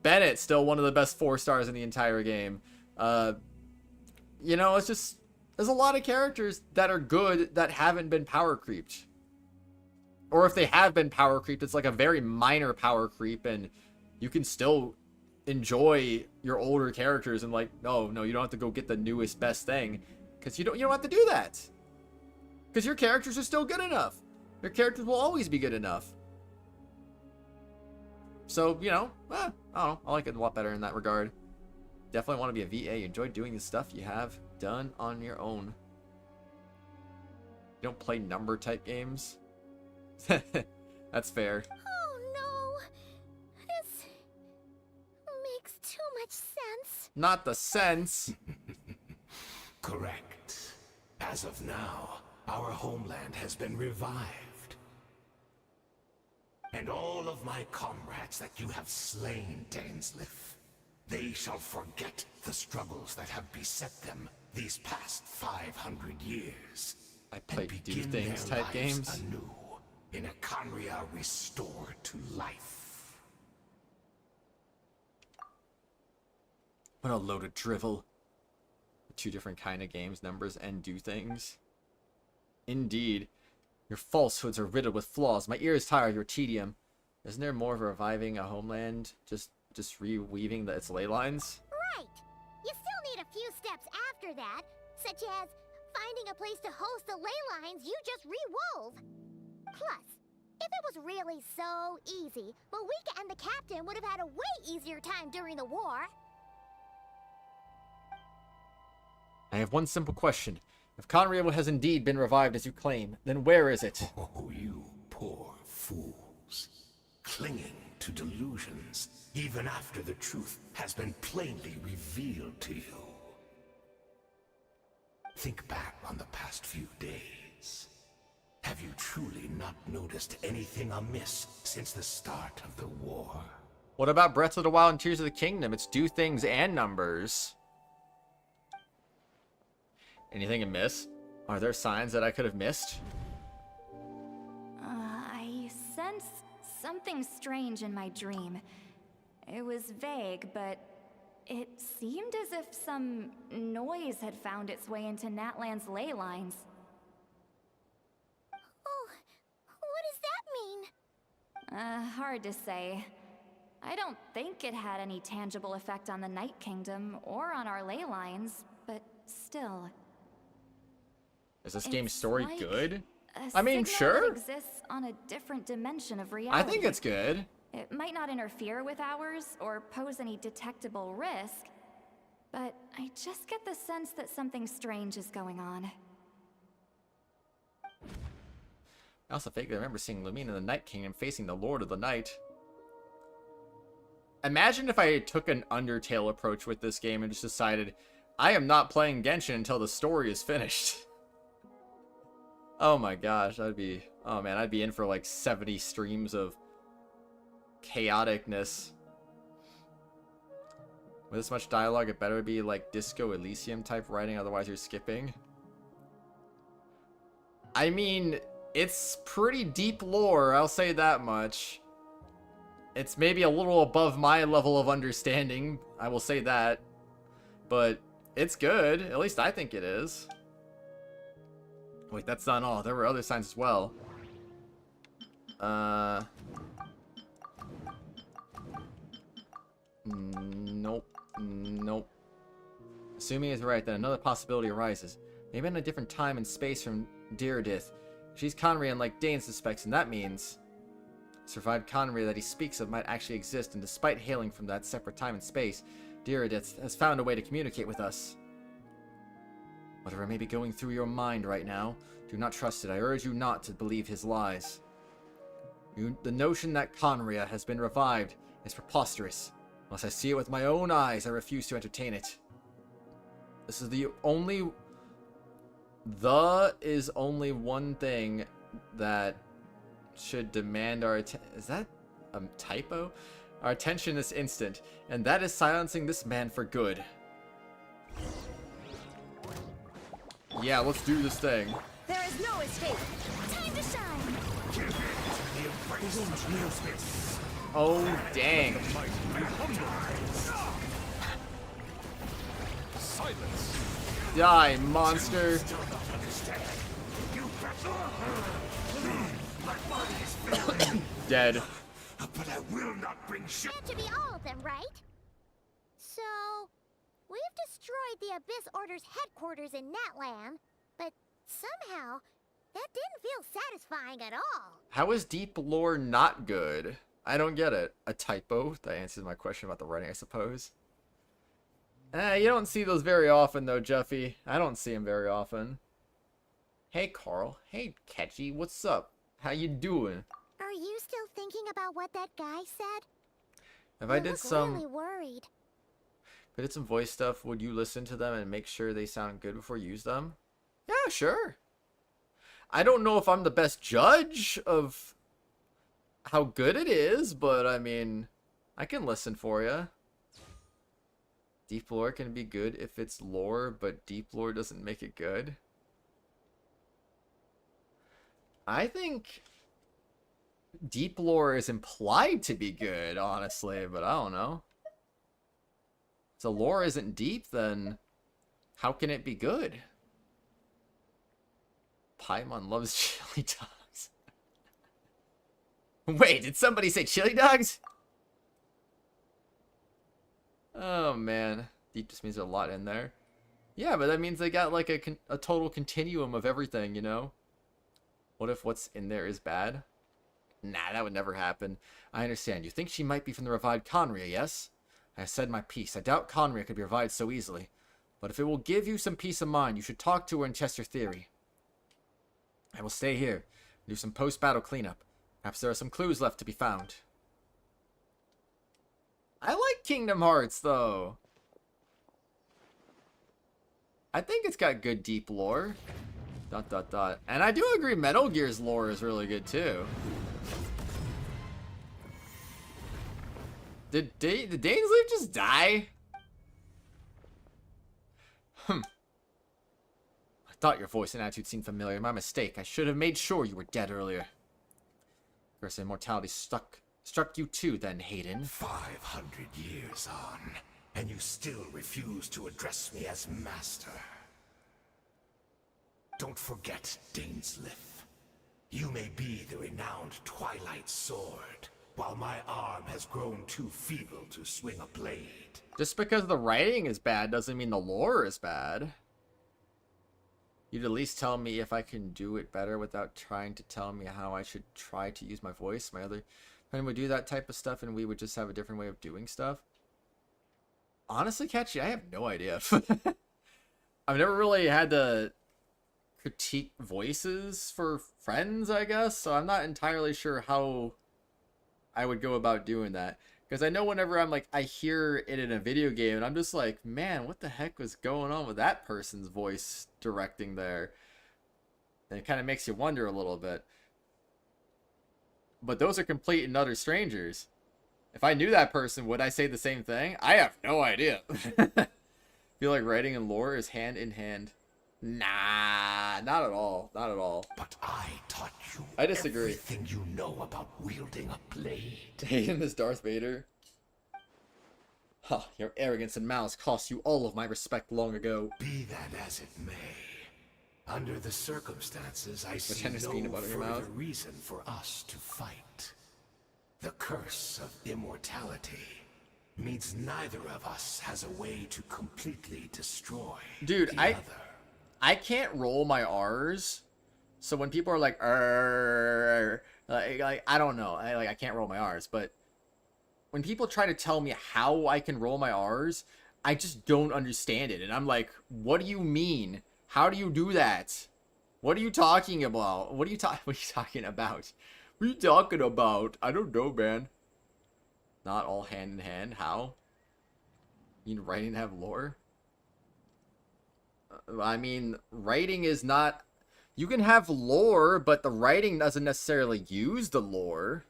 Bennett, still one of the best 4 stars in the entire game. You know, it's just, there's a lot of characters that are good that haven't been power creeped. Or if they have been power creeped, it's like a very minor power creep, and you can still enjoy your older characters and like, no, you don't have to go get the newest best thing, because you don't have to do that. Because your characters are still good enough. Your characters will always be good enough. So, you know, I don't know. I like it a lot better in that regard. Definitely want to be a VA. You enjoy doing the stuff you have done on your own. You don't play number type games? That's fair. Oh no! This makes too much sense. Not the sense. Correct. As of now, our homeland has been revived. And all of my comrades that you have slain, Dainsleif, they shall forget the struggles that have beset them these past 500 years. I play do things type games anew in a Conria restored to life. What a load of drivel. 2 different kind of games, numbers and do things. Indeed. Your falsehoods are riddled with flaws. My ears tire of your tedium. Isn't there more of reviving a homeland? Just reweaving its ley lines? Right! You still need a few steps after that, such as finding a place to host the ley lines you just rewove. Plus, if it was really so easy, Moika and the captain would have had a way easier time during the war. I have one simple question. If Conria has indeed been revived as you claim, then where is it? Oh, you poor fools. Clinging to delusions, even after the truth has been plainly revealed to you. Think back on the past few days. Have you truly not noticed anything amiss since the start of the war? What about Breath of the Wild and Tears of the Kingdom? It's do things and numbers. Anything amiss? Are there signs that I could have missed? I sensed something strange in my dream. It was vague, but it seemed as if some noise had found its way into Natlan's ley lines. Oh, what does that mean? Hard to say. I don't think it had any tangible effect on the Night Kingdom or on our ley lines, but still. Is this game's story like good? a I mean, signal that sure. exists on a different dimension of reality. I think it's good. It might not interfere with ours or pose any detectable risk, but I just get the sense that something strange is going on. I also vaguely remember seeing Lumina in the Night Kingdom facing the Lord of the Night. Imagine if I took an Undertale approach with this game and just decided, I am not playing Genshin until the story is finished. Oh my gosh, I'd be... Oh man, I'd be in for like 70 streams of chaoticness. With this much dialogue, it better be like Disco Elysium type writing, otherwise you're skipping. I mean, it's pretty deep lore, I'll say that much. It's maybe a little above my level of understanding, I will say that. But it's good, at least I think it is. Wait, that's not all. There were other signs as well. Nope. Nope. Assuming he's right, then another possibility arises. Maybe in a different time and space from Diridith. She's Conrian like Dane suspects, and that means... survived Conria that he speaks of might actually exist, and despite hailing from that separate time and space, Diridith has found a way to communicate with us. Whatever may be going through your mind right now, do not trust it. I urge you not to believe his lies. The notion that Conria has been revived is preposterous. Unless I see it with my own eyes, I refuse to entertain it. This is the only... is only one thing that should demand our attention. Is that a typo? Our attention this instant, and that is silencing this man for good. Yeah, let's do this thing. There is no escape. Time to shine. Give in to the embrace of Neosmith. Oh, dang. Silence. Die, monster. Still not understand. You my body is failing. Dead. But I will not bring shit. That should be all of them, right? So, we've destroyed the Abyss Order's headquarters in Natlan, but somehow, that didn't feel satisfying at all. How is deep lore not good? I don't get it. A typo? That answers my question about the writing, I suppose. You don't see those very often, though, Jeffy. I don't see them very often. Hey, Carl. Hey, Catchy. What's up? How you doing? Are you still thinking about what that guy said? If I did some... really worried. If I did some voice stuff, would you listen to them and make sure they sound good before you use them? Yeah, sure. I don't know if I'm the best judge of how good it is, but I mean, I can listen for you. Deep lore can be good if it's lore, but deep lore doesn't make it good. I think deep lore is implied to be good, honestly, but I don't know. If the lore isn't deep, then how can it be good? Paimon loves chili dogs. Wait, did somebody say chili dogs? Oh, man. Deep just means there's a lot in there. Yeah, but that means they got like a total continuum of everything, you know? What if what's in there is bad? Nah, that would never happen. I understand. You think she might be from the revived Conria, yes? I have said my piece. I doubt Conria could be revived so easily. But if it will give you some peace of mind, you should talk to her and test your theory. I will stay here and do some post-battle cleanup. Perhaps there are some clues left to be found. I like Kingdom Hearts, though. I think it's got good deep lore. ... And I do agree Metal Gear's lore is really good, too. Did Dainsleif just die? I thought your voice and attitude seemed familiar. My mistake. I should have made sure you were dead earlier. Curse of immortality struck you too, then, Hayden. 500 years on, and you still refuse to address me as master. Don't forget, Dainsleif. You may be the renowned Twilight Sword, while my arm has grown too feeble to swing a blade. Just because the writing is bad doesn't mean the lore is bad. You'd at least tell me if I can do it better without trying to tell me how I should try to use my voice. My And we do that type of stuff and we would just have a different way of doing stuff. Honestly, Catchy, I have no idea. I've never really had to critique voices for friends, I guess, so I'm not entirely sure how I would go about doing that. Because I know whenever I'm like, I hear it in a video game, and I'm just like, man, what the heck was going on with that person's voice directing there? And it kind of makes you wonder a little bit. But those are complete and utter strangers. If I knew that person, would I say the same thing? I have no idea. Feel like writing and lore is hand in hand. Nah, not at all. Not at all. But I taught you I disagree. everything you know about wielding a blade. Hating this Darth Vader. Huh, your arrogance and malice cost you all of my respect long ago. Be that as it may, under the circumstances, I see Tennis peanut no butter in your further mouth. reason for us to fight. The curse of immortality means neither of us has a way to completely destroy Dude, the other. I can't roll my R's, so when people are like, like I don't know, I can't roll my R's, but when people try to tell me how I can roll my R's, I just don't understand it, and I'm like, what do you mean? How do you do that? What are you talking about? What are you talking about? What are you talking about? I don't know, man. Not all hand in hand. How? You need writing to have lore? I mean, writing is not... You can have lore, but the writing doesn't necessarily use the lore.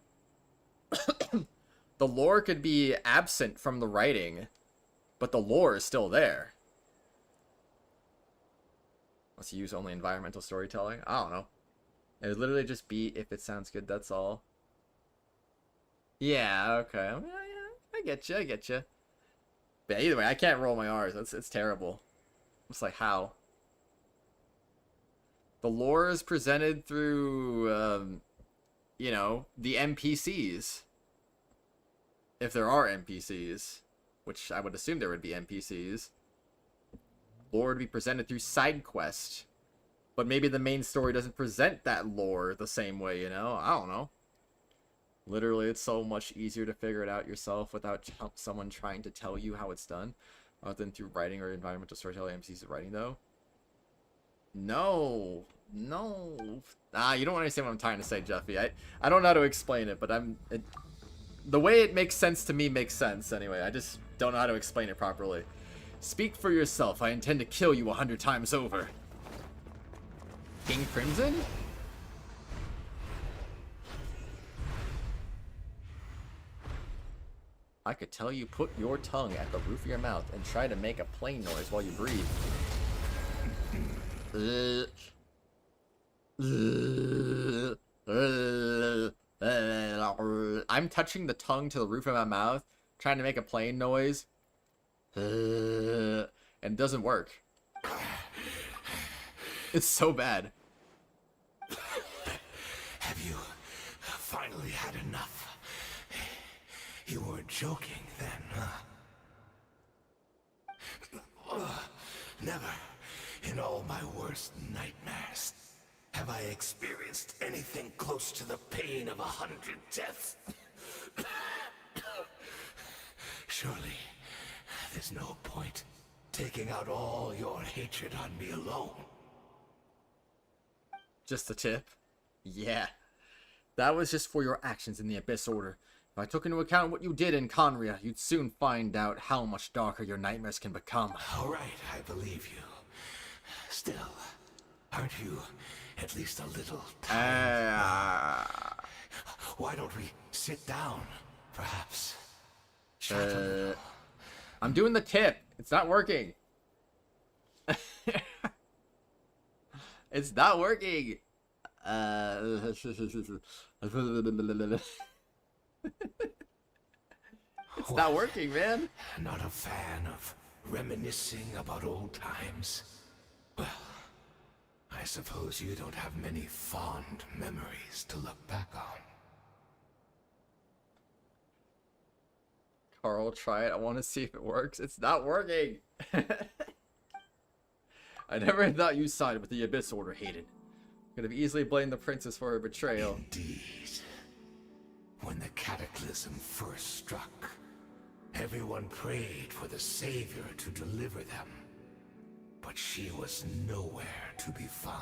The lore could be absent from the writing, but the lore is still there. Unless you use only environmental storytelling. I don't know. It would literally just be if it sounds good, that's all. Yeah, okay. Yeah, I get you, I get you. But either way, I can't roll my R's. It's terrible. It's like, how? The lore is presented through, you know, the NPCs. If there are NPCs. Which I would assume there would be NPCs. Lore would be presented through side quest. But maybe the main story doesn't present that lore the same way, you know? I don't know. Literally, it's so much easier to figure it out yourself without someone trying to tell you how it's done. Other than through writing or environmental storytelling. MCs writing, though. No. No. You don't understand what I'm trying to say, Jeffy. I don't know how to explain it, but the way it makes sense to me makes sense, anyway. I just don't know how to explain it properly. Speak for yourself. I intend to kill you 100 times over. King Crimson? I could tell you put your tongue at the roof of your mouth and try to make a plain noise while you breathe. I'm touching the tongue to the roof of my mouth, trying to make a plain noise. And it doesn't work. It's so bad. Have you finally had enough? You weren't joking then, huh? Never in all my worst nightmares have I experienced anything close to the pain of 100 deaths. Surely, there's no point taking out all your hatred on me alone. Just a tip? Yeah. That was just for your actions in the Abyss Order. If I took into account what you did in Conria, you'd soon find out how much darker your nightmares can become. All right, I believe you. Still, aren't you at least a little tired? Why don't we sit down, perhaps? Chat a little. I'm doing the tip. It's not working. It's not working. It's not working, man. Not a fan of reminiscing about old times. Well, I suppose you don't have many fond memories to look back on. Carl, try it. I want to see if it works. It's not working. I never thought you sided with the Abyss Order, Hayden. Could have easily blamed the princess for her betrayal. Indeed. When the cataclysm first struck, everyone prayed for the Savior to deliver them. But she was nowhere to be found.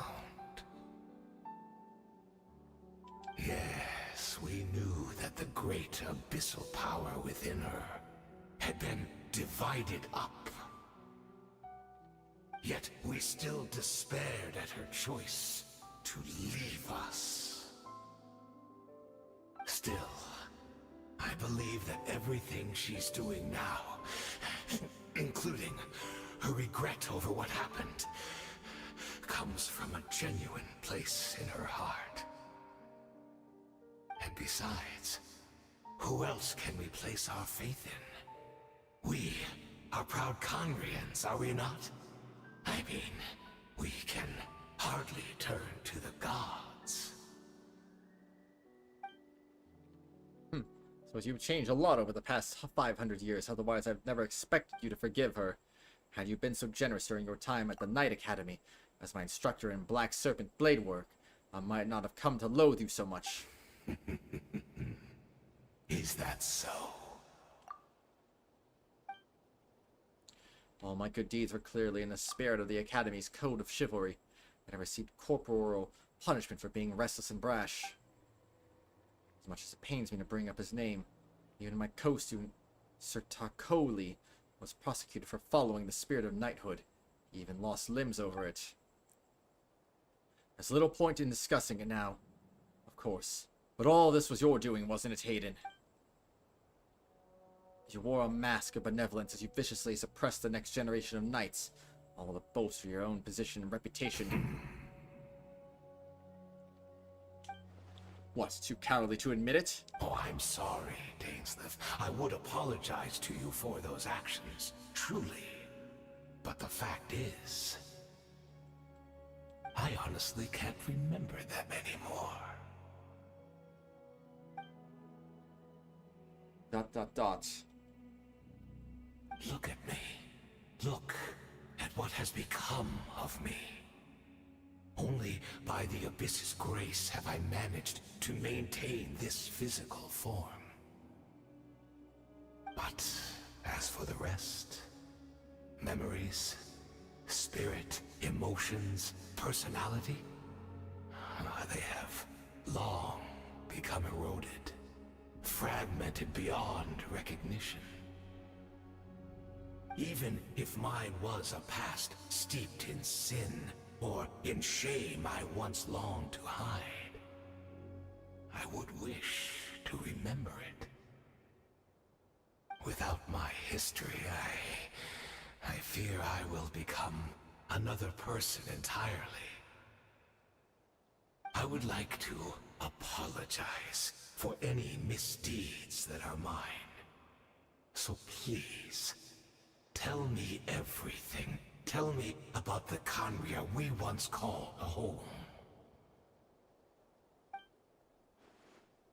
Yes, we knew that the great abyssal power within her had been divided up. Yet we still despaired at her choice to leave us. Still, I believe that everything she's doing now, including her regret over what happened, comes from a genuine place in her heart. And besides, who else can we place our faith in? We are proud Conrians, are we not? I mean, we can hardly turn to the gods. So you've changed a lot over the past 500 years, otherwise I've never expected you to forgive her. Had you been so generous during your time at the Knight Academy, as my instructor in Black Serpent blade work, I might not have come to loathe you so much. Is that so? All my good deeds were clearly in the spirit of the Academy's code of chivalry, and I received corporal punishment for being restless and brash. As much as it pains me to bring up his name, even my co-student, Sir Tarkoli, was prosecuted for following the spirit of knighthood. He even lost limbs over it. There's little point in discussing it now, of course. But all this was your doing, wasn't it, Hayden? You wore a mask of benevolence as you viciously suppressed the next generation of knights, all to bolster your own position and reputation. What, too cowardly to admit it? Oh, I'm sorry, Dainsleif. I would apologize to you for those actions, truly. But the fact is, I honestly can't remember them anymore. ... Look at me. Look at what has become of me. Only by the Abyss's grace have I managed to maintain this physical form. But as for the rest, memories, spirit, emotions, personality, they have long become eroded, fragmented beyond recognition. Even if mine was a past steeped in sin, or in shame I once longed to hide, I would wish to remember it. Without my history, I fear I will become another person entirely. I would like to apologize for any misdeeds that are mine. So please, tell me everything. Tell me about the Conria we once called home.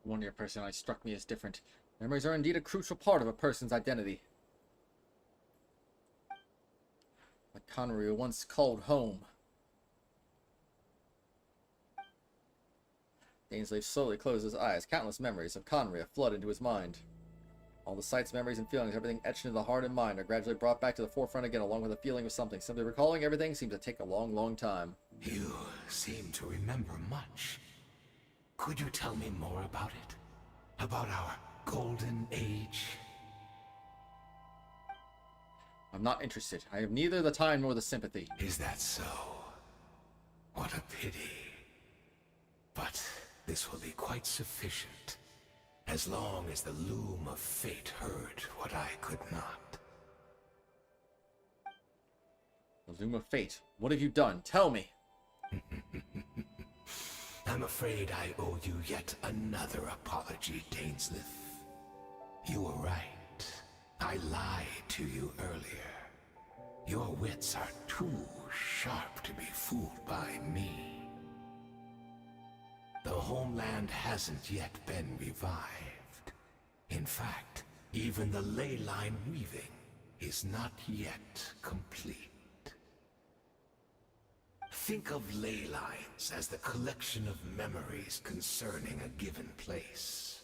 One of your personality struck me as different. Memories are indeed a crucial part of a person's identity. The Conria once called home. Dainsleif slowly closed his eyes. Countless memories of Conria flood into his mind. All the sights, memories, and feelings, everything etched into the heart and mind, are gradually brought back to the forefront again, along with a feeling of something. Simply recalling everything seems to take a long, long time. You seem to remember much. Could you tell me more about it? About our golden age? I'm not interested. I have neither the time nor the sympathy. Is that so? What a pity. But this will be quite sufficient. As long as the loom of fate heard what I could not. The loom of fate. What have you done? Tell me. I'm afraid I owe you yet another apology, Dainsleif. You were right. I lied to you earlier. Your wits are too sharp to be fooled by me. The homeland hasn't yet been revived. In fact, even the ley line weaving is not yet complete. Think of ley lines as the collection of memories concerning a given place.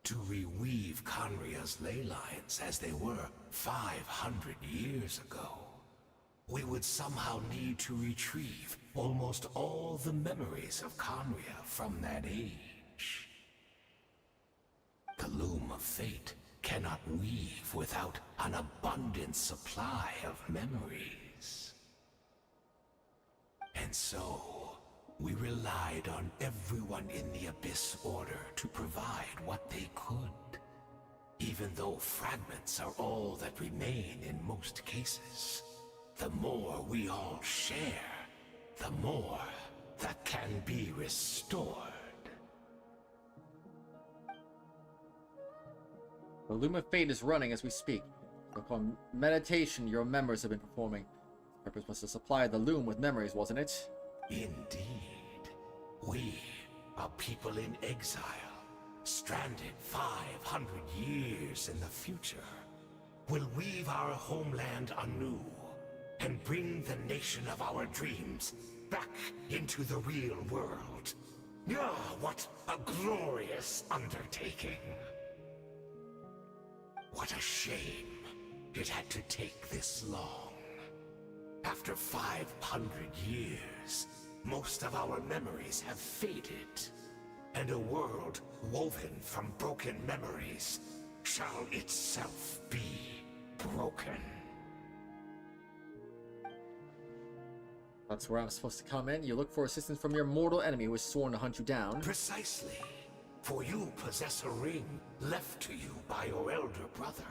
to reweave Conria's ley lines as they were 500 years ago, we would somehow need to retrieve almost all the memories of Conria from that age. The Loom of Fate cannot weave without an abundant supply of memories. And so, we relied on everyone in the Abyss Order to provide what they could, even though fragments are all that remain in most cases. The more we all share, the more that can be restored. The Loom of Fate is running as we speak. Upon meditation, your members have been performing. The purpose was to supply the Loom with memories, wasn't it? Indeed. We are people in exile, stranded 500 years in the future. Will weave our homeland anew and bring the nation of our dreams back into the real world. Ah, what a glorious undertaking! What a shame it had to take this long. After 500 years, most of our memories have faded, and a world woven from broken memories shall itself be broken. That's where I'm supposed to come in. You look for assistance from your mortal enemy who has sworn to hunt you down. Precisely. For you possess a ring left to you by your elder brother,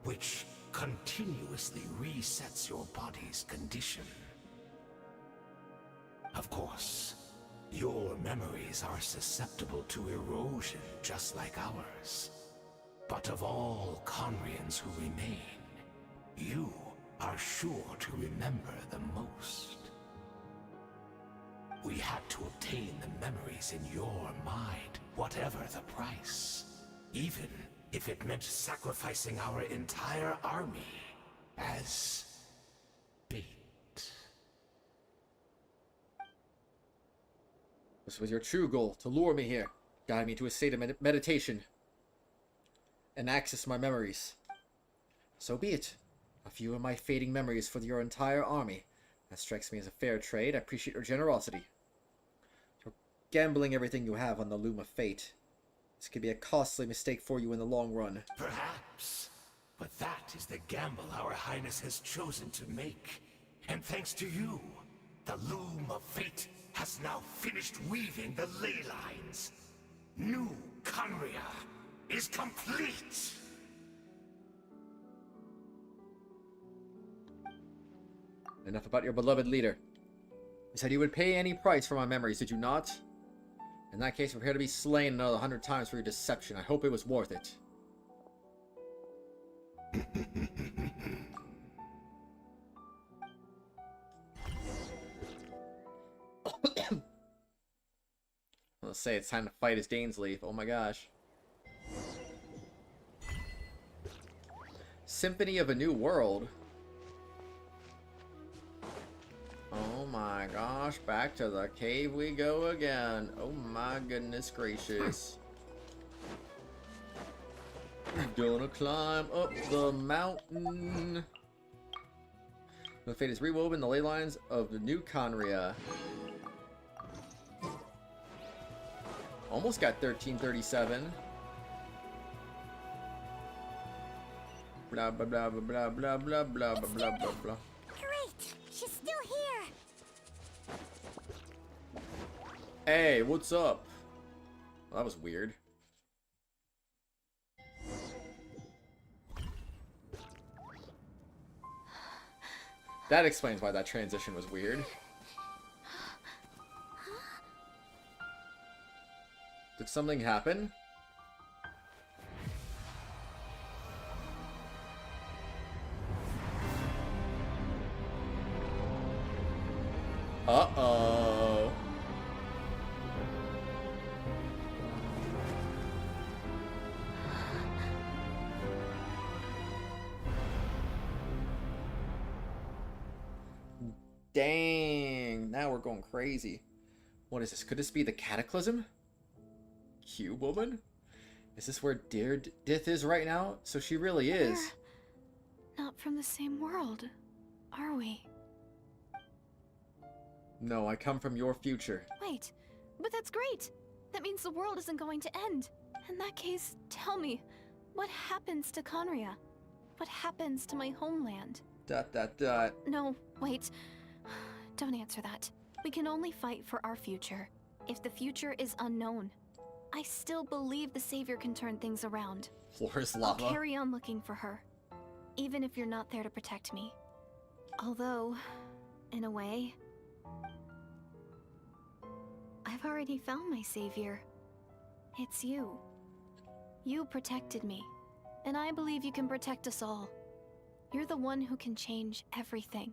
which continuously resets your body's condition. Of course, your memories are susceptible to erosion just like ours. But of all Conrians who remain, you are sure to remember the most. We had to obtain the memories in your mind, whatever the price. Even if it meant sacrificing our entire army as bait. This was your true goal, to lure me here, guide me to a state of meditation, and access my memories. So be it. A few of my fading memories for your entire army. That strikes me as a fair trade. I appreciate your generosity. You're gambling everything you have on the Loom of Fate. This could be a costly mistake for you in the long run. Perhaps. But that is the gamble our Highness has chosen to make. And thanks to you, the Loom of Fate has now finished weaving the ley lines. New Conria is complete! Enough about your beloved leader. You said you would pay any price for my memories, did you not? In that case, prepare to be slain another 100 times for your deception. I hope it was worth it. Let's say it's time to fight as Dainsleif. Oh my gosh. Symphony of a New World. Oh my gosh, back to the cave we go again. Oh my goodness gracious. We're gonna climb up the mountain. The fate is rewoven the ley lines of the new Conria. Almost got 1337. Blah blah blah blah blah blah blah blah blah blah blah. Great! She's still here! Hey, what's up? Well, that was weird. That explains why that transition was weird. Did something happen? Uh-oh. Dang, now we're going crazy. What is this? Could this be the Cataclysm? Cube Woman? Is this where Dith is right now? So she really is. We're not from the same world, are we? No, I come from your future. Wait, but that's great. That means the world isn't going to end. In that case, tell me, what happens to Conria? What happens to my homeland? ... No, wait. Don't answer that. We can only fight for our future. If the future is unknown, I still believe the Savior can turn things around. Floor is lava. I'll carry on looking for her, even if you're not there to protect me. Although, in a way, I've already found my Savior. It's you. You protected me, and I believe you can protect us all. You're the one who can change everything.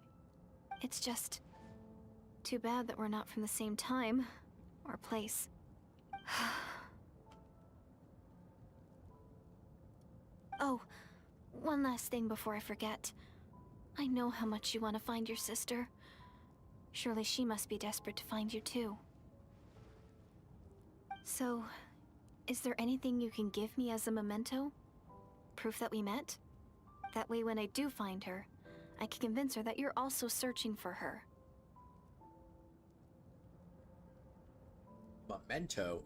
It's just too bad that we're not from the same time or place. Oh, one last thing before I forget. I know how much you want to find your sister. Surely she must be desperate to find you too. So, is there anything you can give me as a memento? Proof that we met? That way when I do find her, I can convince her that you're also searching for her. Memento.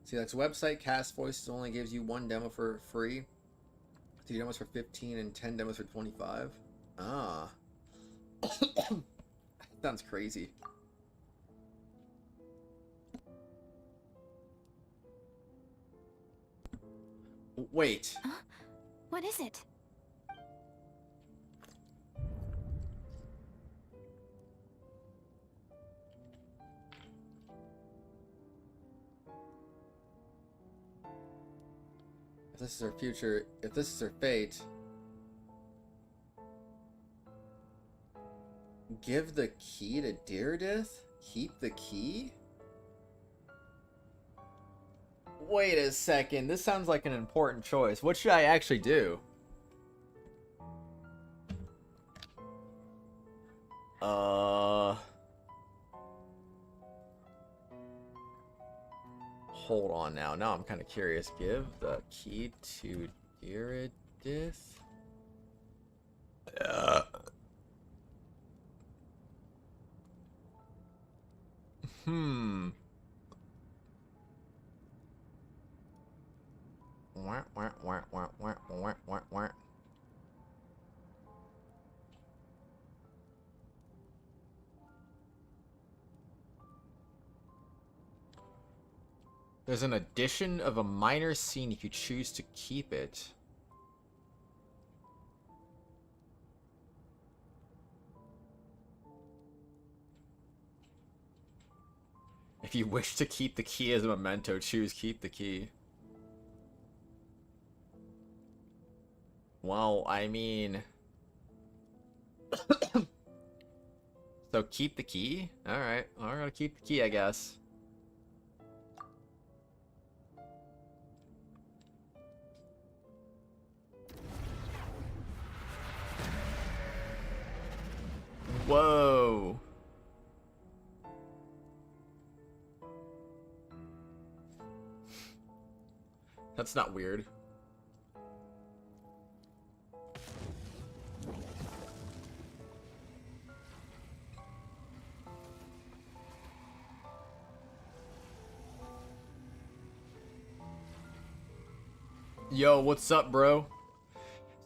See, that's a website. Cast Voices only gives you 1 demo for free. 3 demos for 15 and 10 demos for 25. Ah. Sounds crazy. Wait. Huh? What is it? If this is her future, if this is her fate, give the key to Deirdith? Keep the key? Wait a second, this sounds like an important choice. What should I actually do? Hold on now. Now I'm kind of curious. Give the key to Deirdith. There's an addition of a minor scene if you choose to keep it. If you wish to keep the key as a memento, choose keep the key. Well, I mean... So keep the key? Alright, I'm gonna keep the key, I guess. Whoa. That's not weird. Yo, what's up, bro?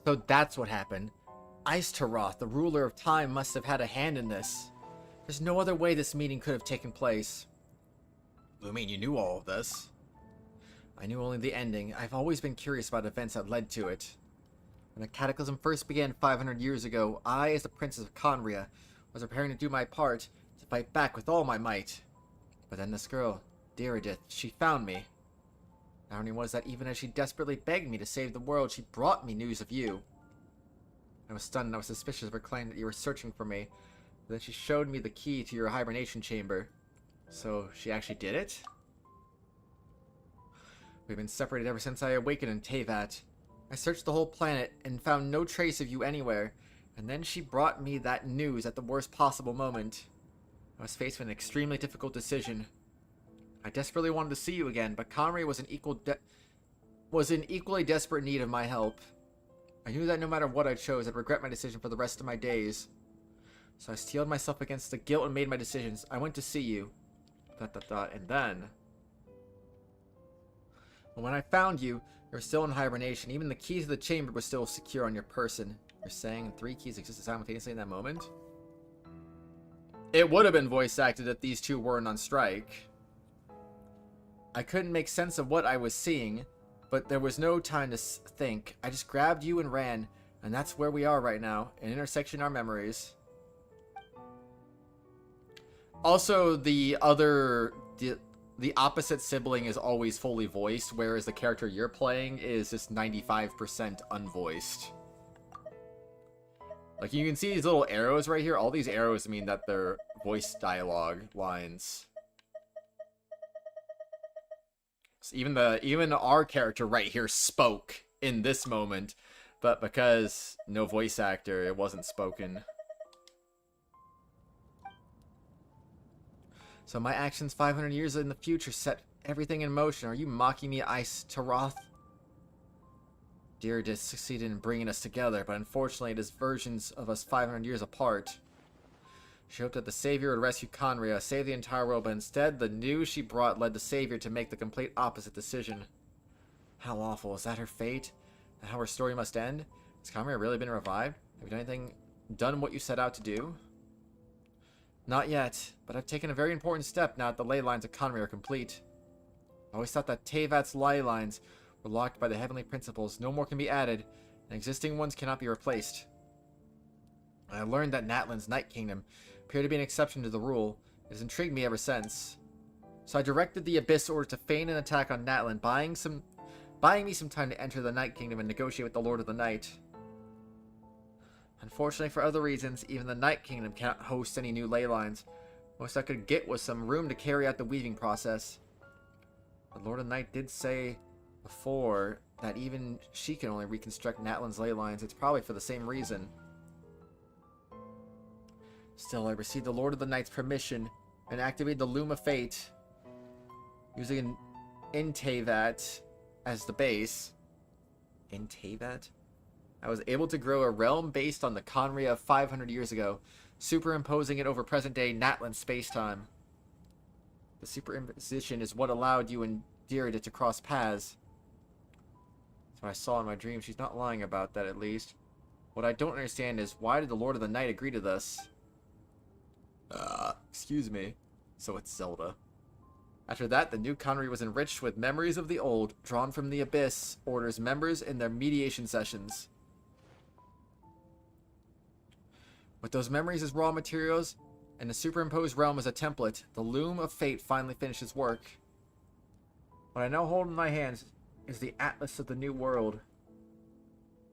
So that's what happened. Ice-Taroth, the ruler of time, must have had a hand in this. There's no other way this meeting could have taken place. I mean, you knew all of this. I knew only the ending. I've always been curious about events that led to it. When the cataclysm first began 500 years ago, I, as the Princess of Conria, was preparing to do my part to fight back with all my might. But then this girl, Deirdith, she found me. The irony was that even as she desperately begged me to save the world, she brought me news of you. I was stunned and I was suspicious of her claim that you were searching for me. But then she showed me the key to your hibernation chamber. So, she actually did it? We've been separated ever since I awakened in Teyvat. I searched the whole planet and found no trace of you anywhere. And then she brought me that news at the worst possible moment. I was faced with an extremely difficult decision. I desperately wanted to see you again, but Conria was an was in equally desperate need of my help. I knew that no matter what I chose, I'd regret my decision for the rest of my days. So I steeled myself against the guilt and made my decisions. I went to see you. ... And then... when I found you, you were still in hibernation. Even the key to the chamber was still secure on your person. You're saying 3 keys existed simultaneously in that moment? It would have been voice acted if these two weren't on strike. I couldn't make sense of what I was seeing, but there was no time to think. I just grabbed you and ran, and that's where we are right now, an intersection in our memories. Also, the opposite sibling is always fully voiced, whereas the character you're playing is just 95% unvoiced. Like, you can see these little arrows right here. All these arrows mean that they're voice dialogue lines. So even our character right here spoke in this moment, but because no voice actor, it wasn't spoken. So my actions 500 years in the future set everything in motion. Are you mocking me, Ice Taroth? Deirdre succeeded in bringing us together, but unfortunately it is versions of us 500 years apart. She hoped that the Savior would rescue Conria, save the entire world, but instead the news she brought led the Savior to make the complete opposite decision. How awful. Is that her fate? And how her story must end? Has Conria really been revived? Have you done what you set out to do? Not yet, but I've taken a very important step now that the ley lines of Conria are complete. I always thought that Teyvat's ley lines were locked by the heavenly principles. No more can be added, and existing ones cannot be replaced. I learned that Natlan's Night Kingdom appeared to be an exception to the rule. It has intrigued me ever since. So I directed the Abyss Order to feign an attack on Natlan, buying me some time to enter the Night Kingdom and negotiate with the Lord of the Night. Unfortunately, for other reasons, even the Night Kingdom cannot host any new ley lines. Most I could get was some room to carry out the weaving process. The Lord of the Night did say before that even she can only reconstruct Natlan's ley lines. It's probably for the same reason. Still, I received the Lord of the Night's permission and activated the Loom of Fate, using in Teyvat as the base. In Teyvat? I was able to grow a realm based on the Conria of 500 years ago, superimposing it over present-day Natlan space-time. The superimposition is what allowed you and Deirdre to cross paths. That's what I saw in my dream. She's not lying about that, at least. What I don't understand is, why did the Lord of the Night agree to this? Excuse me. So it's Zelda. After that, the new Conria was enriched with memories of the old, drawn from the Abyss Order's members in their mediation sessions. With those memories as raw materials, and the superimposed realm as a template, the Loom of Fate finally finished its work. What I now hold in my hands is the Atlas of the New World.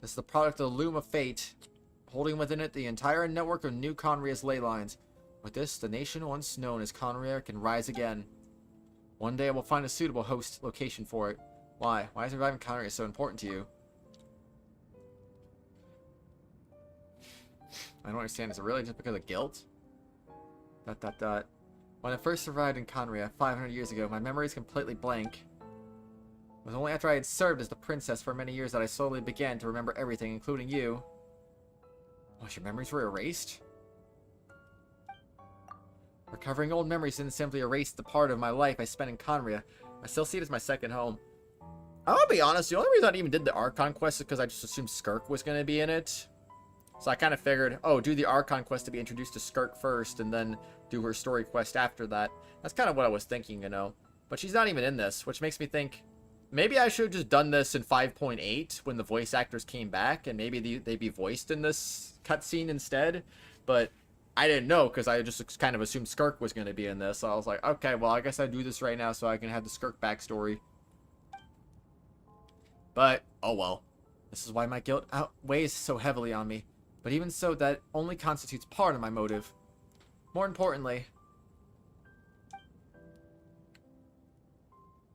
This is the product of the Loom of Fate, holding within it the entire network of new Conria's ley lines. With this, the nation once known as Conria can rise again. One day I will find a suitable host location for it. Why? Why is reviving Conria so important to you? I don't understand. Is it really just because of guilt? ... When I first arrived in Conria 500 years ago, my memory is completely blank. It was only after I had served as the princess for many years that I slowly began to remember everything, including you. What, your memories were erased? Recovering old memories didn't simply erase the part of my life I spent in Conria. I still see it as my second home. I'll be honest, the only reason I even did the Archon quest is because I just assumed Skirk was going to be in it. So I kind of figured, oh, do the Archon quest to be introduced to Skirk first, and then do her story quest after that. That's kind of what I was thinking, you know. But she's not even in this, which makes me think, maybe I should have just done this in 5.8 when the voice actors came back, and maybe they'd be voiced in this cutscene instead. But I didn't know, because I just kind of assumed Skirk was going to be in this. So I was like, okay, well, I guess I do this right now so I can have the Skirk backstory. But, oh well. This is why my guilt weighs so heavily on me. But even so, that only constitutes part of my motive. More importantly,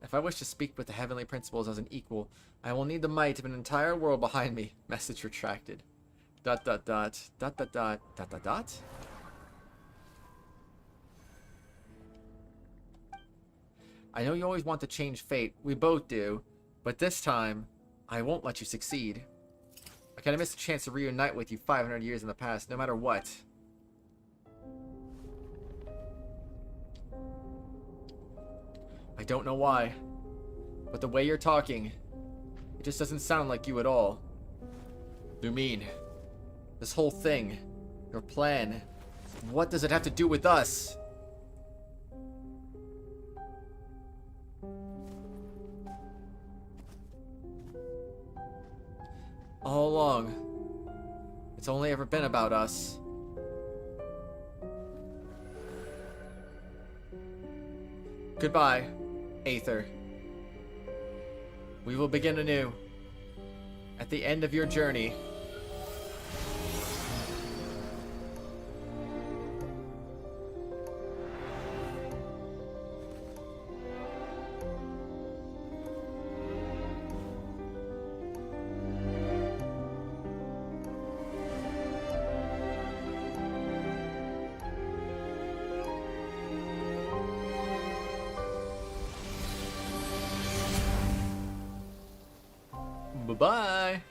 if I wish to speak with the heavenly principles as an equal, I will need the might of an entire world behind me. Message retracted. ... I know you always want to change fate. We both do. But this time, I won't let you succeed. I kinda missed a chance to reunite with you 500 years in the past, no matter what. I don't know why, but the way you're talking, it just doesn't sound like you at all. Lumine, this whole thing, your plan, what does it have to do with us? All along, it's only ever been about us. Goodbye, Aether. We will begin anew. At the end of your journey. Bye-bye.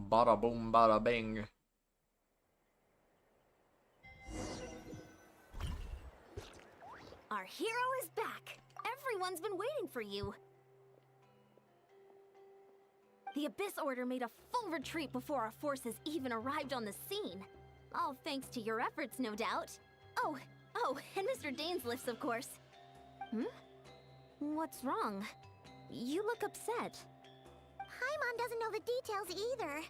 Bada boom, bada bing. Our hero is back. Everyone's been waiting for you. The Abyss Order made a full retreat before our forces even arrived on the scene. All thanks to your efforts, no doubt. Oh, and Mr. Daneslifts, of course. What's wrong? You look upset. Paimon doesn't know the details either.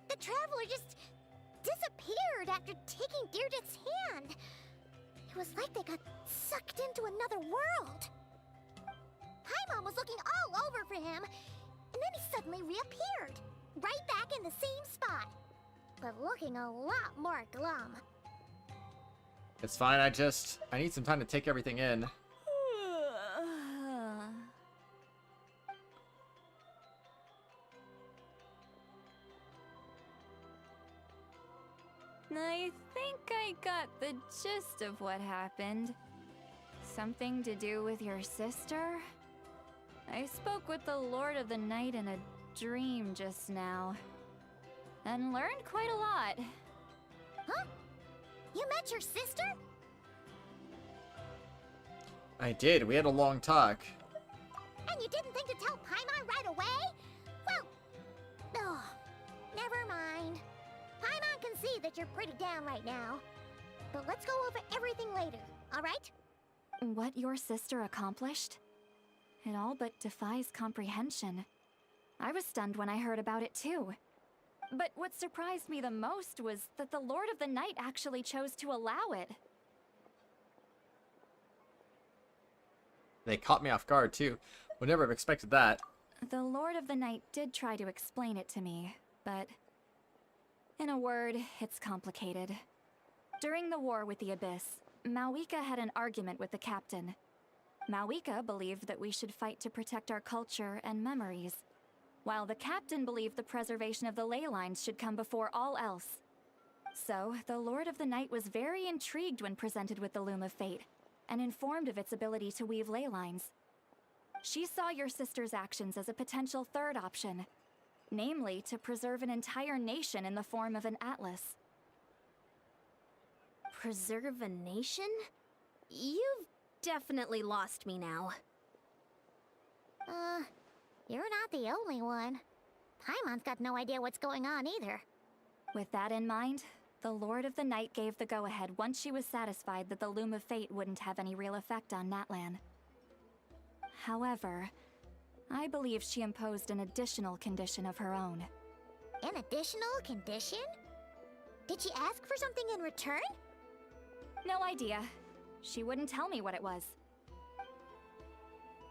The Traveler just disappeared after taking Deirdre's hand. It was like they got sucked into another world. Paimon was looking all over for him, and then he suddenly reappeared, right back in the same spot, but looking a lot more glum. It's fine, I need some time to take everything in. I think I got the gist of what happened. Something to do with your sister? I spoke with the Lord of the Night in a dream just now, and learned quite a lot. Huh? You met your sister? I did, we had a long talk. And you didn't think to tell Paimon right away? Well, never mind. Paimon can see that you're pretty down right now. But let's go over everything later, alright? What your sister accomplished? It all but defies comprehension. I was stunned when I heard about it too. But what surprised me the most was that the Lord of the Night actually chose to allow it. They caught me off guard too. Would never have expected that. The Lord of the Night did try to explain it to me, but in a word, it's complicated. During the war with the Abyss, Mawika had an argument with the captain. Mawika believed that we should fight to protect our culture and memories, while the captain believed the preservation of the ley lines should come before all else. So, the Lord of the Night was very intrigued when presented with the Loom of Fate, and informed of its ability to weave ley lines. She saw your sister's actions as a potential third option, namely to preserve an entire nation in the form of an atlas. Preserve a nation? You've definitely lost me now. You're not the only one. Paimon's got no idea what's going on either. With that in mind, the Lord of the Night gave the go-ahead once she was satisfied that the Loom of Fate wouldn't have any real effect on Natlan. However, I believe she imposed an additional condition of her own. An additional condition? Did she ask for something in return? No idea. She wouldn't tell me what it was.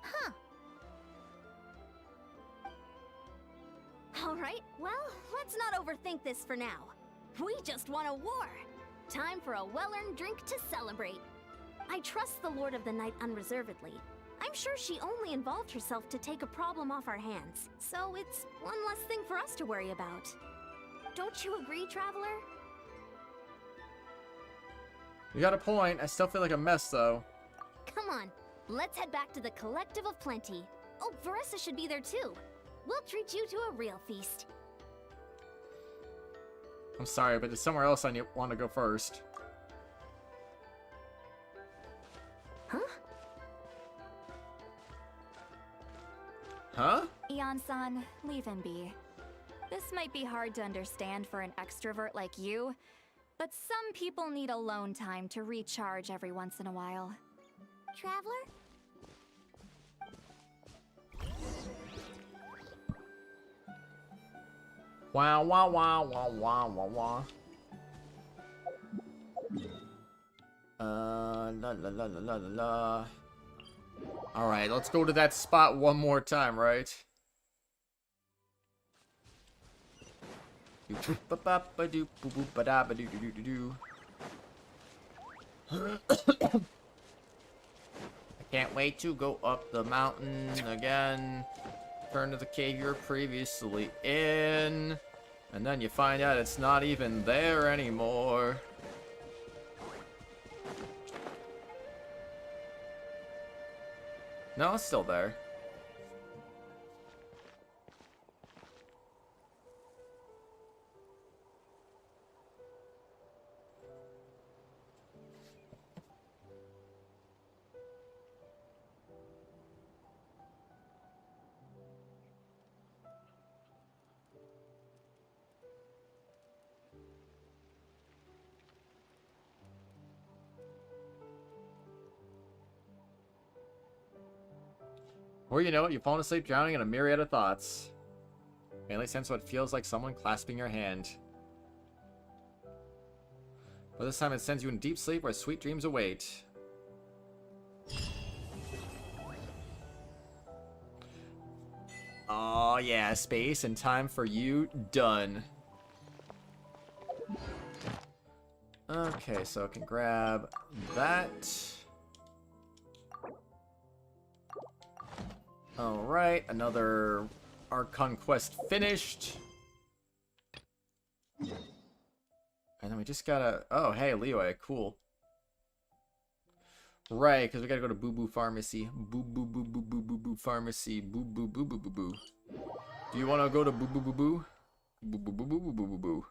Huh. Alright, well, let's not overthink this for now. We just won a war! Time for a well-earned drink to celebrate. I trust the Lord of the Night unreservedly. I'm sure she only involved herself to take a problem off our hands, so it's one less thing for us to worry about. Don't you agree, Traveler? You got a point. I still feel like a mess, though. Come on, let's head back to the Collective of Plenty. Oh, Veressa should be there too. We'll treat you to a real feast. I'm sorry, but there's somewhere else I want to go first. Huh? Huh? Eon-san, leave him be. This might be hard to understand for an extrovert like you, but some people need alone time to recharge every once in a while. Traveler? Wow, wow, wow, wow, wow, wow, wow. La la la la la la. Alright, let's go to that spot one more time, right? I can't wait to go up the mountain again. Turn to the cave you're previously in. And then you find out it's not even there anymore. No, it's still there. Or you know it, you've fallen asleep drowning in a myriad of thoughts. Mainly sense what feels like someone clasping your hand. But this time it sends you in deep sleep where sweet dreams await. Oh yeah, space and time for you done. Okay, so I can grab that. Alright, another Archon quest finished. And then we just gotta... Oh, hey, leeway, cool. Right, because we gotta go to Boo Boo Pharmacy. Boo Boo Boo Boo Boo Boo Boo Pharmacy. Boo Boo Boo Boo Boo Boo. Do you want to go to Boo Boo Boo Boo? Boo Boo Boo Boo Boo Boo Boo Boo.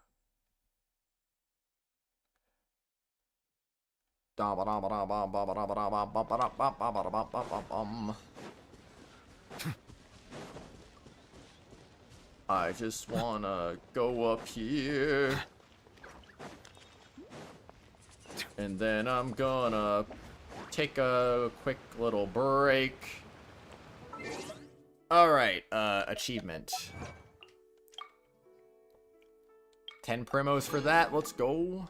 I just wanna go up here. And then I'm gonna take a quick little break. Alright, achievement. 10 primos for that, let's go.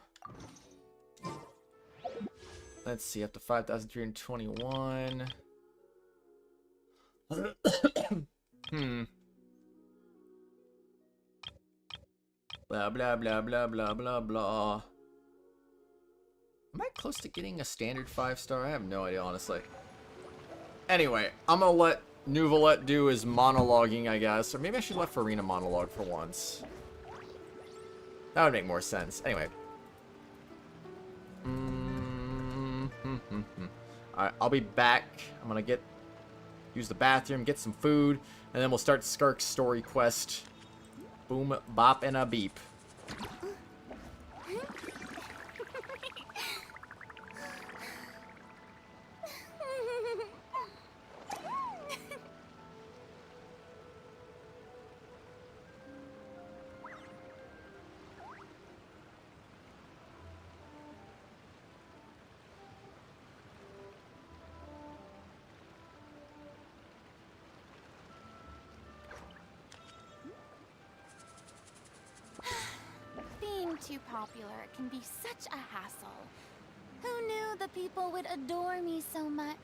Let's see, up to 5,321. Blah, blah, blah, blah, blah, blah, blah. Am I close to getting a standard 5-star? I have no idea, honestly. Anyway, I'm gonna let Nuvolette do his monologuing, I guess. Or maybe I should let Farina monologue for once. That would make more sense. Anyway. Alright, I'll be back. I'm gonna use the bathroom, get some food, and then we'll start Skirk's story quest. Boom, bop, and a beep. Too popular can be such a hassle. Who knew the people would adore me so much?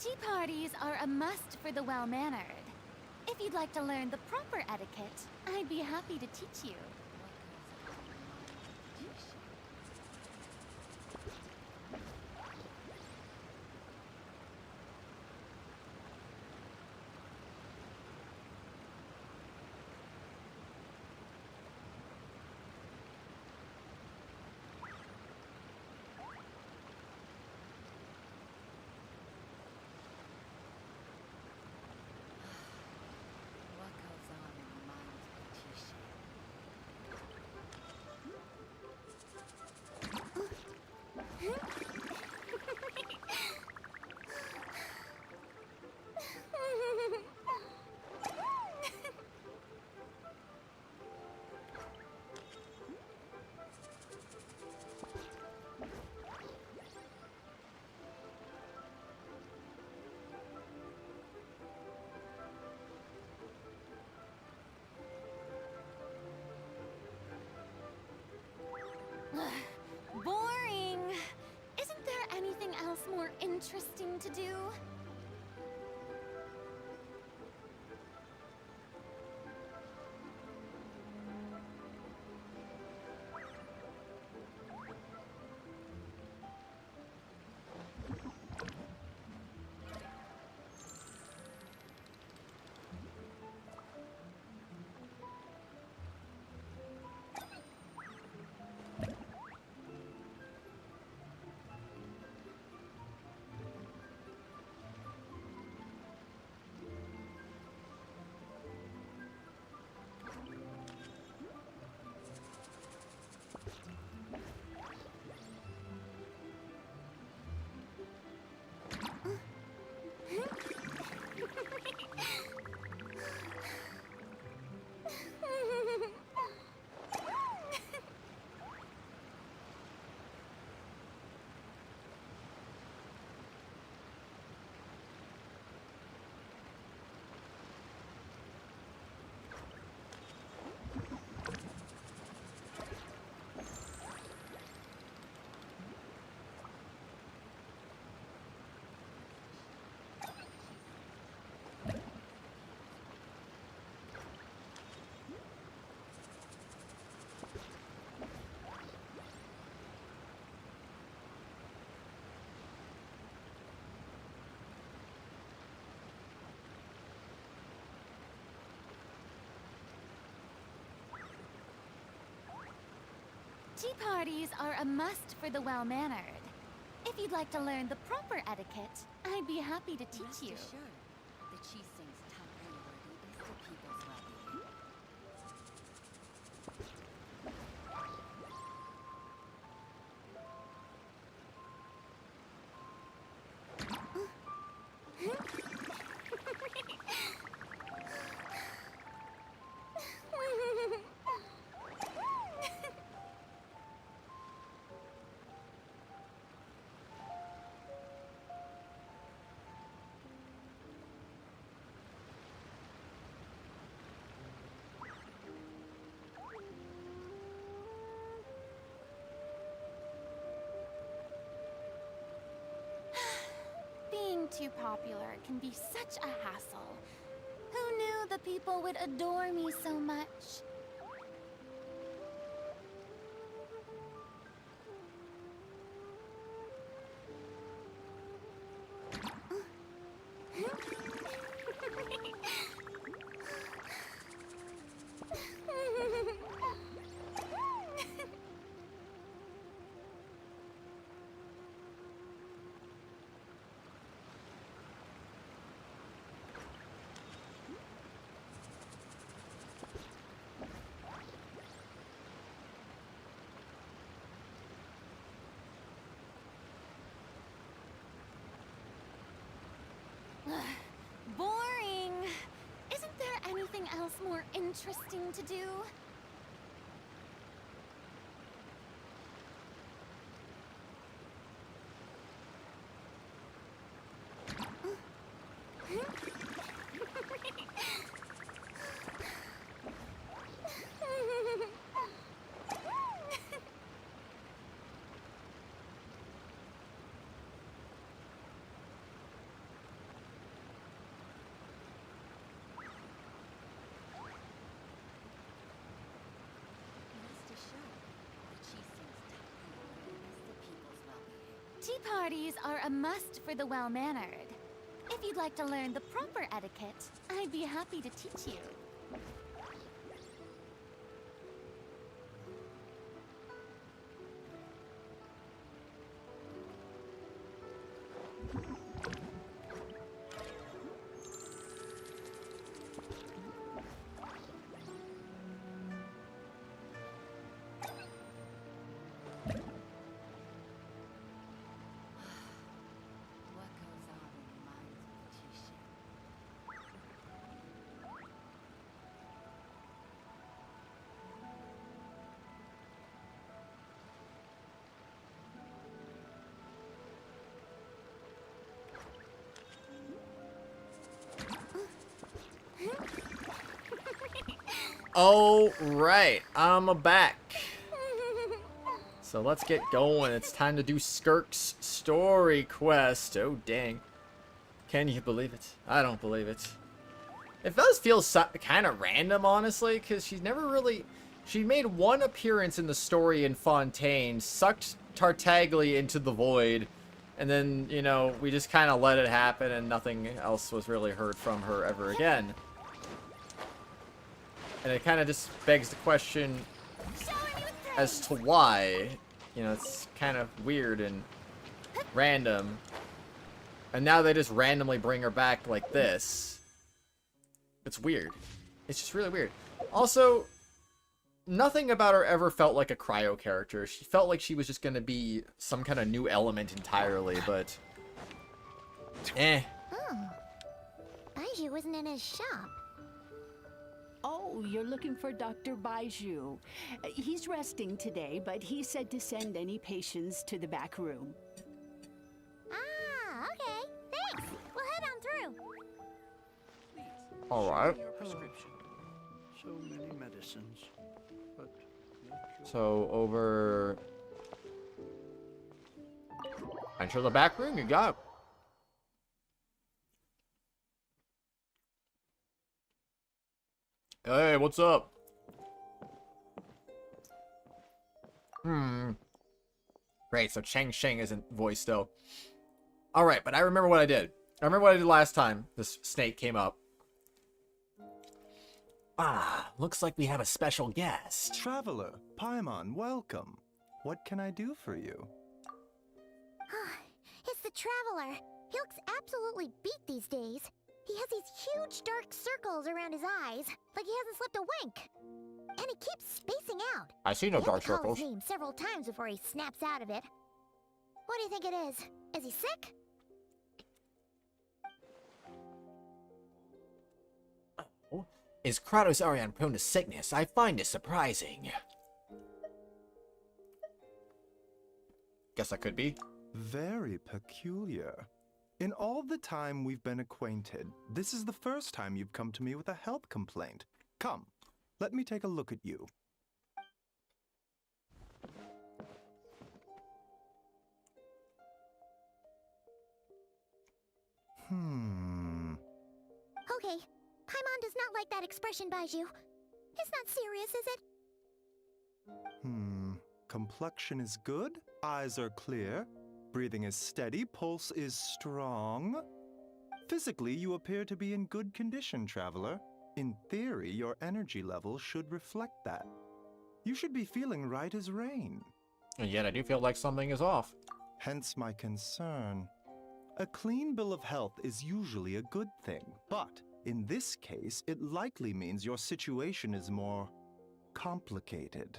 Tea parties are a must for the well-mannered. If you'd like to learn the proper etiquette, I'd be happy to teach you. Boring! Isn't there anything else more interesting to do? Tea parties are a must for the well-mannered. If you'd like to learn the proper etiquette, I'd be happy to teach you. The chieftain's top priority is the people's well-being. Being too popular can be such a hassle. Who knew the people would adore me so much? Boring! Isn't there anything else more interesting to do? Tea parties are a must for the well-mannered. If you'd like to learn the proper etiquette, I'd be happy to teach you. What goes on in the minds of the Chishin? Oh, right. I'm back. So let's get going. It's time to do Skirk's story quest. Oh, dang. Can you believe it? I don't believe it. It does feel kind of random, honestly, because she's never really... She made one appearance in the story in Fontaine, sucked Tartaglia into the void, and then, you know, we just kind of let it happen and nothing else was really heard from her ever again. And it kind of just begs the question as to why. You know, it's kind of weird and random. And now they just randomly bring her back like this. It's weird. It's just really weird. Also, nothing about her ever felt like a cryo character. She felt like she was just going to be some kind of new element entirely, but... Eh. Oh. Baiju isn't in his shop. Oh, you're looking for Dr. Baiju. He's resting today, but he said to send any patients to the back room. Ah, okay. Thanks. We'll head on through. Alright. Your prescription. So many medicines, but So, over... Enter the back room, you got it. Hey, what's up? Great, so Chang Sheng isn't voiced though. Alright, but I remember what I did. I remember what I did last time this snake came up. Ah, looks like we have a special guest. Traveler, Paimon, welcome. What can I do for you? It's the Traveler. He looks absolutely beat these days. He has these huge dark circles around his eyes, like he hasn't slept a wink. And he keeps spacing out. I see no He had dark to call circles. his name several times before he snaps out of it. What do you think it is? Is he sick? Oh, is Kratos Archon prone to sickness? I find it surprising. Guess that could be. Very peculiar. In all the time we've been acquainted, this is the first time you've come to me with a health complaint. Come, let me take a look at you. Okay, Paimon does not like that expression, Baiju. It's not serious, is it? Complexion is good, eyes are clear, breathing is steady, pulse is strong. Physically, you appear to be in good condition, Traveler. In theory, your energy level should reflect that. You should be feeling right as rain. And yet I do feel like something is off. Hence my concern. A clean bill of health is usually a good thing, but in this case, it likely means your situation is more complicated.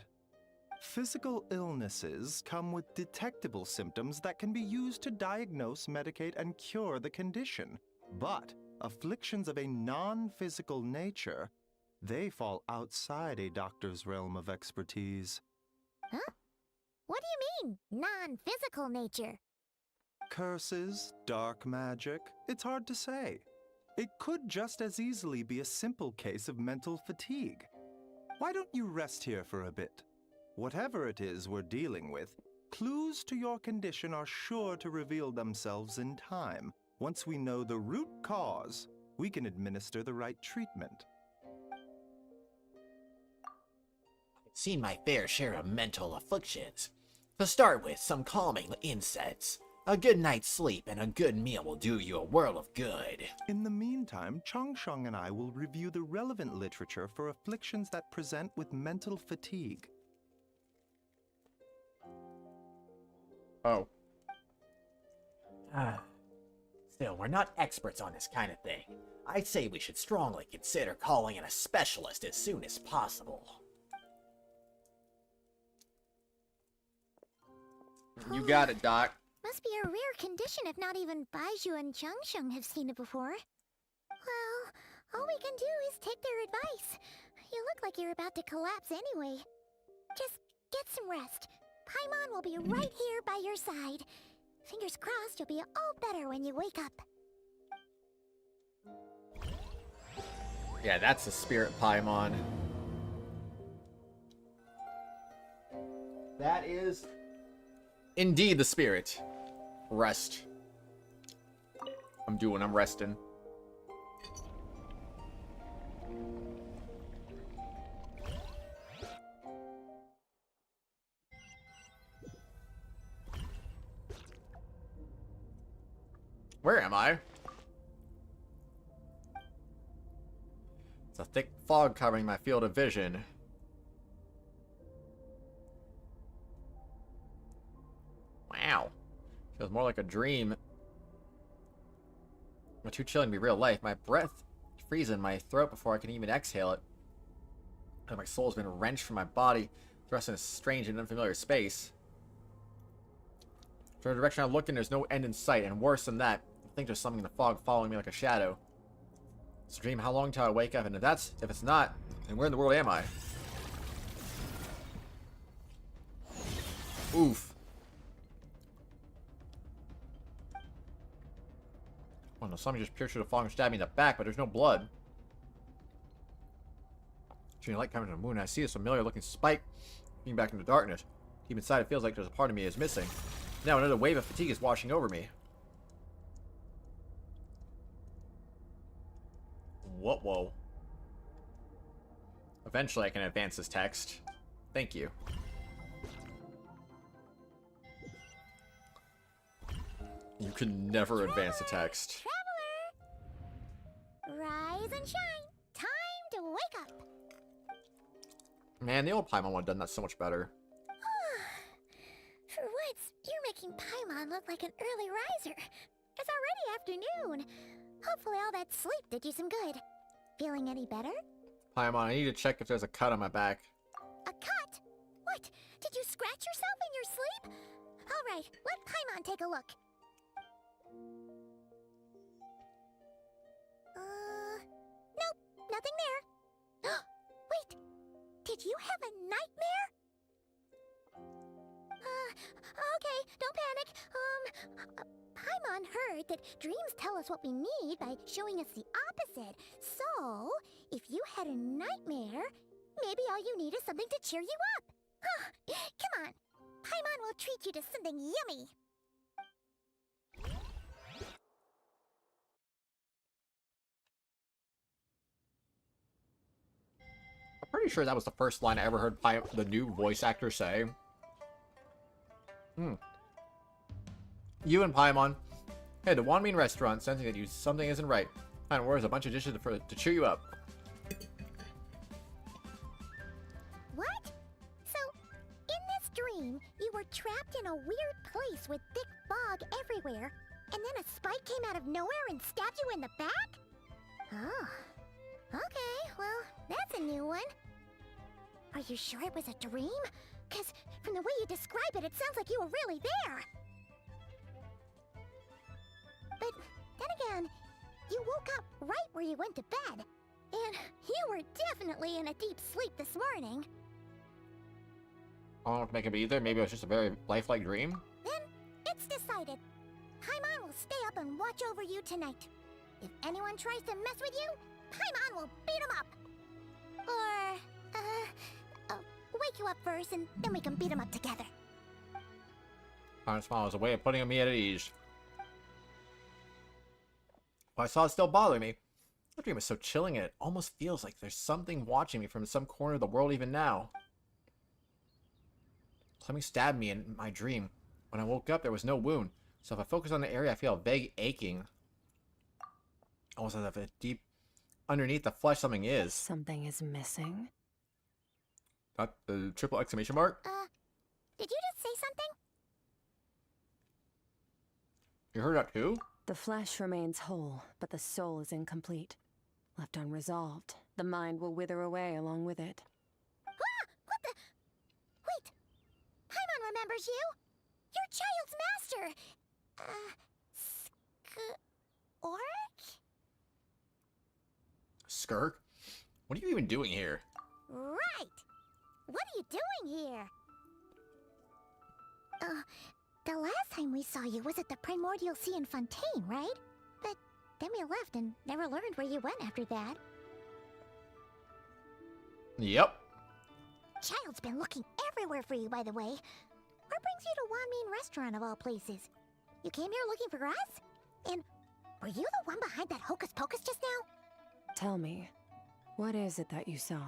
Physical illnesses come with detectable symptoms that can be used to diagnose, medicate, and cure the condition. But afflictions of a non-physical nature, they fall outside a doctor's realm of expertise. Huh? What do you mean, non-physical nature? Curses, dark magic, it's hard to say. It could just as easily be a simple case of mental fatigue. Why don't you rest here for a bit? Whatever it is we're dealing with, clues to your condition are sure to reveal themselves in time. Once we know the root cause, we can administer the right treatment. I've seen my fair share of mental afflictions. To start with, some calming incense. A good night's sleep and a good meal will do you a world of good. In the meantime, Changsheng and I will review the relevant literature for afflictions that present with mental fatigue. Oh. Still, we're not experts on this kind of thing. I'd say we should strongly consider calling in a specialist as soon as possible. You got it, Doc. Must be a rare condition if not even Baizhu and Changsheng have seen it before. Well, all we can do is take their advice. You look like you're about to collapse anyway. Just get some rest. Paimon will be right here by your side. Fingers crossed you'll be all better when you wake up. Yeah, that's the spirit Paimon. That is indeed the spirit. Rest. I'm resting. Where am I? It's a thick fog covering my field of vision. Wow. Feels more like a dream. I'm too chilling to be real life. My breath freezes in my throat before I can even exhale it. And my soul's been wrenched from my body, thrust in a strange and unfamiliar space. For the direction I look in, there's no end in sight, and worse than that, I think there's something in the fog following me like a shadow. It's a dream. How long till I wake up? And if it's not, then where in the world am I? Oof. Oh no, something just pierced through the fog and stabbed me in the back, but there's no blood. Shooting light coming from the moon, and I see this familiar looking spike being back into darkness. Deep inside, it feels like there's a part of me is missing. Now another wave of fatigue is washing over me. Whoa. Eventually I can advance this text. Thank you. You can never advance the text. Traveler! Rise and shine! Time to wake up! Man, the old Paimon one done that so much better. For once, you're making Paimon look like an early riser. It's already afternoon. Hopefully all that sleep did you some good. Feeling any better? Paimon, I need to check if there's a cut on my back. A cut? What? Did you scratch yourself in your sleep? Alright, let Paimon take a look. Nope, nothing there. Wait, did you have a nightmare? Okay, don't panic. Paimon heard that dreams tell us what we need by showing us the opposite. So, if you had a nightmare, maybe all you need is something to cheer you up. Come on, Paimon will treat you to something yummy. I'm pretty sure that was the first line I ever heard the new voice actor say. You and Paimon head to Wanmin restaurant, sensing that something isn't right. Paimon orders a bunch of dishes to cheer you up. What? So, in this dream, you were trapped in a weird place with thick fog everywhere, and then a spike came out of nowhere and stabbed you in the back? Oh. Okay, well, that's a new one. Are you sure it was a dream? Because from the way you describe it, it sounds like you were really there. But then again, you woke up right where you went to bed. And you were definitely in a deep sleep this morning. I don't know what to make of it either. Maybe it was just a very lifelike dream. Then, it's decided. Paimon will stay up and watch over you tonight. If anyone tries to mess with you, Paimon will beat him up. Or, wake you up first, and then we can beat him up together. Paimon smile was a way of putting me at ease. But I saw it still bothering me. The dream is so chilling, and it almost feels like there's something watching me from some corner of the world even now. Something stabbed me in my dream. When I woke up, there was no wound. So if I focus on the area, I feel a vague aching. Almost as if deep underneath the flesh something is. Something is missing. Not the triple exclamation mark? Did you just say something? You heard that too? The flesh remains whole, but the soul is incomplete. Left unresolved, the mind will wither away along with it. Ah! What the? Wait! Paimon remembers you! Your child's master! Skirk? What are you even doing here? Right! What are you doing here? The last time we saw you was at the Primordial Sea in Fontaine, right? But then we left and never learned where you went after that. Yep. Child's been looking everywhere for you, by the way. What brings you to Wanmean Restaurant of all places? You came here looking for us? And were you the one behind that hocus pocus just now? Tell me, what is it that you saw?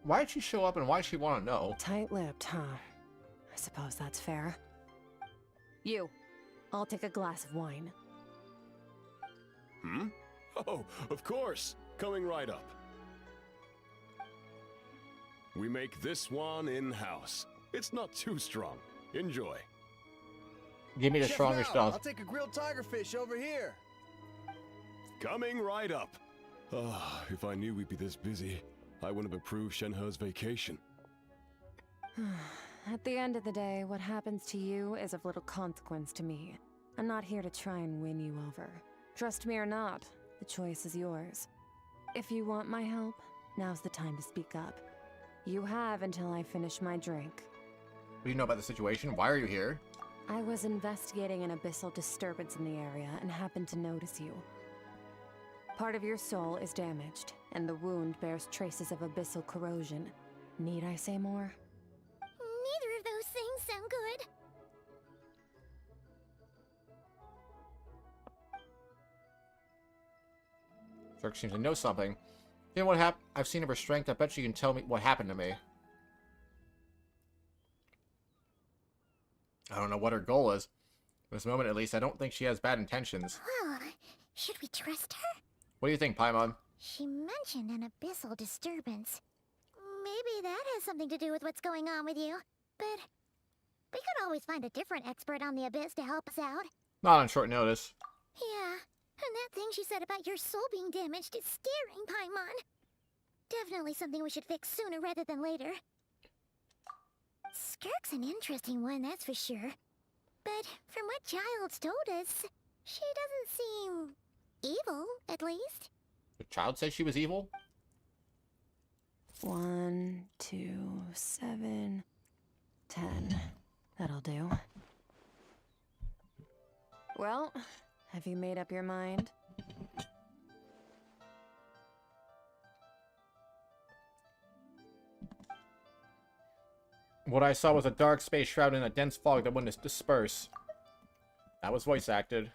Why'd she show up and why'd she want to know? Tight-lipped, huh? I suppose that's fair. You, I'll take a glass of wine. Hmm? Oh, of course. Coming right up. We make this one in-house. It's not too strong. Enjoy. Give me the Chef stronger Mao, stuff. I'll take a grilled tigerfish over here. Coming right up. Ah, if I knew we'd be this busy, I wouldn't have approved Shenhe's vacation. At the end of the day, what happens to you is of little consequence to me. I'm not here to try and win you over. Trust me or not, the choice is yours. If you want my help, now's the time to speak up. You have until I finish my drink. What do you know about the situation? Why are you here? I was investigating an abyssal disturbance in the area and happened to notice you. Part of your soul is damaged, and the wound bears traces of abyssal corrosion. Need I say more? Neither of those things sound good. Skirk seems to know something. You know what happened? I've seen of her strength. I bet you can tell me what happened to me. I don't know what her goal is. At this moment, at least, I don't think she has bad intentions. Well, should we trust her? What do you think, Paimon? She mentioned an abyssal disturbance. Maybe that has something to do with what's going on with you. But we could always find a different expert on the abyss to help us out. Not on short notice. Yeah, and that thing she said about your soul being damaged is scaring, Paimon. Definitely something we should fix sooner rather than later. Skirk's an interesting one, that's for sure. But from what Child's told us, she doesn't seem evil, at least. The child said she was evil? 1, 2, 7, 10. That'll do. Well, have you made up your mind? What I saw was a dark space shrouded in a dense fog that wouldn't disperse. That was voice acted.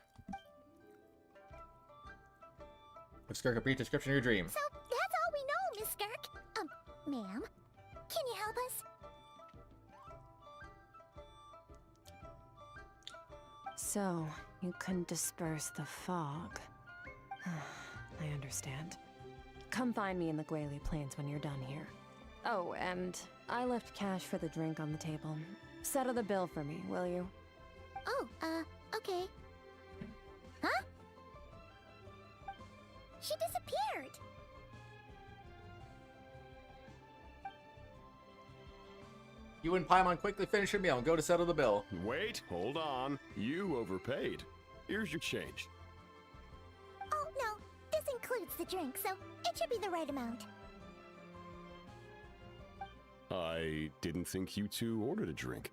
Give Skirk a brief description of your dream. So, that's all we know, Miss Skirk. Ma'am, can you help us? So, you can disperse the fog. I understand. Come find me in the Guili Plains when you're done here. Oh, and I left cash for the drink on the table. Settle the bill for me, will you? Oh, okay. Huh? She disappeared! You and Paimon quickly finish your meal and go to settle the bill. Wait, hold on. You overpaid. Here's your change. Oh, no. This includes the drink, so it should be the right amount. I didn't think you two ordered a drink.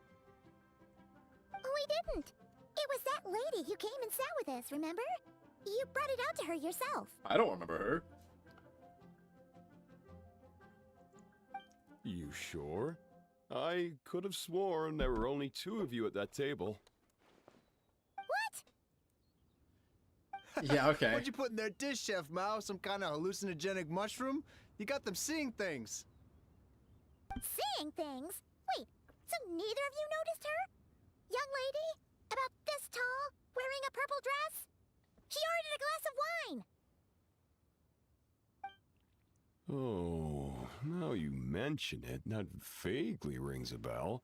We didn't. It was that lady who came and sat with us, remember? You brought it out to her yourself. I don't remember her. You sure? I could have sworn there were only 2 of you at that table. What? Yeah, okay. What'd you put in their dish, Chef Mao? Some kind of hallucinogenic mushroom? You got them seeing things. Seeing things? Wait, so Neither of you noticed her? Young lady? About this tall, wearing a purple dress? She ordered a glass of wine! Oh, now you mention it, that vaguely rings a bell.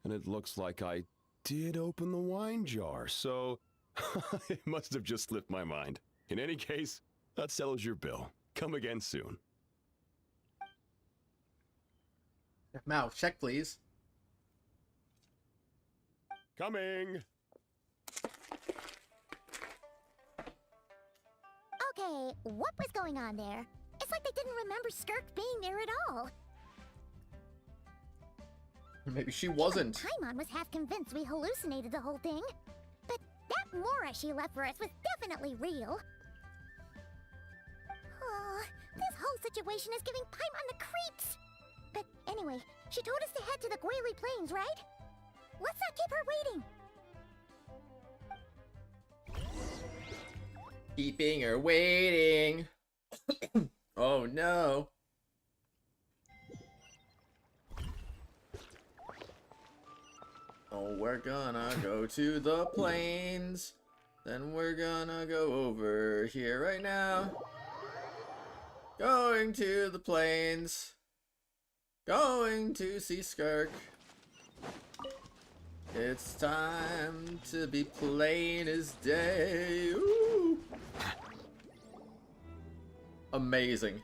And it looks like I did open the wine jar, so it must have just slipped my mind. In any case, that settles your bill. Come again soon. Mouth, check please. Coming! Okay, what was going on there? It's like they didn't remember Skirk being there at all. Maybe she wasn't. Paimon was half convinced we hallucinated the whole thing. But that Mora she left for us was definitely real. Oh, this whole situation is giving Paimon the creeps. But anyway, she told us to head to the Guili Plains, right? Let's not keep her waiting. Keeping her waiting. Oh no. Oh, we're gonna go to the plains. Then we're gonna go over here right now. Going to the plains. Going to see Skirk. It's time to be plain as day. Ooh. Amazing.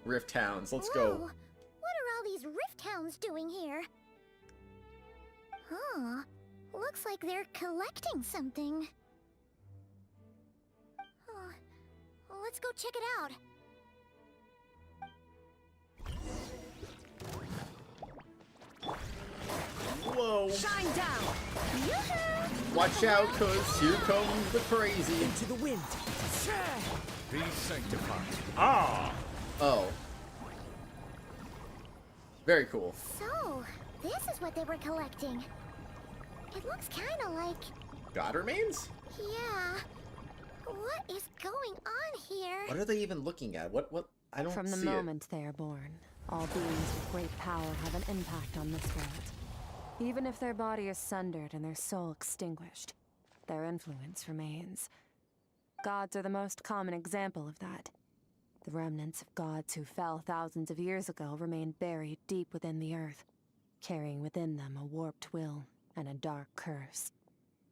Rift Towns, let's Whoa. go. What are all these Rift Towns doing here? Huh. Looks like they're collecting something. Let's go check it out. Whoa. Shine down! Yoo-hoo! Watch out, cause here comes the crazy. Into the wind. Be sanctified. Ah! Oh. Very cool. So, this is what they were collecting. It looks kind of like... God remains? Yeah. What is going on here? What are they even looking at? What? I don't see it. From the moment they are born, all beings with great power have an impact on this world. Even if their body is sundered and their soul extinguished, their influence remains. Gods are the most common example of that. The remnants of gods who fell thousands of years ago remain buried deep within the earth, carrying within them a warped will and a dark curse.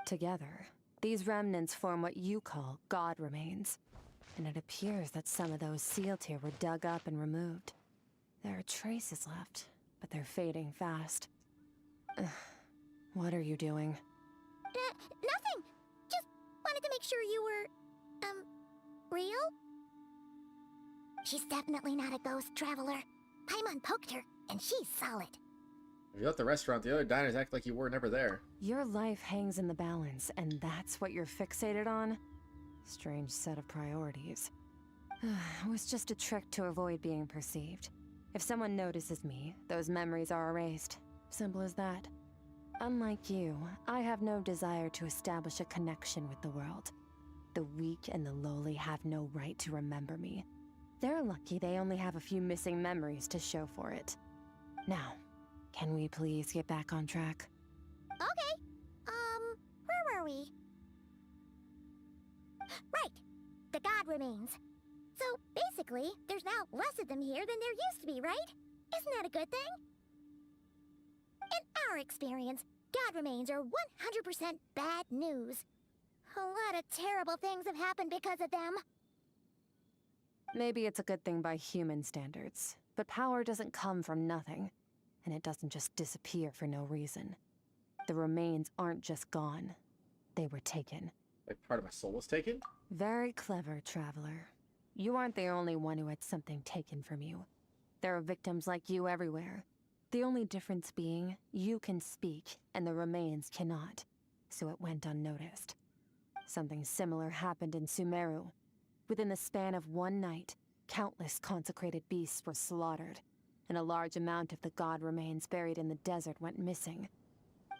Together, these remnants form what you call God remains, and it appears that some of those sealed here were dug up and removed. There are traces left, but they're fading fast. What are you doing? Nothing! Just wanted to make sure you were, real? She's definitely not a ghost traveler. Paimon poked her, and she's solid. If you left the restaurant, the other diners act like you were never there. Your life hangs in the balance, and that's what you're fixated on? Strange set of priorities. It was just a trick to avoid being perceived. If someone notices me, those memories are erased. Simple as that. Unlike you, I have no desire to establish a connection with the world. The weak and the lowly have no right to remember me. They're lucky they only have a few missing memories to show for it. Now, can we please get back on track? Okay. Where were we? Right. The God remains. So, basically, there's now less of them here than there used to be, right? Isn't that a good thing? In our experience, God remains are 100% bad news. A lot of terrible things have happened because of them. Maybe it's a good thing by human standards, but power doesn't come from nothing, and it doesn't just disappear for no reason. The remains aren't just gone. They were taken. Like part of my soul was taken? Very clever, traveler. You aren't the only one who had something taken from you. There are victims like you everywhere. The only difference being, you can speak, and the remains cannot. So it went unnoticed. Something similar happened in Sumeru. Within the span of one night, countless consecrated beasts were slaughtered, and a large amount of the god remains buried in the desert went missing.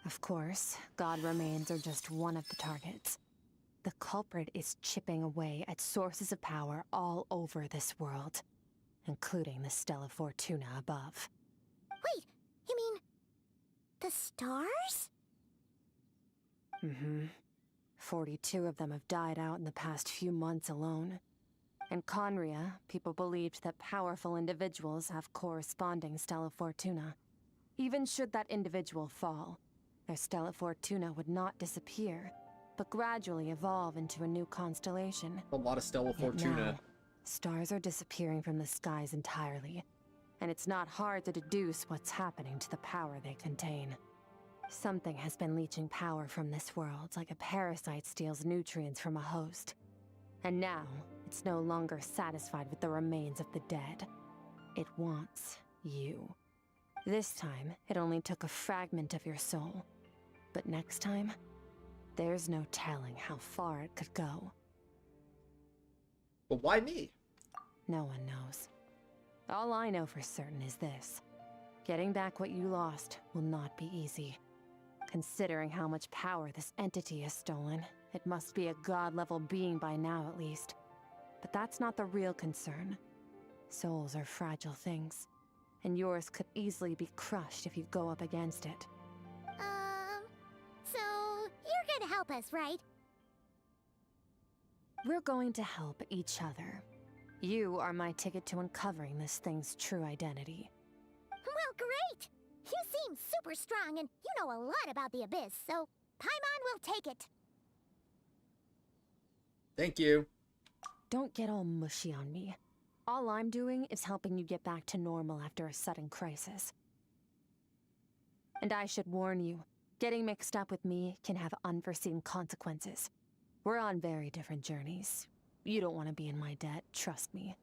Of course, god remains are just one of the targets. The culprit is chipping away at sources of power all over this world, including the Stella Fortuna above. Wait, you mean... The stars? Mm-hmm. 42 of them have died out in the past few months alone. In Conria, people believed that powerful individuals have corresponding Stella Fortuna. Even should that individual fall, their Stella Fortuna would not disappear, but gradually evolve into a new constellation. A lot of Stella Yet Fortuna. now, stars are disappearing from the skies entirely, and it's not hard to deduce what's happening to the power they contain. Something has been leeching power from this world like a parasite steals nutrients from a host. And now, it's no longer satisfied with the remains of the dead. It wants you. This time, it only took a fragment of your soul. But next time, there's no telling how far it could go. But why me? No one knows. All I know for certain is this. Getting back what you lost will not be easy. Considering how much power this entity has stolen, it must be a god-level being by now at least. But that's not the real concern. Souls are fragile things, and yours could easily be crushed if you go up against it. So you're gonna help us, right? We're going to help each other. You are my ticket to uncovering this thing's true identity. Well, great! You seem super strong, and you know a lot about the Abyss, so Paimon will take it. Thank you. Don't get all mushy on me. All I'm doing is helping you get back to normal after a sudden crisis. And I should warn you, getting mixed up with me can have unforeseen consequences. We're on very different journeys. You don't want to be in my debt, trust me.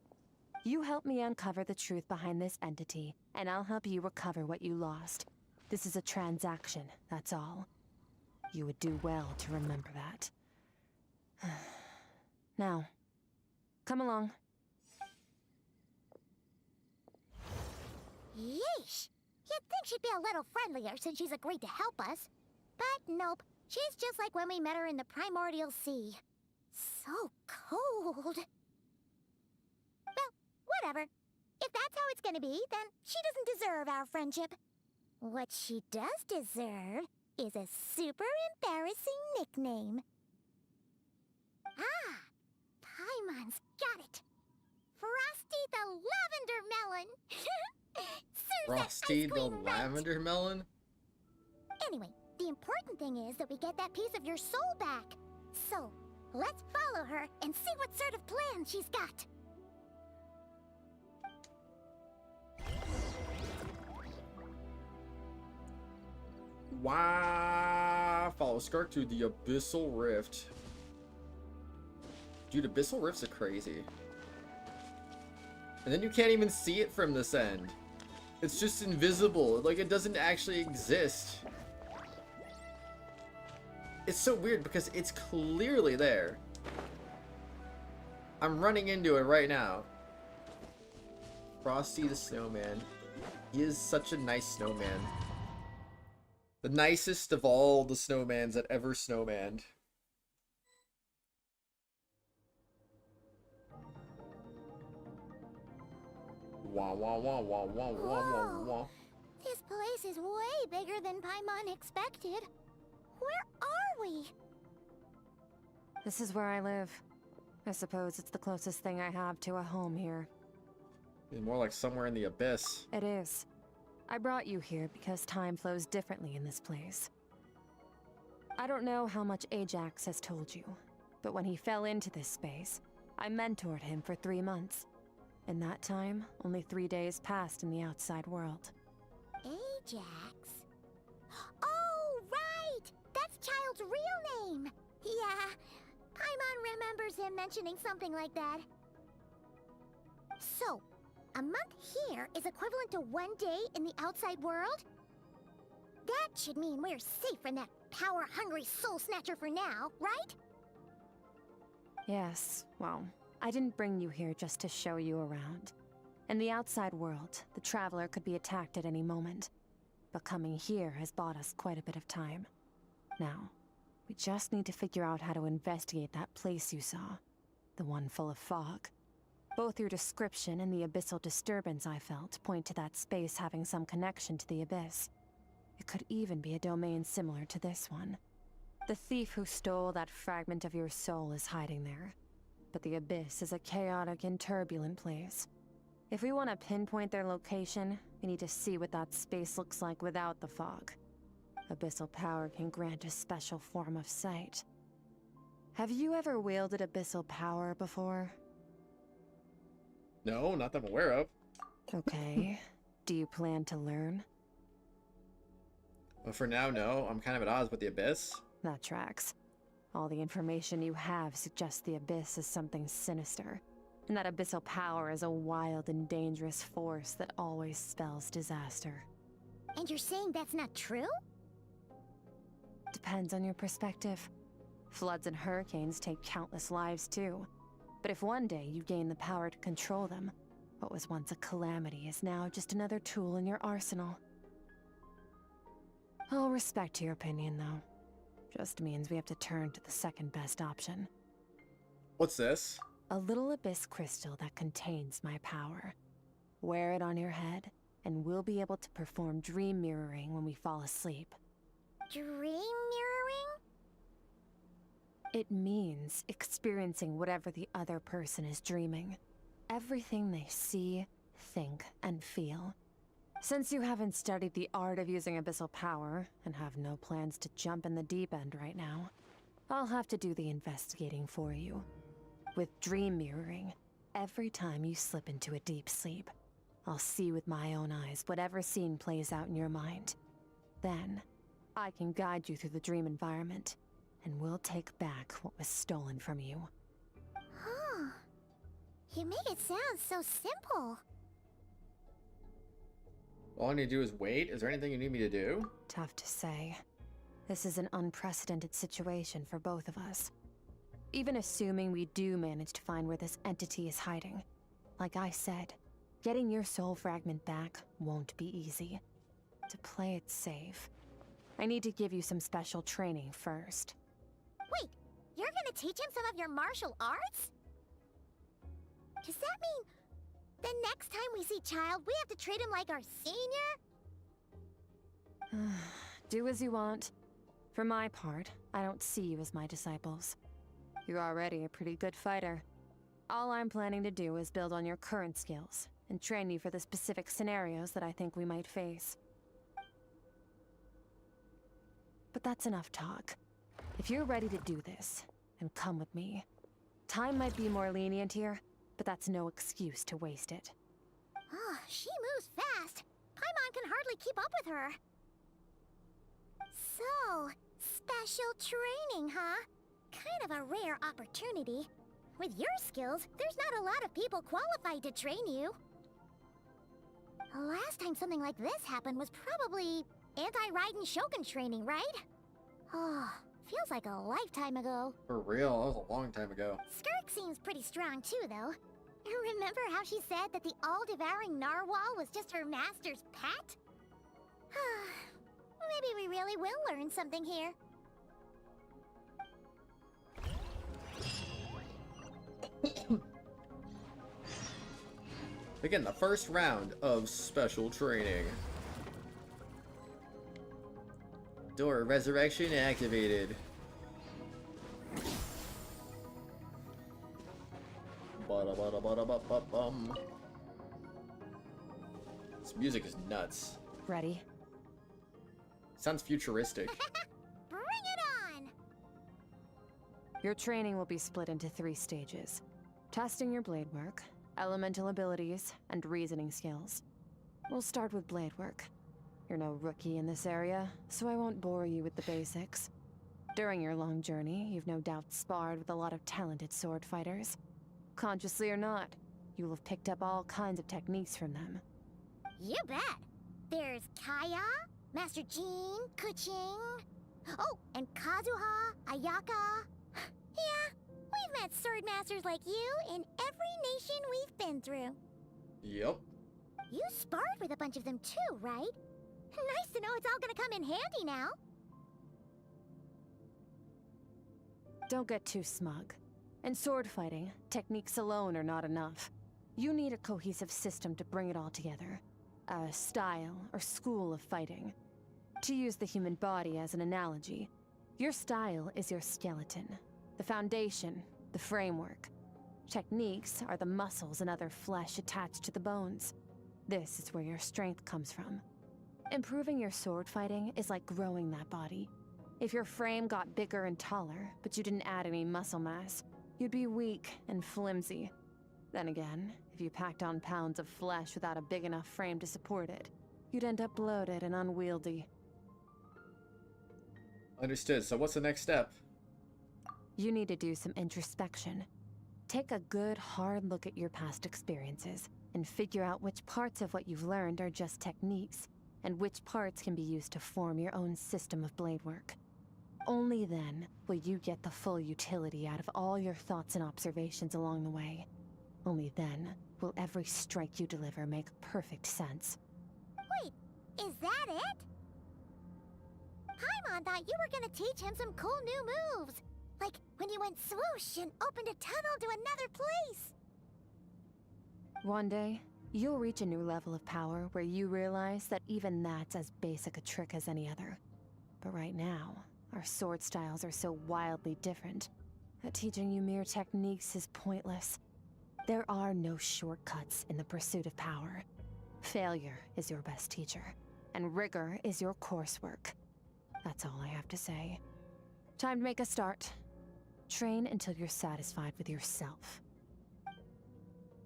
You help me uncover the truth behind this entity, and I'll help you recover what you lost. This is a transaction, that's all. You would do well to remember that. Now, come along. Yeesh! You'd think she'd be a little friendlier since she's agreed to help us. But nope, she's just like when we met her in the primordial sea. So cold. Well, whatever. If that's how it's gonna be, then she doesn't deserve our friendship. What she does deserve is a super embarrassing nickname. Ah! Paimon's got it. Frosty the Lavender Melon. Serves Frosty that the ice cream right. Lavender Melon? Anyway, the important thing is that we get that piece of your soul back. So, let's follow her and see what sort of plan she's got. Wow! Follow Skirk to the Abyssal Rift. Dude, Abyssal Rifts are crazy. And then you can't even see it from this end. It's just invisible. Like, it doesn't actually exist. It's so weird because it's clearly there. I'm running into it right now. Frosty the Snowman. He is such a nice snowman. The nicest of all the snowmans that ever snowmaned. Wah wah wah wah wah wah wah wah. This place is way bigger than Paimon expected. Where are we? This is where I live. I suppose it's the closest thing I have to a home here. It's more like somewhere in the abyss. It is. I brought you here because time flows differently in this place. I don't know how much Ajax has told you, but when he fell into this space, I mentored him for 3 months. In that time, only 3 days passed in the outside world. Ajax? Oh, right! That's Child's real name! Yeah, Paimon remembers him mentioning something like that. So, a month here is equivalent to 1 day in the outside world? That should mean we're safe from that power-hungry soul snatcher for now, right? Yes, well, I didn't bring you here just to show you around. In the outside world, the Traveler could be attacked at any moment. But coming here has bought us quite a bit of time. Now, we just need to figure out how to investigate that place you saw. The one full of fog. Both your description and the abyssal disturbance I felt point to that space having some connection to the abyss. It could even be a domain similar to this one. The thief who stole that fragment of your soul is hiding there. But the Abyss is a chaotic and turbulent place. If we want to pinpoint their location, we need to see what that space looks like without the fog. Abyssal power can grant a special form of sight. Have you ever wielded abyssal power before? No, not that I'm aware of. Okay. Do you plan to learn? But for now, no. I'm kind of at odds with the Abyss. That tracks. All the information you have suggests the Abyss is something sinister, and that abyssal power is a wild and dangerous force that always spells disaster. And you're saying that's not true? Depends on your perspective. Floods and hurricanes take countless lives too. But if one day you gain the power to control them, what was once a calamity is now just another tool in your arsenal. I'll respect your opinion, though. Just means we have to turn to the second best option. What's this? A little abyss crystal that contains my power. Wear it on your head, and we'll be able to perform dream mirroring when we fall asleep. Dream mirroring? It means experiencing whatever the other person is dreaming. Everything they see, think, and feel. Since you haven't studied the art of using abyssal power, and have no plans to jump in the deep end right now, I'll have to do the investigating for you. With dream mirroring, every time you slip into a deep sleep, I'll see with my own eyes whatever scene plays out in your mind. Then, I can guide you through the dream environment, and we'll take back what was stolen from you. Huh. You make it sound so simple. All I need to do is wait? Is there anything you need me to do? Tough to say. This is an unprecedented situation for both of us. Even assuming we do manage to find where this entity is hiding, like I said, getting your soul fragment back won't be easy. To play it safe, I need to give you some special training first. Wait, you're gonna teach him some of your martial arts? Does that mean the next time we see Child, we have to treat him like our senior? Do as you want. For my part, I don't see you as my disciples. You're already a pretty good fighter. All I'm planning to do is build on your current skills, and train you for the specific scenarios that I think we might face. But that's enough talk. If you're ready to do this, then come with me. Time might be more lenient here, but that's no excuse to waste it. Oh, she moves fast. Paimon can hardly keep up with her. So, special training, huh? Kind of a rare opportunity. With your skills, there's not a lot of people qualified to train you. The last time something like this happened was probably anti-Raiden Shogun training, right? Oh, feels like a lifetime ago. For real, that was a long time ago. Skirk seems pretty strong too, though. Remember how she said that the all-devouring narwhal was just her master's pet? Maybe we really will learn something here. Begin the first round of special training. Door of Resurrection activated. Ba-da-ba-da-ba-da-ba-ba-bum. This music is nuts. Ready? Sounds futuristic. Bring it on! Your training will be split into 3 stages. Testing your blade work, elemental abilities, and reasoning skills. We'll start with blade work. You're no rookie in this area, so I won't bore you with the basics. During your long journey, you've no doubt sparred with a lot of talented sword fighters. Consciously or not, you'll have picked up all kinds of techniques from them. You bet! There's Kaya, Master Jean, Kuching... Oh, and Kazuha, Ayaka... Yeah, we've met sword masters like you in every nation we've been through. Yep. You sparred with a bunch of them too, right? Nice to know it's all gonna come in handy now. Don't get too smug. In sword fighting, techniques alone are not enough. You need a cohesive system to bring it all together. A style or school of fighting. To use the human body as an analogy, your style is your skeleton, the foundation, the framework. Techniques are the muscles and other flesh attached to the bones. This is where your strength comes from. Improving your sword fighting is like growing that body. If your frame got bigger and taller, but you didn't add any muscle mass, you'd be weak and flimsy. Then again, if you packed on pounds of flesh without a big enough frame to support it, you'd end up bloated and unwieldy. Understood. So what's the next step? You need to do some introspection. Take a good, hard look at your past experiences and figure out which parts of what you've learned are just techniques, and which parts can be used to form your own system of blade work. Only then will you get the full utility out of all your thoughts and observations along the way. Only then will every strike you deliver make perfect sense. Wait, is that it? Paimon thought you were gonna teach him some cool new moves. Like when you went swoosh and opened a tunnel to another place. One day, you'll reach a new level of power where you realize that even that's as basic a trick as any other. But right now, our sword styles are so wildly different that teaching you mere techniques is pointless. There are no shortcuts in the pursuit of power. Failure is your best teacher, and rigor is your coursework. That's all I have to say. Time to make a start. Train until you're satisfied with yourself.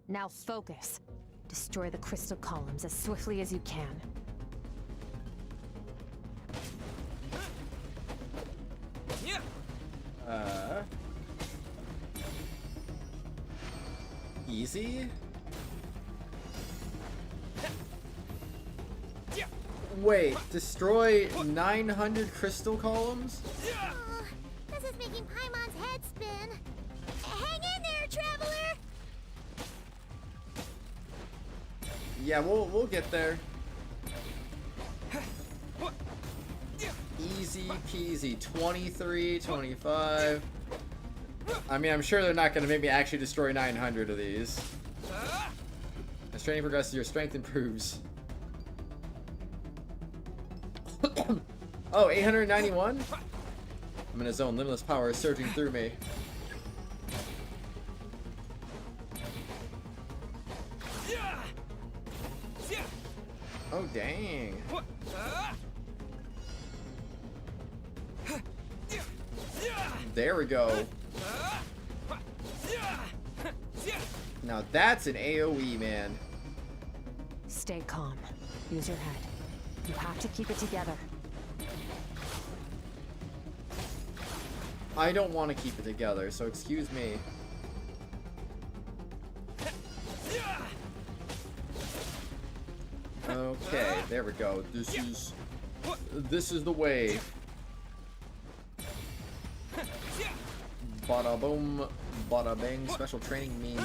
Now focus. Destroy the crystal columns as swiftly as you can. Easy? Wait, destroy 900 crystal columns? Oh, this is making Paimon's head spin. Hang in there, traveler! Yeah, we'll get there. Easy peasy. 23, 25. I mean, I'm sure they're not going to make me actually destroy 900 of these. As training progresses, your strength improves. Oh, 891? I'm in a zone. Limitless power is surging through me. Oh, dang. There we go. Now that's an AoE, man. Stay calm. Use your head. You have to keep it together. I don't want to keep it together, so excuse me. Okay, there we go. This is the way. Bada boom, bada bang. Special training mean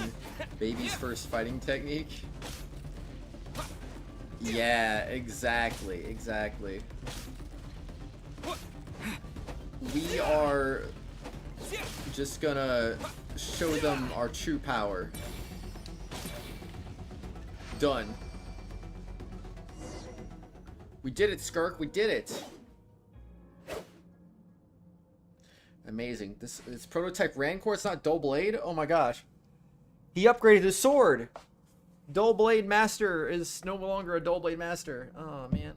baby's first fighting technique. Yeah, exactly. We are just gonna show them our true power. Done. We did it, Skirk. We did it. Amazing. This prototype Rancor. It's not Dull Blade. Oh my gosh. He upgraded his sword. Dull Blade Master is no longer a Dull Blade Master. Oh man.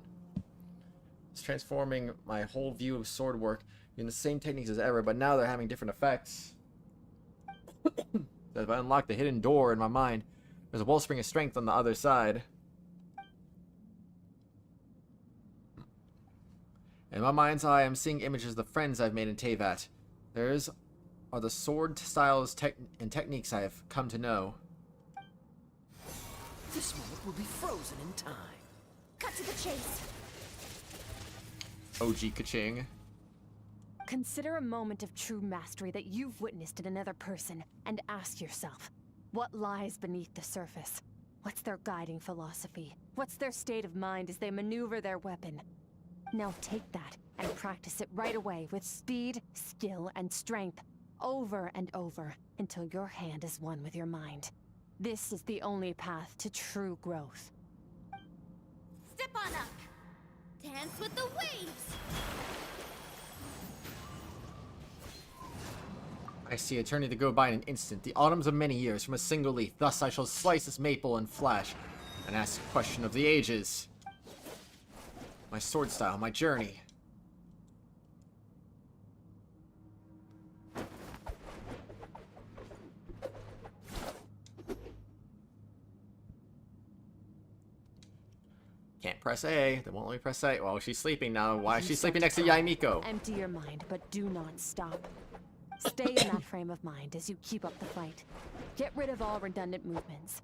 It's transforming my whole view of sword work in the same techniques as ever, but now they're having different effects. If I unlock the hidden door in my mind, there's a wellspring of strength on the other side. In my mind's eye, I'm seeing images of the friends I've made in Teyvat. Theirs are the sword styles and techniques I have come to know. This moment will be frozen in time. Cut to the chase. OG Kaching. Consider a moment of true mastery that you've witnessed in another person and ask yourself, what lies beneath the surface? What's their guiding philosophy? What's their state of mind as they maneuver their weapon? Now take that and practice it right away with speed, skill, and strength, over and over, until your hand is one with your mind. This is the only path to true growth. Step on up. 10 dance with the waves! I see eternity to go by in an instant, the autumns of many years from a single leaf. Thus I shall slice this maple and flash, and ask a question of the ages. My sword style, my journey. Can't press A. They won't let me press A. Well, she's sleeping now. Why is she sleeping next to Yaimiko? Empty your mind, but do not stop. Stay in that frame of mind as you keep up the fight. Get rid of all redundant movements.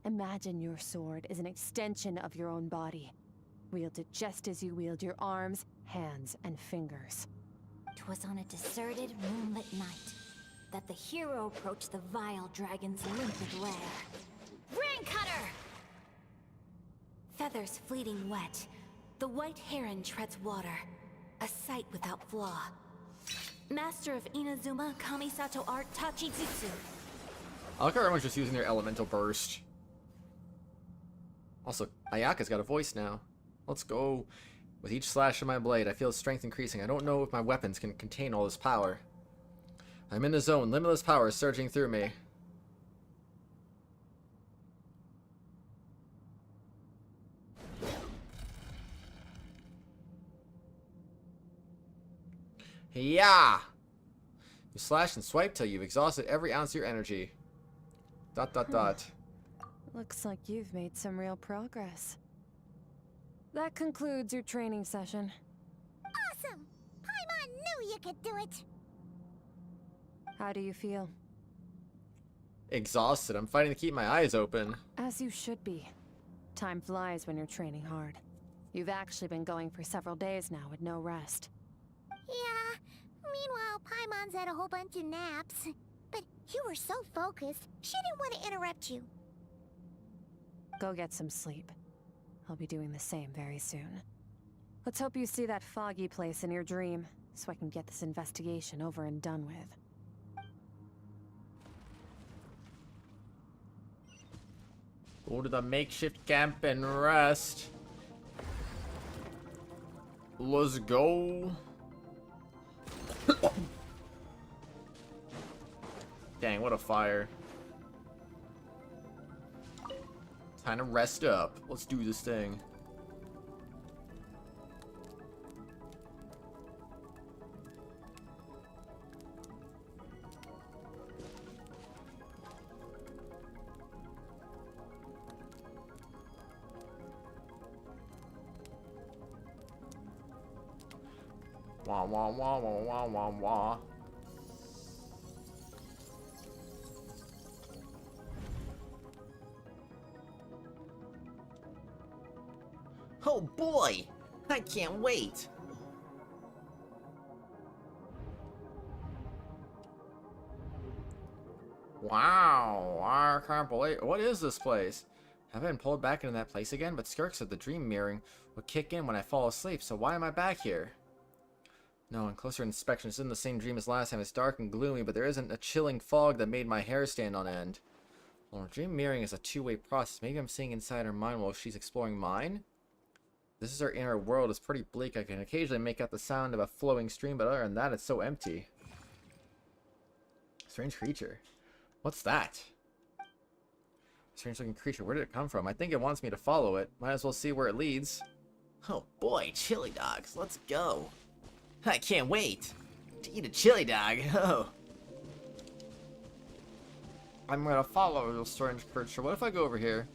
Imagine your sword is an extension of your own body. Wield it just as you wield your arms, hands, and fingers. 'Twas on a deserted, moonlit night that the hero approached the vile dragon's limpid lair. Rain Cutter! Feathers fleeting wet, the white heron treads water, a sight without flaw. Master of Inazuma Kamisato art Tachijutsu. I like how everyone's just using their elemental burst. Also, Ayaka's got a voice now. Let's go. With each slash of my blade, I feel strength increasing. I don't know if my weapons can contain all this power. I'm in the zone. Limitless power is surging through me. Yeah! You slash and swipe till you've exhausted every ounce of your energy. ... Looks like you've made some real progress. That concludes your training session. Awesome! Paimon knew you could do it! How do you feel? Exhausted. I'm fighting to keep my eyes open. As you should be. Time flies when you're training hard. You've actually been going for several days now with no rest. Yeah, meanwhile Paimon's had a whole bunch of naps. But you were so focused, she didn't want to interrupt you. Go get some sleep. I'll be doing the same very soon. Let's hope you see that foggy place in your dream, so I can get this investigation over and done with. Go to the makeshift camp and rest. Let's go. Dang, what a fire. Time to rest up. Let's do this thing. Wah wah wah wah wah wah wah. Oh boy! I can't wait! Wow, I can't believe— what is this place? Have I been pulled back into that place again? But Skirk said the dream mirroring would kick in when I fall asleep, so why am I back here? No, on closer inspection, it's in the same dream as last time. It's dark and gloomy, but there isn't a chilling fog that made my hair stand on end. Well, dream mirroring is a two-way process. Maybe I'm seeing inside her mind while she's exploring mine? This is her inner world. It's pretty bleak. I can occasionally make out the sound of a flowing stream, but other than that, it's so empty. Strange creature. What's that? Strange looking creature. Where did it come from? I think it wants me to follow it. Might as well see where it leads. Oh boy, chili dogs. Let's go. I can't wait to eat a chili dog. Oh. I'm gonna follow the strange creature. What if I go over here?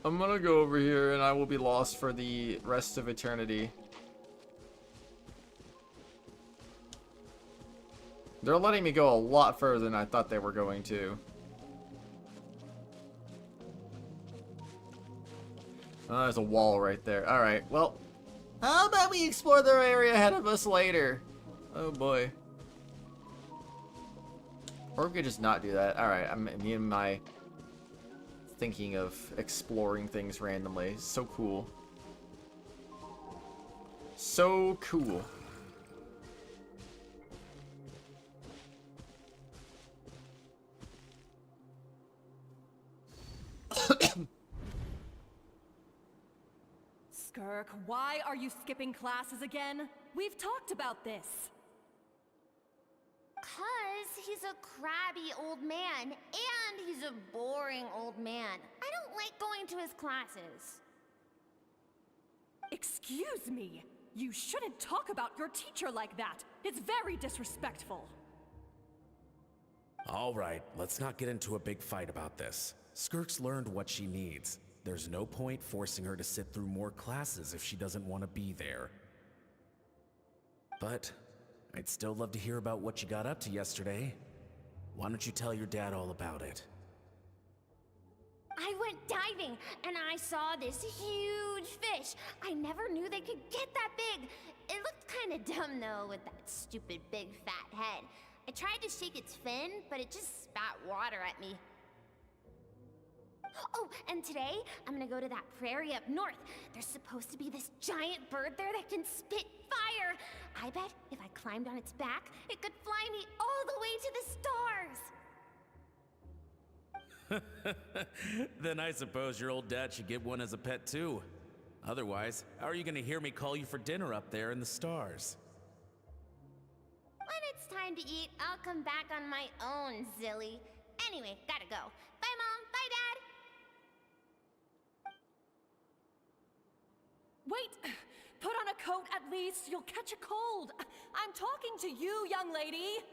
I'm gonna go over here and I will be lost for the rest of eternity. They're letting me go a lot further than I thought they were going to. Oh, there's a wall right there. Alright, well, how about we explore the area ahead of us later? Oh boy. Or we could just not do that. Alright, me and my thinking of exploring things randomly. So cool. So cool. Skirk, why are you skipping classes again? We've talked about this. 'Cause he's a crabby old man, and he's a boring old man. I don't like going to his classes. Excuse me. You shouldn't talk about your teacher like that. It's very disrespectful. All right, let's not get into a big fight about this. Skirk's learned what she needs. There's no point forcing her to sit through more classes if she doesn't want to be there. But I'd still love to hear about what you got up to yesterday. Why don't you tell your dad all about it? I went diving, and I saw this huge fish. I never knew they could get that big. It looked kind of dumb, though, with that stupid big fat head. I tried to shake its fin, but it just spat water at me. Oh, and today, I'm gonna go to that prairie up north. There's supposed to be this giant bird there that can spit fire. I bet if I climbed on its back, it could fly me all the way to the stars. Then I suppose your old dad should get one as a pet too. Otherwise, how are you gonna hear me call you for dinner up there in the stars? When it's time to eat, I'll come back on my own, Zilly. Anyway, gotta go. Bye, Mom. Bye, Dad. Wait! Put on a coat at least. You'll catch a cold. I'm talking to you, young lady.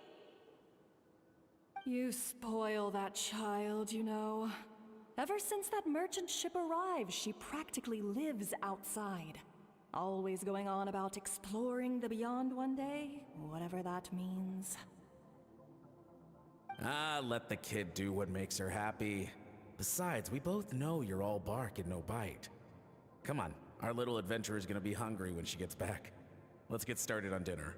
You spoil that child, you know. Ever since that merchant ship arrived, she practically lives outside. Always going on about exploring the beyond one day, whatever that means. Ah, let the kid do what makes her happy. Besides, we both know you're all bark and no bite. Come on, our little adventurer's gonna be hungry when she gets back. Let's get started on dinner.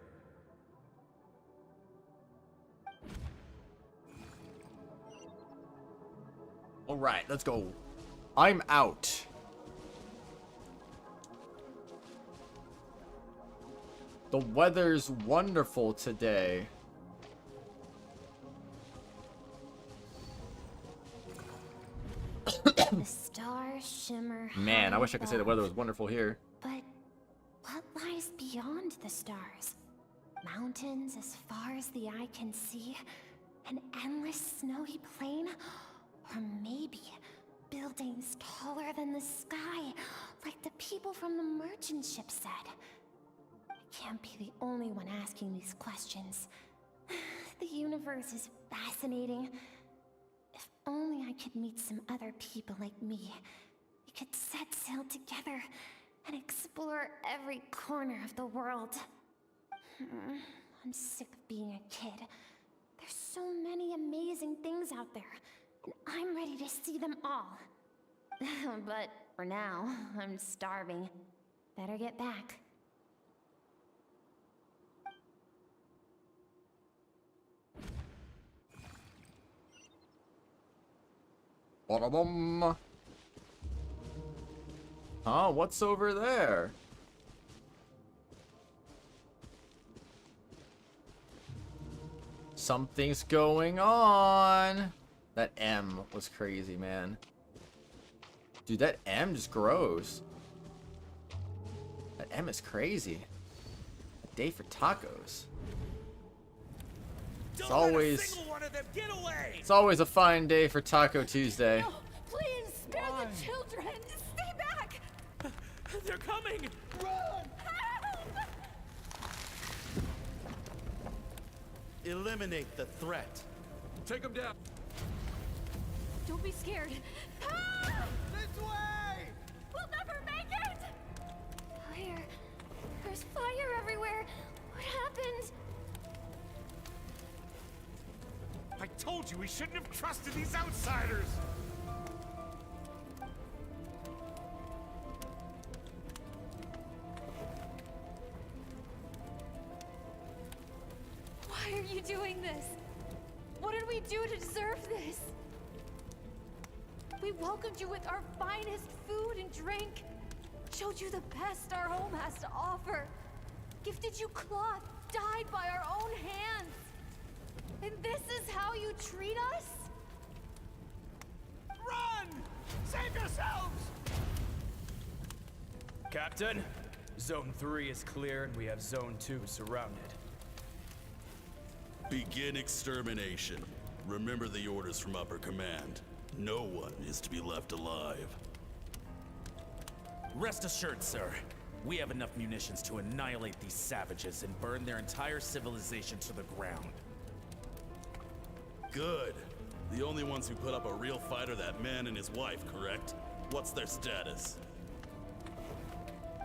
Alright, let's go. I'm out. The weather's wonderful today. The stars shimmer. Man, I wish I could say the above. weather was wonderful here. But what lies beyond the stars? Mountains as far as the eye can see? An endless snowy plain? Or maybe buildings taller than the sky, like the people from the merchant ship said? I can't be the only one asking these questions. The universe is fascinating. If only I could meet some other people like me. We could set sail together and explore every corner of the world. I'm sick of being a kid. There's so many amazing things out there, and I'm ready to see them all. But for now, I'm starving. Better get back. Ba-da-bum. Huh? What's over there? Something's going on. That M was crazy, man. Dude, that M just grows. That M is crazy. A day for tacos. It's always a fine day for Taco Tuesday. No, please spare the children. Stay back. They're coming. Run! Eliminate the threat. Take them down. Don't be scared. This way! We'll never make it! Fire. There's fire everywhere. What happened? I told you we shouldn't have trusted these outsiders! Why are you doing this? What did we do to deserve this? We welcomed you with our finest food and drink, showed you the best our home has to offer, gifted you cloth dyed by our own hands. And this is how you treat us? Run! Save yourselves! Captain, Zone 3 is clear and we have Zone 2 surrounded. Begin extermination. Remember the orders from upper command. No one is to be left alive. Rest assured, sir. We have enough munitions to annihilate these savages and burn their entire civilization to the ground. Good. The only ones who put up a real fight are that man and his wife, correct? What's their status?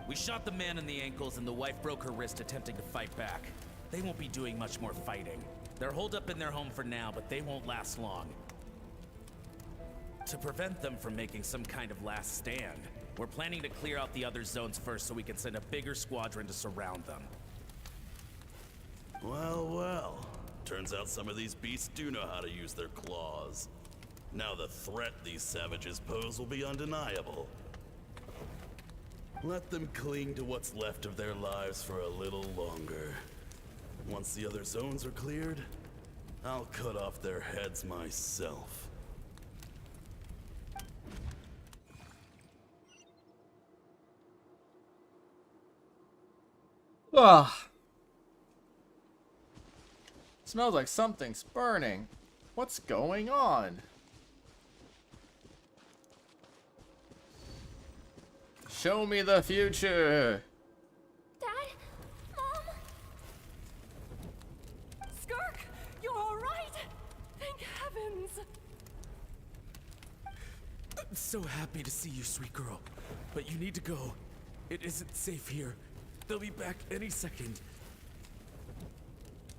We shot the man in the ankles and the wife broke her wrist attempting to fight back. They won't be doing much more fighting. They're holed up in their home for now, but they won't last long. To prevent them from making some kind of last stand, we're planning to clear out the other zones first so we can send a bigger squadron to surround them. Well, well. Turns out some of these beasts do know how to use their claws. Now the threat these savages pose will be undeniable. Let them cling to what's left of their lives for a little longer. Once the other zones are cleared, I'll cut off their heads myself. Ugh. Smells like something's burning. What's going on? Show me the future. Dad? Mom? Skirk, you're all right? Thank heavens. I'm so happy to see you, sweet girl. But you need to go. It isn't safe here. They'll be back any second.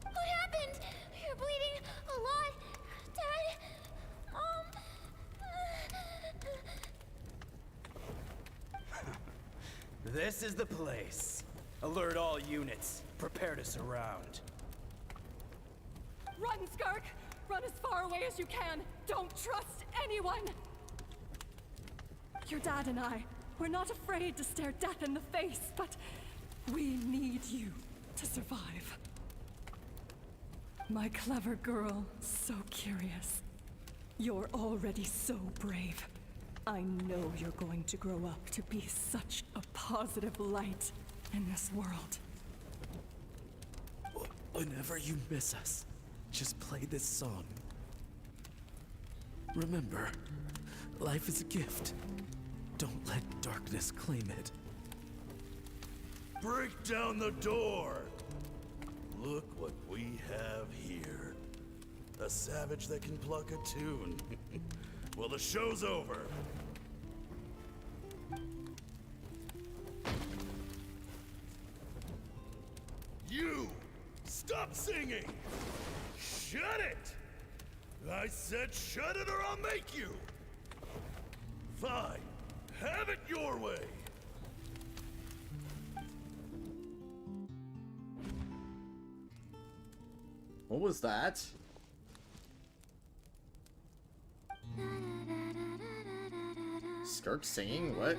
What happened? You're bleeding a lot. Dad? This is the place. Alert all units. Prepare to surround. Run, Skirk! Run as far away as you can! Don't trust anyone! Your dad and I, we're not afraid to stare death in the face, but we need you to survive. My clever girl, so curious. You're already so brave. I know you're going to grow up to be such a positive light in this world. Whenever you miss us, just play this song. Remember, life is a gift. Don't let darkness claim it. Break down the door! Look what we have here. A savage that can pluck a tune. Well, the show's over. You! Stop singing! Shut it! I said shut it or I'll make you! Fine. Have it your way! What was that? Skirk singing? What?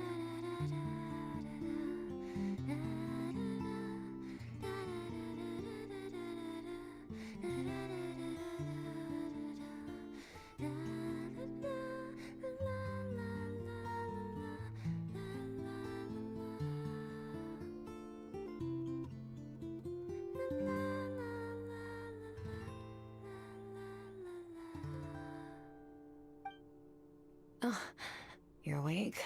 Oh, you're awake?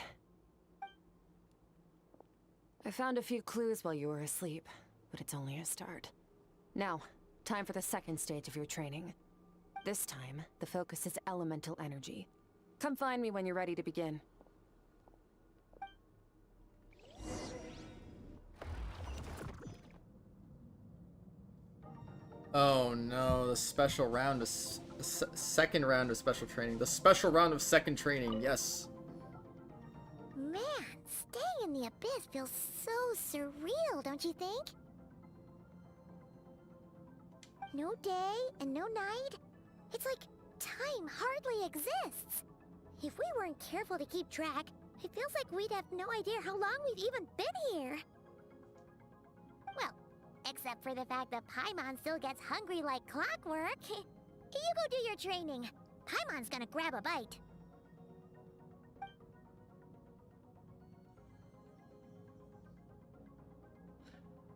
I found a few clues while you were asleep, but it's only a start. Now, time for the second stage of your training. This time, the focus is elemental energy. Come find me when you're ready to begin. Oh no, the special round of second round of special training. The special round of second training, yes. Man, staying in the abyss feels so surreal, don't you think? No day and no night. It's like time hardly exists. If we weren't careful to keep track, it feels like we'd have no idea how long we've even been here. Well, except for the fact that Paimon still gets hungry like clockwork. You go do your training. Paimon's gonna grab a bite.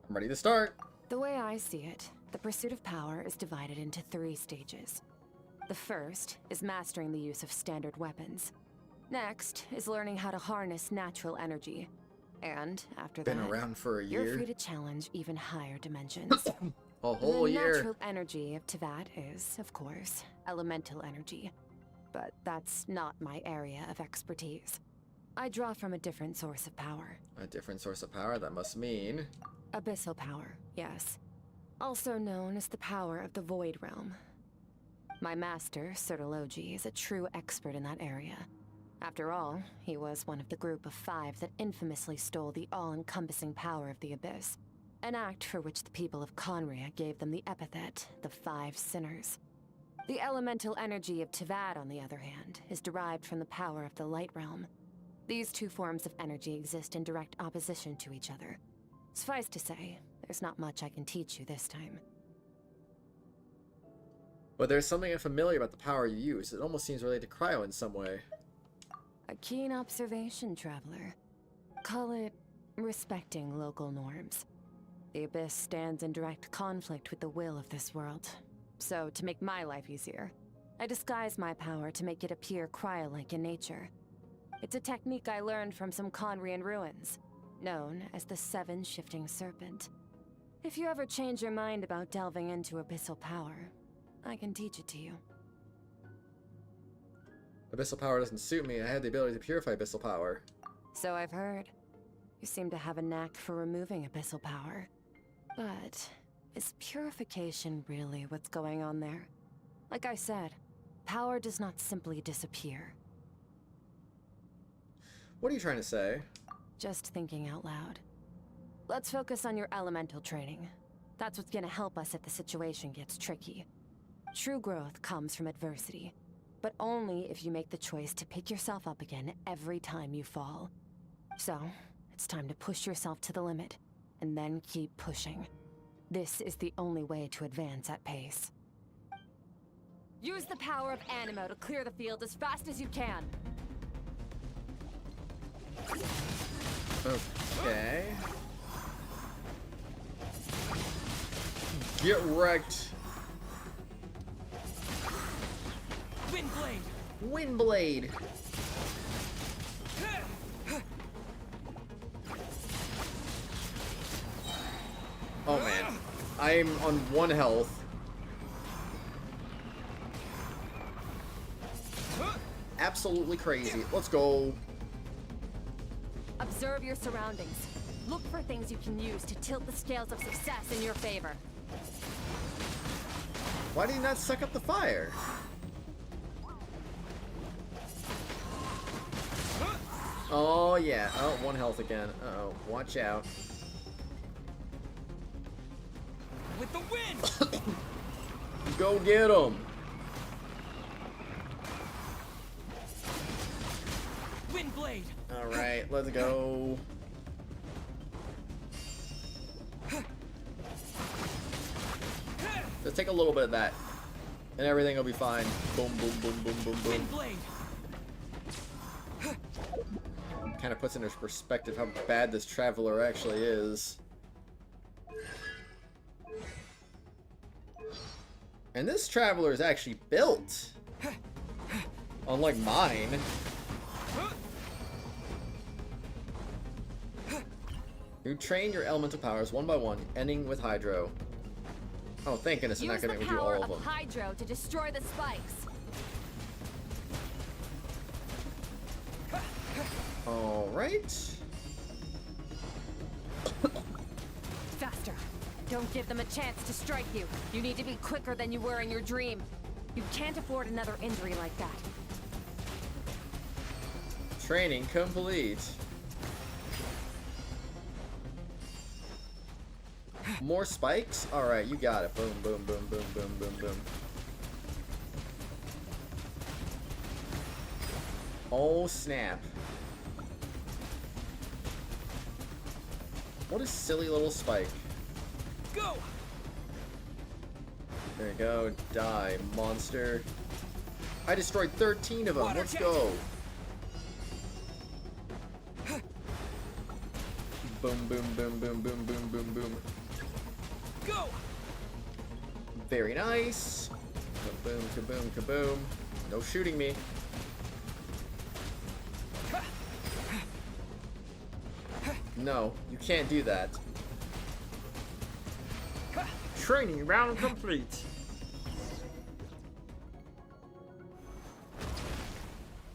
I'm ready to start. The way I see it, the pursuit of power is divided into 3 stages. The first is mastering the use of standard weapons. Next is learning how to harness natural energy. And after Been that, around for a you're year. free to challenge even higher dimensions. A whole the year. natural energy of Teyvat is, of course, elemental energy. But that's not my area of expertise. I draw from a different source of power. A different source of power, that must mean... Abyssal power, yes. Also known as the power of the Void Realm. My master, Sertologi, is a true expert in that area. After all, he was one of the group of 5 that infamously stole the all-encompassing power of the Abyss. An act for which the people of Conria gave them the epithet, the 5 Sinners. The elemental energy of Teyvat, on the other hand, is derived from the power of the Light Realm. These 2 forms of energy exist in direct opposition to each other. Suffice to say, there's not much I can teach you this time. But there's something unfamiliar about the power you use. It almost seems related to Cryo in some way. A keen observation, traveler. Call it respecting local norms. The Abyss stands in direct conflict with the will of this world. So, to make my life easier, I disguise my power to make it appear cryo-like in nature. It's a technique I learned from some Conrian ruins, known as the 7 Shifting Serpent. If you ever change your mind about delving into abyssal power, I can teach it to you. Abyssal power doesn't suit me. I had the ability to purify abyssal power. So I've heard. You seem to have a knack for removing abyssal power. But is purification really what's going on there? Like I said, power does not simply disappear. What are you trying to say? Just thinking out loud. Let's focus on your elemental training. That's what's gonna help us if the situation gets tricky. True growth comes from adversity, but only if you make the choice to pick yourself up again every time you fall. So, it's time to push yourself to the limit, and then keep pushing. This is the only way to advance at pace. Use the power of Animo to clear the field as fast as you can. Okay. Get wrecked. Windblade! Windblade! Oh man. I'm on 1 health. Absolutely crazy. Let's go. Observe your surroundings. Look for things you can use to tilt the scales of success in your favor. Why did he not suck up the fire? Oh yeah. Oh, 1 health again. Uh-oh. Watch out. With the wind! Go get him. Windblade! Alright, let's go. Let's take a little bit of that. And everything will be fine. Boom, boom, boom, boom, boom, boom. Kind of puts into perspective how bad this traveler actually is. And this traveler is actually built. Unlike mine. You train your elemental powers 1 by 1, ending with Hydro. Oh, thank goodness I'm not gonna make me do all of them. Use the power of Hydro to destroy the spikes. Alright. Faster. Don't give them a chance to strike you. You need to be quicker than you were in your dream. You can't afford another injury like that. Training complete. More spikes? Alright, you got it. Boom, boom, boom, boom, boom, boom, boom. Oh, snap. What a silly little spike. Go! There you go. Die, monster. I destroyed 13 of them. Let's go. Boom, boom, boom, boom, boom, boom, boom, boom. Go! Very nice. Kaboom, kaboom, kaboom. No shooting me. No, you can't do that. Training round complete.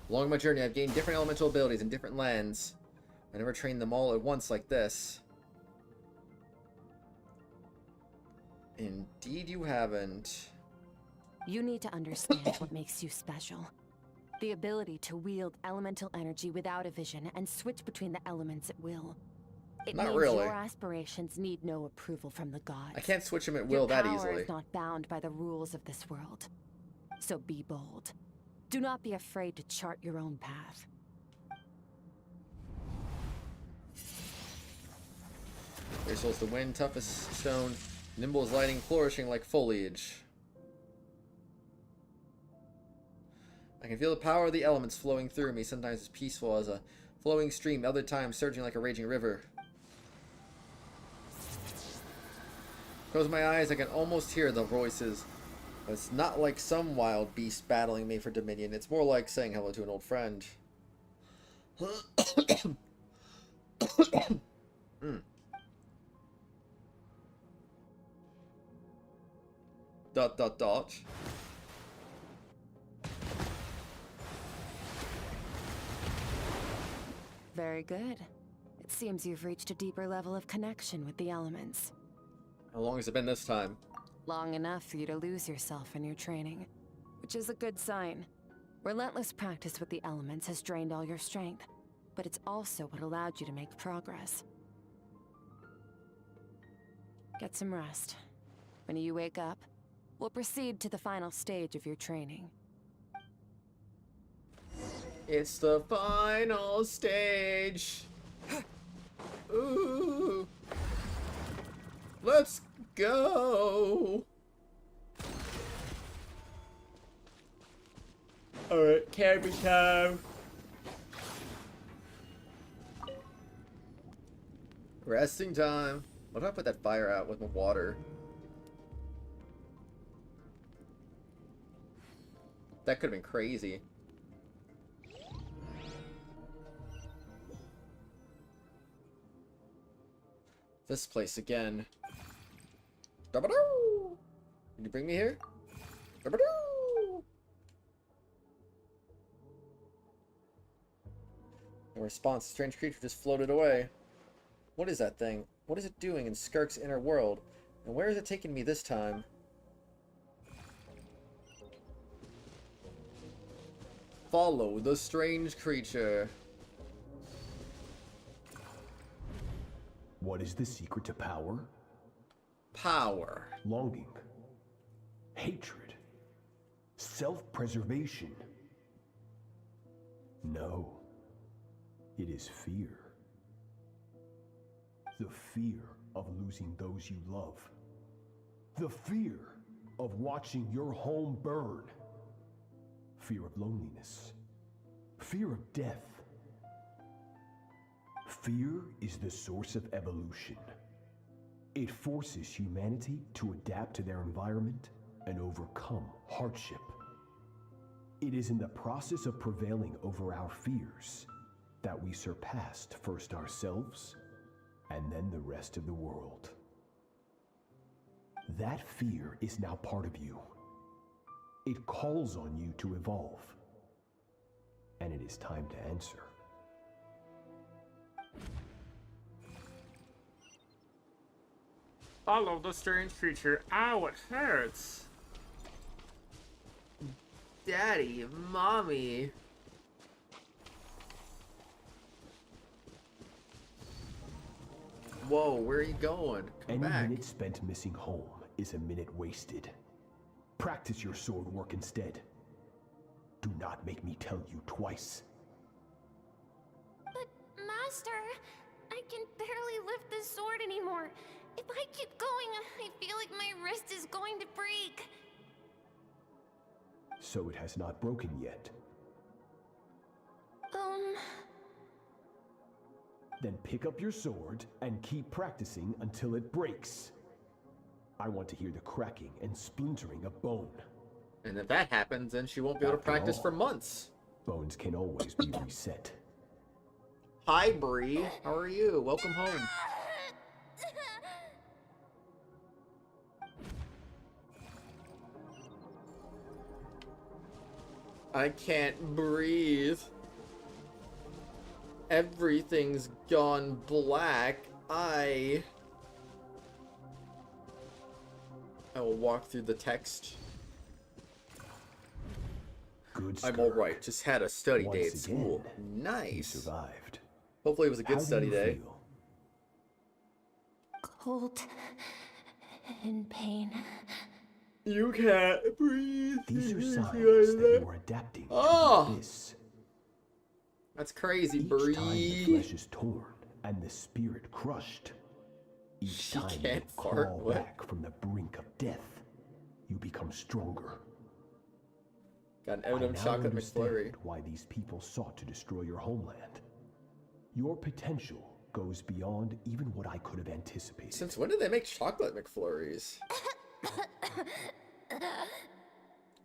Along my journey, I've gained different elemental abilities in different lands. I never trained them all at once like this. Indeed you haven't. You need to understand what makes you special. The ability to wield elemental energy without a vision and switch between the elements at will. It Not means really. your aspirations need no approval from the gods. I can't switch them at will that Your easily. power is not bound by the rules of this world. So be bold. Do not be afraid to chart your own path. Graceful as the wind, tough as stone, nimble as lightning, flourishing like foliage. I can feel the power of the elements flowing through me, sometimes as peaceful as a flowing stream, other times surging like a raging river. Close my eyes, I can almost hear the voices. But it's not like some wild beast battling me for dominion. It's more like saying hello to an old friend. Dot dot dot. Very good. It seems you've reached a deeper level of connection with the elements. How long has it been this time? Long enough for you to lose yourself in your training, which is a good sign. Relentless practice with the elements has drained all your strength, but it's also what allowed you to make progress. Get some rest. When you wake up, we'll proceed to the final stage of your training. It's the final stage. Ooh. Let's go. Alright, camera time. Resting time. What if I put that fire out with my water? That could have been crazy. This place again. Da-ba-doo! Did you bring me here? Da-ba-doo! In response, the strange creature just floated away. What is that thing? What is it doing in Skirk's inner world? And where is it taking me this time? Follow the strange creature. What is the secret to power? Power. Longing. Hatred. Self-preservation. No. It is fear. The fear of losing those you love. The fear of watching your home burn. Fear of loneliness. Fear of death. Fear is the source of evolution. It forces humanity to adapt to their environment and overcome hardship. It is in the process of prevailing over our fears that we surpassed first ourselves and then the rest of the world. That fear is now part of you. It calls on you to evolve. And it is time to answer. Follow the strange creature. Ow, it hurts. Daddy, mommy. Whoa, where are you going? Come Any back. minute spent missing home is a minute wasted. Practice your sword work instead. Do not make me tell you twice. But, Master, I can barely lift the sword anymore. If I keep going, I feel like my wrist is going to break. So it has not broken yet. Then pick up your sword and keep practicing until it breaks. I want to hear the cracking and splintering of bone. And if that happens, then she won't be able to After practice all, for months. Bones can always be reset. Hi, Bree. How are you? Welcome home. I can't breathe. Everything's gone black. I will walk through the text. Good I'm Skirk. alright. Just had a study day at Once school. again, Nice. You survived. Hopefully it was a good How do study you day. feel? Cold and pain. You can't breathe. These are signs that you are adapting to this. That's crazy, Each Bree. time the flesh is torn and the spirit crushed, each time you can't fart, crawl what? back from the brink of death, you become stronger. Got an I M&M now chocolate understand McFlurry. why these people sought to destroy your homeland. Your potential goes beyond even what I could have anticipated. Since when did they make chocolate McFlurries?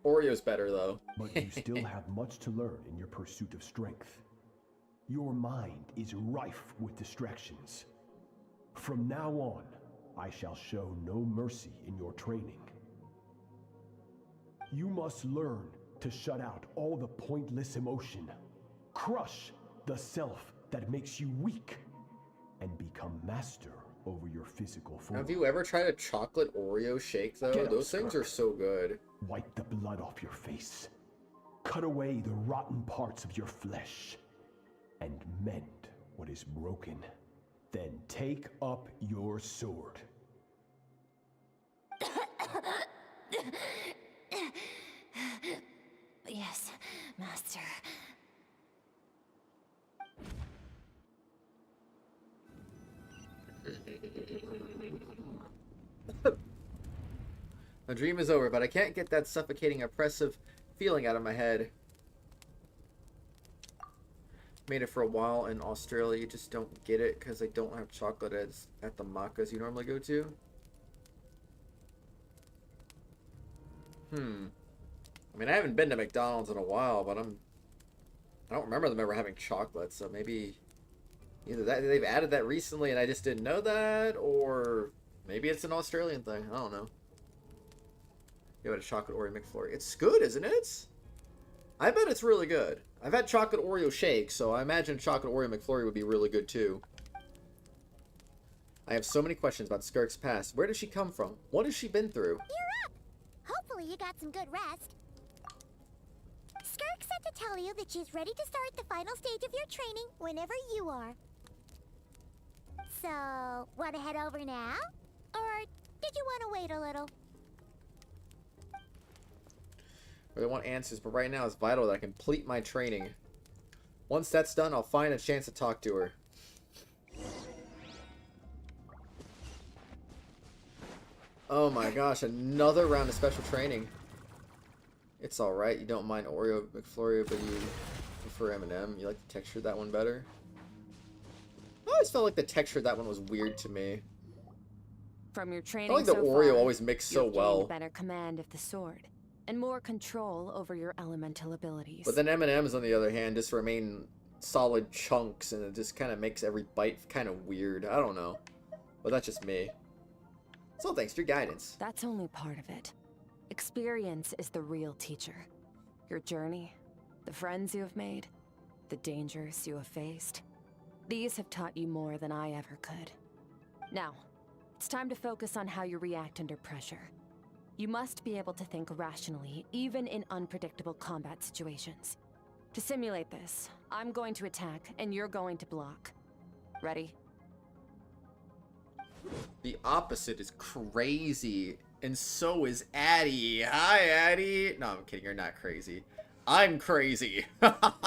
Oreo's better, though. But you still have much to learn in your pursuit of strength. Your mind is rife with distractions. From now on, I shall show no mercy in your training. You must learn to shut out all the pointless emotion, crush the self that makes you weak, and become master over your physical form. Have you ever tried a chocolate Oreo shake, though? Get up, Those things Skirk. are so good. Wipe the blood off your face. Cut away the rotten parts of your flesh. And mend what is broken. Then take up your sword. Yes, Master. The dream is over, but I can't get that suffocating, oppressive feeling out of my head. Made it for a while in Australia, you just don't get it because they don't have chocolate at the macas you normally go to. I mean, I haven't been to McDonald's in a while, but I don't remember them ever having chocolate, so maybe either that they've added that recently and I just didn't know that, or maybe it's an Australian thing. I don't know. Give it a chocolate Oreo McFlurry. It's good, isn't it? I bet it's really good. I've had chocolate Oreo shake, so I imagine chocolate Oreo McFlurry would be really good too. I have so many questions about Skirk's past. Where did she come from? What has she been through? You're up! Hopefully you got some good rest. Skirk said to tell you that she's ready to start the final stage of your training whenever you are. So, want to head over now? Or did you want to wait a little? I want answers, but right now it's vital that I complete my training. Once that's done, I'll find a chance to talk to her. Oh my gosh, another round of special training. It's alright, you don't mind Oreo McFlurry, but you prefer M&M. You like the texture of that one better? I always felt like the texture of that one was weird to me. From your I training feel like the so Oreo far, always mixed so you've well. gained better command of the sword and more control over your elemental abilities. But then M&M's, on the other hand, just remain solid chunks, and it just kind of makes every bite kind of weird. I don't know. But that's just me. So thanks for your guidance. That's only part of it. Experience is the real teacher. Your journey, the friends you have made, the dangers you have faced. These have taught you more than I ever could. Now, it's time to focus on how you react under pressure. You must be able to think rationally, even in unpredictable combat situations. To simulate this, I'm going to attack, and you're going to block. Ready? The opposite is crazy, and so is Addie. Hi, Addie. No, I'm kidding. You're not crazy. I'm crazy. How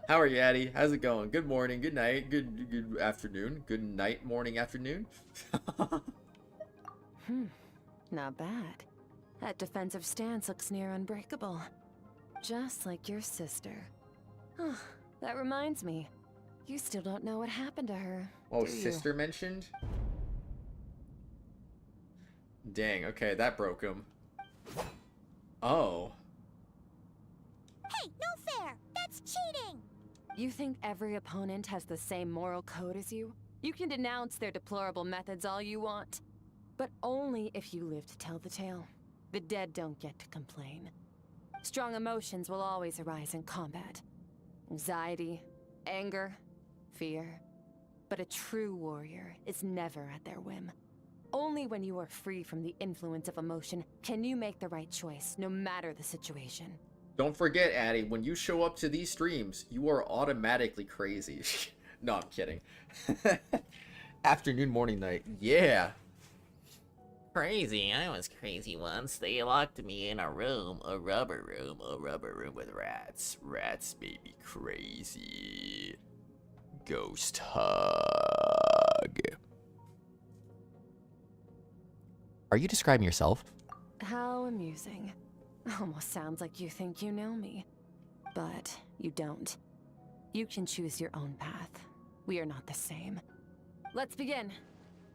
are you, Addie? How's it going? Good morning, good night, good afternoon, good night, morning, afternoon. Not bad. That defensive stance looks near unbreakable. Just like your sister. Oh, that reminds me. You still don't know what happened to her. Oh, do you? sister mentioned? Dang, okay, that broke him. Oh. Hey, no fair! That's cheating! You think every opponent has the same moral code as you? You can denounce their deplorable methods all you want, but only if you live to tell the tale. The dead don't get to complain. Strong emotions will always arise in combat. Anxiety, anger, fear. But a true warrior is never at their whim. Only when you are free from the influence of emotion can you make the right choice, no matter the situation. Don't forget, Addie, when you show up to these streams, you are automatically crazy. No, I'm kidding. Afternoon, morning, night. Yeah. Crazy. I was crazy once. They locked me in a room, a rubber room with rats. Rats made me crazy. Ghost hug. Are you describing yourself? How amusing. Almost sounds like you think you know me. But you don't. You can choose your own path. We are not the same. Let's begin.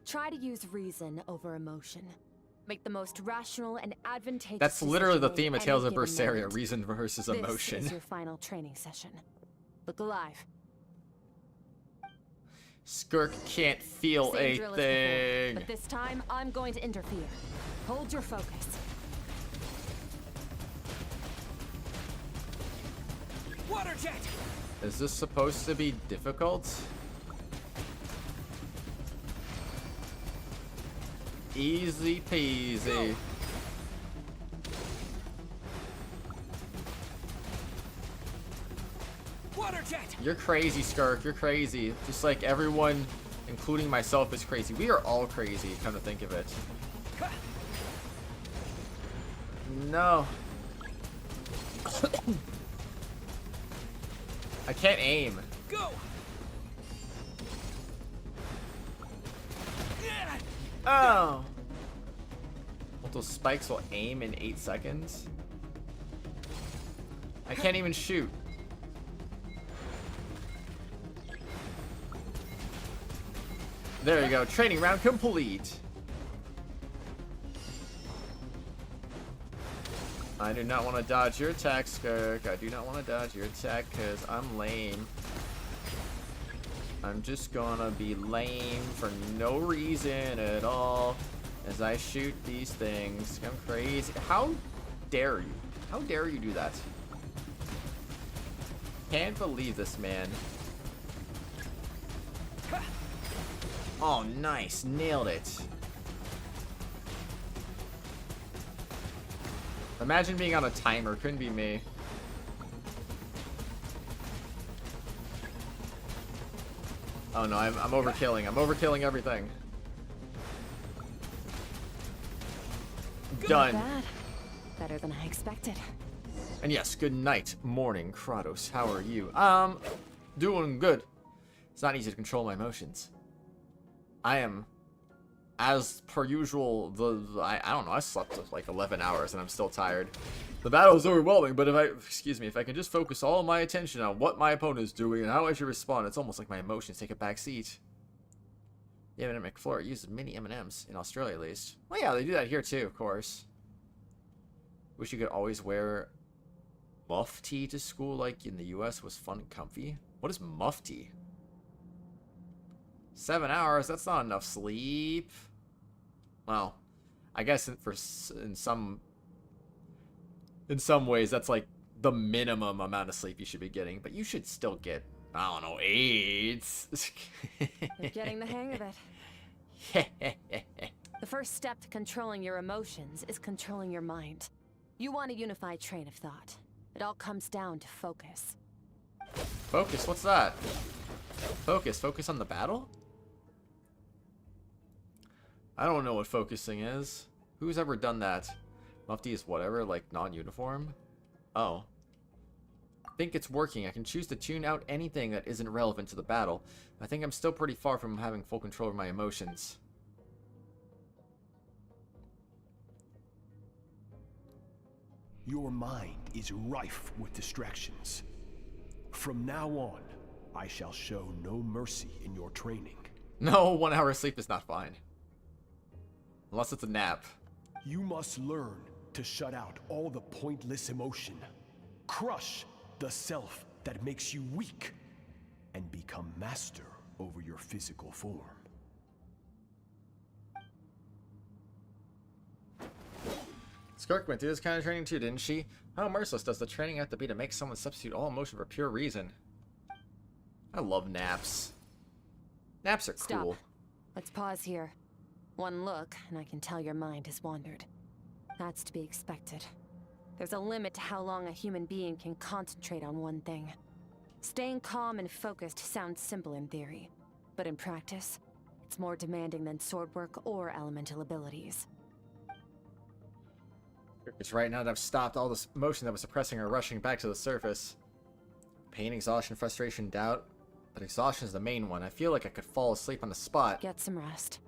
Try to use reason over emotion. Make the most rational and advantageous. That's literally the decision theme of at Tales any of given Berseria, moment. reason versus emotion. This is your final training session. Look alive. Skirk can't feel Same a drill as thing. before, but this time I'm going to interfere. Hold your focus. Water jet! Is this supposed to be difficult? Easy peasy. Water jet! You're crazy, Skirk. You're crazy. Just like everyone, including myself, is crazy. We are all crazy, come to think of it. No. I can't aim. Go! Oh! Well, those spikes will aim in 8 seconds. I can't even shoot. There you go. Training round complete. I do not want to dodge your attack, Skirk. I do not want to dodge your attack because I'm lame. I'm just gonna be lame for no reason at all as I shoot these things. I'm crazy. How dare you? How dare you do that? Can't believe this, man. Oh, nice. Nailed it. Imagine being on a timer. Couldn't be me. Oh no, I'm overkilling. I'm overkilling everything. Done. Not bad. Better than I expected. And yes, good night, morning, Kratos. How are you? Doing good. It's not easy to control my emotions. I am, as per usual, I don't know, I slept like 11 hours and I'm still tired. The battle is overwhelming, but if I can just focus all my attention on what my opponent is doing and how I should respond, it's almost like my emotions take a back seat. The M&M McFlurry uses mini M&Ms, in Australia at least. Well, yeah, they do that here too, of course. Wish you could always wear mufti to school like in the US was fun and comfy. What is mufti? 7 hours, that's not enough sleep. Well, I guess in some ways that's like the minimum amount of sleep you should be getting, but you should still get, I don't know, 8. You're getting the hang of it. The first step to controlling your emotions is controlling your mind. You want a unified train of thought. It all comes down to focus. Focus, what's that? Focus on the battle? I don't know what focusing is. Who's ever done that? Mufti is whatever, like non-uniform? Oh. I think it's working. I can choose to tune out anything that isn't relevant to the battle. I think I'm still pretty far from having full control of my emotions. Your mind is rife with distractions. From now on, I shall show no mercy in your training. No, 1 hour sleep is not fine. Unless it's a nap. You must learn to shut out all the pointless emotion. Crush the self that makes you weak. And become master over your physical form. Skirk went through this kind of training too, didn't she? How merciless does the training have to be to make someone substitute all emotion for pure reason? I love naps. Naps are cool. Stop. Let's pause here. One look, and I can tell your mind has wandered. That's to be expected. There's a limit to how long a human being can concentrate on one thing. Staying calm and focused sounds simple in theory, but in practice, it's more demanding than sword work or elemental abilities. It's right now that I've stopped all this motion that was suppressing or rushing back to the surface. Pain, exhaustion, frustration, doubt. But exhaustion is the main one. I feel like I could fall asleep on the spot. Get some rest.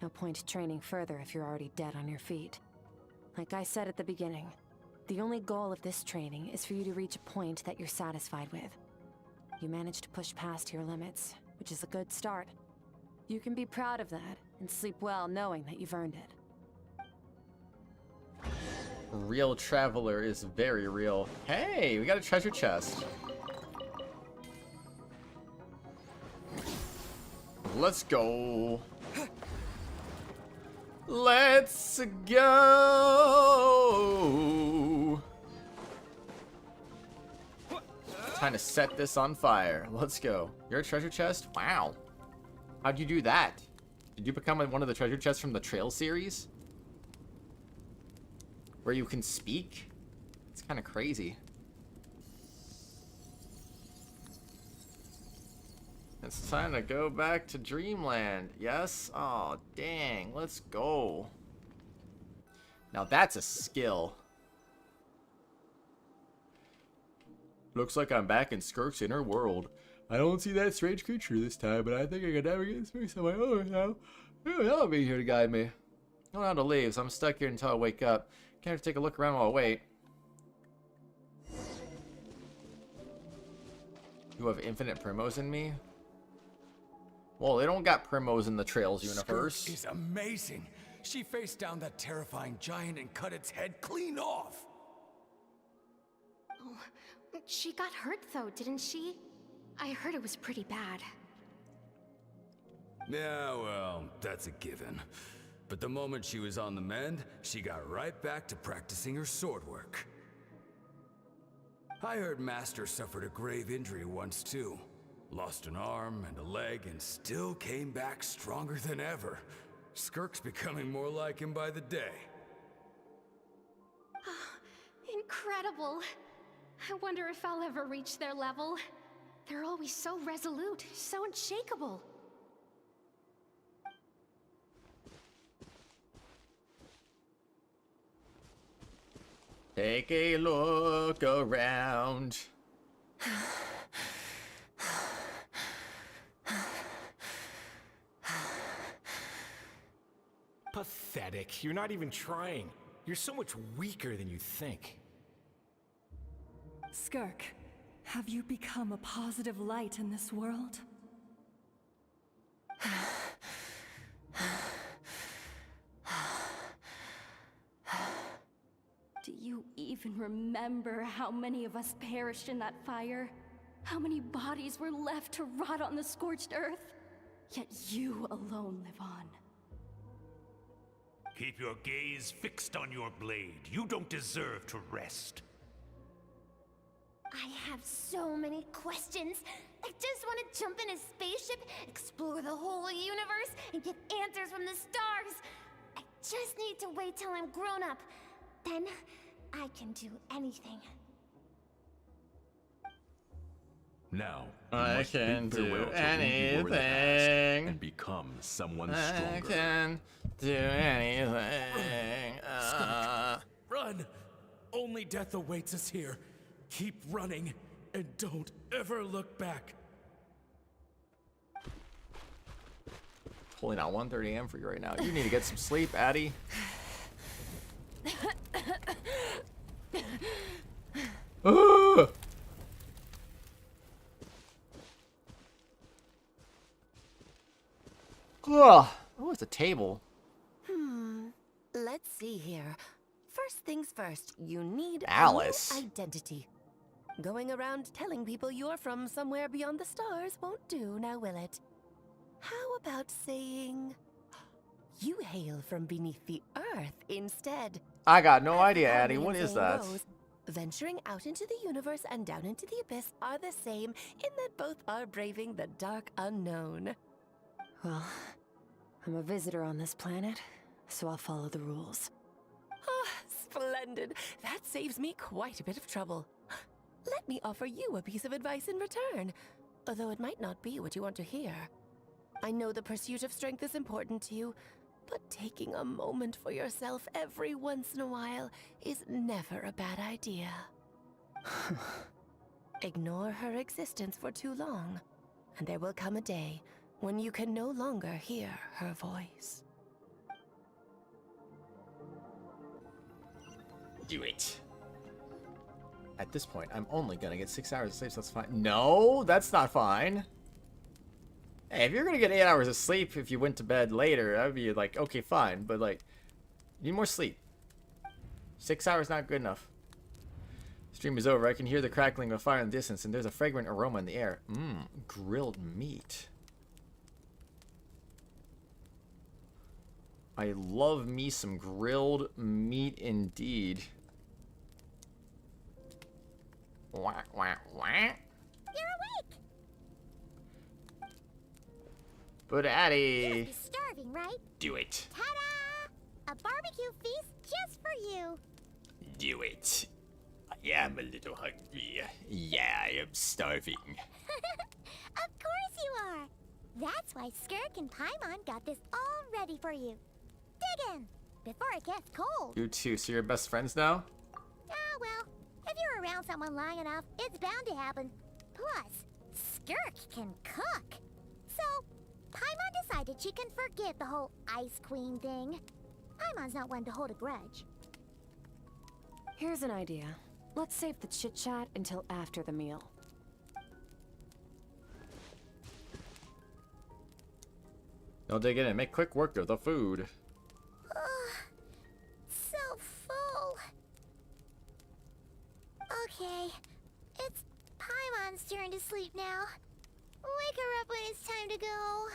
No point training further if you're already dead on your feet. Like I said at the beginning, the only goal of this training is for you to reach a point that you're satisfied with. You managed to push past your limits, which is a good start. You can be proud of that and sleep well knowing that you've earned it. Real traveler is very real. Hey, we got a treasure chest. Let's go. Let's go. Time to set this on fire. Let's go. You're a treasure chest? Wow. How'd you do that? Did you become one of the treasure chests from the Trail series? Where you can speak? It's kind of crazy. It's time to go back to Dreamland. Yes? Oh, dang. Let's go. Now that's a skill. Looks like I'm back in Skirk's inner world. I don't see that strange creature this time, but I think I can navigate space on my own now. I'll be here to guide me. I don't know how to leave, so I'm stuck here until I wake up. Can't have to take a look around while I wait. You have infinite primos in me? Well, they don't got primos in the Trails universe. Skirk is amazing. She faced down that terrifying giant and cut its head clean off. Oh, she got hurt though, didn't she? I heard it was pretty bad. Yeah, well, that's a given. But the moment she was on the mend, she got right back to practicing her sword work. I heard Master suffered a grave injury once too. Lost an arm and a leg and still came back stronger than ever. Skirk's becoming more like him by the day. Incredible. I wonder if I'll ever reach their level. They're always so resolute, so unshakable. Take a look around. Pathetic. You're not even trying. You're so much weaker than you think. Skirk, have you become a positive light in this world? Do you even remember how many of us perished in that fire? How many bodies were left to rot on the scorched earth? Yet you alone live on. Keep your gaze fixed on your blade. You don't deserve to rest. I have so many questions. I just want to jump in a spaceship, explore the whole universe, and get answers from the stars. I just need to wait till I'm grown up. Then, I can do anything. Now, I can do anything and become someone I stronger. can do anything. Skirk, run! Only death awaits us here. Keep running, and don't ever look back. Pulling out 1:30 a.m. for you right now. You need to get some sleep, Addie. Ugh. Oh, it's a table. Let's see here. things first, you need Alice. a new identity. Going around telling people you're from somewhere beyond the stars won't do, now will it? How about saying you hail from beneath the earth instead? I got no idea, As the Addie. What saying is that? goes, venturing out into the universe and down into the abyss are the same in that both are braving the dark unknown. Well, I'm a visitor on this planet, so I'll follow the rules. Ah, splendid. That saves me quite a bit of trouble. Let me offer you a piece of advice in return, although it might not be what you want to hear. I know the pursuit of strength is important to you, but taking a moment for yourself every once in a while is never a bad idea. Ignore her existence for too long, and there will come a day when you can no longer hear her voice. Do it. At this point, I'm only gonna get 6 hours of sleep, so that's fine. No, that's not fine. Hey, if you're gonna get 8 hours of sleep if you went to bed later, I'd be like, okay, fine. But like, you need more sleep. 6 hours not good enough. Stream is over. I can hear the crackling of fire in the distance, and there's a fragrant aroma in the air. Mmm, grilled meat. I love me some grilled meat indeed. Wah, wah, wah. You're awake! But Addie, You're starving, right? do it. Ta-da! A barbecue feast just for you. Do it. I am a little hungry. Yeah, I am starving. Of course you are. That's why Skirk and Paimon got this all ready for you. Dig in before it gets cold. You too. So you're best friends now? Ah, well, if you're around someone long enough, it's bound to happen. Plus, Skirk can cook. So, Paimon decided she can forget the whole Ice Queen thing. Paimon's not one to hold a grudge. Here's an idea. Let's save the chit-chat until after the meal. Don't dig in and make quick work of the food. So full. Okay, it's Paimon's turn to sleep now. Wake her up when it's time to go.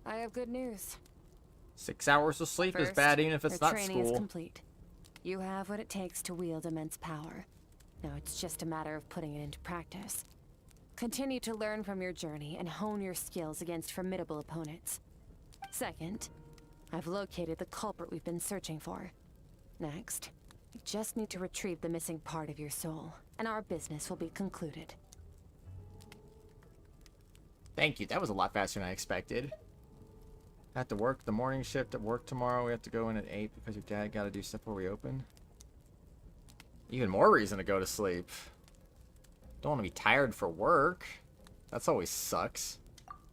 I have good news. 6 hours of sleep is First, bad even if it's your not training is school. complete. You have what it takes to wield immense power. Now it's just a matter of putting it into practice. Continue to learn from your journey and hone your skills against formidable opponents. Second, I've located the culprit we've been searching for. Next, you just need to retrieve the missing part of your soul, and our business will be concluded. Thank you. That was a lot faster than I expected. Have to work the morning shift at work tomorrow. We have to go in at 8 because your dad got to do stuff before we open. Even more reason to go to sleep. Don't want to be tired for work. That's always sucks.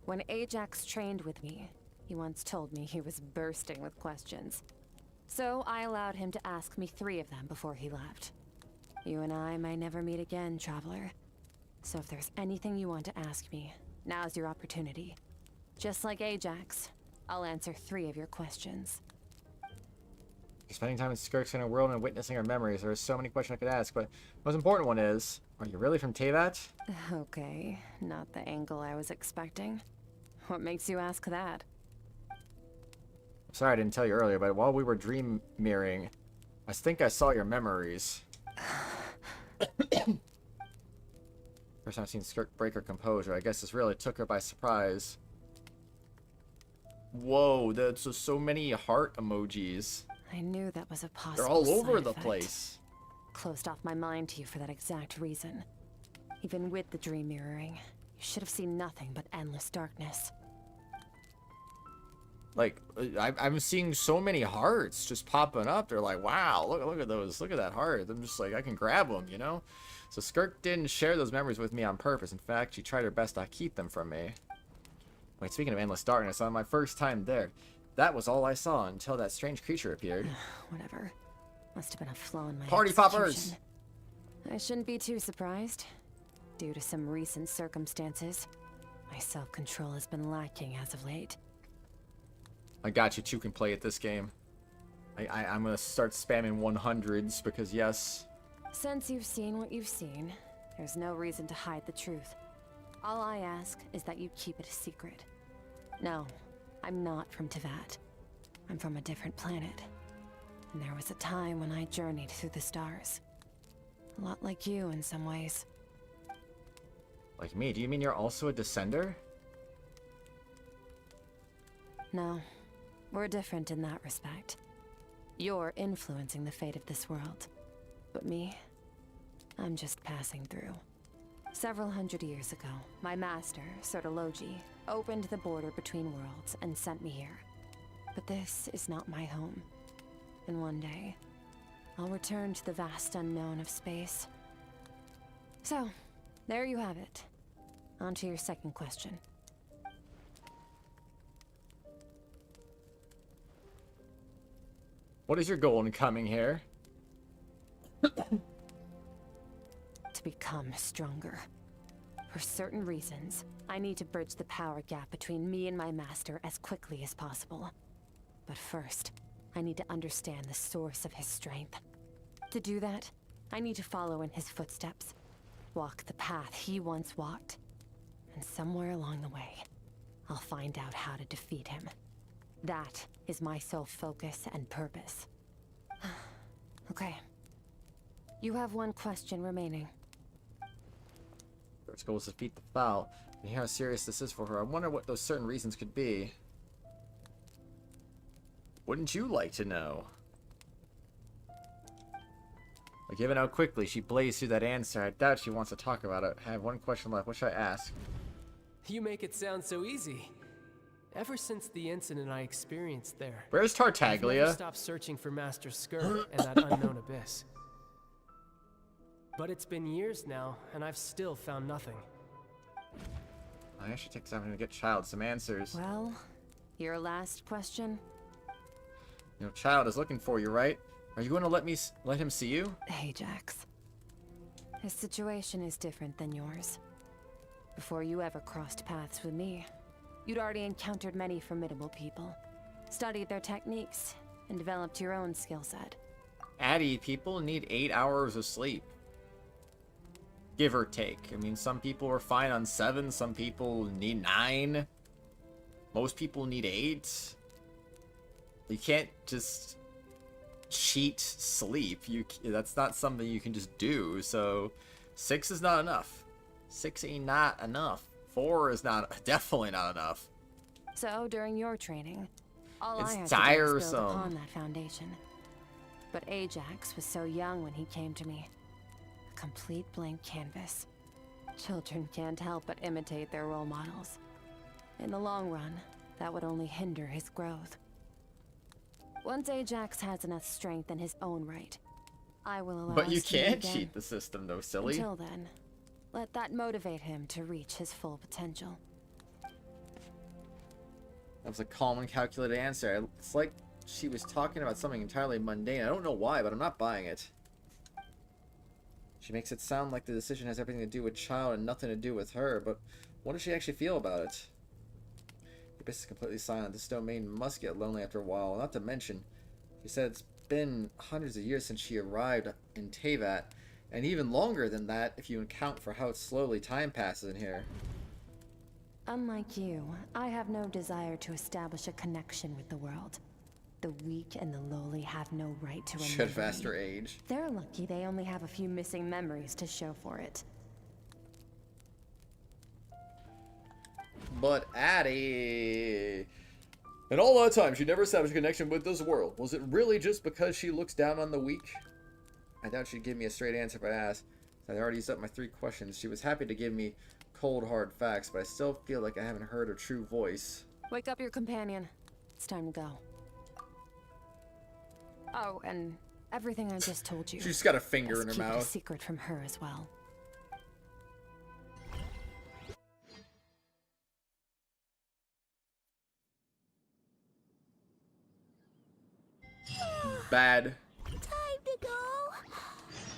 When Ajax trained with me, he once told me he was bursting with questions. So I allowed him to ask me 3 of them before he left. You and I may never meet again, Traveler. So if there's anything you want to ask me, now's your opportunity. Just like Ajax, I'll answer 3 of your questions. Spending time in Skirk's inner world and witnessing her memories, there are so many questions I could ask, but the most important one is, are you really from Teyvat? Okay, not the angle I was expecting. What makes you ask that? Sorry I didn't tell you earlier, but while we were dream mirroring, I think I saw your memories. First time I've seen Skirk break her composure. I guess this really took her by surprise. Whoa, that's just so many heart emojis. I knew that was a possible They're all over side the effect. place. Closed off my mind to you for that exact reason. Even with the dream mirroring, you should have seen nothing but endless darkness. Like, I'm seeing so many hearts just popping up. They're like, wow, look at those. Look at that heart. I'm just like, I can grab them, you know? So Skirk didn't share those memories with me on purpose. In fact, she tried her best to keep them from me. Wait, speaking of endless darkness, on my first time there, that was all I saw until that strange creature appeared. Whatever. Must have been a flaw in my Party execution. poppers! I shouldn't be too surprised. Due to some recent circumstances, my self-control has been lacking as of late. I got you. Two can play at this game. I'm gonna start spamming 100s because yes. Since you've seen what you've seen, there's no reason to hide the truth. All I ask is that you keep it a secret. No, I'm not from Teyvat. I'm from a different planet. And there was a time when I journeyed through the stars. A lot like you in some ways. Like me? Do you mean you're also a descender? No, we're different in that respect. You're influencing the fate of this world. But me, I'm just passing through. Several hundred years ago, my master, Sertologi, opened the border between worlds and sent me here. But this is not my home. And one day, I'll return to the vast unknown of space. So, there you have it. On to your second question. What is your goal in coming here? To become stronger. For certain reasons, I need to bridge the power gap between me and my master as quickly as possible. But first, I need to understand the source of his strength. To do that, I need to follow in his footsteps. Walk the path he once walked. And somewhere along the way, I'll find out how to defeat him. That is my sole focus and purpose. Okay. You have one question remaining. First goal is to defeat the foul. And hear how serious this is for her. I wonder what those certain reasons could be. Wouldn't you like to know? But given how quickly she blazed through that answer, I doubt she wants to talk about it. I have one question left. What should I ask? You make it sound so easy. Ever since the incident I experienced there, Where's Tartaglia? I've never stopped searching for Master Skirk and that unknown abyss. But it's been years now, and I've still found nothing. I should take time to get Child some answers. Well, your last question? You know, Child is looking for you, right? Are you going to let him see you? Ajax. His situation is different than yours. Before you ever crossed paths with me, you'd already encountered many formidable people, studied their techniques, and developed your own skill set. Addie, people need 8 hours of sleep. Give or take. I mean, some people are fine on 7, some people need 9. Most people need 8. You can't just cheat sleep. That's not something you can just do. So 6 is not enough. 6 ain't not enough. 4 is definitely not enough. So during your training, all It's I had tiresome. to do was build upon that foundation. But Ajax was so young when he came to me. A complete blank canvas. Children can't help but imitate their role models. In the long run, that would only hinder his growth. Once Ajax has enough strength in his own right, I will allow But you us to meet can't again. cheat the system, though, silly. Until then, let that motivate him to reach his full potential. That was a calm and calculated answer. It's like she was talking about something entirely mundane. I don't know why, but I'm not buying it. She makes it sound like the decision has everything to do with Child and nothing to do with her, but what does she actually feel about it? The abyss is completely silent. This domain must get lonely after a while. Not to mention, she said it's been hundreds of years since she arrived in Teyvat, and even longer than that if you account for how slowly time passes in here. Unlike you, I have no desire to establish a connection with the world. The weak and the lowly have no right to remember Should have asked me. her age. They're lucky they only have a few missing memories to show for it. But Addie... In all that time, she never established a connection with this world. Was it really just because she looks down on the weak? I doubt she'd give me a straight answer if I asked. I already used up my 3 questions. She was happy to give me cold, hard facts, but I still feel like I haven't heard her true voice. Wake up your companion. It's time to go. Oh, and everything I just told you. She's got a finger in her keep it a mouth. secret from her as well. Bad. Time to go.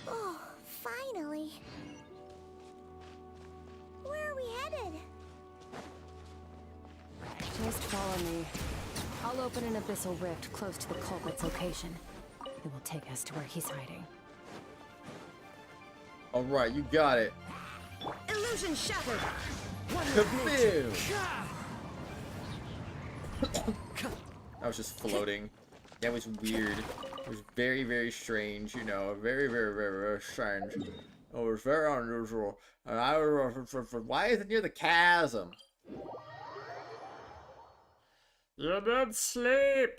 Oh, finally. Just follow me. I'll open an abyssal rift close to the culprit's location. It will take us to where he's hiding. Alright, you got it. Illusion shattered. Kaboom! I was just floating. That was weird. It was very, very strange, you know. Very, very, very, very strange. It was very unusual. And I was, why is it near the chasm? You did sleep.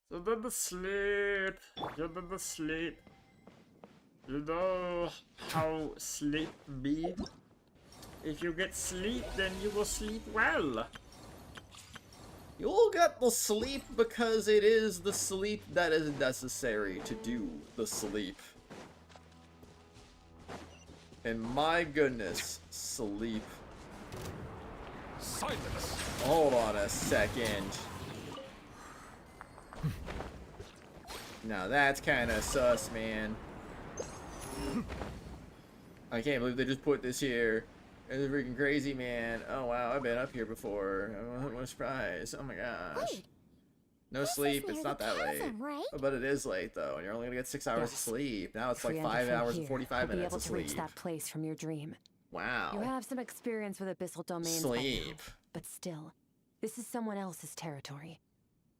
You did sleep. You did sleep. You know how sleep be? If you get sleep, then you will sleep well. You'll get the sleep because it is the sleep that is necessary to do the sleep. And my goodness, sleep. Silence. Hold on a second. Now that's kind of sus, man. I can't believe they just put this here. It's freaking crazy, man. Oh wow, I've been up here before. What a surprise. Oh my gosh. Wait, no sleep, it's not that late. right? But it is late though, and you're only gonna get 6 hours of sleep. Now it's like If we 5 enter from hours and here, 45 we'll minutes be able of to reach sleep. that place from your dream. Wow. You have some experience with abyssal domains by now, Sleep. but still, this is someone else's territory.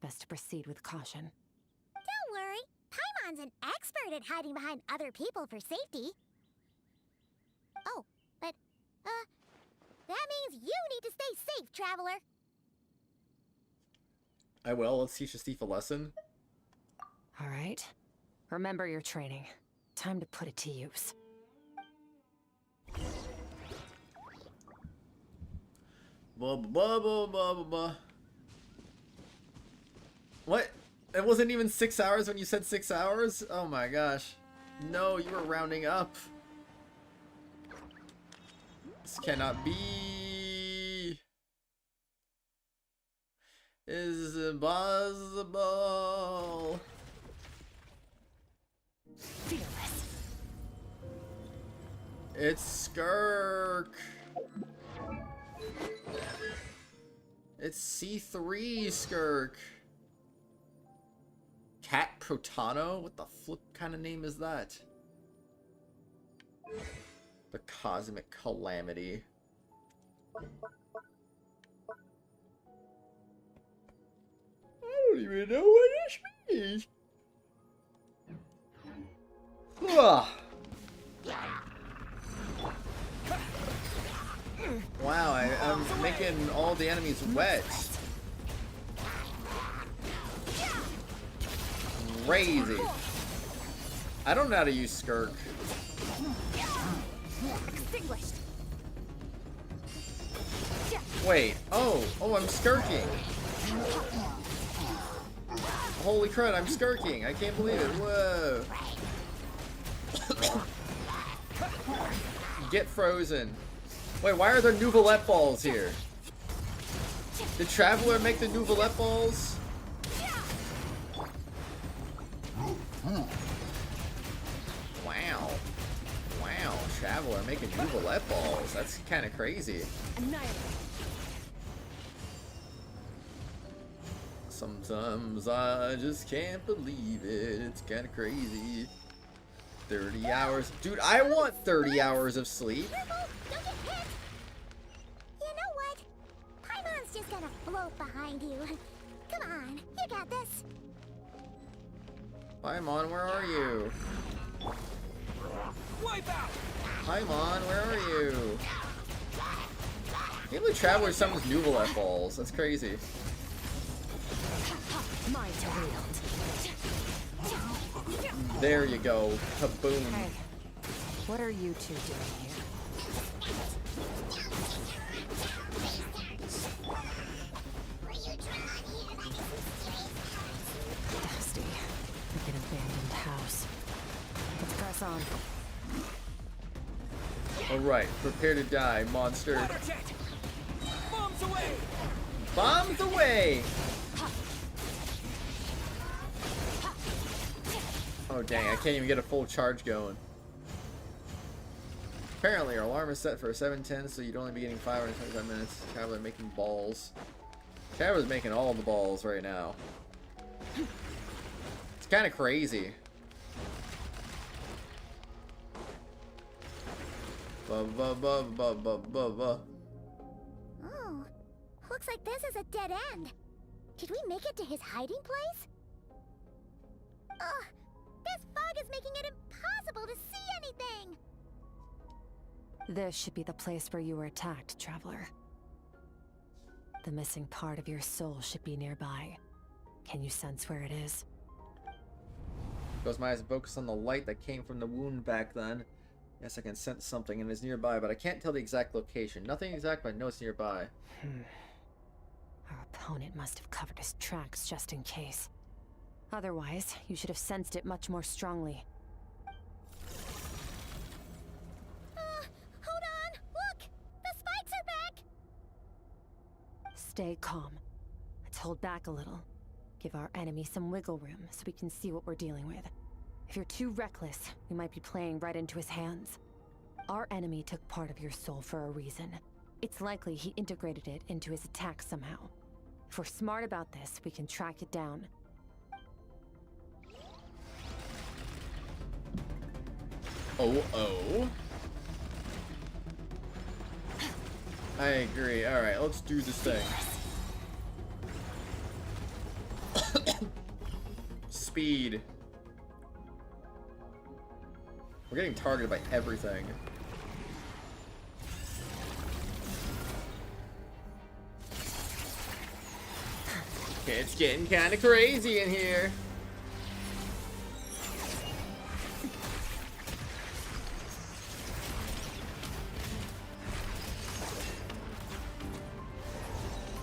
Best to proceed with caution. Don't worry. Paimon's an expert at hiding behind other people for safety. Oh, but, that means you need to stay safe, traveler. I will. Let's teach this thief a lesson. All right. Remember your training. Time to put it to use. Blah, blah, blah, blah, blah, blah. What? It wasn't even 6 hours when you said 6 hours? Oh my gosh. No, you were rounding up. This cannot be. Is impossible. Fearless. It's Skirk. It's C3 Skirk. Cat Protano? What the flip kind of name is that? The Cosmic Calamity. I don't even know what this means. Ugh. Wow, I'm making all the enemies wet. Crazy. I don't know how to use Skirk. Extinguished. Wait. Oh, I'm skirking. Holy crud, I'm skirking. I can't believe it. Whoa. Get frozen. Wait, why are there Nouvelette balls here? Did Traveler make the Nouvelette balls? Wow. Wow, Traveler making Nouvelette balls. That's kind of crazy. Sometimes I just can't believe it. It's kind of crazy. 30 hours. Dude, I want 30 hours of sleep. Don't get hit. You know what? Paimon's just gonna float behind you. Come on, you got this. Paimon, where are you? Wipe out! Paimon, where are you? Can't believe Traveler summons Nouvelette balls. That's crazy. Mine to wield. There you go. Kaboom. Hey, what are you two doing here? Dusty, like an abandoned house. Let's press on. Alright, prepare to die, monster. Water jet! Bombs away! Bombs away! Oh dang, I can't even get a full charge going. Apparently, our alarm is set for 7:10, so you'd only be getting 525 minutes. Traveler making balls. Traveler's making all the balls right now. It's kind of crazy. Oh, looks like this is a dead end. Did we make it to his hiding place? Ugh, this fog is making it impossible to see anything. This should be the place where you were attacked, Traveler. The missing part of your soul should be nearby. Can you sense where it is? Close my eyes and focus on the light that came from the wound back then. Yes, I can sense something and it's nearby, but I can't tell the exact location. Nothing exact, but I know it's nearby. Our opponent must have covered his tracks just in case. Otherwise, you should have sensed it much more strongly. Hold on! Look! The spikes are back! Stay calm. Let's hold back a little. Give our enemy some wiggle room so we can see what we're dealing with. If you're too reckless, we might be playing right into his hands. Our enemy took part of your soul for a reason. It's likely he integrated it into his attack somehow. If we're smart about this, we can track it down. Oh. I agree. Alright, let's do this thing. Speed. We're getting targeted by everything. Okay, it's getting kind of crazy in here.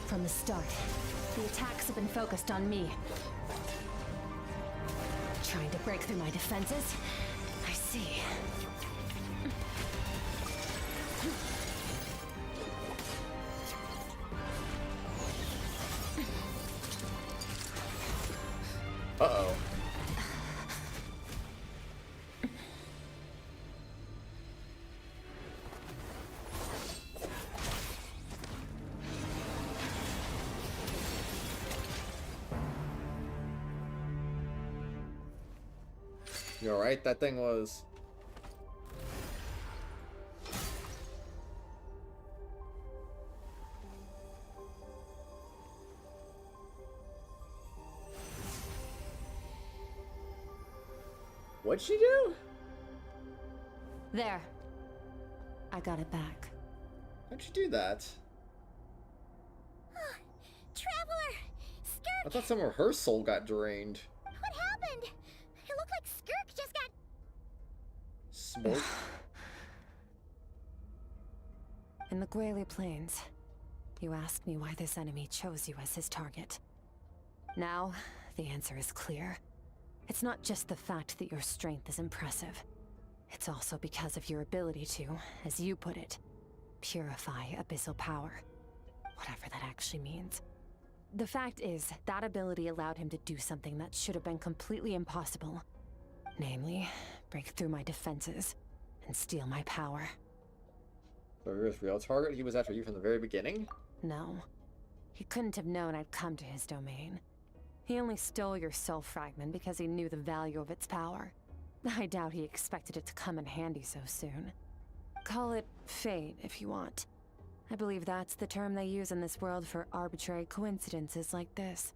From the start, the attacks have been focused on me. Trying to break through my defenses? I see. Uh-oh. You alright? That thing was... What'd she do? There. I got it back. How'd you do that? Traveler! Skirk! I thought some of her soul got drained. What happened? It looked like Skirk just got... Smoke? In the Guili Plains, you asked me why this enemy chose you as his target. Now, the answer is clear. It's not just the fact that your strength is impressive. It's also because of your ability to, as you put it, purify abyssal power. Whatever that actually means. The fact is, that ability allowed him to do something that should have been completely impossible. Namely, break through my defenses and steal my power. So you're his real target? He was after you from the very beginning? No. He couldn't have known I'd come to his domain. He only stole your soul fragment because he knew the value of its power. I doubt he expected it to come in handy so soon. Call it fate if you want. I believe that's the term they use in this world for arbitrary coincidences like this.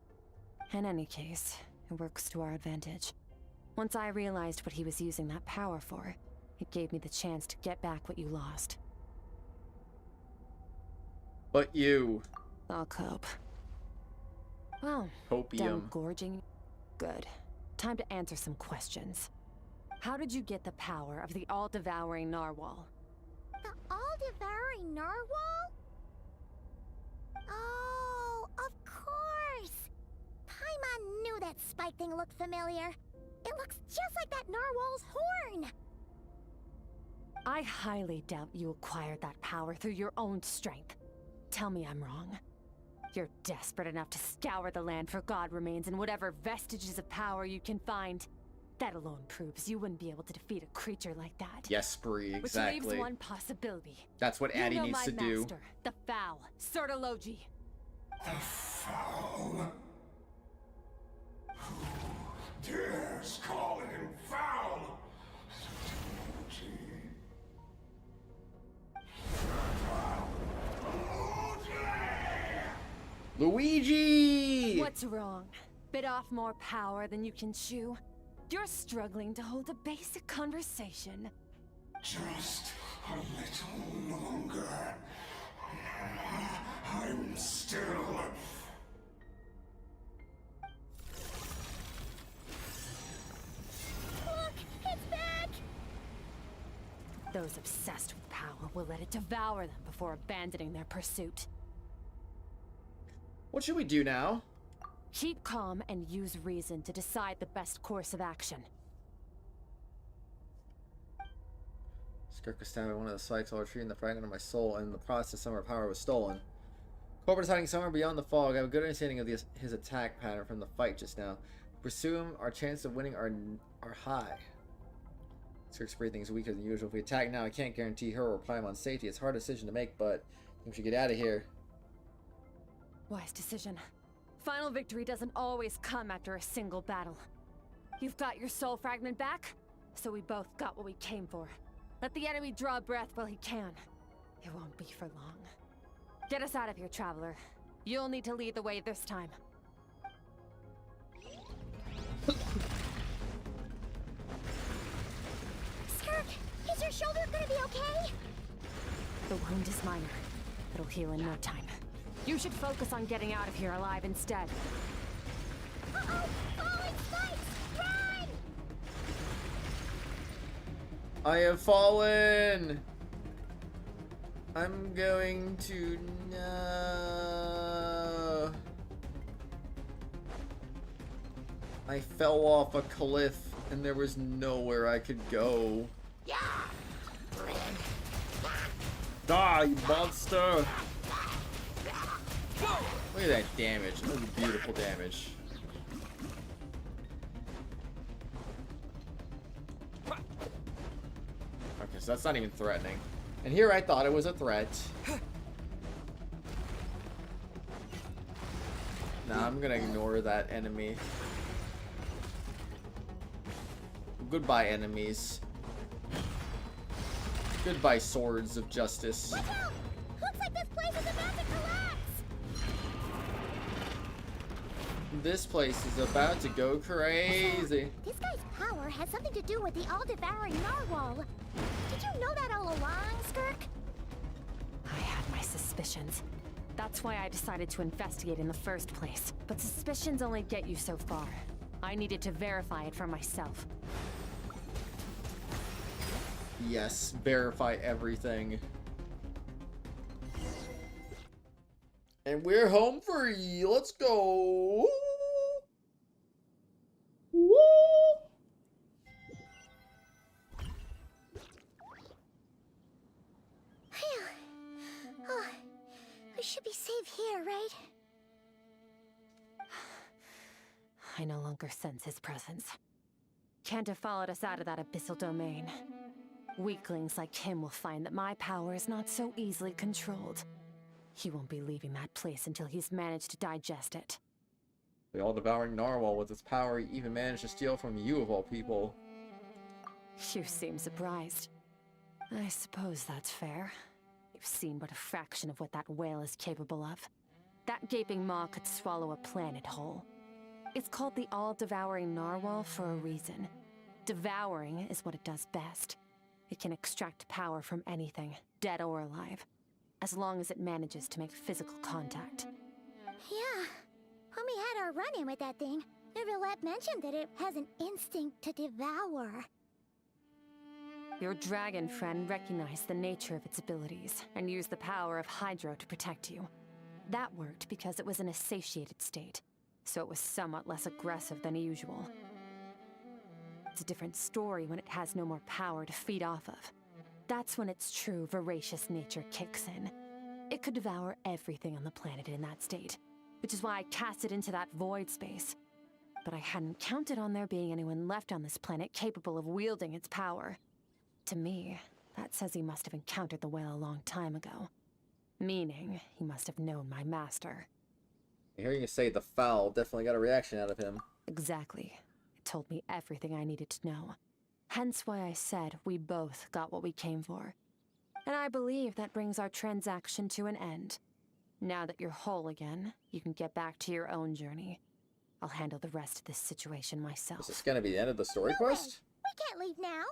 In any case, it works to our advantage. Once I realized what he was using that power for, it gave me the chance to get back what you lost. But you... I'll cope. Well, Copium. done gorging? Good. Time to answer some questions. How did you get the power of the all-devouring narwhal? The all-devouring narwhal? Oh, of course! Paimon knew that spike thing looked familiar. It looks just like that narwhal's horn! I highly doubt you acquired that power through your own strength. Tell me I'm wrong. You're desperate enough to scour the land for god remains and whatever vestiges of power you can find. That alone proves you wouldn't be able to defeat a creature like that. Yes, Bree, exactly. Which leaves one possibility. That's what Addie needs to do. Master, the foul, Sertologi. The foul. Who dares call him foul? Luigi! What's wrong? Bit off more power than you can chew? You're struggling to hold a basic conversation. Just a little longer. I'm still... Look! It's back! Those obsessed with power will let it devour them before abandoning their pursuit. What should we do now? Keep calm and use reason to decide the best course of action. Skirk was stabbed by one of the spikes while retrieving the fragment of my soul, and in the process some of our power was stolen. Cobra is hiding somewhere beyond the fog. I have a good understanding of his attack pattern from the fight just now. To pursue him, our chances of winning are high. Skirk's breathing is weaker than usual. If we attack now, I can't guarantee her or Paimon's safety. It's a hard decision to make, but I think we should get out of here. Wise decision. Final victory doesn't always come after a single battle. You've got your soul fragment back, so we both got what we came for. Let the enemy draw breath while he can. It won't be for long. Get us out of here, Traveler. You'll need to lead the way this time. Skirk, is your shoulder gonna be okay? The wound is minor. It'll heal in no time. You should focus on getting out of here alive instead. Uh-oh! Falling spikes! Run! I have fallen! I'm going to... No. I fell off a cliff and there was nowhere I could go. Die, you monster! Look at that damage. That was beautiful damage. Okay, so that's not even threatening. And here I thought it was a threat. Nah, I'm gonna ignore that enemy. Goodbye, enemies. Goodbye, swords of justice. Watch out! Looks like this place is about to collapse! This place is about to go crazy. This guy's power has something to do with the all-devouring narwhal. Did you know that all along, Skirk? I had my suspicions. That's why I decided to investigate in the first place. But suspicions only get you so far. I needed to verify it for myself. Yes, verify everything. And we're home free. Let's go. Woo! Phew. Oh, we should be safe here, right? I no longer sense his presence. Can't have followed us out of that abyssal domain. Weaklings like him will find that my power is not so easily controlled. He won't be leaving that place until he's managed to digest it. The all-devouring narwhal, with its power, he even managed to steal from you of all people. You seem surprised. I suppose that's fair. You've seen but a fraction of what that whale is capable of. That gaping maw could swallow a planet whole. It's called the all-devouring narwhal for a reason. Devouring is what it does best. It can extract power from anything, dead or alive, as long as it manages to make physical contact. Yeah. When we had our run-in with that thing, Neverlet mentioned that it has an instinct to devour. Your dragon friend recognized the nature of its abilities and used the power of Hydro to protect you. That worked because it was in a satiated state, so it was somewhat less aggressive than usual. It's a different story when it has no more power to feed off of. That's when its true voracious nature kicks in. It could devour everything on the planet in that state, which is why I cast it into that void space. But I hadn't counted on there being anyone left on this planet capable of wielding its power. To me, that says he must have encountered the whale a long time ago. Meaning, he must have known my master. Hearing you say the foul definitely got a reaction out of him. Exactly. It told me everything I needed to know. Hence why I said we both got what we came for. And I believe that brings our transaction to an end. Now that you're whole again, you can get back to your own journey. I'll handle the rest of this situation myself. Is this gonna be the end of the story quest? We can't leave now.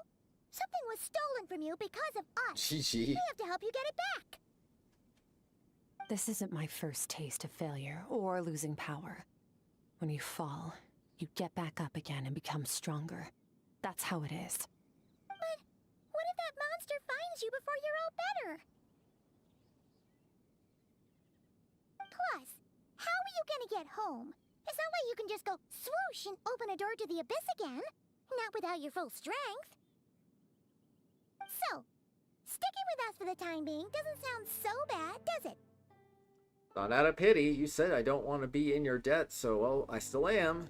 Something was stolen from you because of us. GG. We have to help you get it back. This isn't my first taste of failure or losing power. When you fall, you get back up again and become stronger. That's how it is. But what if that monster finds you before you're all better? Plus, how are you gonna get home? It's not like you can just go swoosh and open a door to the abyss again. Not without your full strength. So, sticking with us for the time being doesn't sound so bad, does it? Not out of pity. You said I don't want to be in your debt, so, well, I still am.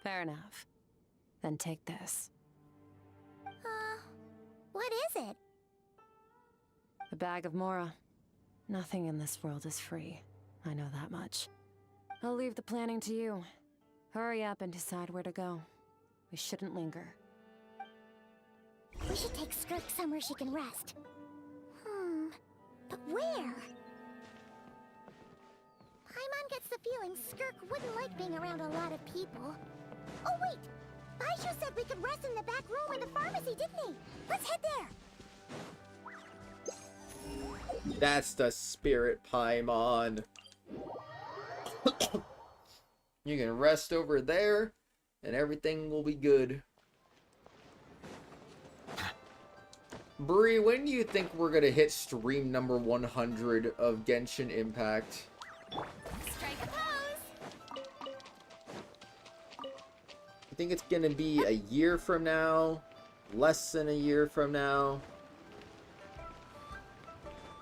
Fair enough. Then take this. What is it? A bag of Mora. Nothing in this world is free. I know that much. I'll leave the planning to you. Hurry up and decide where to go. We shouldn't linger. We should take Skirk somewhere she can rest. But where? Paimon gets the feeling Skirk wouldn't like being around a lot of people. Oh wait! Baishu said we could rest in the back room in the pharmacy, didn't he? Let's head there! That's the spirit, Paimon. You can rest over there, and everything will be good. Bree, when do you think we're gonna hit stream number 100 of Genshin Impact? Strike a pose! You think it's gonna be a year from now? Less than a year from now?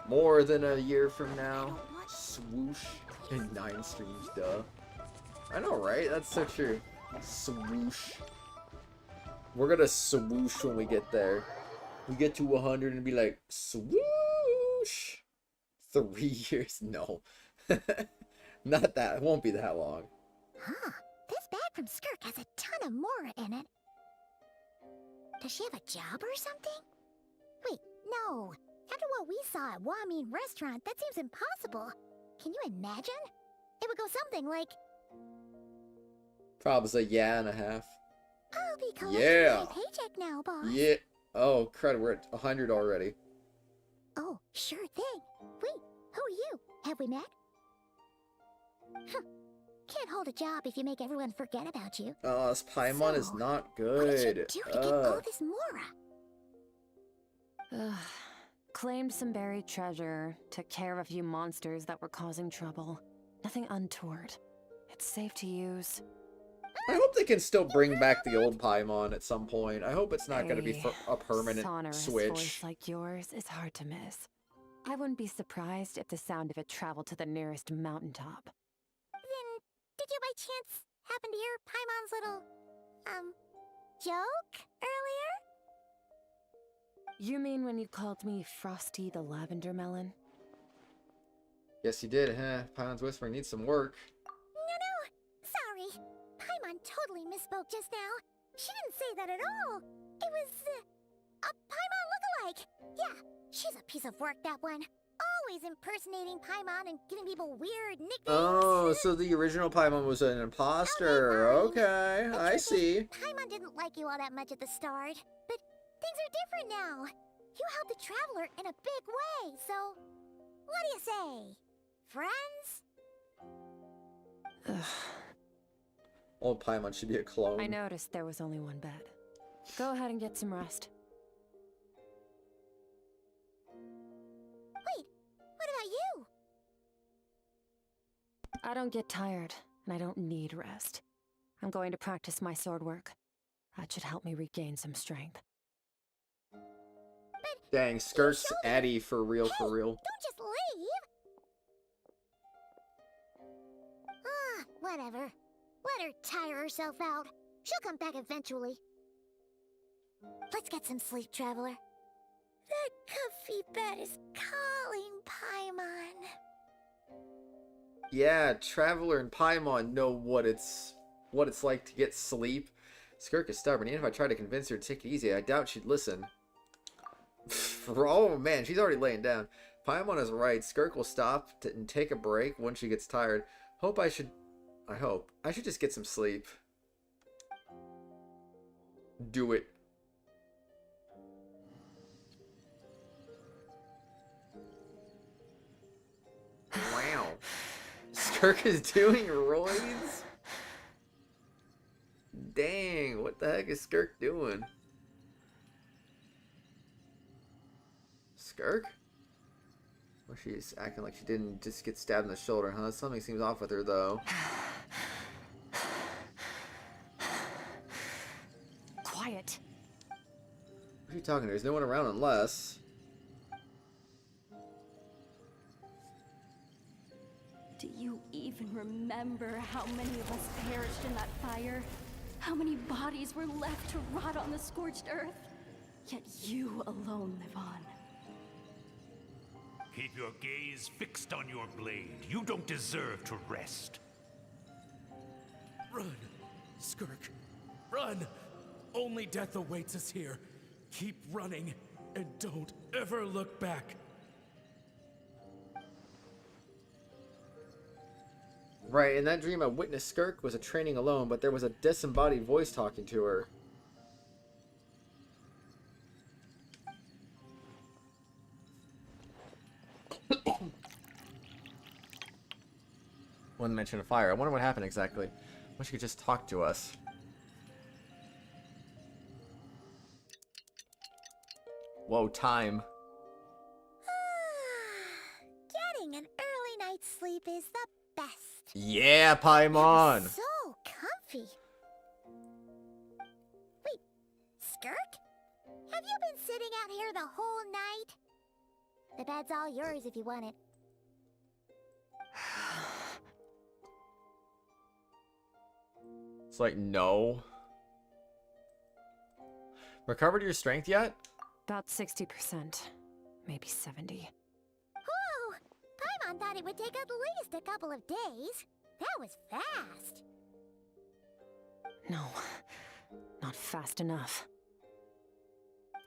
More than a year from now? Swoosh. In 9 streams, duh. I know, right? That's so true. Swoosh. We're gonna swoosh when we get there. We get to 100 and be like, swoosh! 3 years? No. Not that. It won't be that long. Huh. This bag from Skirk has a ton of Mora in it. Does she have a job or something? Wait, no. After what we saw at Wamin Restaurant, that seems impossible. Can you imagine? It would go something like... Probably a yeah and a half. I'll be collecting Yeah. my paycheck now, boss. Yeah. Oh, crud, we're at 100 already. Oh, sure thing. Wait, who are you? Have we met? Can't hold a job if you make everyone forget about you. Oh, this Paimon is not good. What did you do to get all this Mora? Claimed some buried treasure, took care of a few monsters that were causing trouble. Nothing untoward. It's safe to use. I hope they can still bring back the old Paimon at some point. I hope it's not going to be for a permanent sonorous switch. Voice like yours is hard to miss. I wouldn't be surprised if the sound of it traveled to the nearest mountaintop. Then, did you by chance happen to hear Paimon's little, joke earlier? You mean when you called me Frosty the Lavender Melon? Yes, you did, huh? Paimon's whispering needs some work. No, sorry. Paimon totally misspoke just now. She didn't say that at all. It was, a Paimon lookalike. Yeah, she's a piece of work, that one. Always impersonating Paimon and giving people weird nicknames. Oh, so the original Paimon was an imposter. Okay, I see. Paimon didn't like you all that much at the start, but things are different now. You helped the Traveler in a big way, so what do you say? Friends? Old Paimon should be a clone. I noticed there was only one bed. Go ahead and get some rest. Wait, what about you? I don't get tired, and I don't need rest. I'm going to practice my sword work. That should help me regain some strength. Dang, Skirk's Addy for real, for real. Don't just leave! Whatever. Let her tire herself out. She'll come back eventually. Let's get some sleep, Traveler. That comfy bed is calling, Paimon. Yeah, Traveler and Paimon know what it's like to get sleep. Skirk is stubborn. Even if I tried to convince her to take it easy, I doubt she'd listen. Oh man, she's already laying down. Paimon is right. Skirk will stop and take a break once she gets tired. I should just get some sleep. Do it. Wow. Skirk is doing roids? Dang, what the heck is Skirk doing? Skirk? Well, she's acting like she didn't just get stabbed in the shoulder, huh? Something seems off with her, though. Quiet. What are you talking to? There's no one around unless... Do you even remember how many of us perished in that fire? How many bodies were left to rot on the scorched earth? Yet you alone live on. Keep your gaze fixed on your blade. You don't deserve to rest. Run, Skirk. Run! Only death awaits us here. Keep running, and don't ever look back. Right, in that dream I witnessed Skirk was a training alone, but there was a disembodied voice talking to her. One mention of fire. I wonder what happened exactly. I wish you could just talk to us. Whoa, time. Getting an early night's sleep is the best. Yeah, Paimon! So comfy. Wait, Skirk? Have you been sitting out here the whole night? The bed's all yours if you want it. It's like, no. Recovered your strength yet? About 60%. Maybe 70. Whew! Paimon thought it would take at least a couple of days. That was fast. No, not fast enough.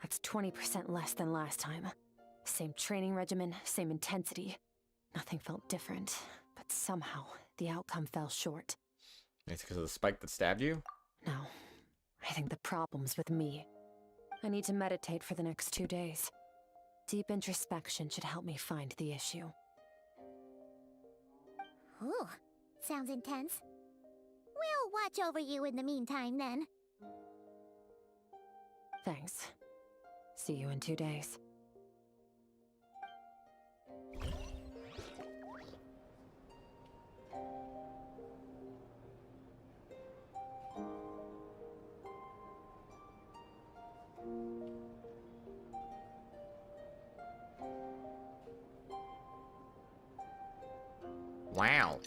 That's 20% less than last time. Same training regimen, same intensity. Nothing felt different, but somehow the outcome fell short. It's because of the spike that stabbed you? No, I think the problem's with me. I need to meditate for the next 2 days. Deep introspection should help me find the issue. Ooh, sounds intense. We'll watch over you in the meantime, then. Thanks. See you in 2 days. Wow.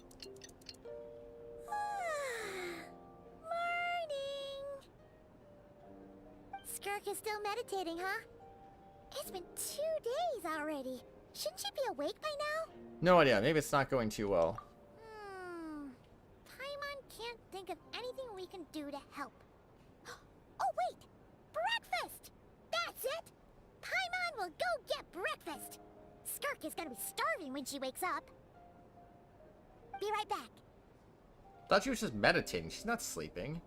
Morning! Skirk is still meditating, huh? It's been 2 days already. Shouldn't she be awake by now? No idea. Maybe it's not going too well. Paimon can't think of anything we can do to help. Oh, wait! Breakfast! That's it! Paimon will go get breakfast! Skirk is gonna be starving when she wakes up. Be right back. Thought she was just meditating. She's not sleeping.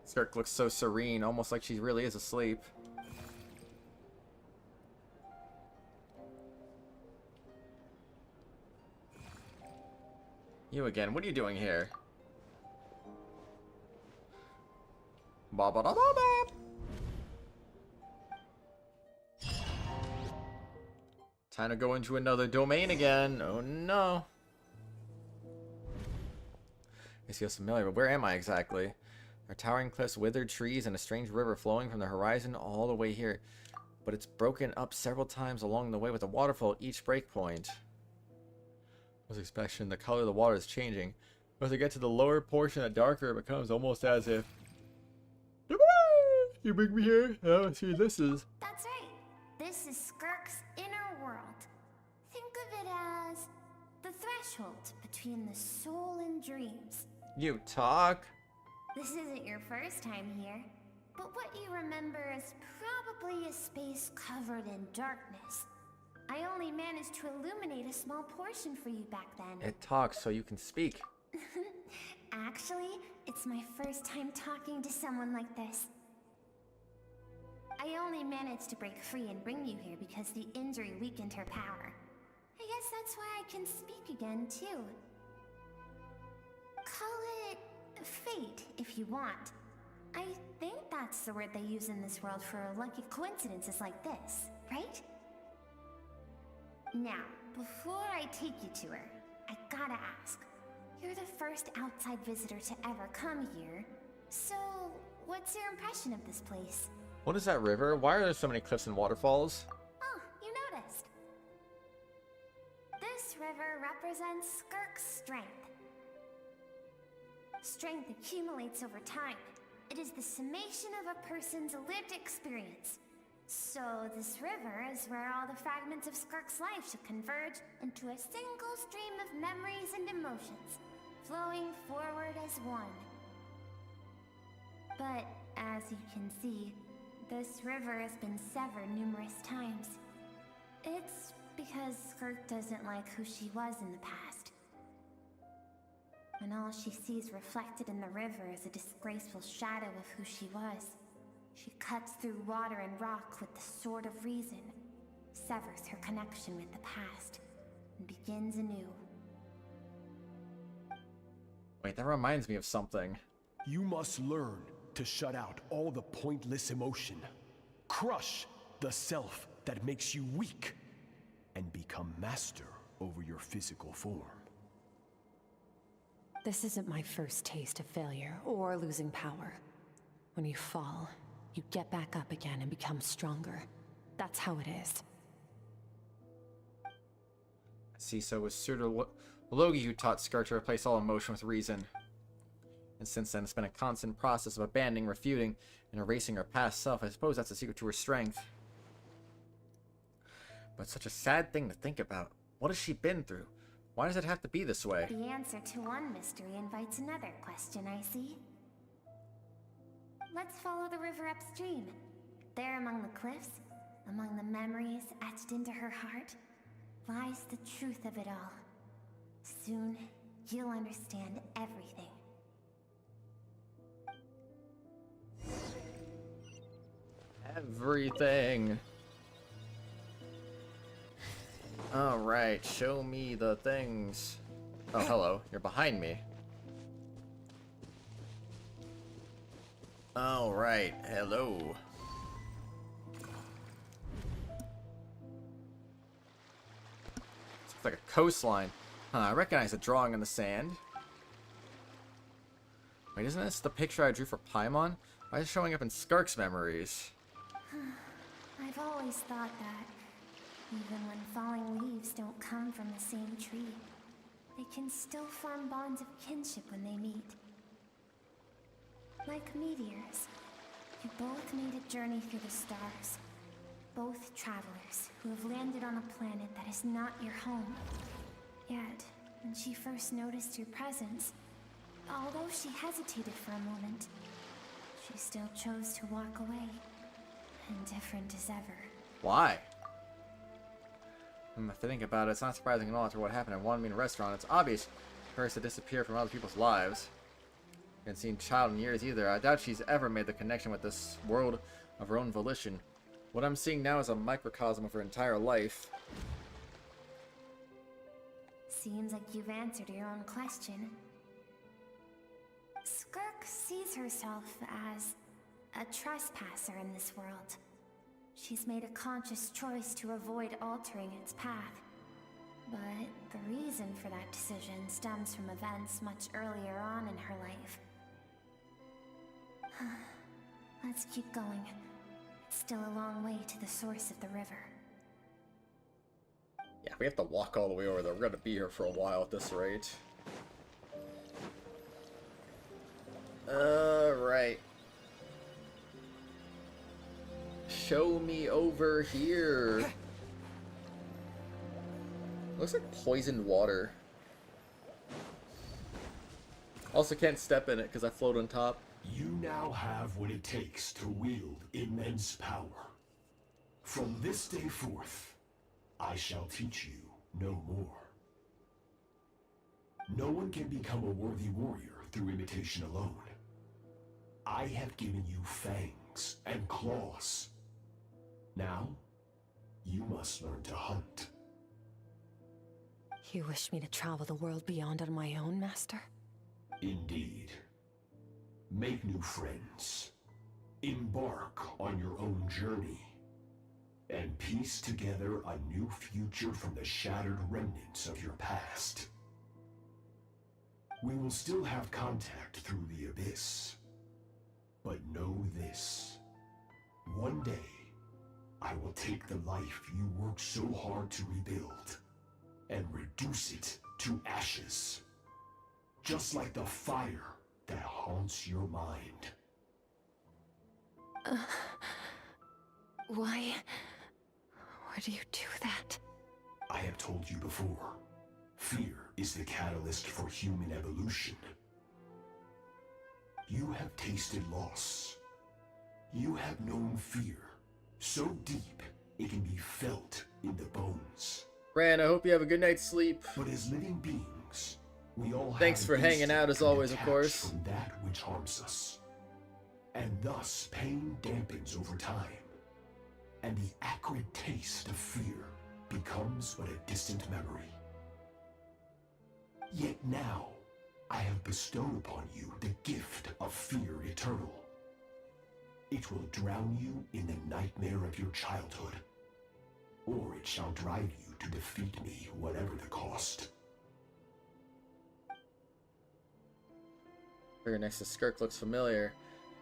Skirk looks so serene, almost like she really is asleep. You again. What are you doing here? Ba ba da ba ba. Time to go into another domain again. Oh no. This feels familiar, but where am I exactly? There are towering cliffs, withered trees, and a strange river flowing from the horizon all the way here. But it's broken up several times along the way with a waterfall at each breakpoint. I was expecting the color of the water is changing. But as I get to the lower portion, the darker it becomes, almost as if... You bring me here? Oh, see, this is... That's right. this is Skirk's inner world. Think of it as the threshold between the soul and dreams. You talk? This isn't your first time here, but what you remember is probably a space covered in darkness. I only managed to illuminate a small portion for you back then. It talks so you can speak. Actually, it's my first time talking to someone like this. I only managed to break free and bring you here because the injury weakened her power. I guess that's why I can speak again, too. Call it fate, if you want. I think that's the word they use in this world for lucky coincidences like this, right? Now, before I take you to her, I gotta ask. You're the first outside visitor to ever come here, so what's your impression of this place? What is that river? Why are there so many cliffs and waterfalls? Oh, you noticed. This river represents Skirk's strength. Strength accumulates over time. It is the summation of a person's lived experience. So this river is where all the fragments of Skirk's life should converge into a single stream of memories and emotions, flowing forward as one. But as you can see, this river has been severed numerous times. It's because Skirk doesn't like who she was in the past. When all she sees reflected in the river is a disgraceful shadow of who she was, she cuts through water and rock with the sword of reason, severs her connection with the past, and begins anew. Wait, that reminds me of something. You must learn to shut out all the pointless emotion. Crush the self that makes you weak, and become master over your physical form. This isn't my first taste of failure or losing power. When you fall, you get back up again and become stronger. That's how it is. See, so it was Surta Logi who taught Skirk to replace all emotion with reason. And since then, it's been a constant process of abandoning, refuting, and erasing her past self. I suppose that's the secret to her strength. But it's such a sad thing to think about. What has she been through? Why does it have to be this way? The answer to one mystery invites another question, I see. Let's follow the river upstream. There among the cliffs, among the memories etched into her heart, lies the truth of it all. Soon, you'll understand everything. Everything. Alright, show me the things. Oh, hello. You're behind me. Alright, hello. It's like a coastline. Huh, I recognize the drawing in the sand. Wait, isn't this the picture I drew for Paimon? Why is it showing up in Skirk's memories? I've always thought that, even when falling leaves don't come from the same tree, they can still form bonds of kinship when they meet. Like meteors, you both made a journey through the stars. Both travelers who have landed on a planet that is not your home. Yet, when she first noticed your presence, although she hesitated for a moment, she still chose to walk away, indifferent as ever. Why? If I think about it, it's not surprising at all after what happened at One Mean Restaurant. It's obvious for her to disappear from other people's lives. I haven't seen Child in years either. I doubt she's ever made the connection with this world of her own volition. What I'm seeing now is a microcosm of her entire life. Seems like you've answered your own question. Skirk sees herself as a trespasser in this world. She's made a conscious choice to avoid altering its path. But the reason for that decision stems from events much earlier on in her life. Let's keep going. It's still a long way to the source of the river. Yeah, we have to walk all the way over there. We're gonna be here for a while at this rate. Alright. show me over here. Looks like poisoned water. Also can't step in it because I float on top. You now have what it takes to wield immense power. From this day forth, I shall teach you no more. No one can become a worthy warrior through imitation alone. I have given you fangs and claws. Now, you must learn to hunt. You wish me to travel the world beyond on my own, Master? Indeed. Make new friends. Embark on your own journey. And piece together a new future from the shattered remnants of your past. We will still have contact through the abyss. But know this. One day, I will take the life you worked so hard to rebuild and reduce it to ashes. Just like the fire that haunts your mind. Why would you do that? I have told you before, fear is the catalyst for human evolution. You have tasted loss. You have known fear, so deep it can be felt in the bones. Ran, I hope you have a good night's sleep. But as living beings, we all Thanks have for hanging out as always, of detach course. from that which harms us. And thus pain dampens over time. And the acrid taste of fear becomes but a distant memory. Yet now, I have bestowed upon you the gift of fear eternal. It will drown you in the nightmare of your childhood, or it shall drive you to defeat me, whatever the cost. Figure next to Skirk looks familiar.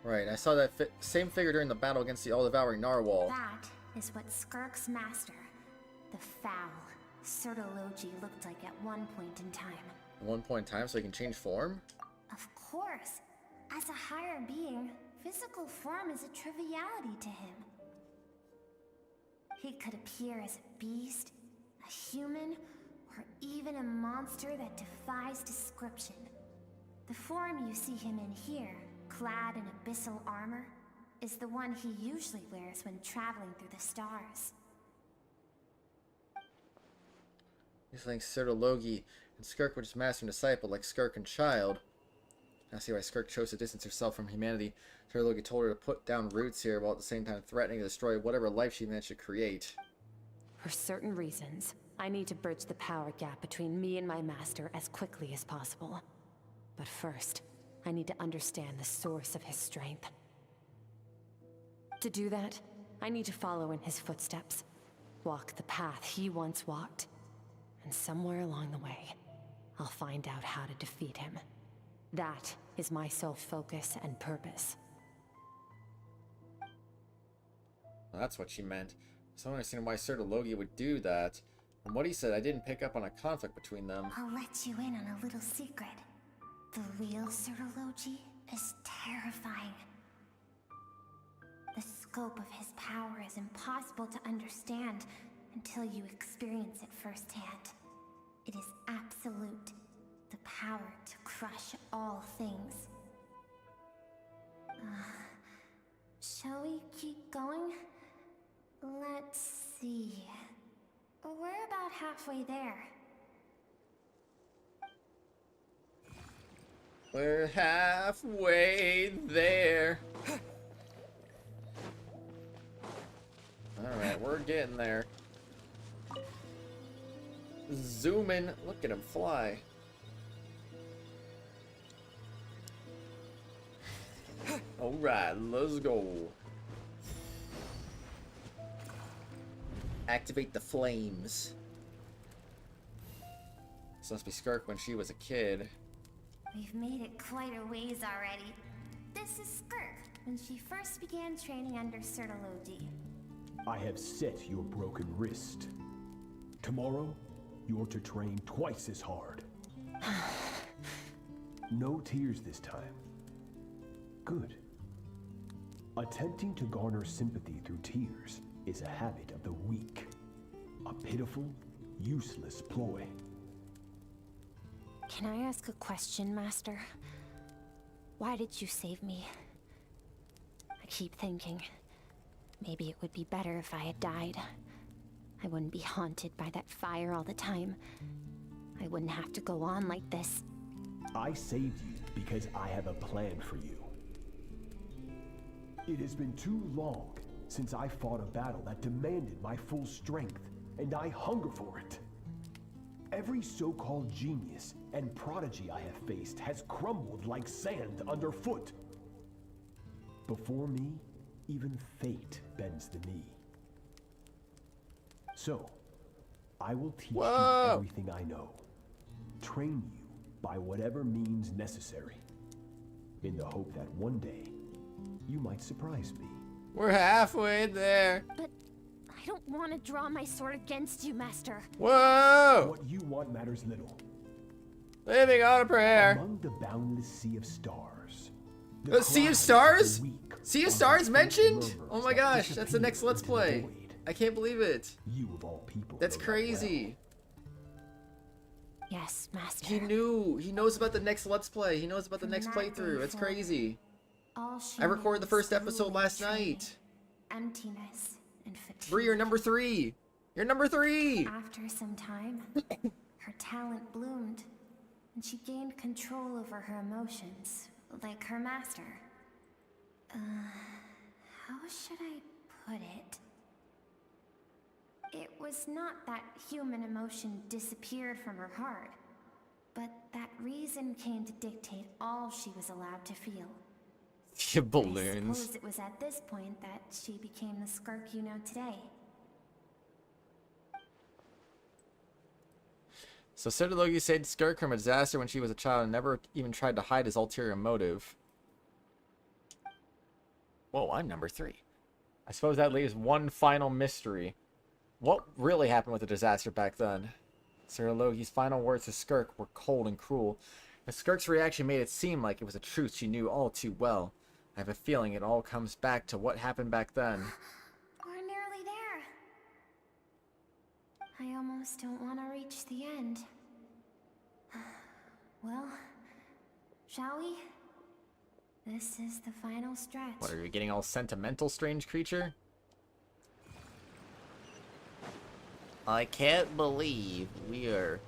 Right, I saw that same figure during the battle against the all-devouring narwhal. That is what Skirk's master, the foul Sertology, looked like at one point in time. At one point in time, so he can change form? Of course. As a higher being, physical form is a triviality to him. He could appear as a beast, a human, or even a monster that defies description. The form you see him in here, clad in abyssal armor, is the one he usually wears when traveling through the stars. He's like Sertology and Skirk were just master and disciple, like Skirk and Child. I see why Skirk chose to distance herself from humanity. Sertology told her to put down roots here, while at the same time threatening to destroy whatever life she managed to create. For certain reasons, I need to bridge the power gap between me and my master as quickly as possible. But first, I need to understand the source of his strength. To do that, I need to follow in his footsteps, walk the path he once walked, and somewhere along the way, I'll find out how to defeat him. That is my sole focus and purpose. Well, that's what she meant. So I don't understand why Sertology would do that. From what he said, I didn't pick up on a conflict between them. I'll let you in on a little secret. The real Sertology is terrifying. The scope of his power is impossible to understand until you experience it firsthand. It is absolute. The power to crush all things. Shall we keep going? Let's see. We're about halfway there. We're halfway there. Alright, we're getting there. Zoom in. Look at him fly. Alright, let's go. Activate the flames. This must be Skirk when she was a kid. We've made it quite a ways already. This is Skirk, when she first began training under Sertology. I have set your broken wrist. Tomorrow, you're to train twice as hard. No tears this time. Good. Attempting to garner sympathy through tears is a habit of the weak. A pitiful, useless ploy. Can I ask a question, Master? Why did you save me? I keep thinking, maybe it would be better if I had died. I wouldn't be haunted by that fire all the time. I wouldn't have to go on like this. I saved you because I have a plan for you. It has been too long since I fought a battle that demanded my full strength, and I hunger for it. Every so-called genius and prodigy I have faced has crumbled like sand underfoot. Before me, even fate bends the knee. So, I will teach you everything I know. Train you by whatever means necessary, in the hope that one day, you might surprise me. We're halfway there. But I don't want to draw my sword against you, Master. Whoa! What you want matters little. Living on a prayer. Among the boundless sea of stars. The Sea of Stars? Sea of Stars mentioned? Oh my gosh, that's the next Let's Play. I can't believe it. You of all people. That's crazy. Yes, Master. He knew. He knows about the next Let's Play. He knows about the next playthrough. That's crazy. I recorded the first episode last night. Emptiness and fatigue. Bree, you're number 3. You're number 3. After some time, her talent bloomed, and she gained control over her emotions, like her master. How should I put it? It was not that human emotion disappeared from her heart, but that reason came to dictate all she was allowed to feel. Balloons. I suppose it was at this point that she became the Skirk you know today. So Logi saved Skirk from a disaster when she was a child and never even tried to hide his ulterior motive. Whoa, I'm number 3. I suppose that leaves one final mystery. What really happened with the disaster back then? Sir Logi's final words to Skirk were cold and cruel, but Skirk's reaction made it seem like it was a truth she knew all too well. I have a feeling it all comes back to what happened back then. We're nearly there. I almost don't want to reach the end. Well, shall we? This is the final stretch. What, are you getting all sentimental, strange creature? I can't believe we are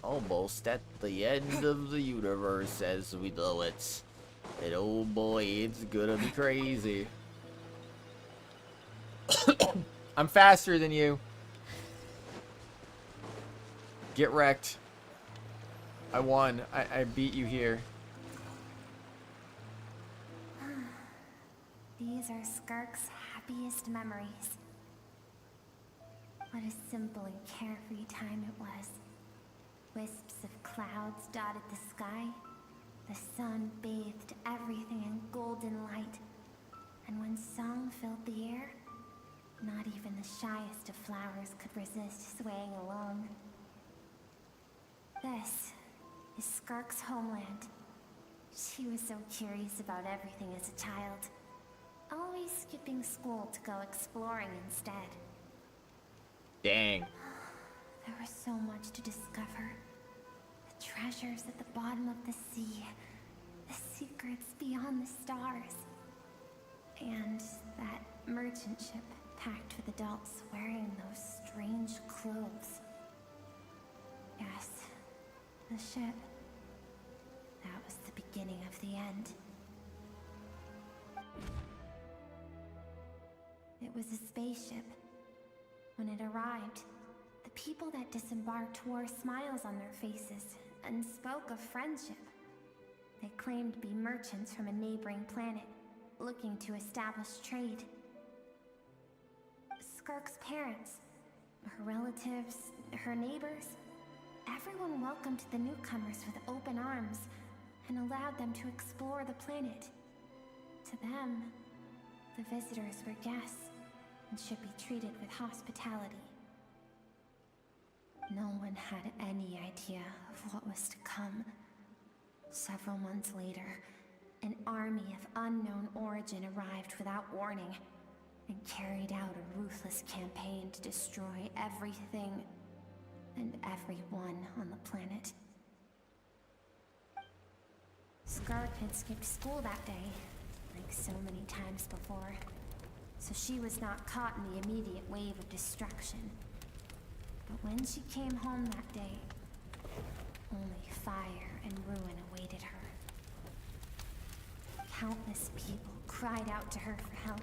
almost at the end of the universe as we know it. And oh boy, it's gonna be crazy. I'm faster than you. Get wrecked. I won. I beat you here. These are Skirk's happiest memories. What a simple and carefree time it was. Wisps of clouds dotted the sky. The sun bathed everything in golden light. And when song filled the air, not even the shyest of flowers could resist swaying along. This is Skirk's homeland. She was so curious about everything as a child, always skipping school to go exploring instead. Dang. There was so much to discover. The treasures at the bottom of the sea, the secrets beyond the stars, and that merchant ship packed with adults wearing those strange clothes. Yes, the ship. That was the beginning of the end. It was a spaceship. When it arrived, the people that disembarked wore smiles on their faces and spoke of friendship. They claimed to be merchants from a neighboring planet, looking to establish trade. Skirk's parents, her relatives, her neighbors, everyone welcomed the newcomers with open arms and allowed them to explore the planet. To them, the visitors were guests and should be treated with hospitality. No one had any idea of what was to come. Several months later, An army of unknown origin arrived without warning and carried out a ruthless campaign to destroy everything and everyone on the planet. Skirk had skipped school that day, like so many times before, so she was not caught in the immediate wave of destruction. But when she came home that day, only fire and ruin awaited her. Countless people cried out to her for help.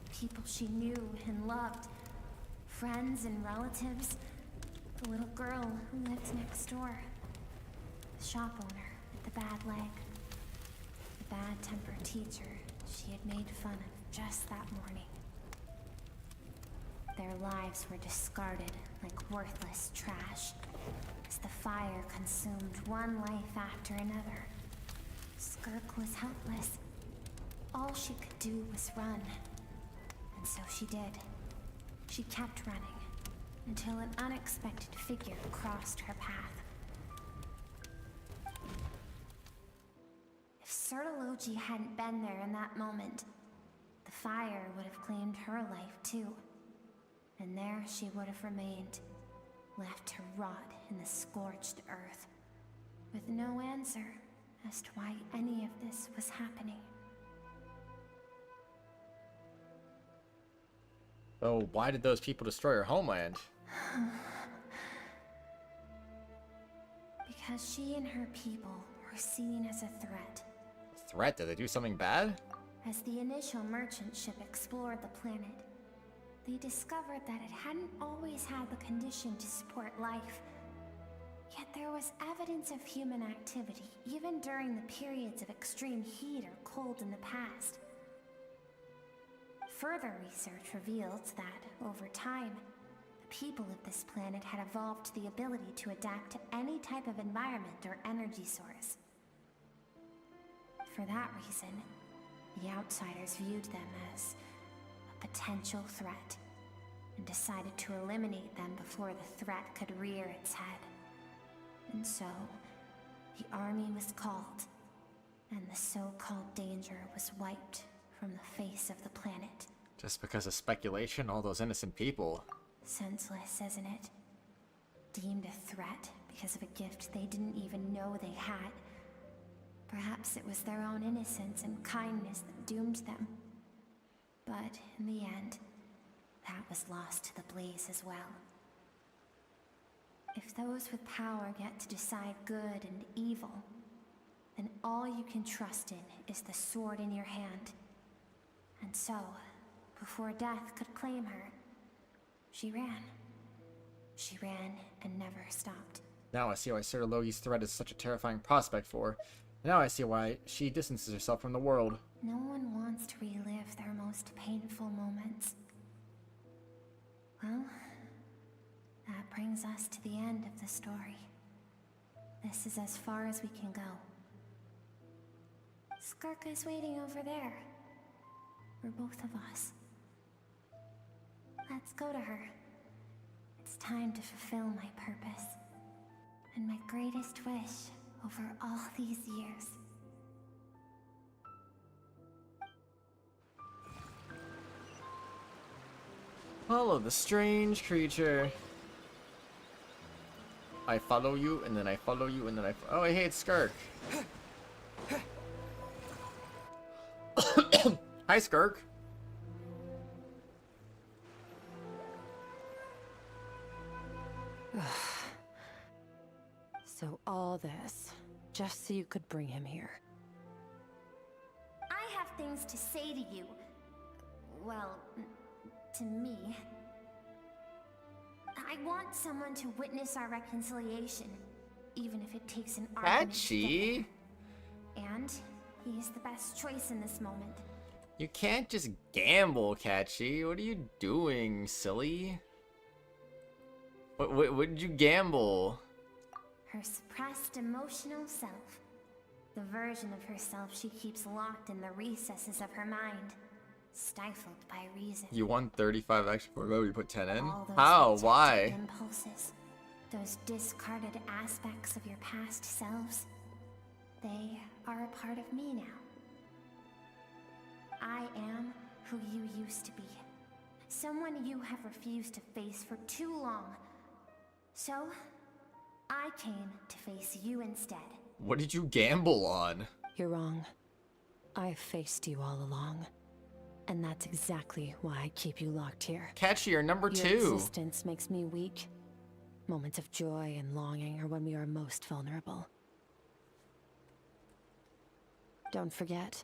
People she knew and loved. Friends and relatives. The little girl who lived next door. The shop owner with the bad leg. The bad-tempered teacher she had made fun of just that morning. Their lives were discarded like worthless trash as the fire consumed one life after another. Skirk was helpless. All she could do was run. And so she did. She kept running until an unexpected figure crossed her path. If Sertology hadn't been there in that moment, the fire would have claimed her life too. And there she would have remained, left to rot in the scorched earth, with no answer as to why any of this was happening. So why did those people destroy her homeland? Because she and her people were seen as a threat. Threat? Did they do something bad? As the initial merchant ship explored the planet, they discovered that it hadn't always had the condition to support life. Yet there was evidence of human activity, even during the periods of extreme heat or cold in the past. Further research revealed that, over time, the people of this planet had evolved the ability to adapt to any type of environment or energy source. For that reason, the outsiders viewed them as a potential threat, and decided to eliminate them before the threat could rear its head. And so, the army was called, and the so-called danger was wiped from the face of the planet. Just because of speculation, all those innocent people. Senseless, isn't it? Deemed a threat because of a gift they didn't even know they had. Perhaps it was their own innocence and kindness that doomed them. But in the end, that was lost to the blaze as well. If those with power get to decide good and evil, then all you can trust in is the sword in your hand. And so, before death could claim her, she ran. She ran and never stopped. Now I see why Sertologi's threat is such a terrifying prospect for her. Now I see why she distances herself from the world. No one wants to relive their most painful moments. Well, that brings us to the end of the story. This is as far as we can go. Skirk is waiting over there. For both of us. Let's go to her. It's time to fulfill my purpose. And my greatest wish over all these years. Follow the strange creature. I follow you, and then I follow you, and then I... Oh, hey, it's Skirk. Hi, Skirk. So all this, just so you could bring him here. I have things to say to you. Well, to me. I want someone to witness our reconciliation, even if it takes an argument. Catchy. And he is the best choice in this moment. You can't just gamble, Catchy. What are you doing, silly? What did you gamble? Her suppressed emotional self. The version of herself she keeps locked in the recesses of her mind. Stifled by reason. You won 35 extra for what? You put 10 in? All those How? rejected Why? Impulses. Those discarded aspects of your past selves. They are a part of me now. I am who you used to be. Someone you have refused to face for too long. So, I came to face you instead. What did you gamble on? You're wrong. I've faced you all along. And that's exactly why I keep you locked here. Catchy, you're number 2. Your existence makes me weak. Moments of joy and longing are when we are most vulnerable. Don't forget,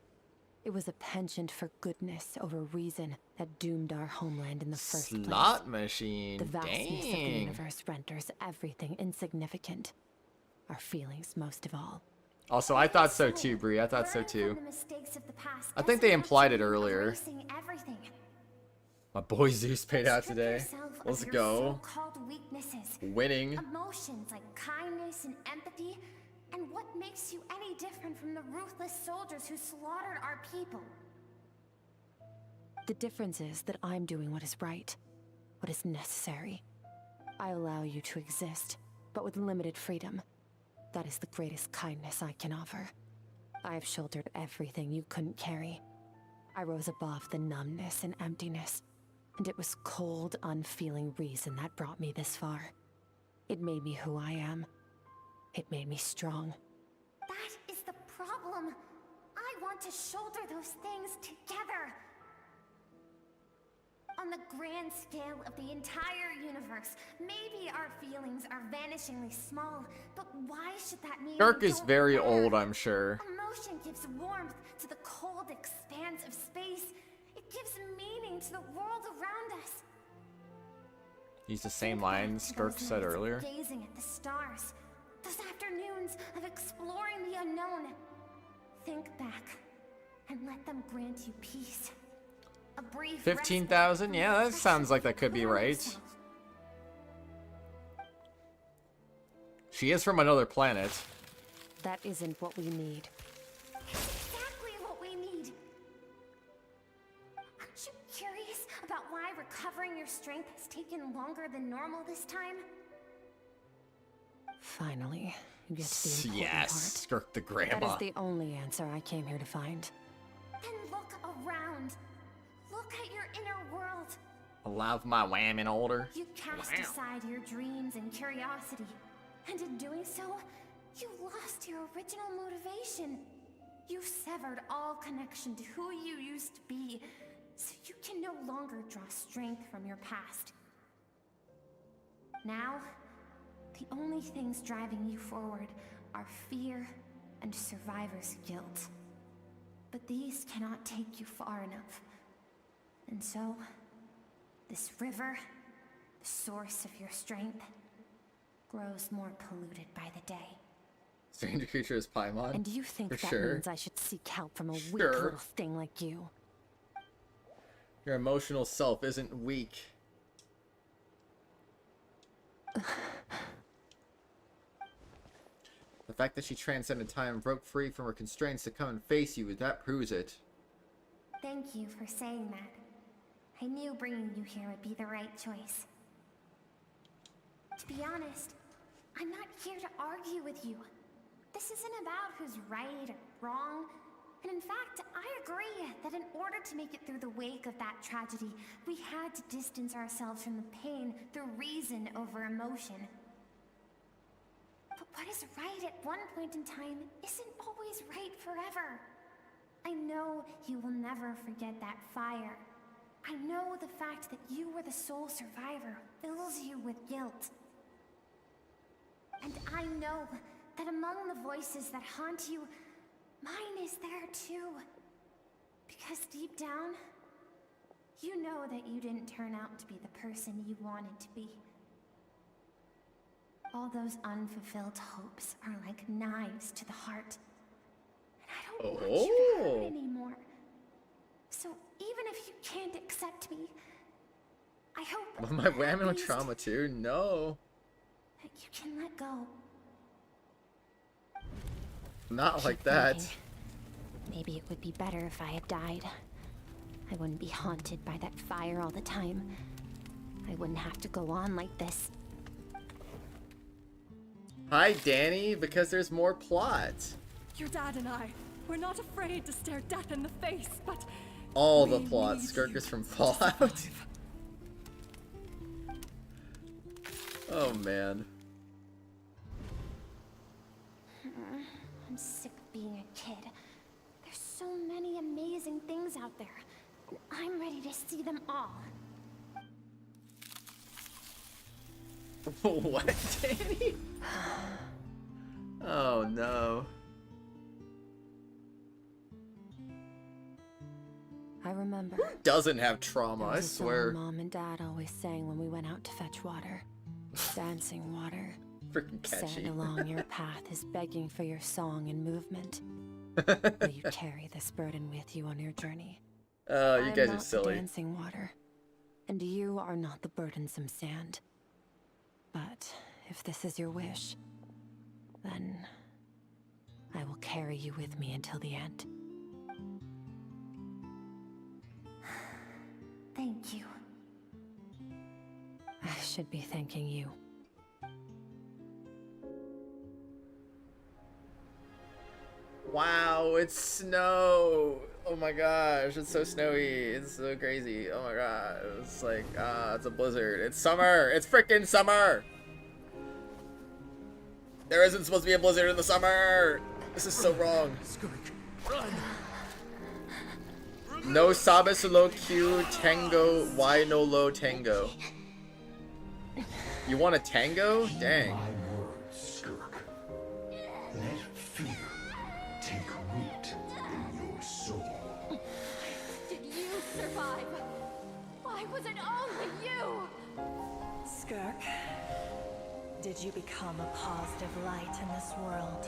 it was a penchant for goodness over reason that doomed our homeland in the first place. Slot machine. The vastness of the Dang. universe renders everything insignificant. Our feelings most of all. Also, I thought so too, Bree. I thought so too. I think they implied it earlier. My boy Zeus paid out today. Let's go. Winning. Emotions like kindness and empathy, and what makes you any different from the ruthless soldiers who slaughtered our people? The difference is that I'm doing what is right, what is necessary. I allow you to exist, but with limited freedom. That is the greatest kindness I can offer. I have shouldered everything you couldn't carry. I rose above the numbness and emptiness, and it was cold, unfeeling reason that brought me this far. It made me who I am. It made me strong. That is the problem. I want to shoulder those things together. On the grand scale of the entire universe, maybe our feelings are vanishingly small, but why should that mean Skirk we is don't very matter? old, I'm sure. Emotion gives warmth to the cold expanse of space. It gives meaning to the world around us. Use the same line Skirk said earlier. Gazing at the stars, those afternoons of exploring the unknown. Think back and let them grant you peace. A brief 15,000? Yeah, that sounds like that could be right. She is from another planet. That isn't what we need. Exactly what we need. Aren't you curious about why recovering your strength has taken longer than normal this time? Finally, you get to the important Yes, part. Skirk the grandma. That is the only answer I came here to find. Then look around. Look at your inner world. I love my whamming older. You cast Wow. aside your dreams and curiosity, and in doing so, you lost your original motivation. You severed all connection to who you used to be, so you can no longer draw strength from your past. Now, the only things driving you forward are fear and survivor's guilt. But these cannot take you far enough. And so, this river, the source of your strength, grows more polluted by the day. Stranger creature is Paimon. And do you think for that sure. means I should seek help from a weak Sure. little thing like you? Your emotional self isn't weak. The fact that she transcended time and broke free from her constraints to come and face you, that proves it. Thank you for saying that. I knew bringing you here would be the right choice. To be honest, I'm not here to argue with you. This isn't about who's right or wrong. And in fact, I agree that in order to make it through the wake of that tragedy, we had to distance ourselves from the pain through reason over emotion. But what is right at one point in time isn't always right forever. I know you will never forget that fire. I know the fact that you were the sole survivor fills you with guilt. And I know that among the voices that haunt you, mine is there too. Because deep down, you know that you didn't turn out to be the person you wanted to be. All those unfulfilled hopes are like knives to the heart. And I don't want you to hurt anymore. So even if you can't accept me, I hope My whamming with trauma too? No. that you can let go. Not like that. Maybe it would be better if I had died. I wouldn't be haunted by that fire all the time. I wouldn't have to go on like this. Hi, Danny, because there's more plot. Your dad and I, we're not afraid to stare death in the face, but All the plot. Skirk is from Fallout. Oh man. I'm sick of being a kid. There's so many amazing things out there. And I'm ready to see them all. What, Danny? Oh no. I remember. Who doesn't have trauma? There I was a song swear. Mom and Dad always sang when we went out to fetch water. Dancing water. Freaking catchy. Sand along your path is begging for your song and movement. Will you carry this burden with you on your journey? You guys are not silly. The dancing water, and you are not the burdensome sand. But if this is your wish, then I will carry you with me until the end. Thank you. I should be thanking you. Wow, it's snow. Oh my gosh, it's so snowy. It's so crazy. Oh my god. It's like, it's a blizzard. It's summer. It's freaking summer. There isn't supposed to be a blizzard in the summer. This is so wrong. No sabes lo q tango, why no lo tango? You want a tango? Dang. My words, Skirk. Let fear take root in your soul. Did you survive? Why was it only you? Skirk, did you become a positive light in this world?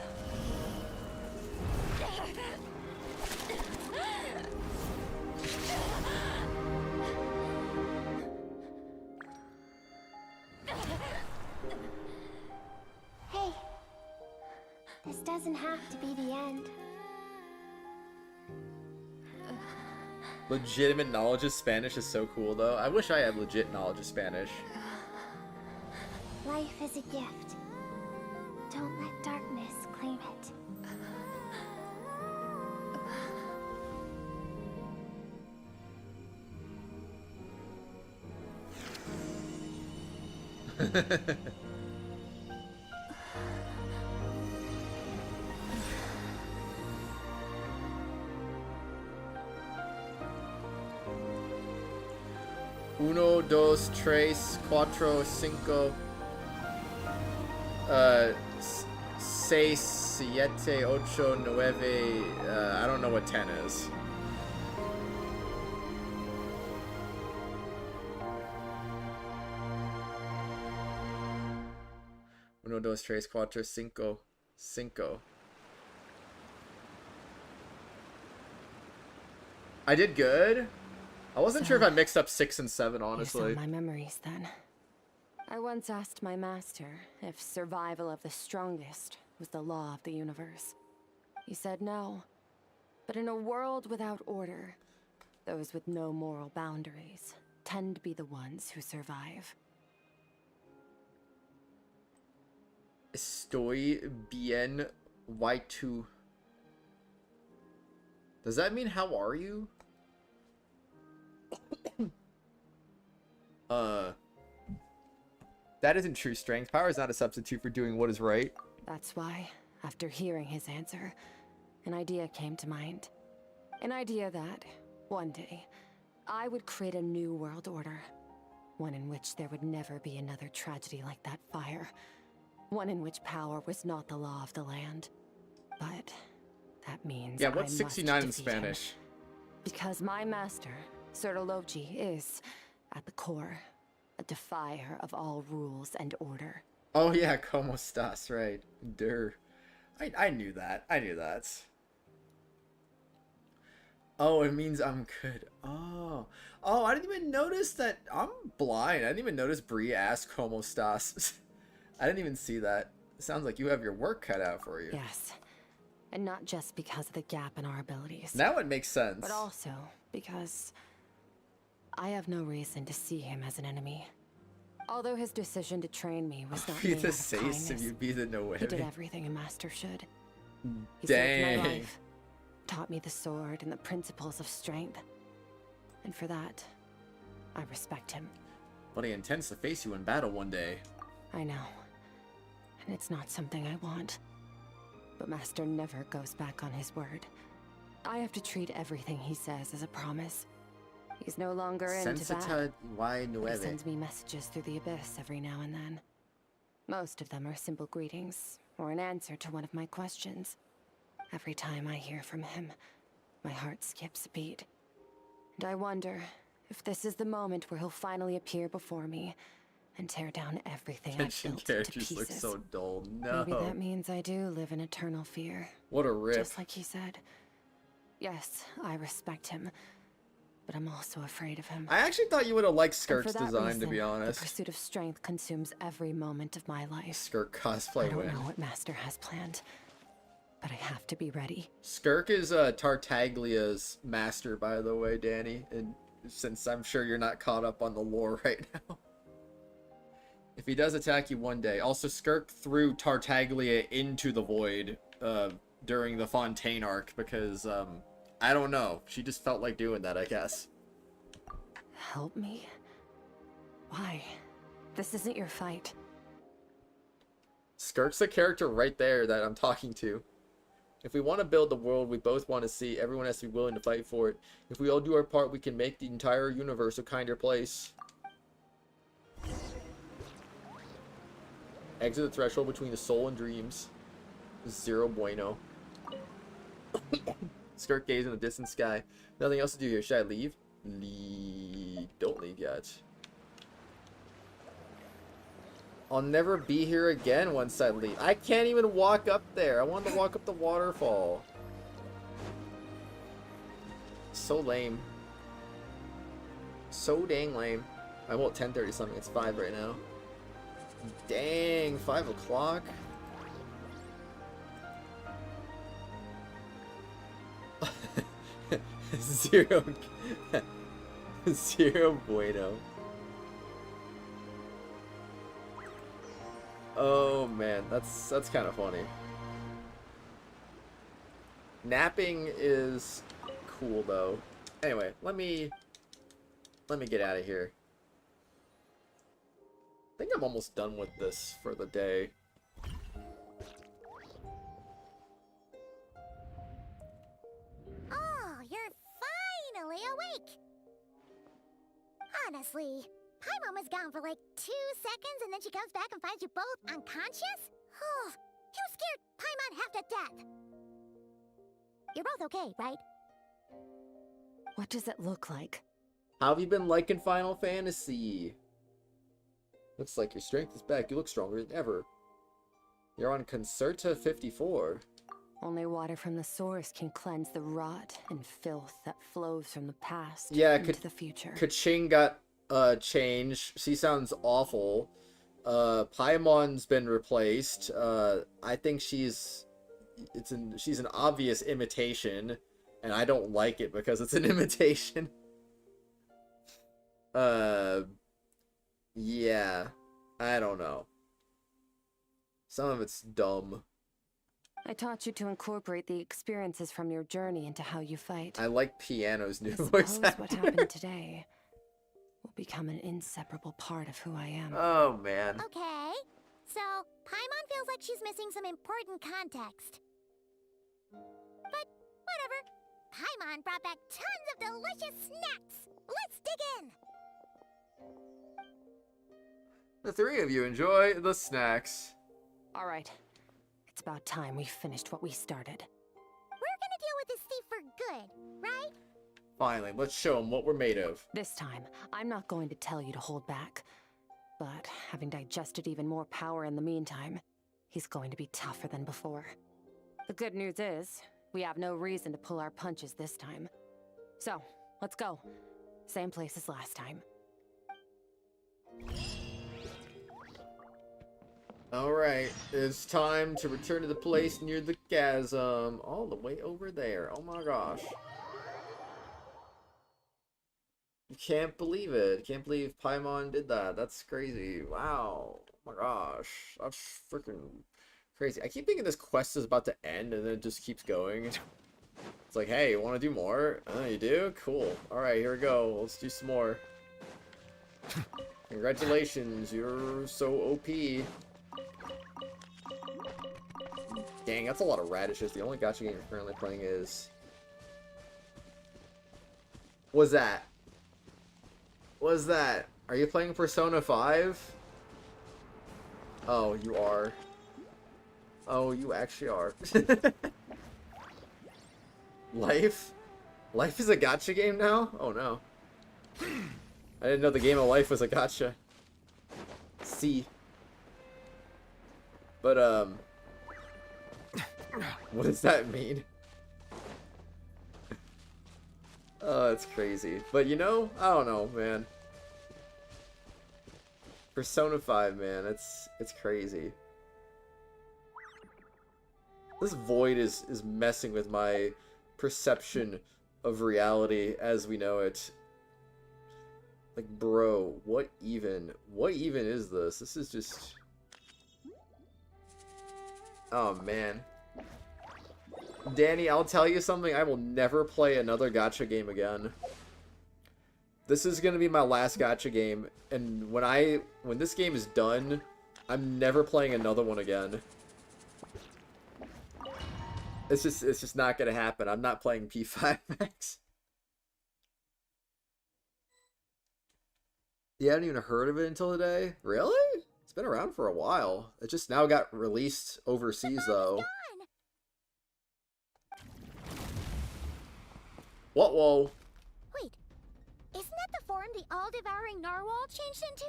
Hey, this doesn't have to be the end. Legitimate knowledge of Spanish is so cool though. I wish I had legit knowledge of Spanish. Life is a gift. Don't let darkness claim it. Uno, dos, tres, cuatro, cinco, seis, siete, ocho, nueve. I don't know what 10 is. Uno, dos, tres, cuatro, cinco, cinco. I did good. I wasn't sure if I mixed up 6 and 7, honestly. Here's all my memories then. I once asked my master if survival of the strongest was the law of the universe. He said no. But in a world without order, those with no moral boundaries tend to be the ones who survive. Estoy bien, Y2. Does that mean how are you? That isn't true strength. Power is not a substitute for doing what is right. That's why, after hearing his answer, an idea came to mind. An idea that, one day, I would create a new world order. One in which there would never be another tragedy like that fire. One in which power was not the law of the land. But that means yeah, what's I 69 in must defeat him. Spanish? Because my master, Sertologi, is, at the core, a defier of all rules and order. Oh yeah, como estás, right. Durr. I knew that. I knew that. Oh, it means I'm good. Oh. Oh, I didn't even notice that. I'm blind. I didn't even notice Bree asked como estás. I didn't even see that. It sounds like you have your work cut out for you. Yes. And not just because of the gap in our abilities. Now it makes sense. But also because I have no reason to see him as an enemy. Although his decision to train me was not made out of kindness, if you be the no way. he did everything a master should. He saved my Dang. life, taught me the sword and the principles of strength, And for that, I respect him. But he intends to face you in battle one day. I know. And it's not something I want. But Master never goes back on his word. I have to treat everything he says as a promise. He's no longer into that. He sends me messages through the abyss every now and then. Most of them are simple greetings, or an answer to one of my questions. Every time I hear from him, my heart skips a beat. And I wonder if this is the moment where he'll finally appear before me and tear down everything I've Genshin built to characters pieces. look so dull. No. Maybe that means I do live in eternal fear. What a rip. Just like he said. Yes, I respect him, but I'm also afraid of him. I actually thought you would have liked And Skirk's for that design, reason, to be honest. The pursuit of strength consumes every moment of my life. Skirk cosplay I don't win. know what Master has planned, but I have to be ready. Skirk is Tartaglia's master, by the way, Danny. And since I'm sure you're not caught up on the lore right now. If he does attack you one day. Also, Skirk threw Tartaglia into the void during the Fontaine arc because, I don't know. She just felt like doing that, I guess. Help me? Why? This isn't your fight. Skirk's the character right there that I'm talking to. If we want to build the world we both want to see, everyone has to be willing to fight for it. If we all do our part, we can make the entire universe a kinder place. Exit the threshold between the soul and dreams. Zero bueno. Skirk gaze in the distant sky. Nothing else to do here. Should I leave? Don't leave yet. I'll never be here again once I leave. I can't even walk up there. I wanted to walk up the waterfall. So lame. So dang lame. I'm at 10:30 something. It's 5 right now. Dang, 5 o'clock. Zero. Zero bueno. Oh man, that's kind of funny. Napping is cool though. Anyway, let me get out of here. I think I'm almost done with this for the day. Oh, you're finally awake! Honestly, Paimon was gone for like 2 seconds and then she comes back and finds you both unconscious? Oh, you scared Paimon half to death! You're both okay, right? What does it look like? How have you been liking Final Fantasy? Looks like your strength is back. You look stronger than ever. You're on Concerta 54. Only water from the source can cleanse the rot and filth that flows from the past into the future. Kaching got changed. She sounds awful. Paimon's been replaced. I think she's an obvious imitation, and I don't like it because it's an imitation. Yeah, I don't know. Some of it's dumb. I taught you to incorporate the experiences from your journey into how you fight. I like Piano's new I voice suppose actor. what happened today will become an inseparable part of who I am. Oh, man. Okay, so Paimon feels like she's missing some important context. But whatever. Paimon brought back tons of delicious snacks. Let's dig in. The three of you enjoy the snacks. All right. It's about time we finished what we started. We're gonna deal with this thief for good, right? Finally, let's show them what we're made of. This time, I'm not going to tell you to hold back. But having digested even more power in the meantime, he's going to be tougher than before. The good news is, we have no reason to pull our punches this time. So, let's go. Same place as last time. Alright, it's time to return to the place near the chasm. All the way over there. Oh my gosh. You can't believe it. Can't believe Paimon did that. That's crazy. Wow. Oh my gosh. That's freaking crazy. I keep thinking this quest is about to end and then it just keeps going. It's like, hey, you want to do more? Oh, you do? Cool. Alright, here we go. Let's do some more. Congratulations, you're so OP. Dang, that's a lot of radishes. The only gacha game you're currently playing is... What's that? What's that? Are you playing Persona 5? Oh, you are. Oh, you actually are. Life? Life is a gacha game now? Oh no. I didn't know the game of life was a gacha. See. But, what does that mean? Oh, that's crazy. But you know, I don't know, man. Persona 5, man, it's crazy. This void is messing with my perception of reality as we know it. Like, bro, what even is this? This is just... Oh, man. Danny, I'll tell you something, I will never play another gacha game again. This is gonna be my last gacha game, and when this game is done, I'm never playing another one again. It's just not gonna happen. I'm not playing P5X. You hadn't even heard of it until today? Really? It's been around for a while. It just now got released overseas, though. What? Whoa. Wait, isn't that the form the all-devouring narwhal changed into?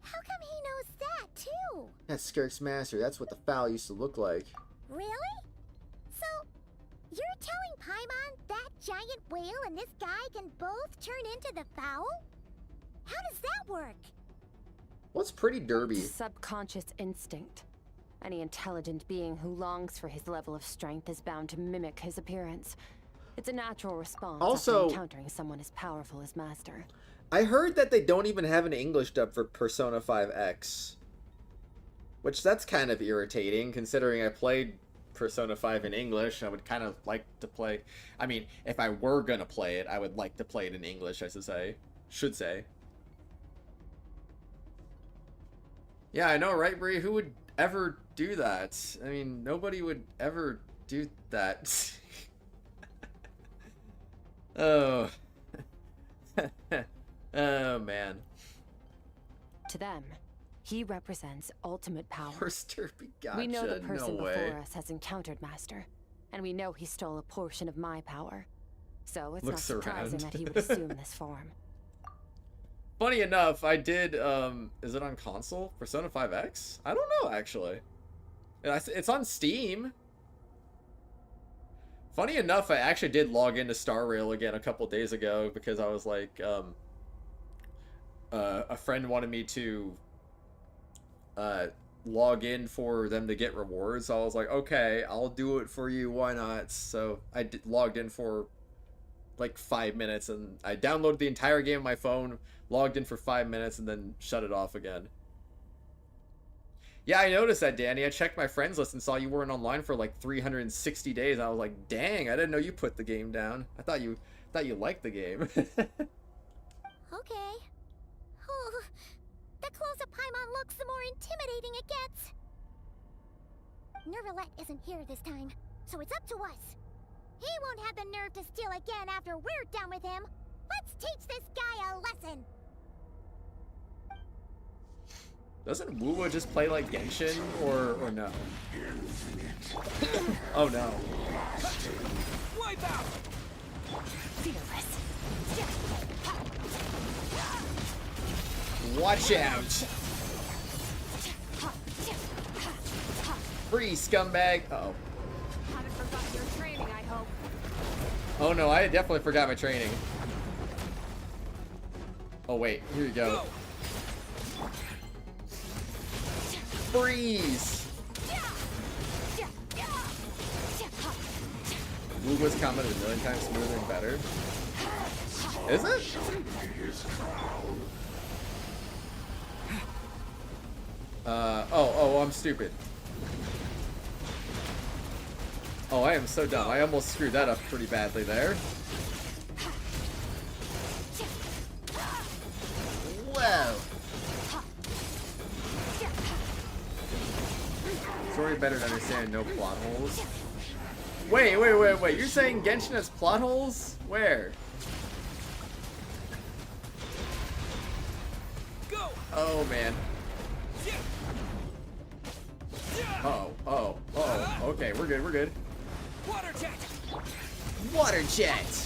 How come he knows that, too? That's Skirk's master. That's what the fowl used to look like. Really? So, you're telling Paimon that giant whale and this guy can both turn into the fowl? How does that work? What's pretty derby? Subconscious instinct. Any intelligent being who longs for his level of strength is bound to mimic his appearance. It's a natural response also, after encountering someone as powerful as Master. I heard that they don't even have an English dub for Persona 5X. Which, that's kind of irritating, considering I played Persona 5 in English. I would kind of like to play... I mean, if I were gonna play it, I would like to play it in English, I should say. Yeah, I know, right, Bree? Who would ever do that? I mean, nobody would ever do that. Oh. Oh, man. To them, he represents ultimate power. Gotcha. We know the person No way. before us has encountered Master, and we know he stole a portion of my power. So it's Looks not surprising around. that he would assume this form. Funny enough, I did, is it on console? Persona 5X? I don't know, actually. It's on Steam. Funny enough, I actually did log into Star Rail again a couple days ago because I was like, a friend wanted me to log in for them to get rewards. So I was like, okay, I'll do it for you. Why not? So I logged in for like 5 minutes and I downloaded the entire game on my phone, logged in for 5 minutes, and then shut it off again. Yeah, I noticed that, Danny. I checked my friends list and saw you weren't online for like 360 days. I was like, dang, I didn't know you put the game down. I thought you liked the game. Okay. Oh, the closer Paimon looks, the more intimidating it gets. Nervalette isn't here this time, so it's up to us. He won't have the nerve to steal again after we're done with him. Let's teach this guy a lesson. Doesn't Wuwa just play like Genshin, or no? Oh no. Wipe out! Watch out! Free, scumbag! Uh-oh. Haven't forgotten your training, I hope. Oh no, I definitely forgot my training. Oh wait, here you go. Freeze! Wuwa's combat is a million times smoother and better. Is it? Oh, I'm stupid. Oh, I am so dumb. I almost screwed that up pretty badly there. Whoa! Story better to understand, no plot holes. Wait. You're saying Genshin has plot holes? Where? Go. Oh, man. Oh. Okay, we're good. Water jet. Water jet.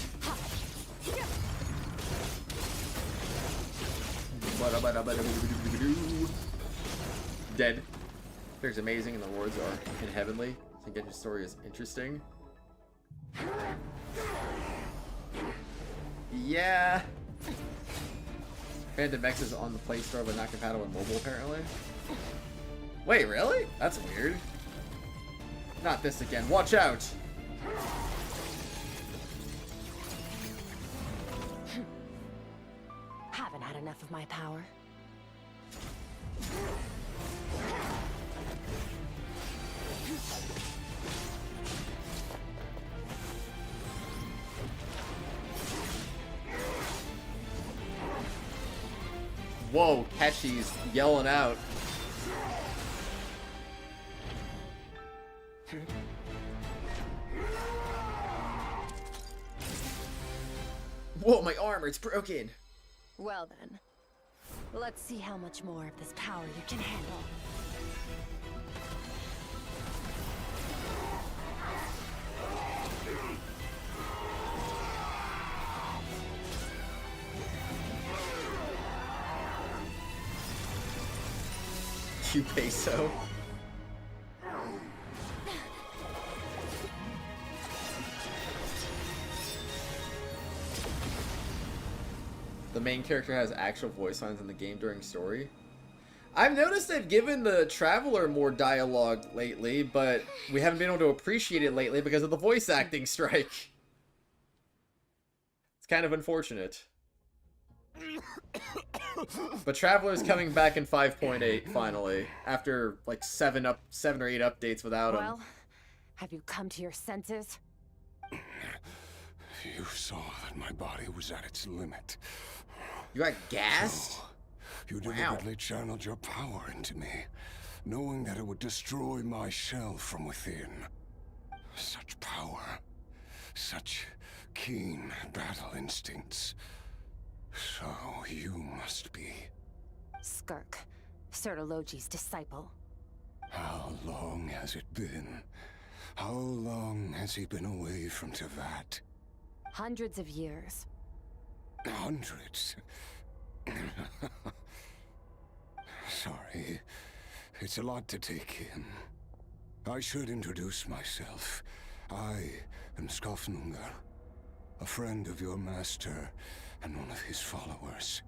Dead. There's amazing and the rewards are in heavenly. I think Genshin's story is interesting. Yeah. Phantom X is on the Play Store but not compatible with mobile apparently. Wait, really? That's weird. Not this again. Watch out! Haven't had enough of my power. Whoa, Catchy's yelling out. Whoa, my armor, it's broken. Well then, let's see how much more of this power you can handle. You peso. The main character has actual voice lines in the game during story. I've noticed they've given the Traveler more dialogue lately, but we haven't been able to appreciate it lately because of the voice acting strike. It's kind of unfortunate. But Traveler's coming back in 5.8 finally, after like 7 or 8 updates without him. Well, have you come to your senses? You saw that my body was at its limit. You got gassed? So, you deliberately channeled your power into me, knowing that it would destroy my shell from within. Such power, such keen battle instincts. So you must be... Skirk, Sertologi's disciple. How long has it been? How long has he been away from Teyvat? Hundreds of years. Hundreds? Sorry, it's a lot to take in. I should introduce myself. I am Skofnungar, a friend of your master and one of his followers.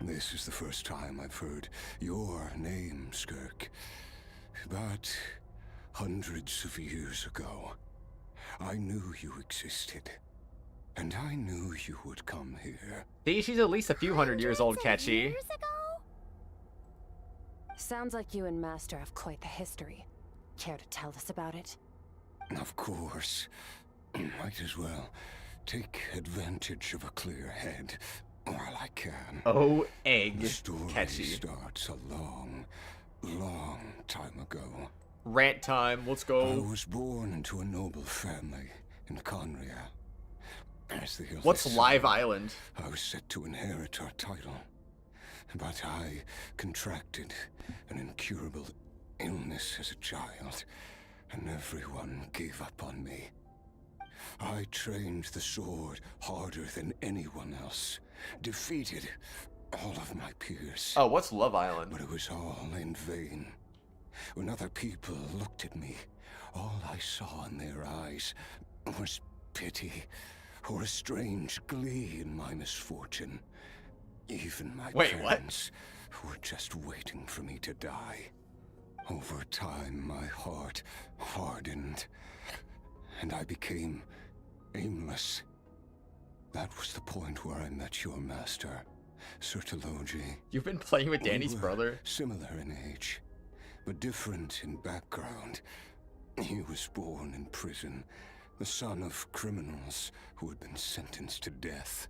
This is the first time I've heard your name, Skirk. But hundreds of years ago, I knew you existed. And I knew you would come here. See, she's at least a few hundred years old, Catchy. Sounds like you and Master have quite the history. Care to tell us about it? Of course. Might as well take advantage of a clear head while I can. Oh, egg. The story Catchy. starts a long, long time ago. Rant time, let's go. I was born into a noble family in Conria. As the What's eldest Live son, Island? I was set to inherit our title, but I contracted an incurable illness as a child, and everyone gave up on me. I trained the sword harder than anyone else, defeated all of my peers. Oh, what's Love Island? But it was all in vain. When other people looked at me, all I saw in their eyes was pity, or a strange glee in my misfortune. Even my parents were just waiting for me to die. Over time, my heart hardened, and I became aimless. That was the point where I met your master, Sertologi. You've been playing with Danny's brother? Similar in age, but different in background. He was born in prison, the son of criminals who had been sentenced to death.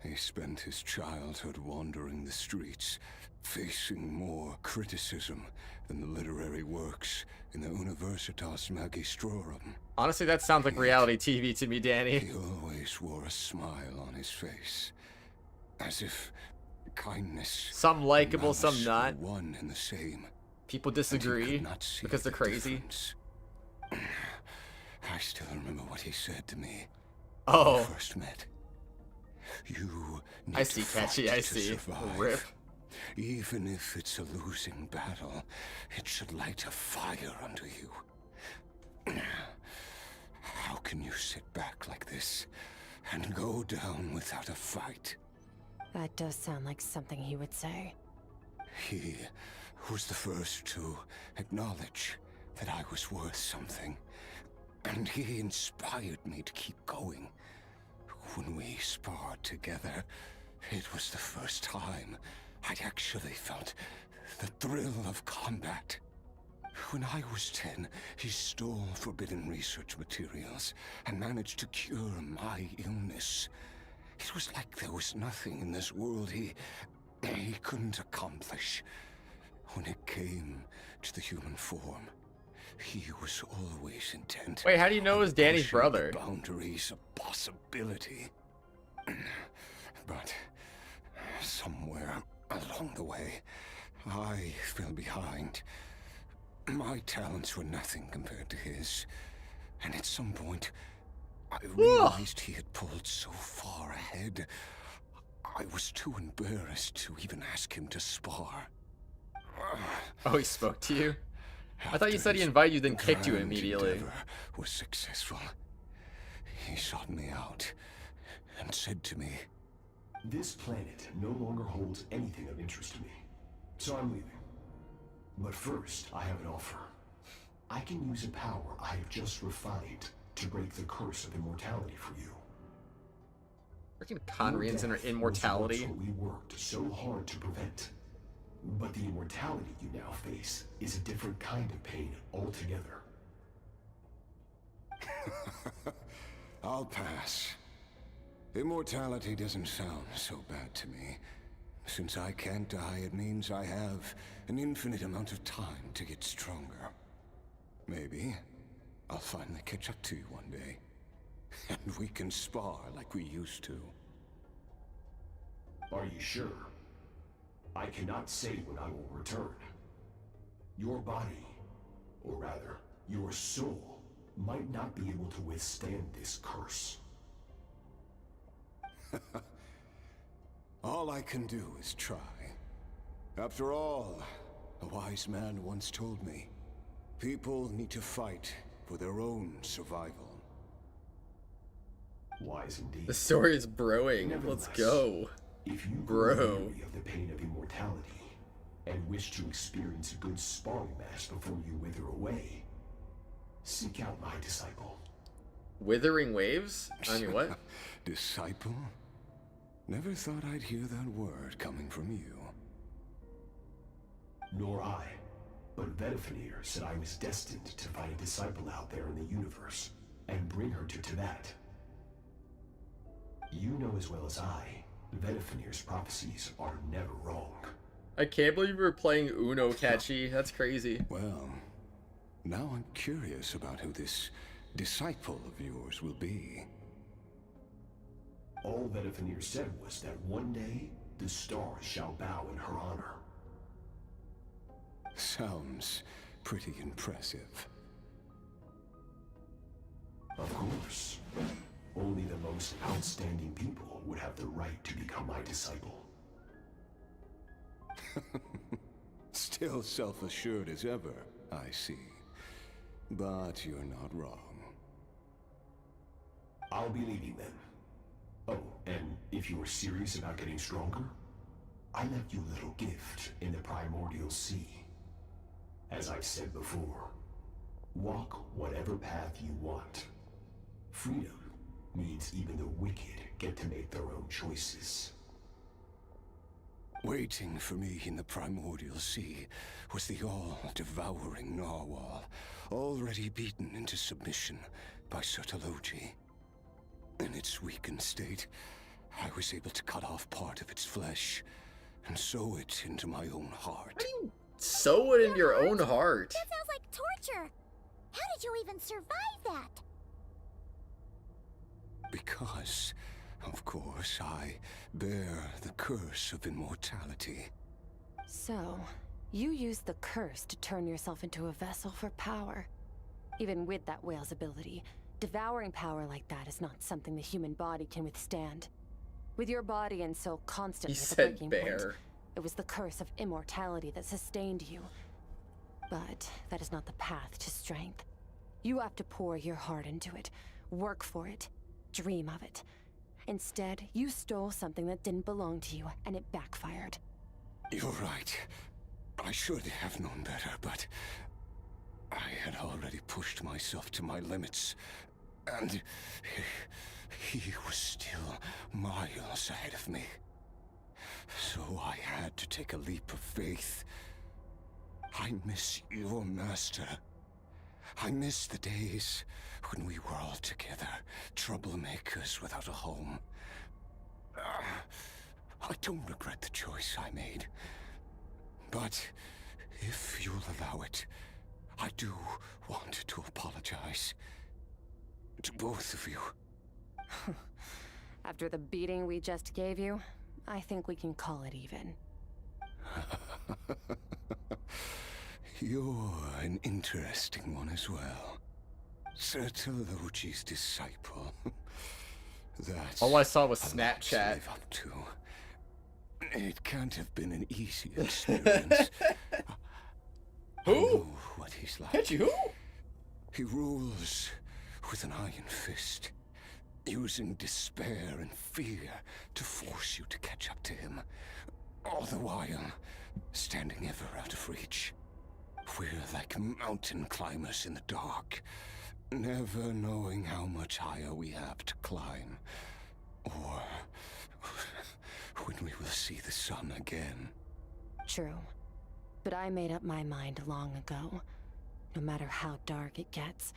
He spent his childhood wandering the streets, facing more criticism than the literary works in the Universitas Magistrorum. Honestly, that sounds like reality TV to me, Danny. He always wore a smile on his face, as if kindness, some likable, some not. One and the same. People disagree because they're crazy. I still remember what he said to me when we first met. You need I see, Catchy, I see. Survive. Rip. Even if it's a losing battle, it should light a fire under you. How can you sit back like this and go down without a fight? That does sound like something he would say. He was the first to acknowledge that I was worth something, and he inspired me to keep going. When we sparred together, it was the first time I'd actually felt the thrill of combat. When I was 10, he stole forbidden research materials and managed to cure my illness. It was like there was nothing in this world he couldn't accomplish. When it came to the human form, he was always intent. Wait, how do you know it was Danny's brother? The boundaries of possibility. But somewhere along the way, I fell behind. My talents were nothing compared to his. And at some point, I realized he had pulled so far ahead, I was too embarrassed to even ask him to spar. Oh, he spoke to you? I thought you said he invited you, then kicked you immediately. Was successful. He sought me out and said to me, "This planet no longer holds anything of interest to me, so I'm leaving. But first, I have an offer. I can use a power I have just refined to break the curse of immortality for you." Freaking Conrians and her immortality. What we worked so hard to prevent. But the immortality you now face is a different kind of pain altogether. I'll pass. Immortality doesn't sound so bad to me. Since I can't die, it means I have an infinite amount of time to get stronger. Maybe I'll finally catch up to you one day, and we can spar like we used to. Are you sure? I cannot say when I will return. Your body, or rather, your soul, might not be able to withstand this curse. All I can do is try. After all, a wise man once told me, people need to fight for their own survival. Wise indeed. The story is broing. Let's go. If you Bro. grow weary of the pain of immortality and wish to experience a good sparring match before you wither away, seek out my disciple. Withering waves? I mean, what? Disciple? Never thought I'd hear that word coming from you. Nor I. But Vedifenir said I was destined to find a disciple out there in the universe and bring her to Teyvat. You know as well as I, Vedifenir's prophecies are never wrong. I can't believe you were playing Uno, Catchy. That's crazy. Well, now I'm curious about who this disciple of yours will be. All Vedifenir said was that one day, the stars shall bow in her honor. Sounds pretty impressive. Of course. Only the most outstanding people would have the right to become my disciple. Still self-assured as ever, I see. But you're not wrong. I'll be leaving then. Oh, and if you are serious about getting stronger, I left you a little gift in the primordial sea. As I've said before, walk whatever path you want. Freedom means even the wicked get to make their own choices. Waiting for me in the primordial sea was the all-devouring narwhal, already beaten into submission by Sertologi. In its weakened state, I was able to cut off part of its flesh and sew it into my own heart. Sew it in your own heart? That sounds like torture. How did you even survive that? Because, of course, I bear the curse of immortality. So, you used the curse to turn yourself into a vessel for power. Even with that whale's ability, devouring power like that is not something the human body can withstand. With your body and soul constantly He at the said breaking bear. point, it was the curse of immortality that sustained you. But that is not the path to strength. You have to pour your heart into it, work for it, dream of it. Instead, you stole something that didn't belong to you, and it backfired. You're right. I should have known better, but I had already pushed myself to my limits, and he was still miles ahead of me. So I had to take a leap of faith. I miss your master. I miss the days when we were all together, troublemakers without a home. I don't regret the choice I made. But if you'll allow it, I do want to apologize. To both of you. After the beating we just gave you, I think we can call it even. You're an interesting one as well. Sertologi's disciple. That's all I saw was a lot to Snapchat. live up to. It can't have been an easy experience. Who? I know what he's like. Catchy who? He rules with an iron fist, using despair and fear to force you to catch up to him, all the while standing ever out of reach. We're like mountain climbers in the dark, never knowing how much higher we have to climb, or when we will see the sun again. True. But I made up my mind long ago. No matter how dark it gets,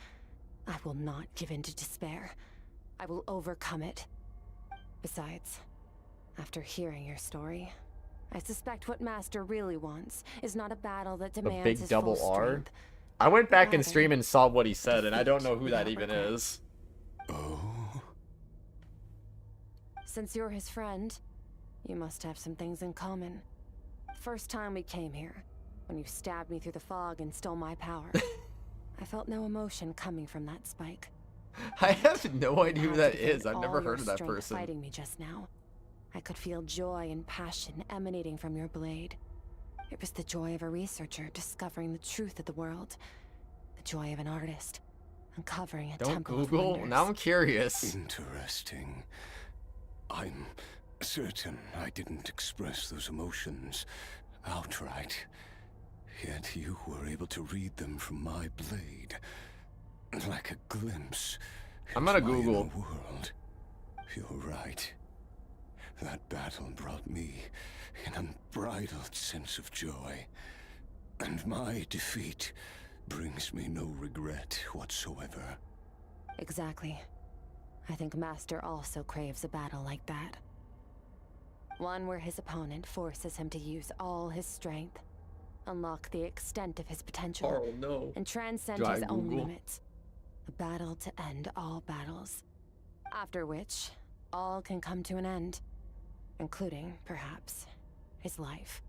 I will not give in to despair. I will overcome it. Besides, after hearing your story, I suspect what Master really wants is not a battle that The demands big his double full R? strength. I went back in Rather, stream and saw what he said, and I don't know who that without even regret. is. Oh? Since you're his friend, you must have some things in common. First time we came here, when you stabbed me through the fog and stole my power, I felt no emotion coming from that spike. I have no idea who Had that to defend is. I've all never your heard of that strength person. Fighting me just now, I could feel joy and passion emanating from your blade. It was the joy of a researcher discovering the truth of the world, the joy of an artist uncovering a Don't temple of Google. wonders. Now I'm curious. Interesting. I'm certain I didn't express those emotions outright. Yet you were able to read them from my blade. Like a glimpse I'm gonna into my Google. inner world. You're right. That battle brought me an unbridled sense of joy. And my defeat brings me no regret whatsoever. Exactly. I think Master also craves a battle like that. One where his opponent forces him to use all his strength, unlock the extent of his potential, Oh no. and transcend Do I his own Google? limits. A battle to end all battles. After which, all can come to an end, including, perhaps, his life.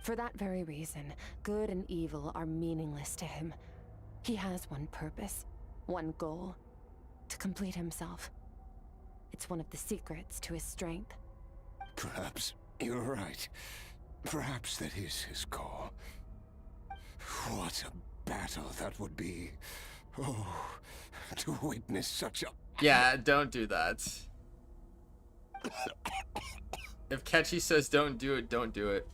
For that very reason, good and evil are meaningless to him. He has one purpose, one goal: to complete himself. It's one of the secrets to his strength. Perhaps you're right. Perhaps that is his call. What a battle that would be. Oh, to witness such a... Yeah, don't do that. If Ketchy says don't do it, don't do it.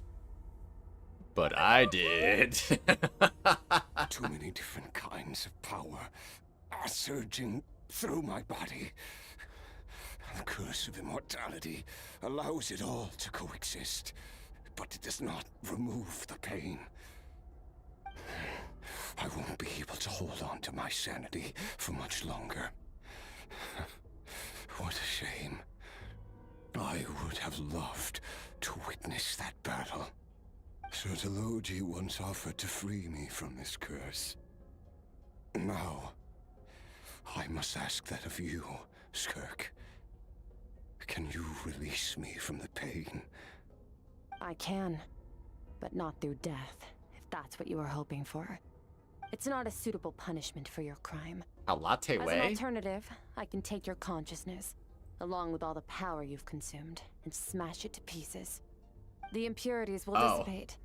But I did. Too many different kinds of power are surging through my body. The curse of immortality allows it all to coexist, but it does not remove the pain. I won't be able to hold to my sanity for much longer. What a shame. I would have loved to witness that battle. Sertologi once offered to free me from this curse. Now, I must ask that of you, Skirk. Can you release me from the pain? I can, but not through death, if that's what you were hoping for. It's not a suitable punishment for your crime. A latte As way? an alternative, I can take your consciousness, along with all the power you've consumed, and smash it to pieces. The impurities will dissipate,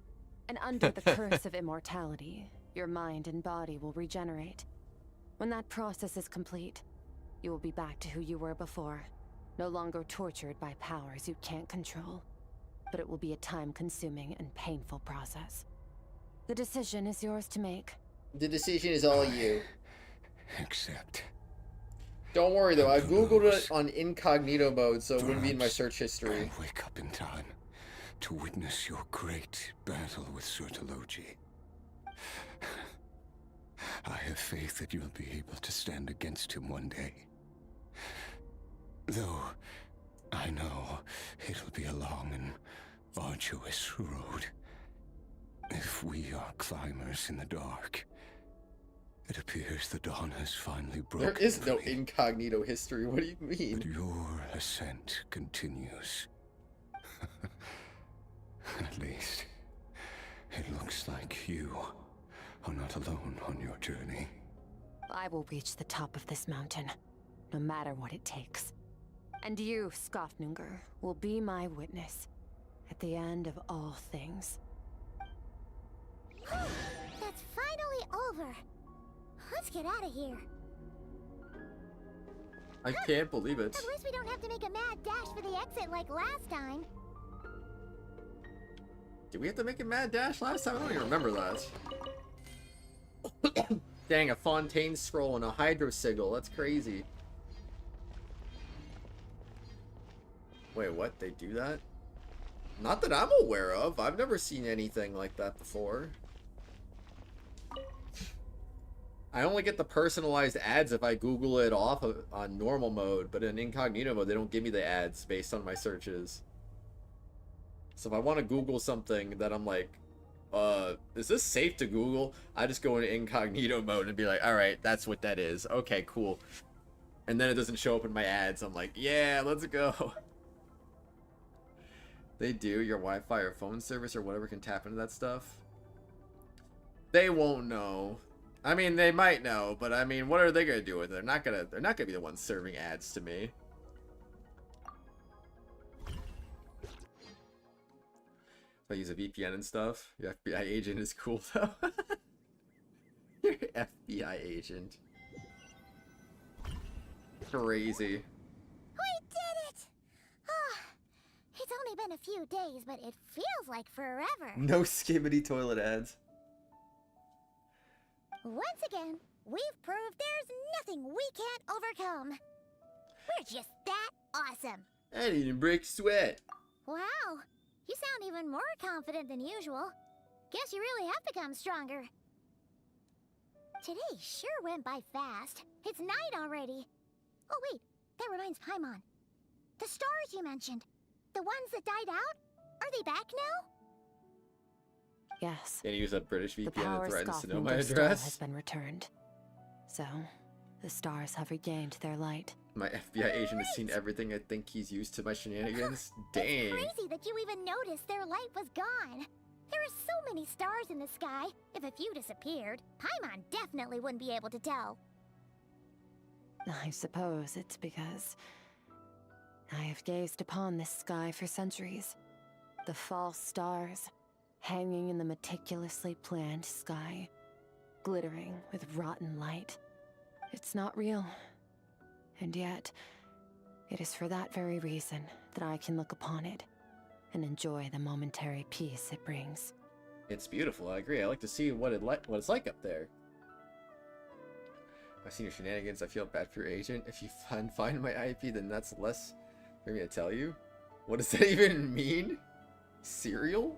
and under the curse of immortality, your mind and body will regenerate. When that process is complete, you will be back to who you were before, no longer tortured by powers you can't control. But it will be a time-consuming and painful process. The decision is yours to make. The decision is all you. Accept. Don't worry though, I googled it on incognito mode, so it wouldn't be in my search history. I'll wake up in time to witness your great battle with Sertologi. I have faith that you'll be able to stand against him one day. Though, I know it'll be a long and arduous road. If we are climbers in the dark, it appears the dawn has finally broken. There is no incognito history, what do you mean? But your ascent continues. At least, it looks like you are not alone on your journey. I will reach the top of this mountain, no matter what it takes. And you, Skofnunger, will be my witness at the end of all things. That's finally over. Let's get out of here. I can't believe it. At least we don't have to make a mad dash for the exit like last time. Did we have to make a mad dash last time? I don't even remember that. Dang, a Fontaine scroll and a Hydro Sigil. That's crazy. Wait, what? They do that? Not that I'm aware of. I've never seen anything like that before. I only get the personalized ads if I Google it off on normal mode, but in incognito mode, they don't give me the ads based on my searches. So if I want to Google something that I'm like, is this safe to Google? I just go into incognito mode and be like, alright, that's what that is. Okay, cool. And then it doesn't show up in my ads. I'm like, yeah, let's go. They do. Your Wi-Fi or phone service or whatever can tap into that stuff. They won't know. I mean, they might know, but I mean, what are they gonna do with it? They're not gonna be the ones serving ads to me. If I use a VPN and stuff, your FBI agent is cool though. Your FBI agent. Crazy. We did it! Ah, it's only been a few days, but it feels like forever. No skimmity toilet ads. Once again, we've proved there's nothing we can't overcome. We're just that awesome. I didn't even break sweat. Wow, you sound even more confident than usual. Guess you really have become stronger. Today sure went by fast. It's night already. Oh wait, that reminds Paimon. The stars you mentioned, the ones that died out, are they back now? Yes. Can you use a British The VPN power that threatens to know my Skofnunger's stone address? has been returned. So, the stars have regained their light. My FBI agent has seen everything I think he's used to my shenanigans. Dang. It's crazy that you even noticed their light was gone. There are so many stars in the sky. If a few disappeared, Paimon definitely wouldn't be able to tell. I suppose it's because I have gazed upon this sky for centuries. The false stars, hanging in the meticulously planned sky, glittering with rotten light. It's not real. And yet, it is for that very reason that I can look upon it and enjoy the momentary peace it brings. It's beautiful, I agree. I like to see what it's like up there. I've seen your shenanigans, I feel bad for your agent. If you find my IP, then that's less for me to tell you. What does that even mean? Cereal?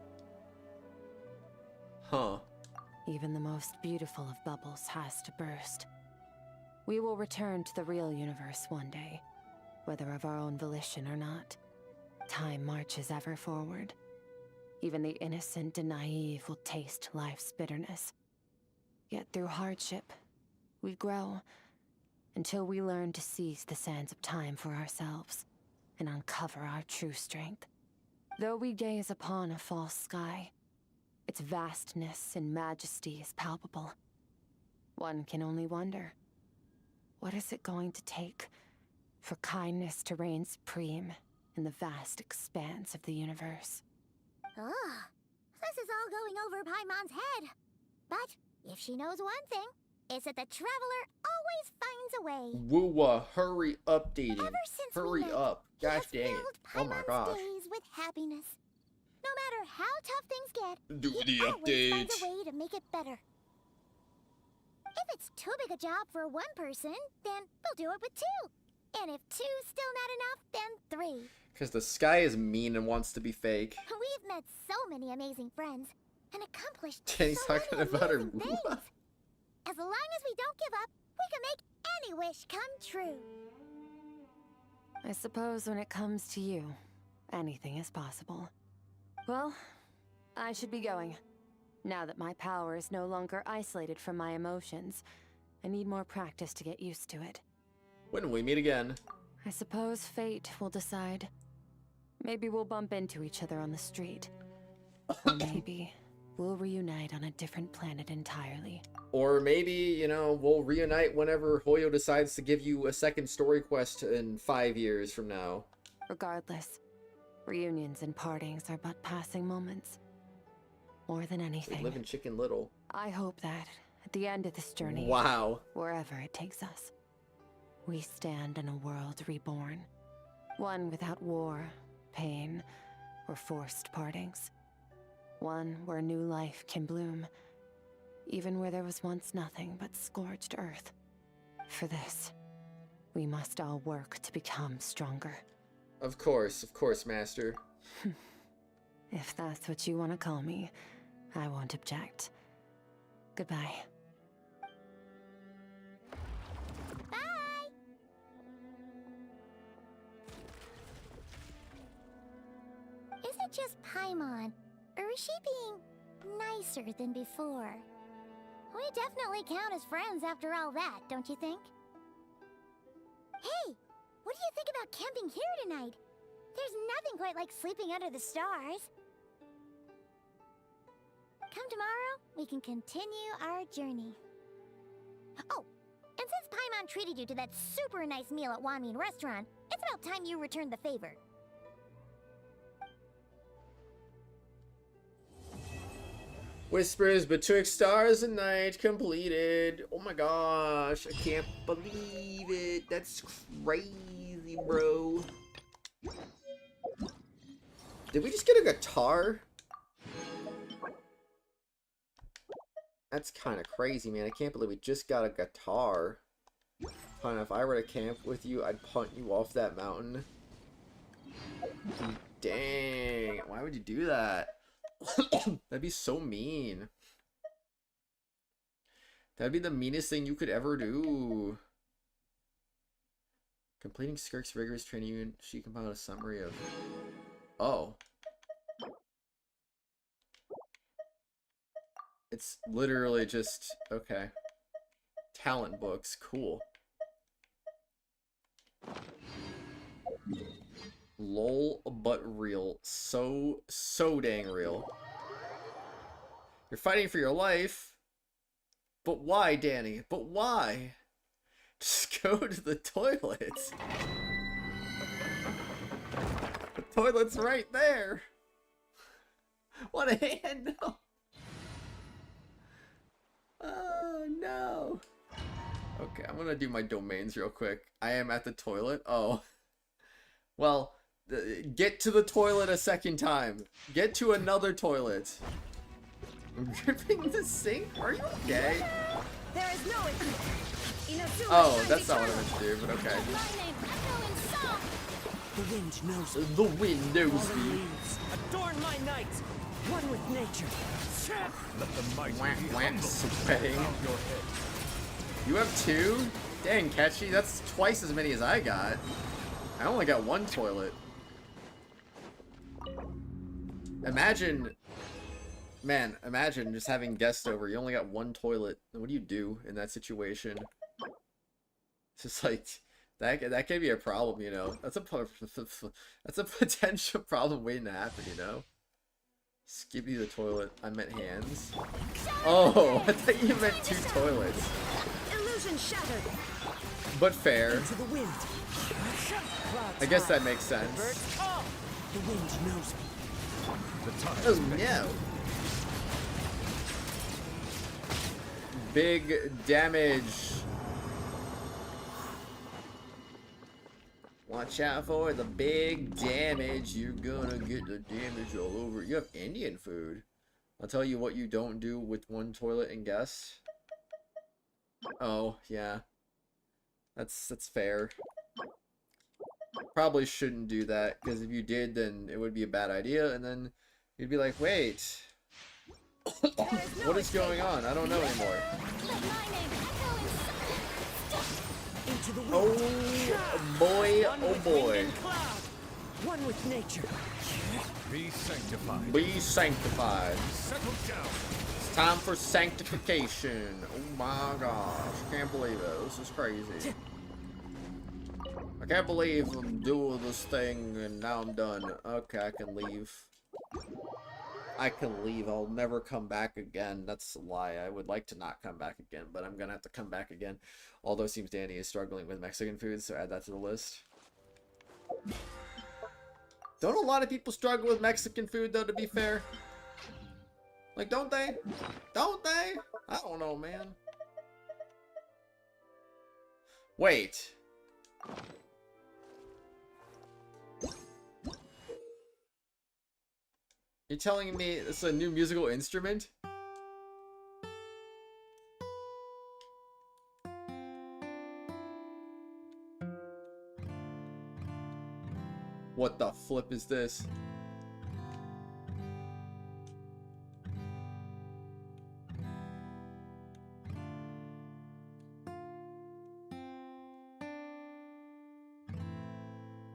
Huh. Even the most beautiful of bubbles has to burst. We will return to the real universe one day, whether of our own volition or not. Time marches ever forward. Even the innocent and naive will taste life's bitterness. Yet through hardship, we grow, until we learn to seize the sands of time for ourselves, and uncover our true strength. Though we gaze upon a false sky, its vastness and majesty is palpable. One can only wonder, what is it going to take for kindness to reign supreme in the vast expanse of the universe? Ugh, this is all going over Paimon's head. But if she knows one thing, it's that the Traveler always finds a way. Woo-wah, hurry up, dating. Ever since Hurry we met, up. he Gosh has dang it. filled Oh my Paimon's gosh. days with happiness. No matter how tough things get, Do he the always finds update. a way to make it better. If it's too big a job for one person, then we'll do it with two. And if two's still not enough, then three. Because the sky is mean and wants to be fake. We've met so many amazing friends and accomplished Danny's so talking many about her amazing things. As long as we don't give up, we can make any wish come true. I suppose when it comes to you, anything is possible. Well, I should be going. Now that my power is no longer isolated from my emotions, I need more practice to get used to it. When we meet again. I suppose fate will decide. Maybe we'll bump into each other on the street. Or maybe we'll reunite on a different planet entirely. Or maybe, you know, we'll reunite whenever HoYo decides to give you a second story quest in 5 years from now. Regardless, reunions and partings are but passing moments. More than We anything, live in Chicken Little. I hope that at the end of this journey, Wow. wherever it takes us, we stand in a world reborn. One without war, pain, or forced partings. One where new life can bloom, even where there was once nothing but scorched earth. For this, we must all work to become stronger. Of course, Master. If that's what you want to call me, I won't object. Goodbye. Bye! Is it just Paimon, or is she being nicer than before? We definitely count as friends after all that, don't you think? Hey, what do you think about camping here tonight? There's nothing quite like sleeping under the stars. Come tomorrow, we can continue our journey. Oh, and since Paimon treated you to that super nice meal at Wanmin Restaurant, it's about time you returned the favor. Whispers betwixt stars and night completed. Oh my gosh, I can't believe it. That's crazy, bro. Did we just get a guitar? That's kind of crazy, man. I can't believe we just got a guitar. Fine, if I were to camp with you, I'd punt you off that mountain. Dang, why would you do that? That'd be so mean. That'd be the meanest thing you could ever do. Completing Skirk's rigorous training unit, she compiled a summary of... Oh. It's literally just... Okay. Talent books. Cool. Lol, but real. So dang real. You're fighting for your life. But why, Danny? But why? Just go to the toilet. The toilet's right there. What a hand, no. Oh, no. Okay, I'm gonna do my domains real quick. I am at the toilet. Oh. Well, get to the toilet a second time. Get to another toilet. I'm dripping the sink? Are you okay? There is no Oh, that's not what I meant to do, but okay. The wind knows The wind knows me. Adorn my night. One with nature. Let the mighty be Wah, humble. sweating. Above your head. You have 2? Dang, Catchy, that's twice as many as I got. I only got 1 toilet. Imagine, man, imagine just having guests over. You only got 1 toilet. What do you do in that situation? It's just like, that could be a problem, you know? That's a potential problem waiting to happen, you know? Skip you the toilet. I meant hands. Oh, I thought you meant 2 toilets. Illusion shattered. But fair. Into the wind. I guess that makes sense. The wind knows me. The time Oh is picking. no. Big damage. Watch out for the big damage. You're gonna get the damage all over. You have Indian food. I'll tell you what you don't do with 1 toilet and guests. Oh, yeah. That's fair. Probably shouldn't do that, because if you did, then it would be a bad idea, and then you'd be like, wait. What is going on? I don't know anymore. Oh boy, oh boy. One with nature. Be sanctified. Be sanctified. Settle down. It's time for sanctification. Oh my gosh. Can't believe it. This is crazy. I can't believe I'm doing this thing and now I'm done. Okay, I can leave. I can leave. I'll never come back again. That's a lie. I would like to not come back again, but I'm gonna have to come back again. Although it seems Danny is struggling with Mexican food, so add that to the list. Don't a lot of people struggle with Mexican food, though, to be fair? Like, don't they? Don't they? I don't know, man. Wait. You're telling me it's a new musical instrument? What the flip is this?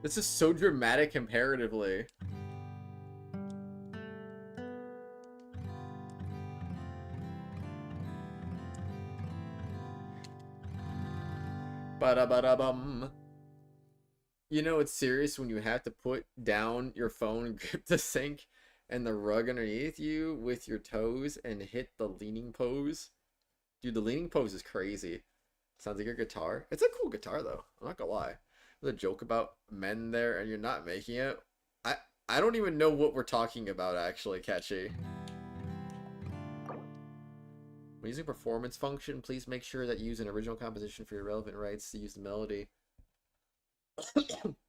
This is so dramatic comparatively. Ba-da-ba-da-bum. You know it's serious when you have to put down your phone and grip the sink and the rug underneath you with your toes and hit the leaning pose. Dude, the leaning pose is crazy. Sounds like your guitar. It's a cool guitar though. I'm not gonna lie. There's a joke about men there and you're not making it. I don't even know what we're talking about actually, Catchy. When using performance function, please make sure that you use an original composition for your relevant rights to use the melody.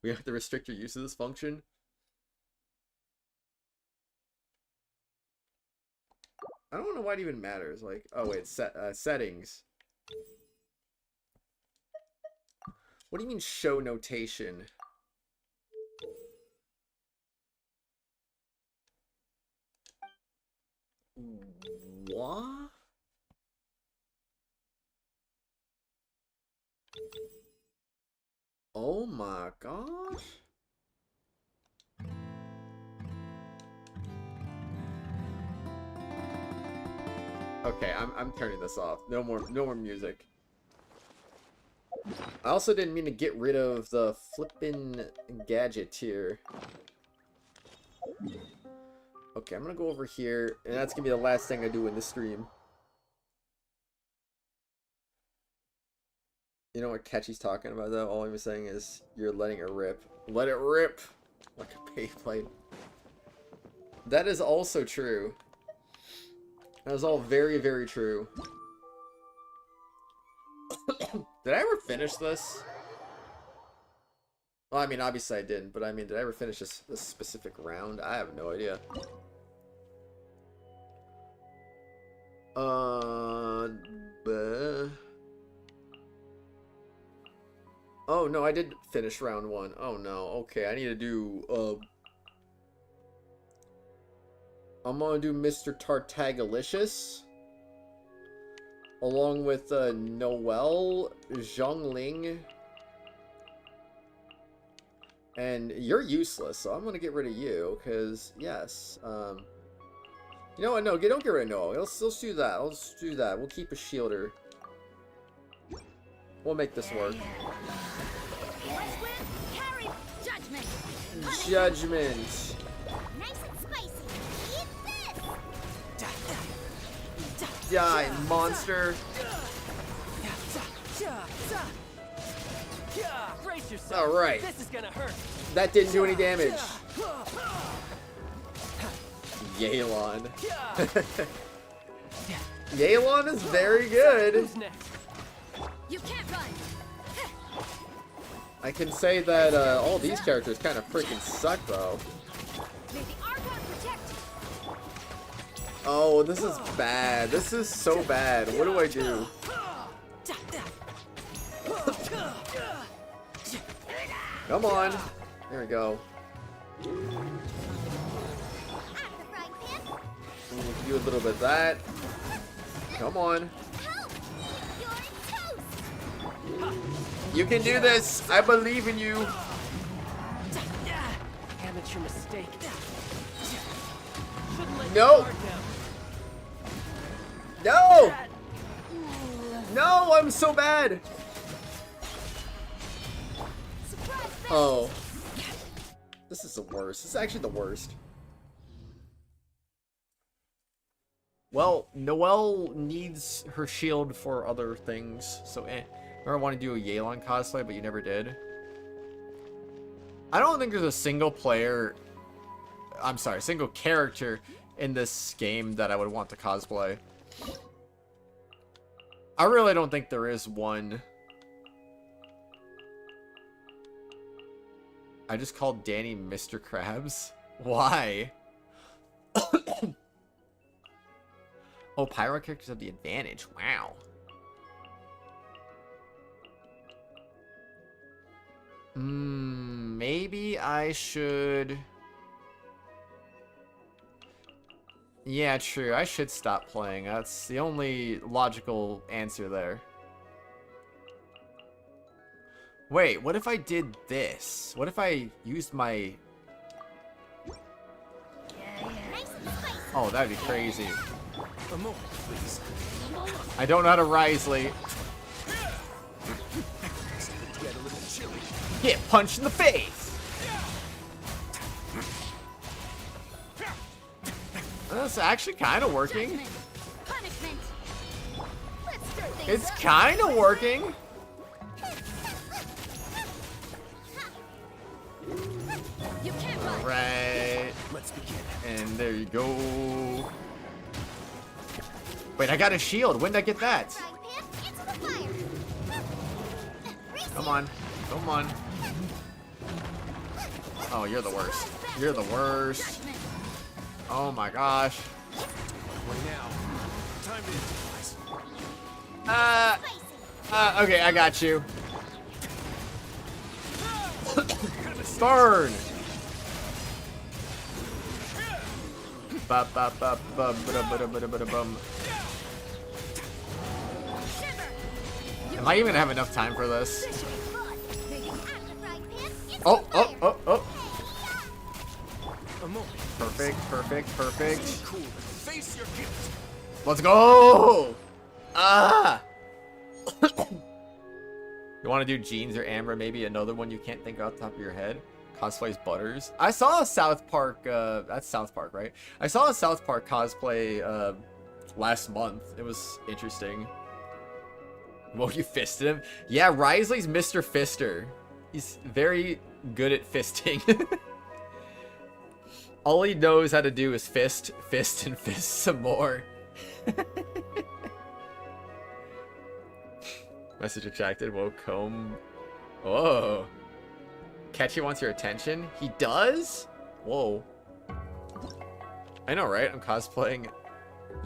We have to restrict your use of this function. I don't know why it even matters. Like, oh wait, settings. What do you mean show notation? What? Oh my gosh. Okay, I'm turning this off. No more music. I also didn't mean to get rid of the flippin' gadget here. Okay, I'm gonna go over here, and that's gonna be the last thing I do in this stream. You know what Catchy's talking about though? All he was saying is, you're letting it rip. Let it rip! Like a Beyblade. That is also true. That is all very, very true. Did I ever finish this? Well, I mean, obviously I didn't, but I mean, did I ever finish this specific round? I have no idea. Oh, no, I did finish round 1. Oh, no. Okay, I need to do, I'm gonna do Mr. Tartagalicious. Along with Noelle, Zhongling. And you're useless, so I'm gonna get rid of you, because, yes. You know what? No, don't get rid of Noelle. Let's do that. Let's do that. We'll keep a shielder. We'll make this work. Judgment. Nice and spicy. Eat this. Die, monster. Brace yourself. All right. This is gonna hurt. That didn't do any damage. Yelan. Yelan is very good. You can't run. I can say that all these characters kind of freaking suck, though. May the Archon protect you. Oh, this is bad. This is so bad. What do I do? Come on. There we go. We'll do a little bit of that. Come on. You can do this. I believe in you. Amateur mistake. No. No. No, I'm so bad. Oh. This is the worst. This is actually the worst. Well, Noelle needs her shield for other things, so Remember I want to do a Yelan cosplay, but you never did? I don't think there's a single character in this game that I would want to cosplay. I really don't think there is one. I just called Danny Mr. Krabs. Why? Oh, Pyro characters have the advantage. Wow. Maybe I should... Yeah, true. I should stop playing. That's the only logical answer there. Wait, what if I did this? What if I used my... Oh, that'd be crazy. A moment, please. I don't know how to Risley. Get punched in the face! That's actually kind of working. It's kind of working. Alright. Let's begin. And there you go. Wait, I got a shield. When did I get that? Come on. Come on. Oh, you're the worst. You're the worst. Oh my gosh. What now? Time to improvise. Okay, I got you. Burn. Am I even gonna have enough time for this? Oh, oh, oh, oh. Perfect, perfect, perfect. Face your guilt. Let's go! Ah! You want to do Jeans or Amber? Maybe another one you can't think off the top of your head? Cosplays Butters. I saw a South Park, that's South Park, right? I saw a South Park cosplay, last month. It was interesting. Well, you fisted him? Yeah, Risley's Mr. Fister. He's very good at fisting. All he knows how to do is fist, fist, and fist some more. Message extracted. Whoa, comb. Whoa. Catchy wants your attention? He does? Whoa. I know, right? I'm cosplaying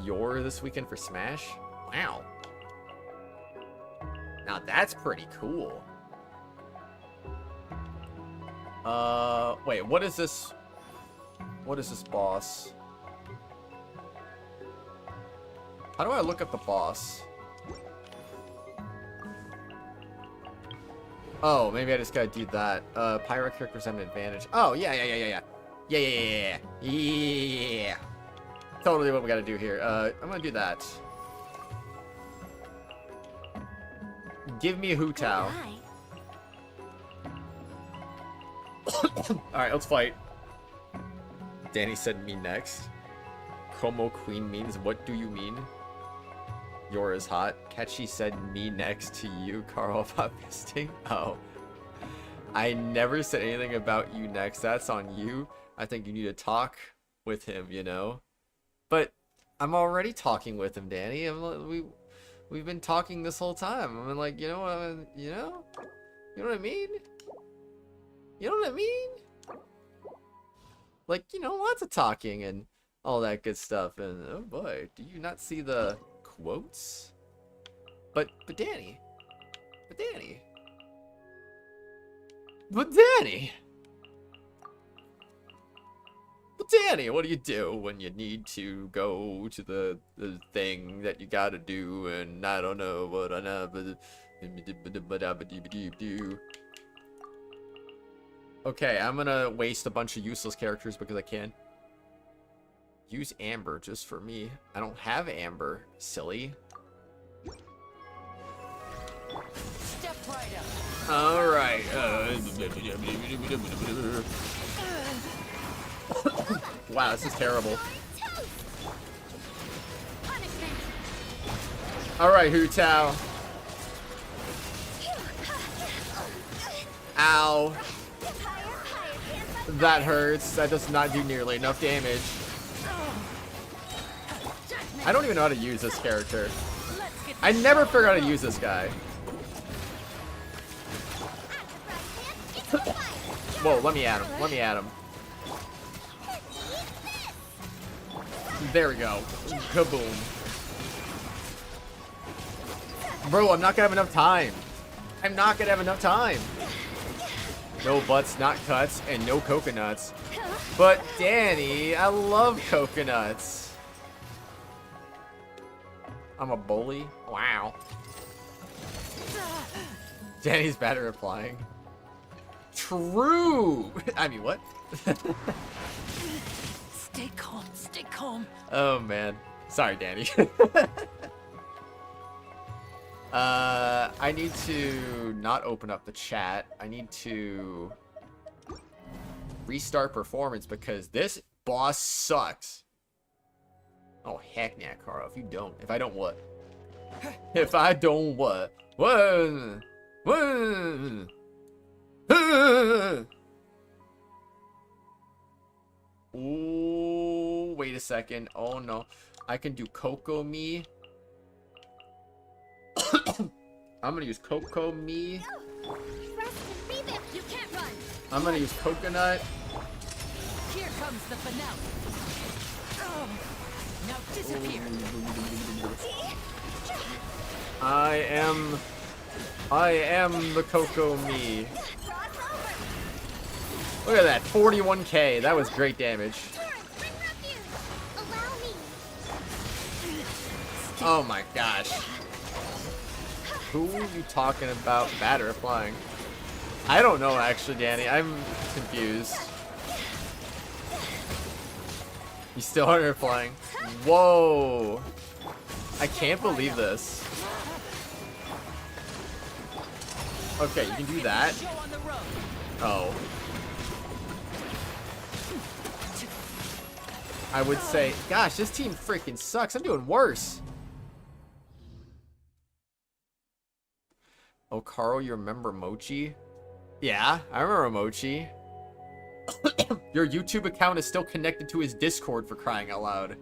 Yor this weekend for Smash. Wow. Now that's pretty cool. Wait, what is this? What is this boss? How do I look up the boss? Oh, maybe I just gotta do that. Pirate characters have an advantage. Oh, yeah. Yeah. Totally what we gotta do here. I'm gonna do that. Give me a Hu Tao. Alright, let's fight. Danny said me next. Como Queen means what do you mean? You're as hot. Catchy said me next to you, Carl, about fisting. Oh. I never said anything about you next. That's on you. I think you need to talk with him, you know? But I'm already talking with him, Danny. We've been talking this whole time. I'm like, you know, you know what I mean? You know what I mean? Like, you know, lots of talking and all that good stuff. And oh boy, do you not see the quotes? But Danny, what do you do when you need to go to the thing that you gotta do? And I don't know what I know. Okay, I'm gonna waste a bunch of useless characters because I can. Use Amber just for me. I don't have Amber, silly. Step right up. Alright. Wow, this is terrible. Alright, Hu Tao. Ow. That hurts. That does not do nearly enough damage. I don't even know how to use this character. I never figured out how to use this guy. Whoa, let me at him. Let me at him. There we go. Kaboom. Bro, I'm not gonna have enough time. I'm not gonna have enough time. No butts, not cuts, and no coconuts. But Danny, I love coconuts. I'm a bully? Wow. Danny's bad at replying. True! I mean, what? Stay calm, stay calm. Oh, man. Sorry, Danny. I need to not open up the chat. I need to restart performance because this boss sucks. Oh, heck nah, Carl. If I don't what? If I don't what? What? What? Ooh, wait a second. Oh, no. I can do Coco Me. I'm gonna use Coco Me. I'm gonna use Coconut. Here comes the finale. Now disappear. I am the Coco Me. Look at that, 41k. That was great damage. Oh my gosh. Who are you talking about bad or flying? I don't know actually, Danny. I'm confused. You still aren't flying. Whoa. I can't believe this. Okay, you can do that. Oh. I would say, gosh, this team freaking sucks. I'm doing worse. Oh, Carl, you remember Mochi? Yeah, I remember Mochi. Your YouTube account is still connected to his Discord, for crying out loud.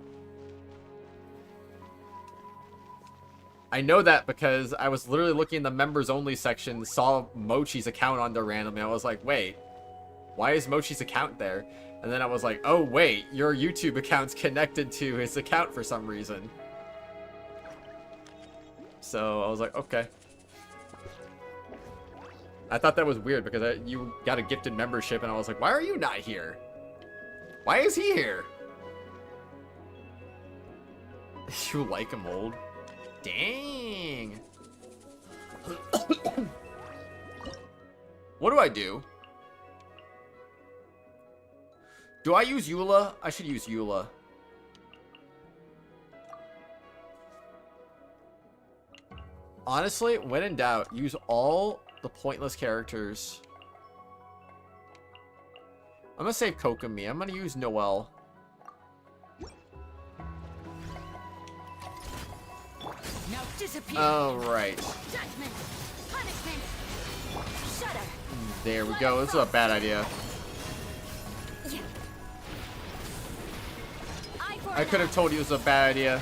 I know that because I was literally looking in the members only section, saw Mochi's account on there randomly. I was like, wait, why is Mochi's account there? And then I was like, oh wait, your YouTube account's connected to his account for some reason. So I was like, okay. I thought that was weird because you got a gifted membership and I was like, why are you not here? Why is he here? You like him old? Dang. What do I do? Do I use Eula? I should use Eula. Honestly, when in doubt, use all the pointless characters. I'm gonna save Kokomi. I'm gonna use Noelle. Now disappear. Oh, right. Judgment. Punishment. Shudder. There we go. This is a bad idea. I could have told you it was a bad idea.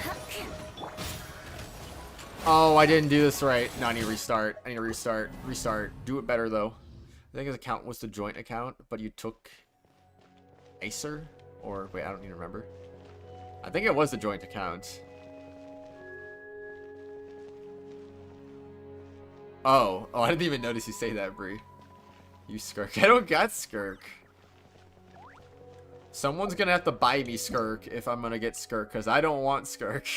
Oh, I didn't do this right. No, I need to restart. I need to restart. Restart. Do it better, though. I think his account was the joint account, but you took Acer? Or, wait, I don't even remember. I think it was the joint account. Oh, I didn't even notice you say that, Bree. You Skirk. I don't got Skirk. Someone's gonna have to buy me Skirk if I'm gonna get Skirk, because I don't want Skirk.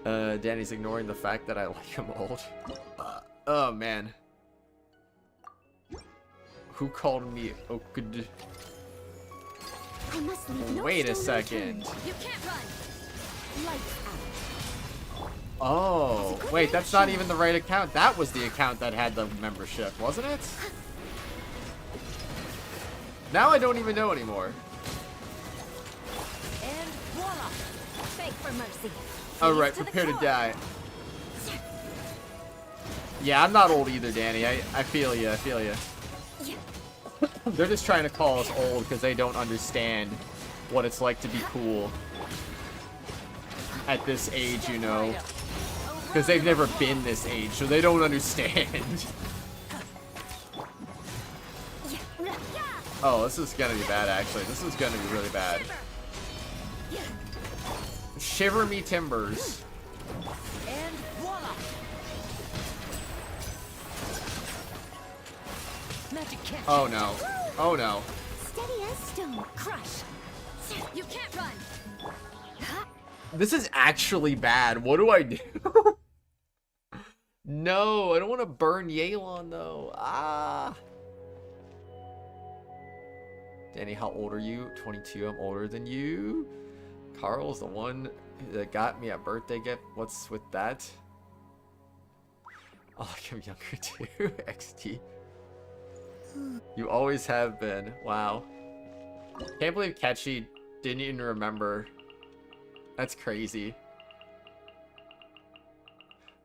Danny's ignoring the fact that I like him old. Oh, man. Who called me Okud? I must leave no Wait a stone second. unturned. You can't run. Lights out. Oh, wait, that's not even the right account. That was the account that had the membership, wasn't it? Now I don't even know anymore. And voila. Beg for mercy. Alright, prepare to die. Yeah, I'm not old either, Danny. I feel you, I feel you. They're just trying to call us old because they don't understand what it's like to be cool. At this age, you know. Because they've never been this age, so they don't understand. Oh, this is gonna be bad, actually. This is gonna be really bad. Shiver me timbers. And voila. Magic catch. Oh no. Oh no. Steady as stone. Crush. You can't run. This is actually bad. What do I do? No, I don't want to burn Yelan though. Ah. Danny, how old are you? 22. I'm older than you. Carl's the one that got me a birthday gift. What's with that? Oh, I'm younger too. XT. You always have been. Wow. Can't believe Ketchy didn't even remember. That's crazy.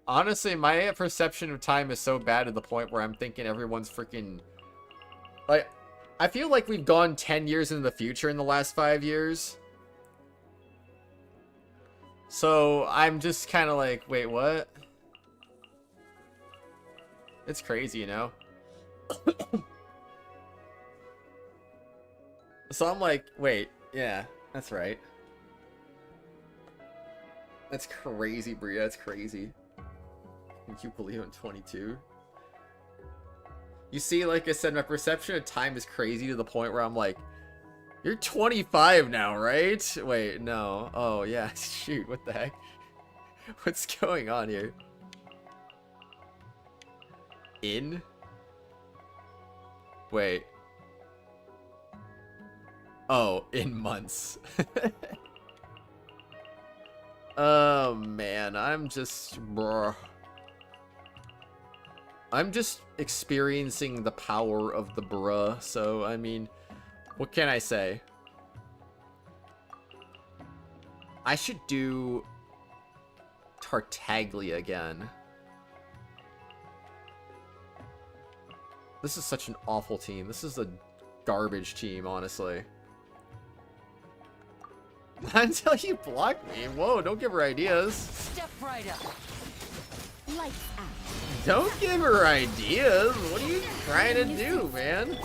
Honestly, my perception of time is so bad to the point where I'm thinking everyone's freaking... Like, I feel like we've gone 10 years into the future in the last 5 years. So, I'm just kind of like, wait, what? It's crazy, you know? So I'm like, wait, yeah, that's right. That's crazy, Bria, that's crazy. Can you believe I'm 22? You see, like I said, my perception of time is crazy to the point where I'm like, you're 25 now, right? Wait, no. Oh, yeah, shoot, what the heck? What's going on here? In? Wait. Oh, in months. Oh, man, I'm just... Bruh. I'm just experiencing the power of the bruh, so, I mean, what can I say? I should do Tartaglia again. This is such an awful team. This is a garbage team, honestly. Until you block me. Whoa, don't give her ideas. Step right up. Lights out. Don't give her ideas. What are you trying to do, man?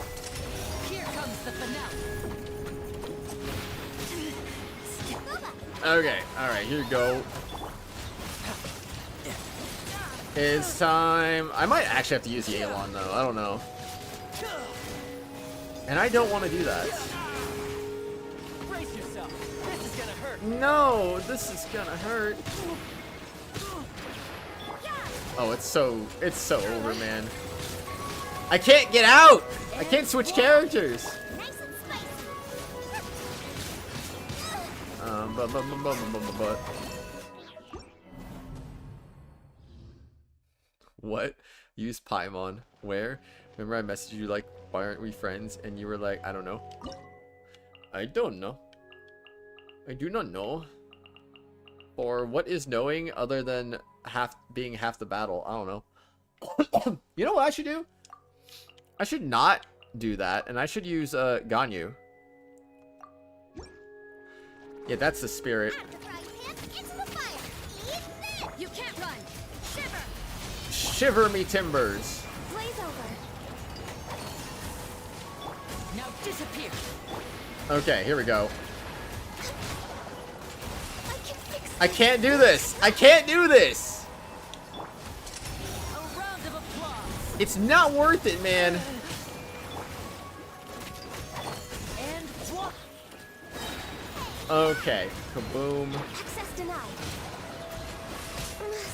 Here comes the finale. Okay, alright, here you go. It's time. I might actually have to use Yelan, though. I don't know. And I don't want to do that. Brace yourself. This is gonna hurt. No, this is gonna hurt. Oh, it's so over, man. I can't get out. I can't switch characters. But. What? Use Paimon. Where? Remember I messaged you like, why aren't we friends? And you were like, I don't know. I don't know. I do not know. Or what is knowing other than being half the battle? I don't know. You know what I should do? I should not do that, and I should use Ganyu. Yeah, that's the spirit. You can't run. Shiver. Shiver me timbers. Blaze over. Now disappear. Okay, here we go. I can't do this. I can't do this. A round of applause. It's not worth it, man. And what? Okay, kaboom. Access denied.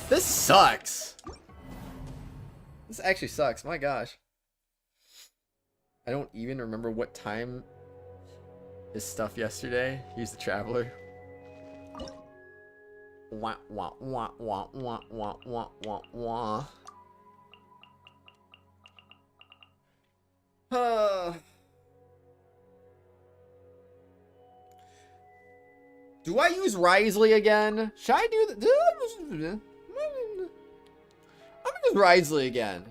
This sucks. This actually sucks. My gosh. I don't even remember what time his stuff yesterday. He's the Traveler. Wah, wah, wah, wah, wah, wah, wah, wah, wah. Do I use Risley again? Should I do that? I'm gonna use Risley again.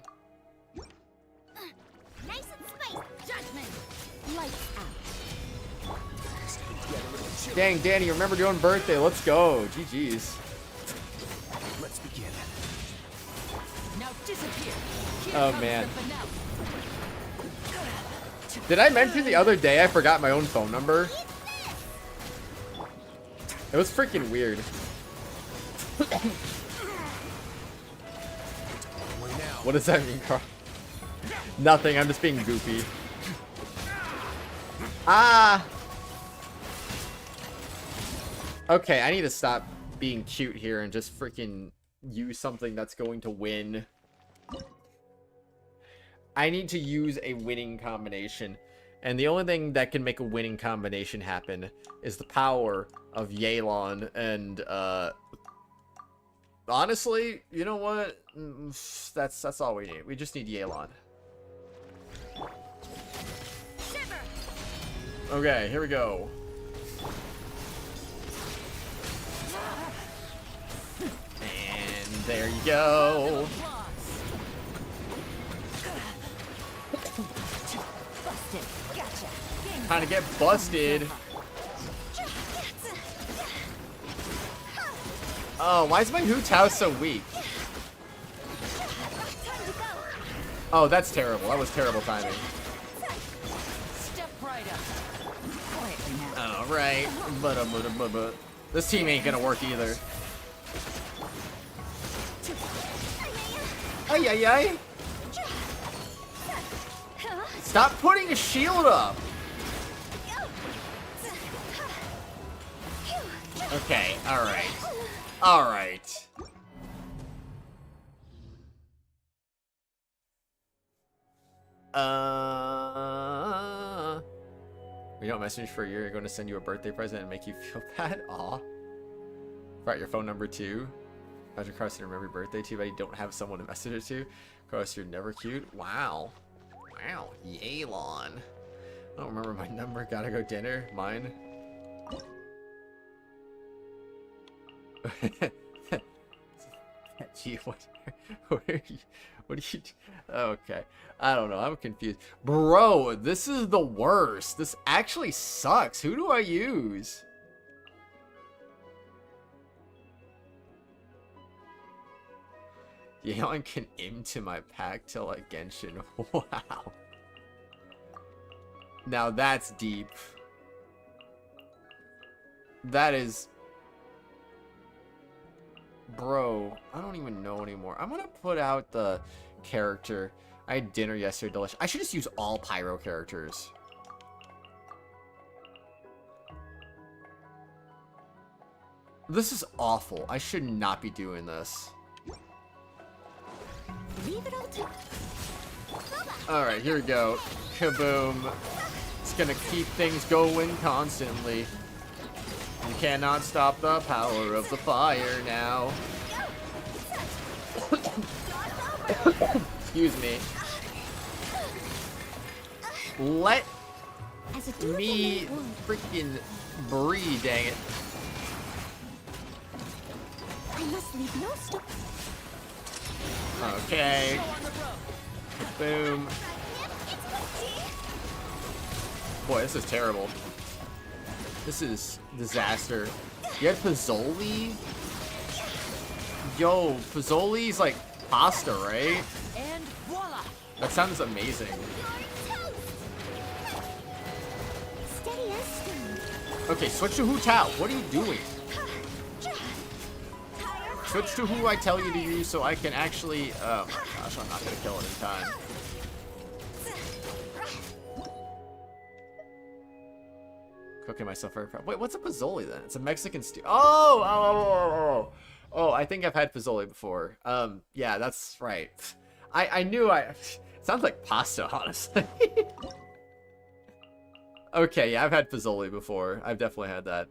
Nice and spiced. Judgment. Lights out. Dang, Danny, remember doing birthday. Let's go. GG's. Let's begin. Now disappear. Here Oh, comes man. the finale. Did I mention the other day I forgot my own phone number? It was freaking weird. What does that mean, Carl? Nothing, I'm just being goofy. Ah! Okay, I need to stop being cute here and just freaking use something that's going to win. I need to use a winning combination. And the only thing that can make a winning combination happen is the power of Yelan. And, honestly, you know what? That's all we need. We just need Yelan. Okay, here we go. And there you go. Kind of get busted. Oh, why is my Hu Tao so weak? Oh, that's terrible. That was terrible timing. Step right up. Quietly now. All right, but this team ain't gonna work either. Ay ay ay! Stop putting a shield up. Okay, all right, all right. We don't message for a year. You're going to send you a birthday present and make you feel bad. Aw. Write your phone number too. Imagine Carson remember your birthday too, but you don't have someone to message it to. Carson, you're never cute. Wow. Wow. Yelan. I don't remember my number. Gotta go dinner. Mine. Gee, what are you? What are you? Okay, I don't know. I'm confused, bro. This is the worst. This actually sucks. Who do I use? Yelan can into my pack till like Genshin. Wow. Now that's deep. That is. Bro, I don't even know anymore. I'm gonna put out the character. I had dinner yesterday, delicious. I should just use all Pyro characters. This is awful. I should not be doing this. Leave it all to... Alright, here we go. Kaboom. It's gonna keep things going constantly. You cannot stop the power of the fire now. Excuse me. Let me freaking breathe, dang it. I must leave no stone. Okay. Boom. Boy, this is terrible. This is disaster. You had Pizzoli? Yo, Pizzoli's like pasta, right? And voila! That sounds amazing. Steady as stone. Okay, switch to Hu Tao. What are you doing? Switch to who I tell you to use so I can actually... Oh my gosh, I'm not gonna kill it in time. Cooking myself very proud. Wait, what's a Pizzoli then? It's a Mexican stew. Oh, I think I've had Pizzoli before. Yeah, that's right. I knew it sounds like pasta, honestly. Okay, yeah, I've had Pizzoli before. I've definitely had that.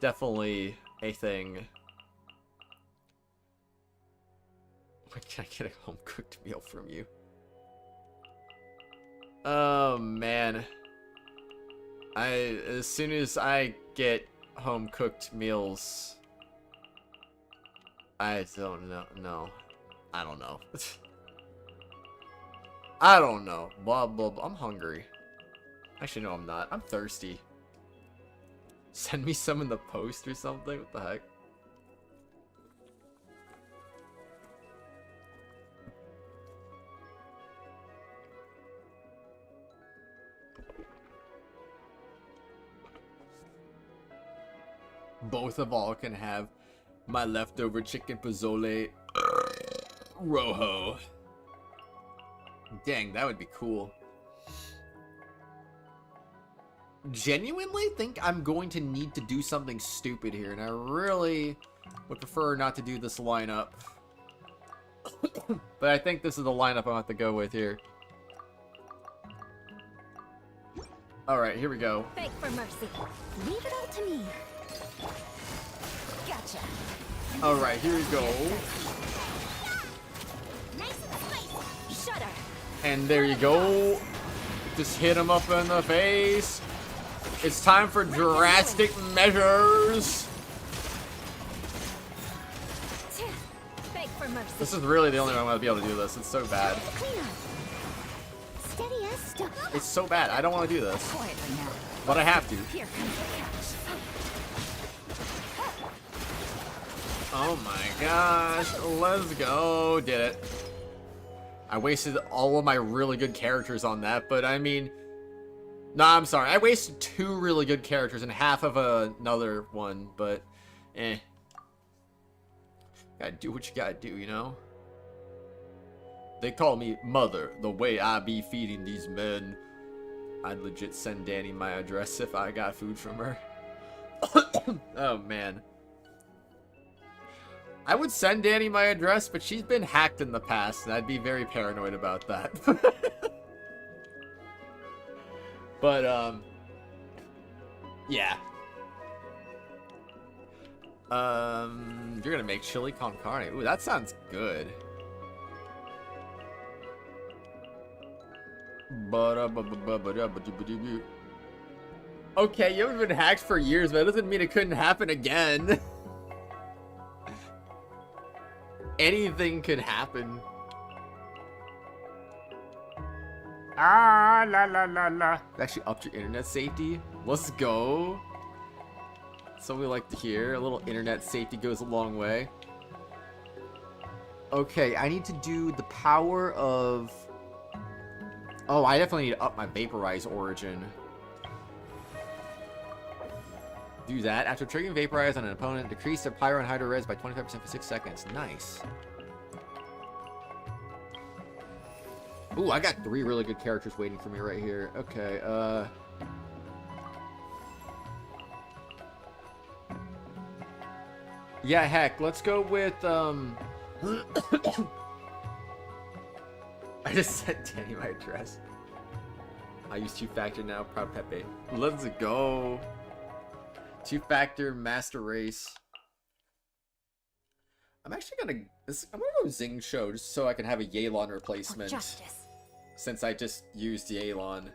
Definitely a thing. Why can't I get a home-cooked meal from you? Oh, man. As soon as I get home-cooked meals, I don't know. No. I don't know. I don't know. Blah, blah, blah. I'm hungry. Actually, no, I'm not. I'm thirsty. Send me some in the post or something? What the heck? Both of all can have my leftover chicken pozole rojo. Dang, that would be cool. Genuinely think I'm going to need to do something stupid here, and I really would prefer not to do this lineup. But I think this is the lineup I have to go with here. Alright, here we go. Beg for mercy. Leave it all to me. Gotcha. Alright, here we go. Nice and spicy. Shudder. And there you go. Just hit him up in the face. It's time for drastic measures. Beg for mercy. This is really the only way I'm gonna be able to do this. It's so bad. Steady as stone. It's so bad. I don't want to do this. Quietly now. But I have to. Here comes the catch. Oh my gosh. Let's go. Did it. I wasted all of my really good characters on that, but I mean... Nah, I'm sorry. I wasted 2 really good characters and half of another one, but... Eh. Gotta do what you gotta do, you know? They call me Mother, the way I be feeding these men. I'd legit send Danny my address if I got food from her. Oh, man. I would send Danny my address, but she's been hacked in the past, and I'd be very paranoid about that. But, yeah. You're gonna make chili con carne. Ooh, that sounds good. Okay, you haven't been hacked for years, but that doesn't mean it couldn't happen again. Anything could happen. Ah, la la la la. It actually upped your internet safety. Let's go. That's what we like to hear. A little internet safety goes a long way. Okay, I need to do the power of... Oh, I definitely need to up my vaporize origin. Do that. After triggering vaporize on an opponent, decrease their pyro and hydro res by 25% for 6 seconds. Nice. Ooh, I got 3 really good characters waiting for me right here. Okay, Yeah, heck, let's go with, I just sent Danny my address. I use two-factor now, proud Pepe. Let's go. Two-factor master race. I'm actually gonna go Zing Show just so I can have a Yelan replacement. Since I just used Yelan.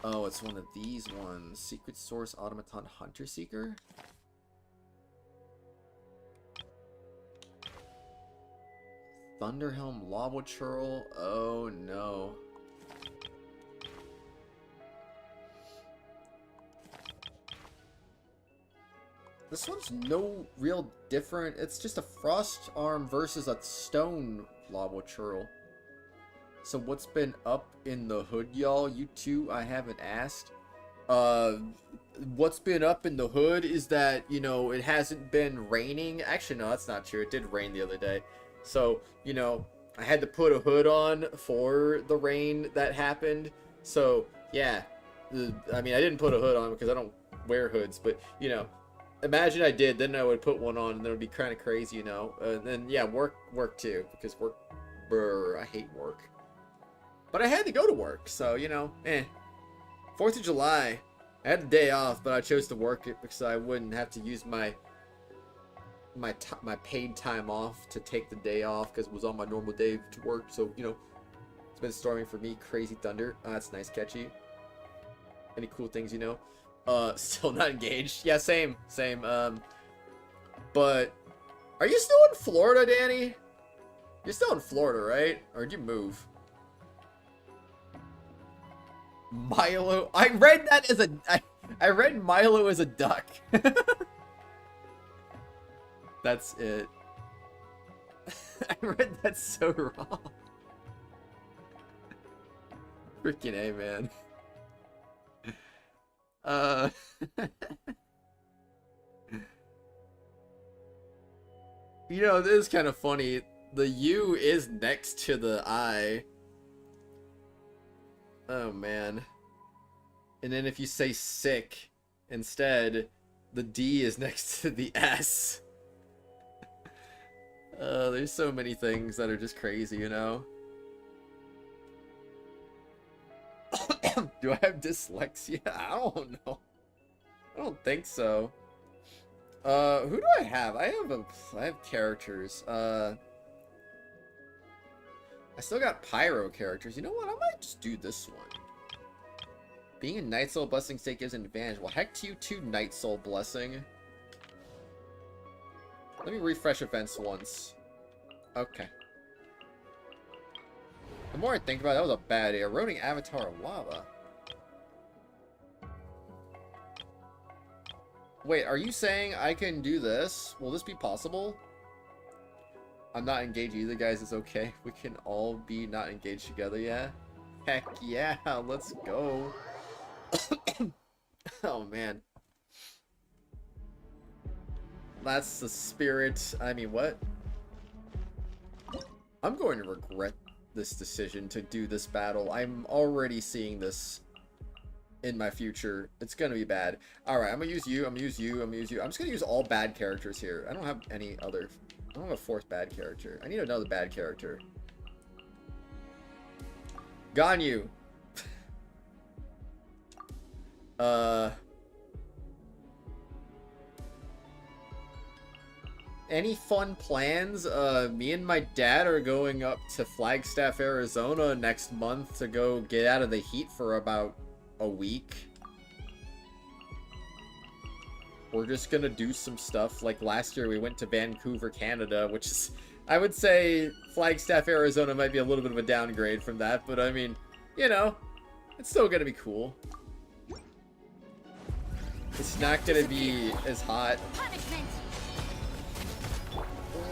Oh, it's one of these ones. Secret Source Automaton Hunter Seeker? Thunderhelm Lava Churl? Oh no. This one's no real different. It's just a Frost Arm versus a Stone Lava Churl. So what's been up in the hood, y'all? You two, I haven't asked. What's been up in the hood is that, you know, it hasn't been raining. Actually, no, that's not true. It did rain the other day. So, you know, I had to put a hood on for the rain that happened. So, yeah. I mean, I didn't put a hood on because I don't wear hoods. But, you know, imagine I did. Then I would put one on and then it would be kind of crazy, you know. And then, yeah, work too. Because work, I hate work. But I had to go to work, so, you know, 4th of July, I had the day off, but I chose to work it because I wouldn't have to use my paid time off to take the day off because it was on my normal day to work. So, you know, it's been storming for me. Crazy thunder. Oh, that's nice, catchy. Any cool things, you know? Still not engaged. Yeah, same. But are you still in Florida, Danny? You're still in Florida, right? Or did you move? miHoYo. I read that as I read miHoYo as a duck. That's it. I read that so wrong. Freaking A, man. You know, this is kind of funny. The U is next to the I. Oh, man. And then if you say sick instead, the D is next to the S. There's so many things that are just crazy, you know? Do I have dyslexia? I don't know. I don't think so. Who do I have? I have characters. I still got Pyro characters. You know what? I might just do this one. Being a Night Soul Blessing state gives an advantage. Well, heck to you too, Night Soul Blessing. Let me refresh events once. Okay. The more I think about it, that was a bad idea. Eroding Avatar of Lava. Wait, are you saying I can do this? Will this be possible? I'm not engaged either, guys. It's okay. We can all be not engaged together, yeah? Heck yeah, let's go. Oh, man. That's the spirit. I mean, what? I'm going to regret this decision to do this battle. I'm already seeing this in my future. It's gonna be bad. Alright, I'm gonna use you, I'm gonna use you, I'm gonna use you. I'm just gonna use all bad characters here. I don't have any other... I don't have a fourth bad character. I need another bad character. Ganyu. Any fun plans? Me and my dad are going up to Flagstaff, Arizona next month to go get out of the heat for about a week. We're just gonna do some stuff. Like last year we went to Vancouver, Canada, which is, I would say Flagstaff, Arizona might be a little bit of a downgrade from that, but I mean, you know, it's still gonna be cool. It's not gonna be as hot.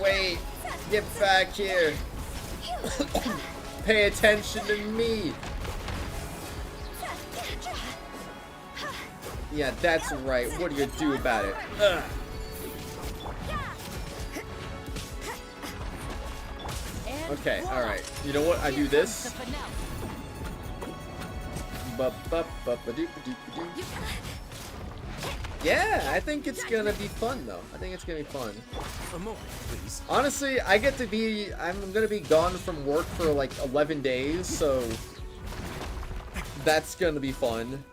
Wait, get back here. Pay attention to me. Yeah, that's right. What do you do about it? Ugh. Okay, alright. You know what? I do this. Yeah, I think it's gonna be fun though. I think it's gonna be fun. A moment, please. Honestly, I'm gonna be gone from work for like 11 days, so that's gonna be fun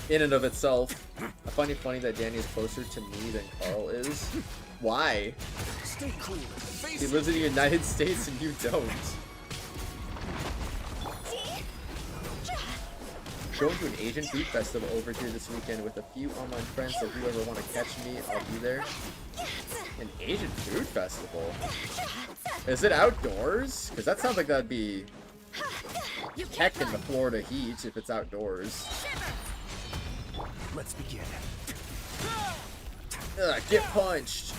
in and of itself. I find it funny that Danny is closer to me than Carl is. Why? Stay cool. He lives in the United States and you don't. Going to an Asian food festival over here this weekend with a few online friends, so if you ever want to catch me, I'll be there. An Asian food festival? Is it outdoors? Because that sounds like that'd be heck in the Florida heat if it's outdoors. Let's begin. Get punched.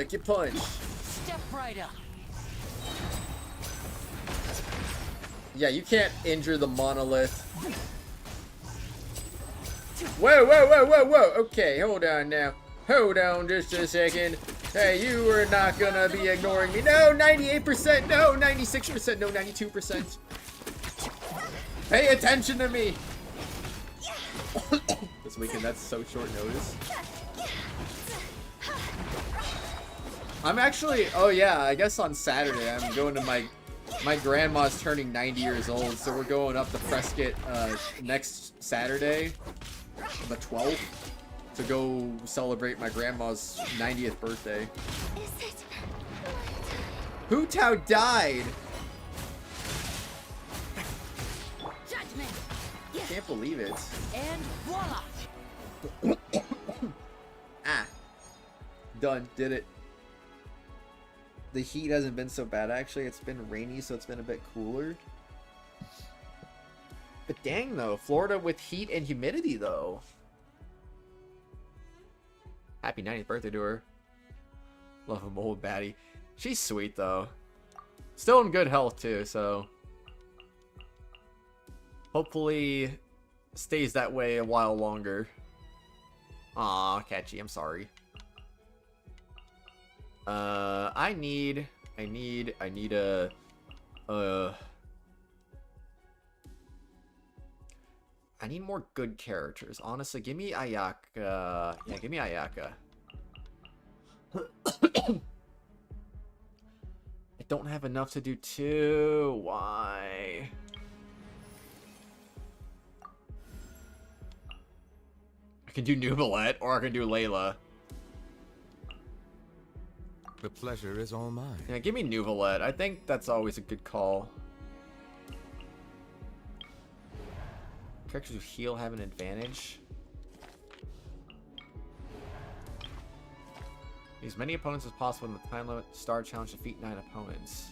Get punched. Step right up. Yeah, you can't injure the monolith. Whoa, whoa, whoa, whoa, whoa. Okay, hold on now. Hold on just a second. Hey, you are not gonna be ignoring me. No, 98%. No, 96%. No, 92%. Pay attention to me. This weekend, that's so short notice. I'm actually, oh yeah, I guess on Saturday I'm going to my grandma's turning 90 years old, so we're going up to Prescott next Saturday, the 12th, to go celebrate my grandma's 90th birthday. Hu Tao died! Judgment. I can't believe it. And voila. Ah. Done. Did it. The heat hasn't been so bad, actually. It's been rainy, so it's been a bit cooler. But dang, though. Florida with heat and humidity, though. Happy 90th birthday to her. Love a old baddie. She's sweet, though. Still in good health, too, so... hopefully stays that way a while longer. Aw, Catchy, I'm sorry. I need more good characters. Honestly, give me Ayaka. Yeah, give me Ayaka. I don't have enough to do two. Why? I can do Nubalette, or I can do Layla. The pleasure is all mine. Yeah, give me Nubalette. I think that's always a good call. Characters who heal have an advantage. Use as many opponents as possible in the time limit. Star challenge, defeat 9 opponents.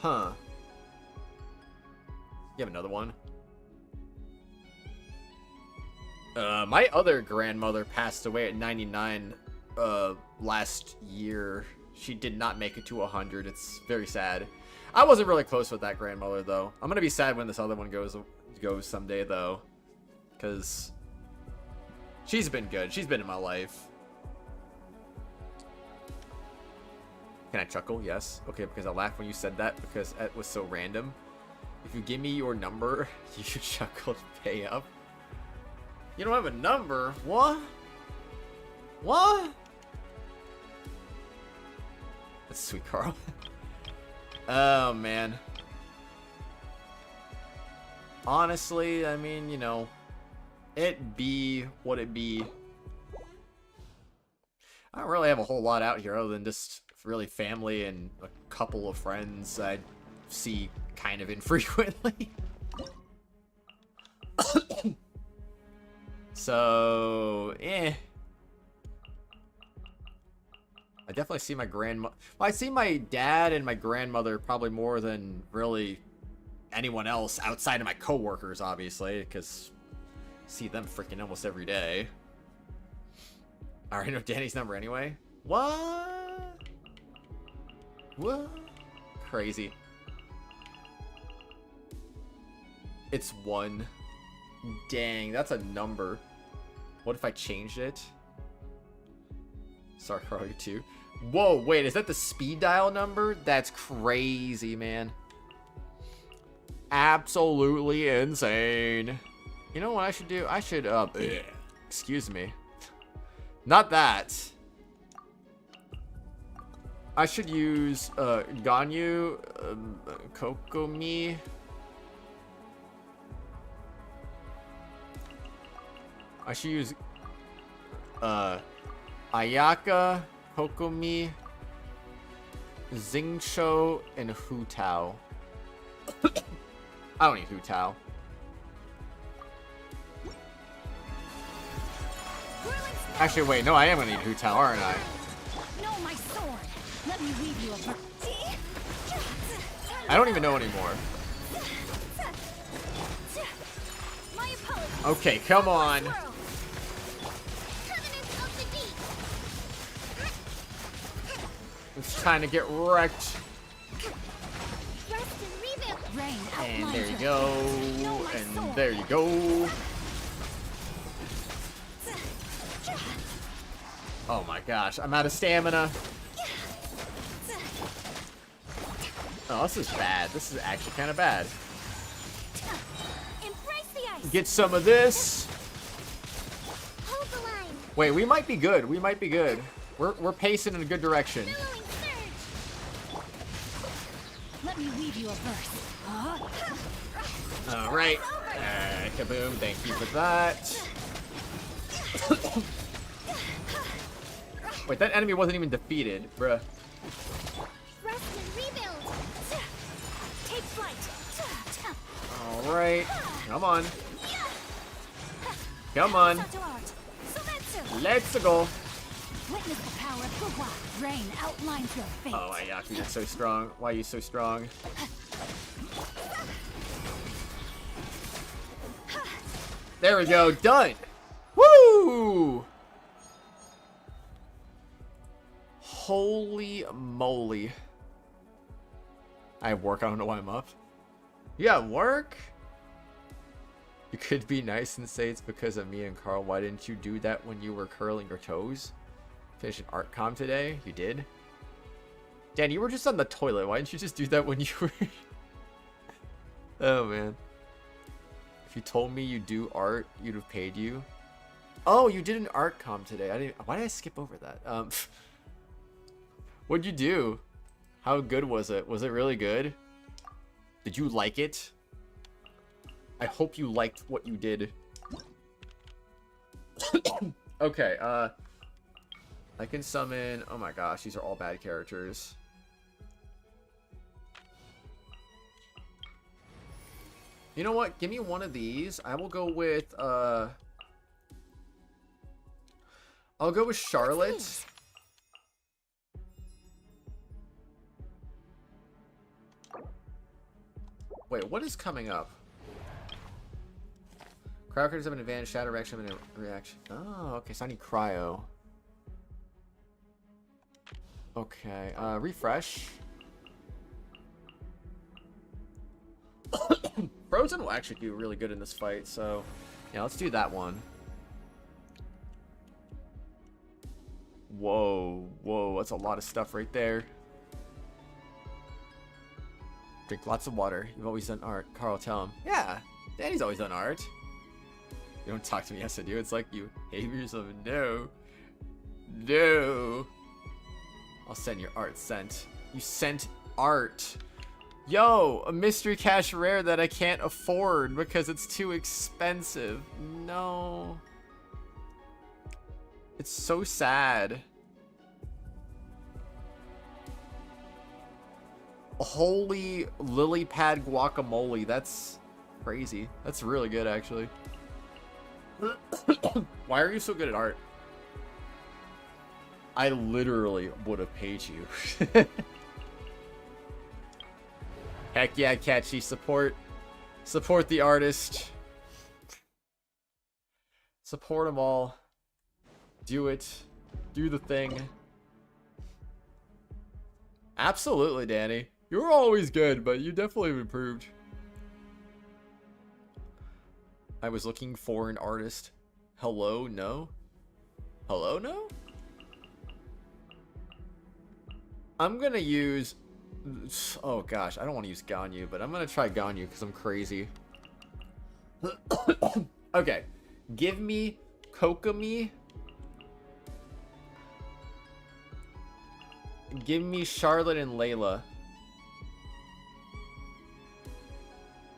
Huh. You have another one? My other grandmother passed away at 99 last year. She did not make it to 100. It's very sad. I wasn't really close with that grandmother, though. I'm gonna be sad when this other one goes someday, though, because she's been good. She's been in my life. Can I chuckle? Yes. Okay, because I laughed when you said that because it was so random. If you give me your number, you should chuckle to pay up. You don't have a number? What? What? That's sweet, Carl. Oh, man. Honestly, I mean, you know, it be what it be. I don't really have a whole lot out here other than just really family and a couple of friends I see kind of infrequently. So, I definitely see my grandma. Well, I see my dad and my grandmother probably more than really anyone else outside of my coworkers, obviously, because I see them freaking almost every day. I already know Danny's number anyway. What? What? Crazy. It's 1. Dang, that's a number. What if I changed it? Sorry, Carl, you too. Whoa, wait, is that the speed dial number? That's crazy, man. Absolutely insane. You know what I should do? I should, Excuse me. Not that. I should use Ganyu, Kokomi. I should use Ayaka, Kokomi, Xingqiu, and Hu Tao. I don't need Hu Tao. Actually, wait, no, I am gonna need Hu Tao, aren't I? No, my sword. Let me weave you a I don't even know anymore. Okay, come on. It's trying to get wrecked. And there you go. And there you go. Oh my gosh, I'm out of stamina. Oh, this is bad. This is actually kind of bad. Get some of this. Wait, we might be good. We might be good. We're pacing in a good direction. Let me weave you a verse. All right. Kaboom. Thank you for that. Wait, that enemy wasn't even defeated, bruh. Rest and rebuild. Take flight. All right. Come on. Come on. Let's go. Witness the power of Gugwa. Rain outlines your fate. Oh, Ayaki, you're so strong. Why are you so strong? There we go. Done. Woo! Holy moly. I have work. I don't know why I'm up. You have work? You could be nice and say it's because of me and Carl. Why didn't you do that when you were curling your toes? Finish an art com today? You did? Dan, you were just on the toilet. Why didn't you just do that when you were... Oh, man. If you told me you do art, you'd have paid you. Oh, you did an art com today. I didn't... Why did I skip over that? What'd you do? How good was it? Was it really good? Did you like it? I hope you liked what you did. Okay, I can summon... Oh my gosh, these are all bad characters. You know what? Give me one of these. I will go with, I'll go with Charlotte. Wait, what is coming up? Cryo characters have an advantage, shadow reaction, and a reaction. Oh, okay, so I need cryo. Okay, refresh. Frozen will actually do really good in this fight, so yeah, let's do that one. Whoa, whoa, that's a lot of stuff right there. Drink lots of water. You've always done art. Carl, tell him. Yeah, Danny's always done art. You don't talk to me, yes I do. It's like you hate yourself. No. No. I'll send your art sent. You sent art. Yo, a mystery cash rare that I can't afford because it's too expensive. No. It's so sad. Holy lily pad guacamole. That's crazy. That's really good, actually. Why are you so good at art? I literally would have paid you. Heck yeah, catchy. Support the artist. Support them all. Do it. Do the thing. Absolutely, Danny. You were always good, but you definitely improved. I was looking for an artist. Hello, no? Hello, no? I'm gonna use... Oh gosh, I don't want to use Ganyu, but I'm gonna try Ganyu because I'm crazy. Okay, give me Kokomi. Give me Charlotte and Layla.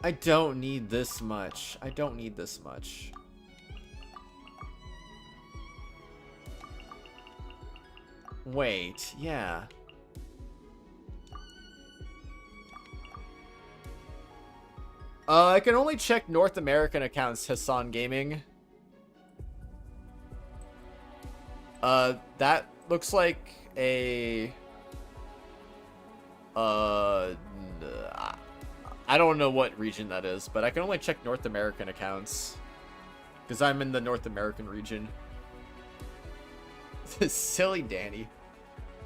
I don't need this much. I don't need this much. Wait, yeah. I can only check North American accounts, Hassan Gaming. That looks like a... I don't know what region that is, but I can only check North American accounts. Because I'm in the North American region. Silly Danny.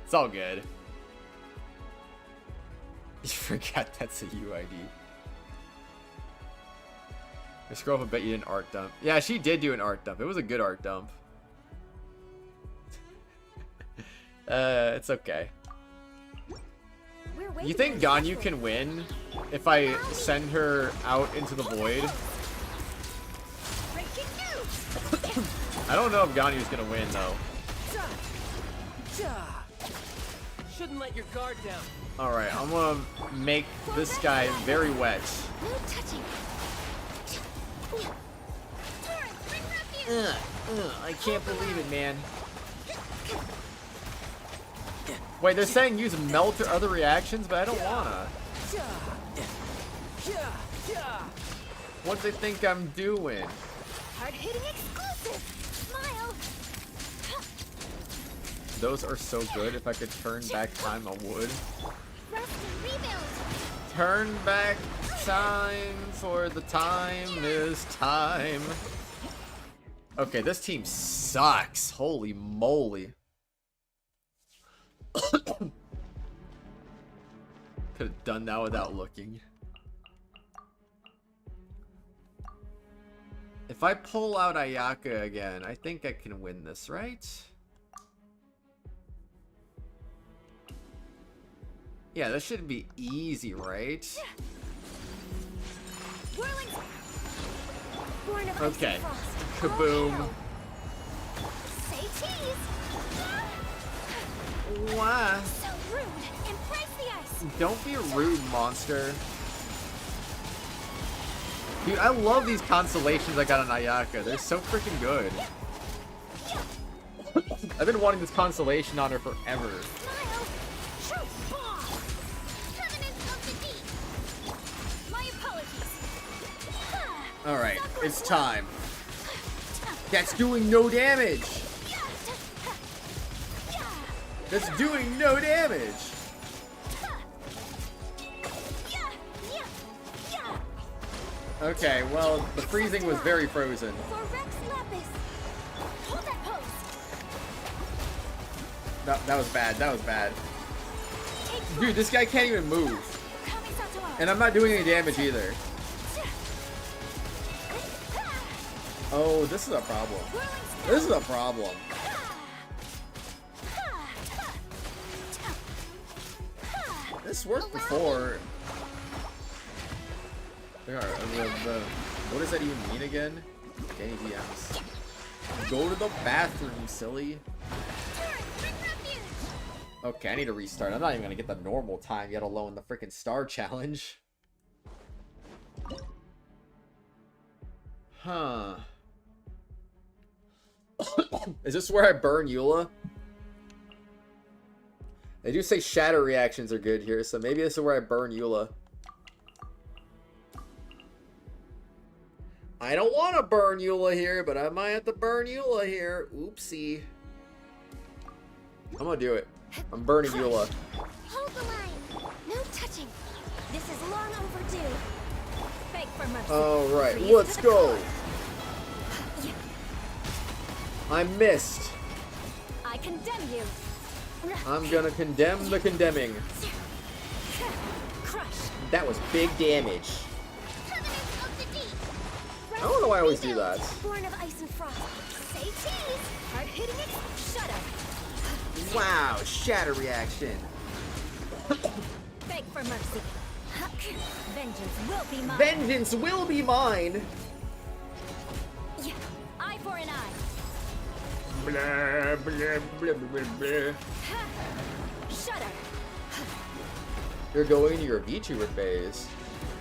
It's all good. You forgot that's a UID. I scroll up a bit, you did an art dump. Yeah, she did do an art dump. It was a good art dump. It's okay. You think Ganyu can win if I send her out into the void? I don't know if Ganyu's gonna win though. Shouldn't let your guard down. Alright, I'm gonna make this guy very wet. No touching. I can't believe it, man. Wait, they're saying use melt or other reactions, but I don't wanna. What do they think I'm doing? Hard-hitting exclusive. Smile. Those are so good. If I could turn back time, I would. Rest and rebuild. Turn back time, for the time is time. Okay, this team sucks. Holy moly. Could have done that without looking. If I pull out Ayaka again, I think I can win this, right? Yeah, this should be easy, right? Okay. Kaboom. Say cheese. Why? So rude. Embrace the ice. Don't be rude, monster. Dude, I love these constellations I got on Ayaka. They're so freaking good. I've been wanting this constellation on her forever. Alright, it's time. That's doing no damage. That's doing no damage. Okay, well, the freezing was very frozen. That was bad. That was bad. Dude, this guy can't even move. And I'm not doing any damage either. Oh, this is a problem. This is a problem. This worked before. What does that even mean again? Danny DMs. Go to the bathroom, silly. Okay, I need to restart. I'm not even gonna get the normal time, yet alone the freaking star challenge. Huh. Is this where I burn Eula? They do say shatter reactions are good here, so maybe this is where I burn Eula. I don't want to burn Eula here, but I might have to burn Eula here. Oopsie. I'm gonna do it. I'm burning Eula. Hold the line. No touching. This is long overdue. Beg for mercy. Alright, let's go. I missed. I condemn you. I'm gonna condemn the condemning. That was big damage. I don't know why I always do that. Born of ice and frost. Say cheese. Hard hitting it. Shut up. Wow, shatter reaction. Beg for mercy. Vengeance will be mine. Vengeance will be mine. Yeah. Eye for an eye. Blah, blah, blah, blah, blah. Shudder. You're going to your VTuber phase.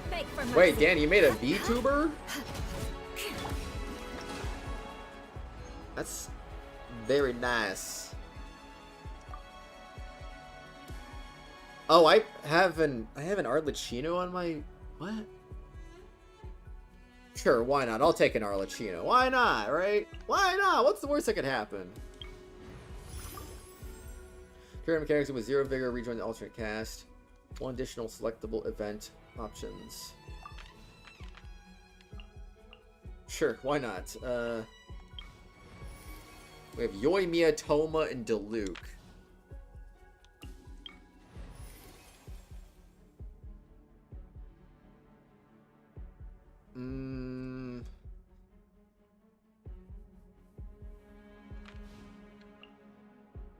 Beg for mercy. Wait, Dan, you made a VTuber? That's very nice. Oh, I have an Arlecchino on my what? Sure, why not? I'll take an Arlecchino. Why not, right? Why not? What's the worst that could happen? Current mechanics with 0 vigor, rejoin the alternate cast. 1 additional selectable event options. Sure, why not? We have Yoimiya, Toma, and Diluc.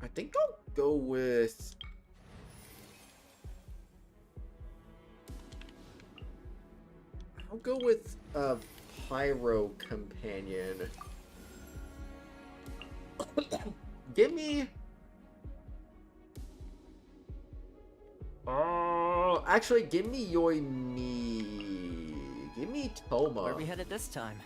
I think I'll go with... I'll go with a Pyro Companion. Give me... Oh, actually, give me Yoimi. Give me Toma. Where are we headed this time?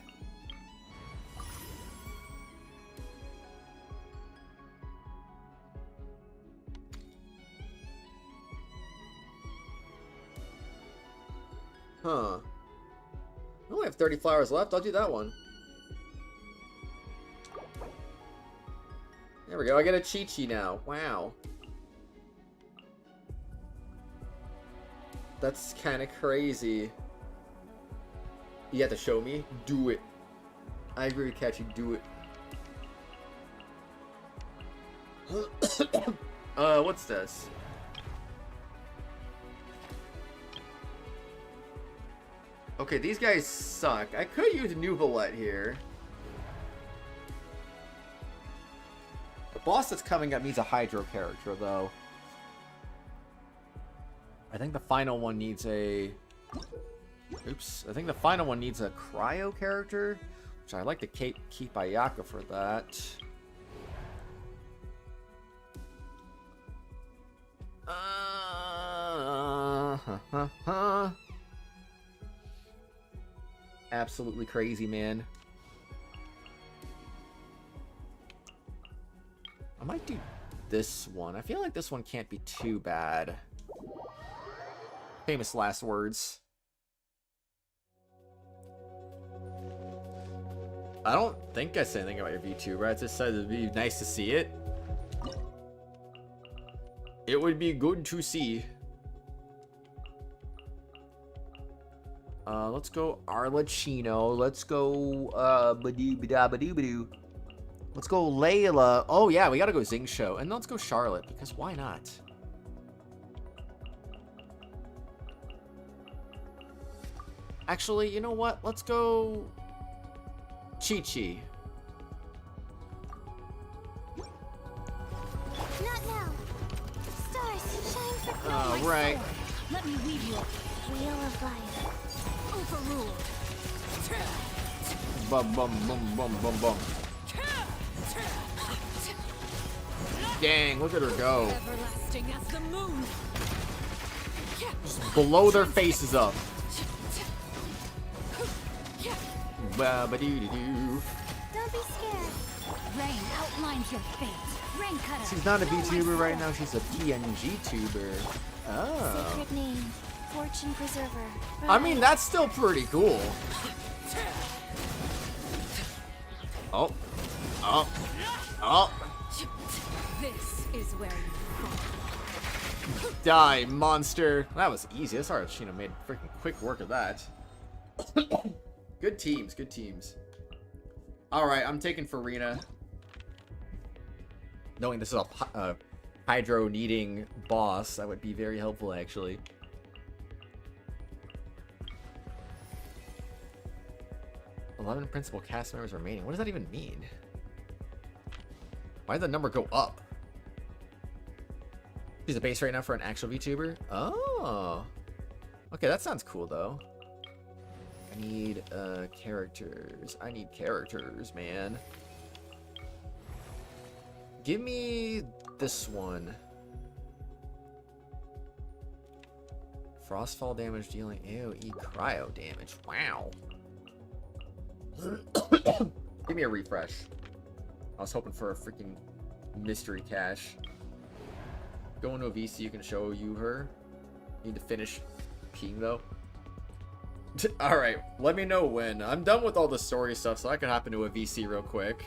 Huh. I only have 30 flowers left. I'll do that one. There we go. I get a Chi-Chi now. Wow. That's kind of crazy. You have to show me? Do it. I agree with Catchy. Do it. What's this? Okay, these guys suck. I could use Nuvolette here. The boss that's coming up needs a Hydro character, though. I think the final one needs a... Oops. I think the final one needs a Cryo character, which I like to keep Ayaka for that. Absolutely crazy, man. I might do this one. I feel like this one can't be too bad. Famous last words. I don't think I said anything about your VTuber. I just said it'd be nice to see it. It would be good to see. Let's go Arlecchino. Let's go Badoo. Let's go Layla. Oh yeah, we gotta go Xingqiu. And let's go Charlotte, because why not? Actually, you know what? Let's go Chi-Chi. Not now. Stars, shine for Chrono. Oh, right. Let me weave you a wheel of life. Overruled. Bum bum bum bum bum bum. Dang, look at her go. Everlasting as the moon. Just blow their faces up. Ba-ba-doo-doo-doo. Don't be scared. Rain outlines your fate. Rain cutter. She's not a VTuber right now, she's a PNG tuber. Oh. Sacred name. Fortune preserver. I mean, that's still pretty cool. Oh. Oh. Oh. This is where you fall. Die, monster. That was easy. That's alright. Sheena made freaking quick work of that. Good teams, good teams. Alright, I'm taking Farina. Knowing this is a hydro needing boss, that would be very helpful actually. "11 principal cast members remaining." What does that even mean? Why did the number go up? She's a base right now for an actual VTuber? Oh. Okay, that sounds cool though. I need characters. I need characters, man. Give me this one. Frostfall damage dealing AoE cryo damage. Wow. Give me a refresh. I was hoping for a freaking mystery cache. Go into a VC, you can show you her. Need to finish peeing though. Alright, let me know when. I'm done with all the story stuff, so I can hop into a VC real quick.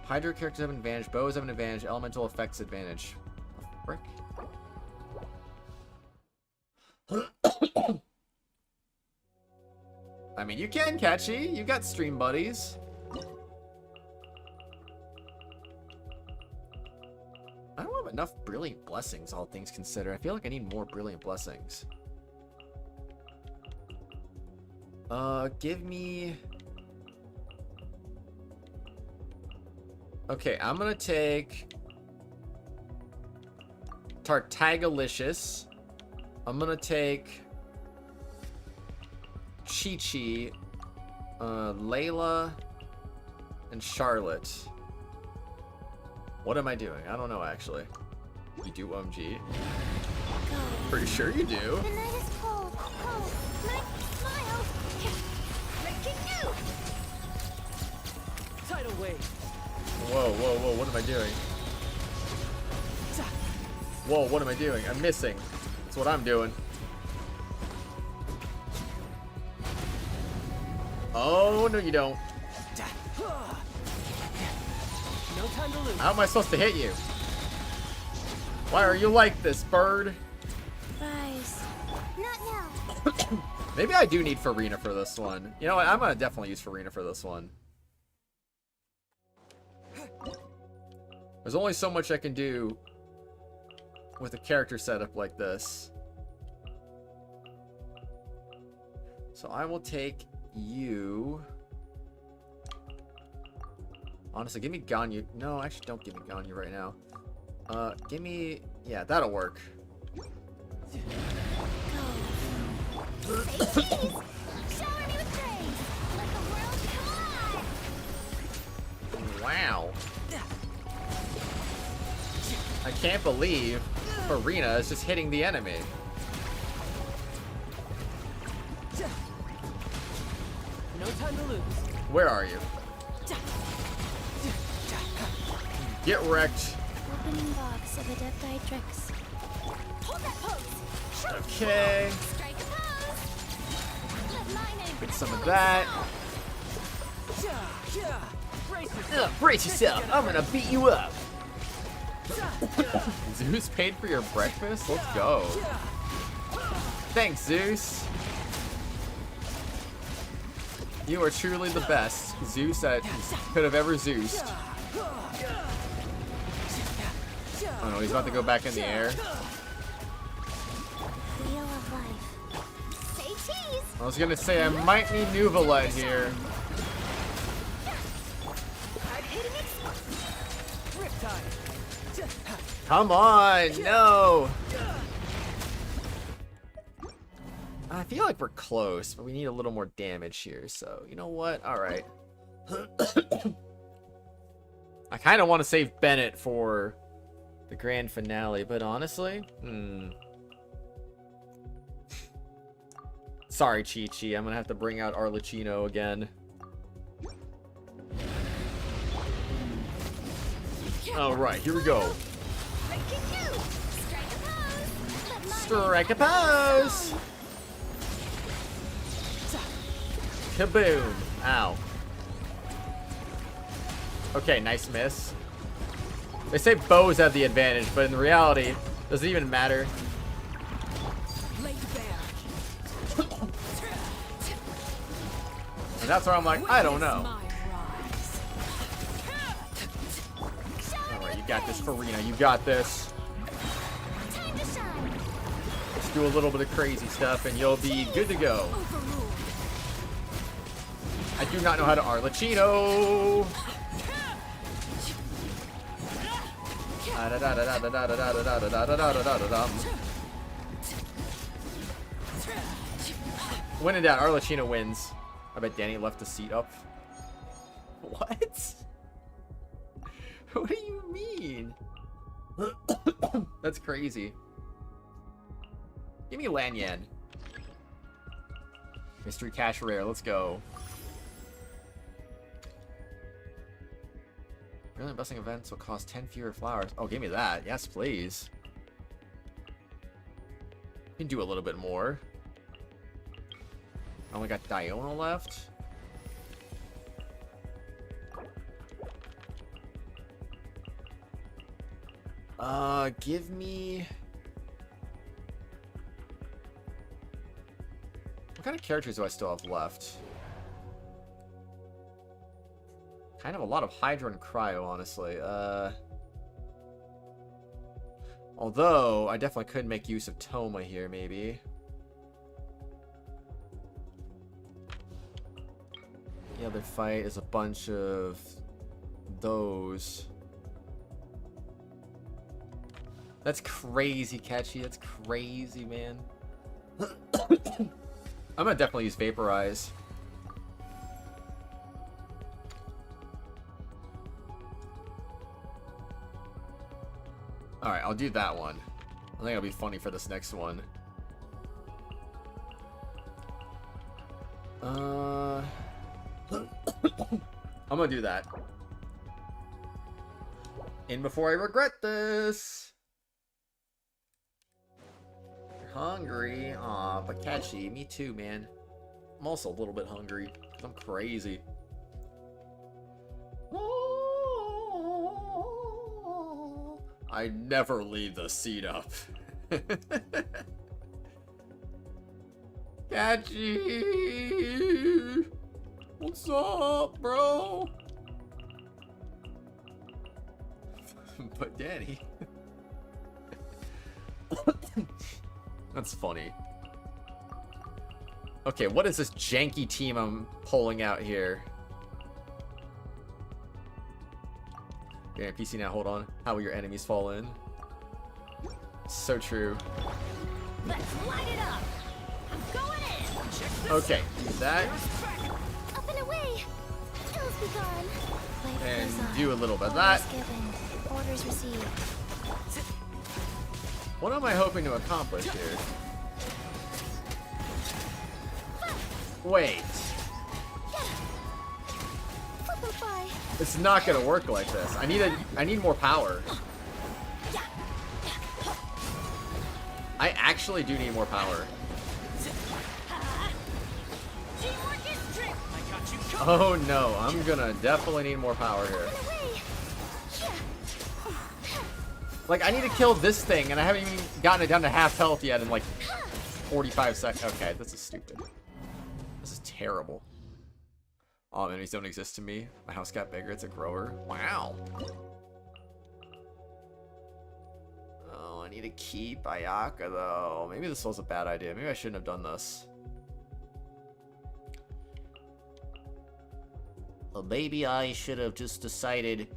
Hydro characters have an advantage, bows have an advantage, elemental effects advantage. The frick? I mean, you can, Catchy. You got stream buddies. I don't have enough brilliant blessings, all things considered. I feel like I need more brilliant blessings. Give me... Okay, I'm gonna take... Tartagalicious. I'm gonna take... Chi-Chi, Layla, and Charlotte. What am I doing? I don't know, actually. You do OMG? Pretty sure you do. The night is cold, cold. Night, smile. Breaking you. Tidal wave. Whoa, whoa, whoa, what am I doing? Whoa, what am I doing? I'm missing. That's what I'm doing. Oh, no you don't. No time to lose. How am I supposed to hit you? Why are you like this, bird? Rise. Not now. Maybe I do need Farina for this one. You know what? I'm gonna definitely use Farina for this one. There's only so much I can do with a character setup like this. So I will take you. Honestly, give me Ganyu. No, actually, don't give me Ganyu right now. Give me... Yeah, that'll work. Wow. I can't believe Farina is just hitting the enemy. No time to lose. Where are you? Get wrecked. Opening box of Adepti tricks. Hold that pose. Okay. Strike a pose. Let my name Get some of that. Brace yourself. I'm gonna beat you up. Zeus paid for your breakfast? Let's go. Thanks, Zeus. You are truly the best Zeus that could have ever Zeused. Oh no, he's about to go back in the air. Wheel of life. Say cheese. I was gonna say I might need Nuvola in here. Come on, no. I feel like we're close, but we need a little more damage here. So you know what? All right. I kind of want to save Bennett for the grand finale, but honestly, sorry, Chi-Chi. I'm gonna have to bring out Arlecchino again. All right, here we go. Strike a pose. Kaboom. Ow. Okay, nice miss. They say bows have the advantage, but in reality, does it even matter? And that's where I'm like, I don't know. Alright, you got this, Farina. You got this. Let's do a little bit of crazy stuff and you'll be good to go. I do not know how to Arlecchino. When in doubt, Arlecchino wins. I bet Danny left the seat up. What? What do you mean? That's crazy. Give me Lanyan. Mystery Cash Rare, let's go. Really busting events will cost 10 fewer flowers. Oh, give me that. Yes, please. Can do a little bit more. I only got Diona left. Give me... What kind of characters do I still have left? Kind of a lot of Hydra and Cryo, honestly. Although, I definitely could make use of Toma here, maybe. The other fight is a bunch of those. That's crazy, Catchy. That's crazy, man. I'm gonna definitely use Vaporize. Alright, I'll do that one. I think it'll be funny for this next one. I'm gonna do that. In before I regret this. You're hungry? Aw, but Catchy, me too, man. I'm also a little bit hungry, because I'm crazy. I never leave the seat up. Catchy! What's up, bro? But Danny. That's funny. Okay, what is this janky team I'm pulling out here? Yeah, PC now, hold on. How will your enemies fall in? So true. Let's light it up. I'm going in. Check this okay, out. do that. Up and away. Ills be gone. And do a little bit of that. Orders received. What am I hoping to accomplish here? Wait. It's not gonna work like this. I need more power. I actually do need more power. Oh no, I'm gonna definitely need more power here. Like, I need to kill this thing, and I haven't even gotten it down to half health yet in like 45 seconds. Okay, this is stupid. This is terrible. Oh, enemies don't exist to me. My house got bigger. It's a grower. Wow. Oh, I need to keep Ayaka, though. Maybe this was a bad idea. Maybe I shouldn't have done this. Well, maybe I should have just decided...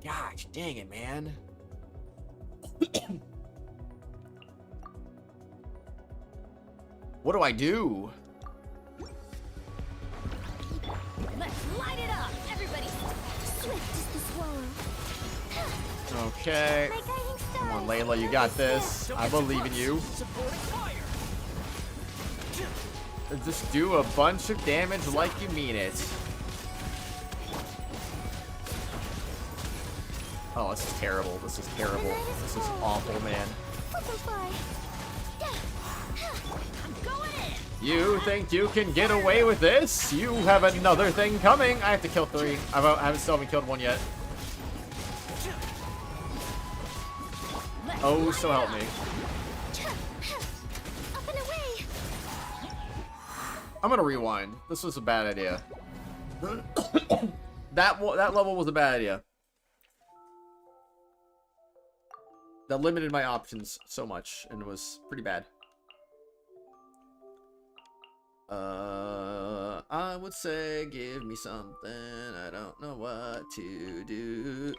Gosh, dang it, man. What do I do? Let's light it up. Everybody, swift is the swallow. Okay. Come on, Layla, you got this. I believe in you. Just do a bunch of damage like you mean it. Oh, this is terrible. This is terrible. This is awful, man. You think you can get away with this? You have another thing coming. I have to kill 3. I still haven't killed 1 yet. Oh, so help me. I'm gonna rewind. This was a bad idea. that level was a bad idea. That limited my options so much, and it was pretty bad. I would say give me something. I don't know what to do.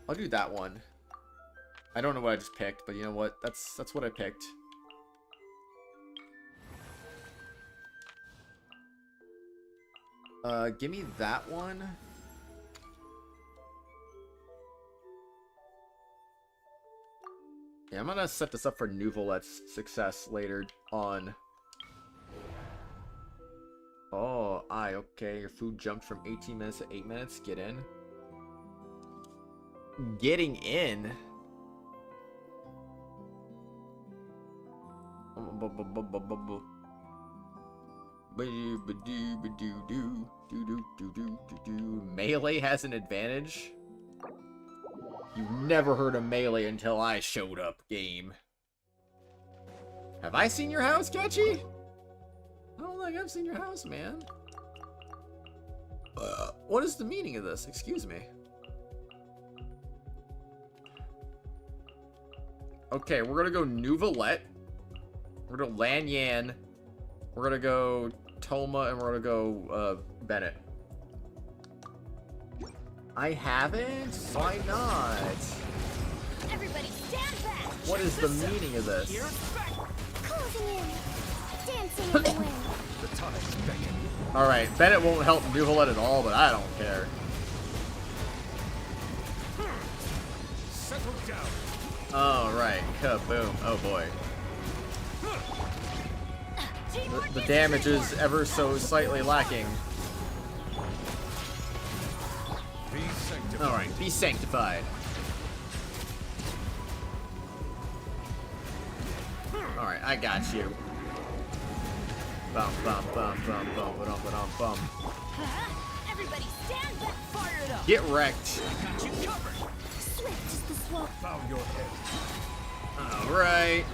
I'll do that one. I don't know what I just picked, but you know what? That's what I picked. Give me that one. Yeah, I'm gonna set this up for Nouvelette's success later on. Oh, okay. Your food jumped from 18 minutes to 8 minutes. Get in. Getting in? Melee has an advantage? You never heard of Melee until I showed up, game. Have I seen your house, Ketchy? I don't think I've seen your house, man. What is the meaning of this? Excuse me. Okay, we're gonna go Nouvelette. We're gonna Lanyan. We're gonna go Toma, and we're gonna go Bennett. I haven't? Why not? Everybody stand back! What is the meaning of this? Closing in! Dancing in the wind! The tide's beckoning. Alright, Bennett won't help Nouvelette at all, but I don't care. Settle down. Alright, kaboom. Oh boy. The damage is ever so slightly lacking. Alright, be sanctified. Alright, I got you. Bum bum bum bum bum bum bum bum. Everybody stand back! Fire it up! Get wrecked. Got you covered! Swift is the swamp. Found your head. Alright.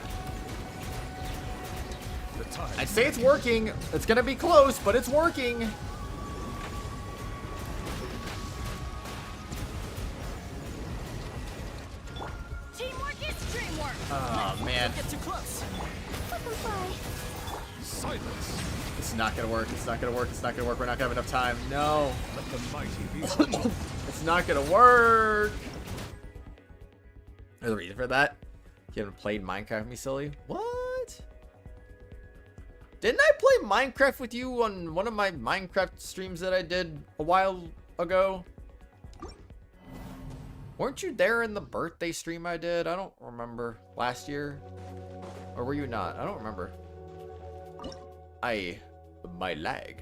I'd say it's working. It's gonna be close, but it's working. Teamwork is dreamwork! Oh, man. Get too close! Let them fly! Silence. It's not gonna work. It's not gonna work. It's not gonna work. We're not gonna have enough time. No. Let the mighty be. It's not gonna work. There's a reason for that. You haven't played Minecraft with me, silly? What? Didn't I play Minecraft with you on one of my Minecraft streams that I did a while ago? Weren't you there in the birthday stream I did? I don't remember. Last year? Or were you not? I don't remember. My lag.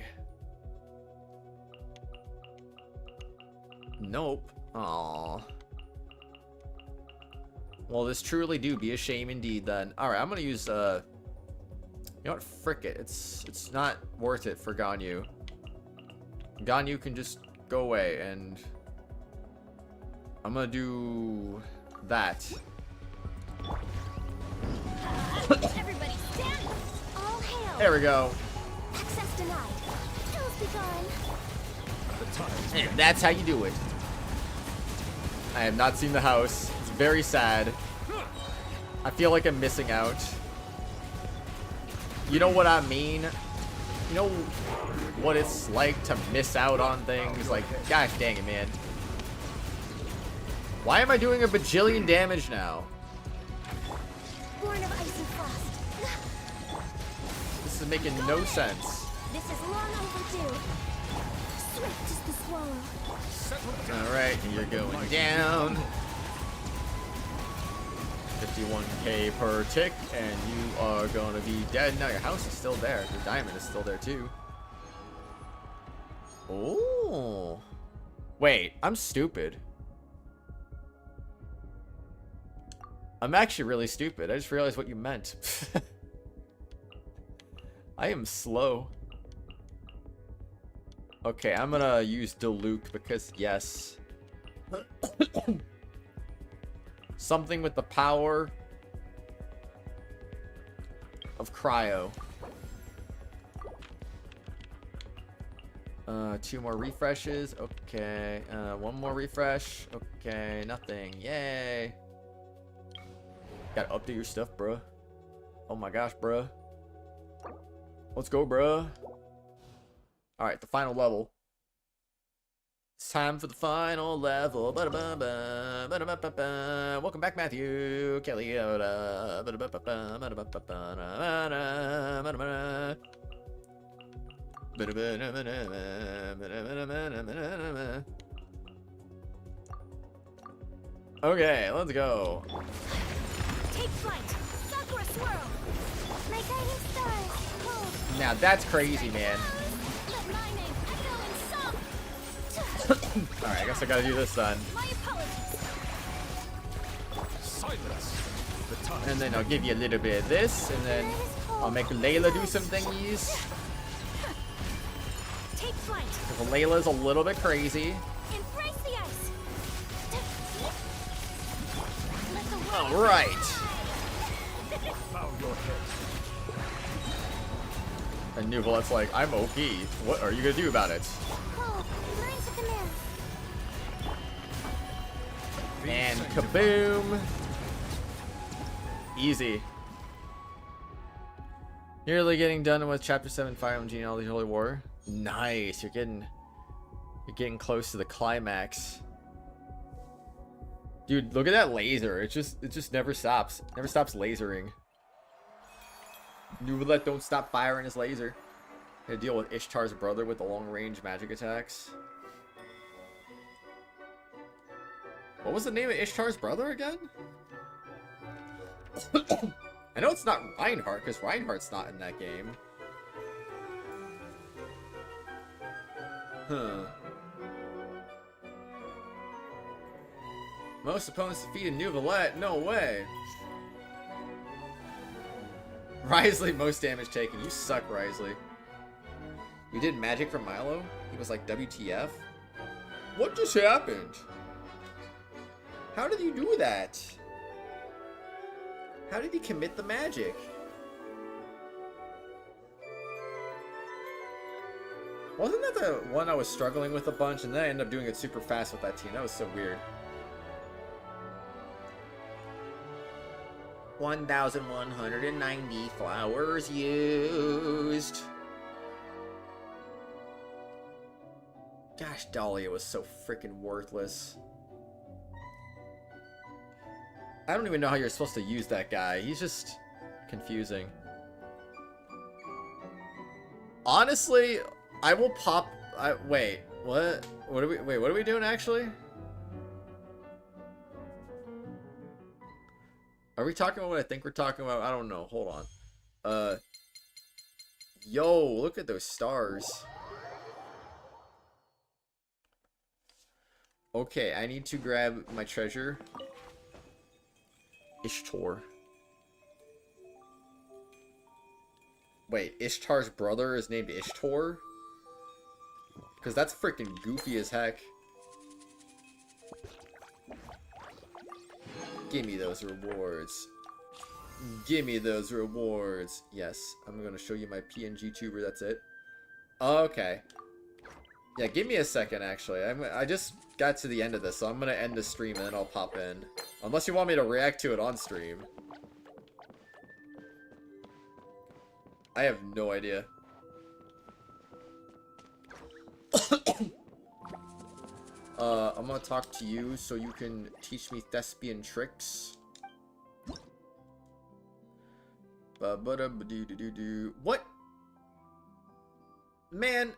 Nope. Aww. Well, this truly do be a shame indeed then. Alright, I'm gonna use, you know what? Frick it. It's not worth it for Ganyu. Ganyu can just go away, and I'm gonna do that. Everybody stand! All hail! There we go. Access denied. Hills be gone. The tide's And that's how you do it. I have not seen the house. It's very sad. I feel like I'm missing out. You know what I mean? You know what it's like to miss out on things? Like, gosh dang it, man. Why am I doing a bajillion damage now? Born of ice and frost. This is making no sense. This is long overdue. Swift is the swallow. Alright, you're going down. 51k per tick, and you are gonna be dead. Now your house is still there. Your diamond is still there too. Oh. Wait, I'm stupid. I'm actually really stupid. I just realized what you meant. I am slow. Okay, I'm gonna use Diluc because yes. Something with the power of cryo. 2 more refreshes. Okay. 1 more refresh. Okay. Nothing. Yay. Gotta update your stuff, bruh. Oh my gosh, bruh. Let's go, bruh. Alright, the final level. It's time for the final level. Ba-da-ba-ba, ba-da-ba-ba-ba. Welcome back, Matthew. Kelly Yoda. Ba-da-ba-ba-ba, ba-da-ba-ba-ba, ba-da-ba-da, ba-da-ba-da. Okay, let's go. Take flight. Sakura swirl. My guiding stars. Hold. Now that's crazy, man. Let my name echo in song. Alright, I guess I gotta do this then. My apologies. Silence. And then I'll give you a little bit of this, and then I'll make Layla do some thingies. Take flight. Because Layla's a little bit crazy. Embrace the ice. Alright. Bow your head. And Nuvolet's like, I'm OP. What are you gonna do about it? Hold. Learn to command. And kaboom! Easy. Nearly getting done with Chapter 7 Fire and Genealogy Holy War. Nice. You're getting close to the climax. Dude, look at that laser. It just never stops. Never stops lasering. Nuvolet don't stop firing his laser. Gonna deal with Ishtar's brother with the long-range magic attacks. What was the name of Ishtar's brother again? I know it's not Reinhardt, because Reinhardt's not in that game. Huh. Most opponents defeated Nuvolet? No way. Risley, most damage taken. You suck, Risley. You did magic from miHoYo? He was like, WTF? What just happened? How did you do that? How did he commit the magic? Wasn't that the one I was struggling with a bunch, and then I ended up doing it super fast with that team? That was so weird. 1,190 flowers used. Gosh, Dahlia was so freaking worthless. I don't even know how you're supposed to use that guy. He's just confusing. Honestly, I will pop. Wait, what? What are we? Wait, what are we doing actually? Are we talking about what I think we're talking about? I don't know. Hold on. Yo, look at those stars. Okay, I need to grab my treasure. Ishtar. Wait, Ishtar's brother is named Ishtar? Because that's freaking goofy as heck. Give me those rewards. Give me those rewards. Yes, I'm going to show you my PNG tuber. That's it. Okay. Yeah, give me a second, actually. I just got to the end of this, so I'm going to end the stream and then I'll pop in. Unless you want me to react to it on stream. I have no idea. I'm gonna talk to you so you can teach me thespian tricks. What? Man,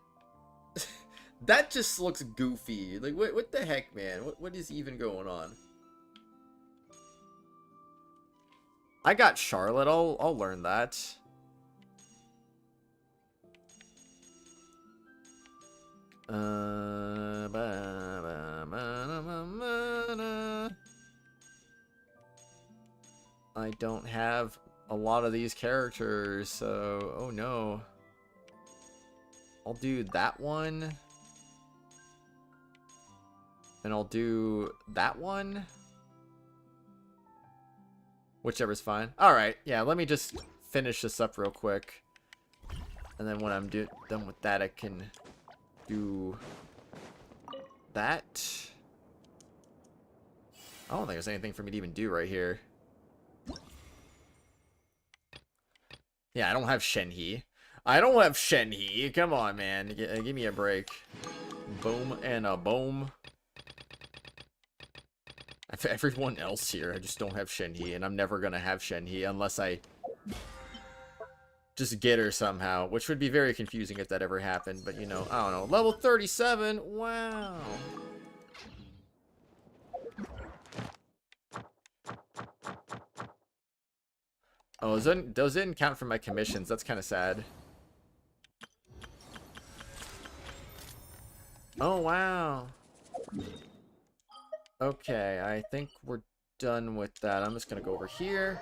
that just looks goofy. Like, what the heck, man? What is even going on? I got Charlotte. I'll learn that. I don't have a lot of these characters, so oh no. I'll do that one. And I'll do that one. Whichever's fine. Alright, yeah, let me just finish this up real quick. And then when I'm done with that, I can do that. I don't think there's anything for me to even do right here. Yeah, I don't have Shenhe. I don't have Shenhe. Come on, man. Give me a break. Boom and a boom. Everyone else here, I just don't have Shenhe, and I'm never gonna have Shenhe unless I just get her somehow, which would be very confusing if that ever happened, but you know, I don't know. Level 37, wow. Oh, those didn't count for my commissions. That's kind of sad. Oh, wow. Okay, I think we're done with that. I'm just gonna go over here.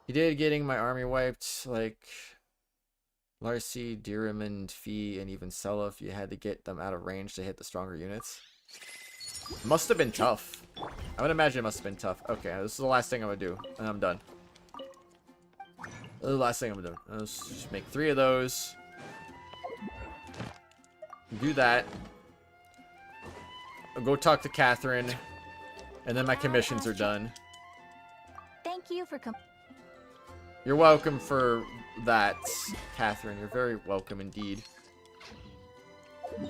He did getting my army wiped, like Larcy, Diramond, Fee, and even Seliph. You had to get them out of range to hit the stronger units. Must have been tough. I would imagine it must have been tough. Okay, this is the last thing I'm gonna do, and I'm done. This is the last thing I'm gonna do. Let's just make 3 of those. Do that. I'll go talk to Catherine, and then my commissions are done. Thank you for You're welcome for that, Catherine. You're very welcome indeed.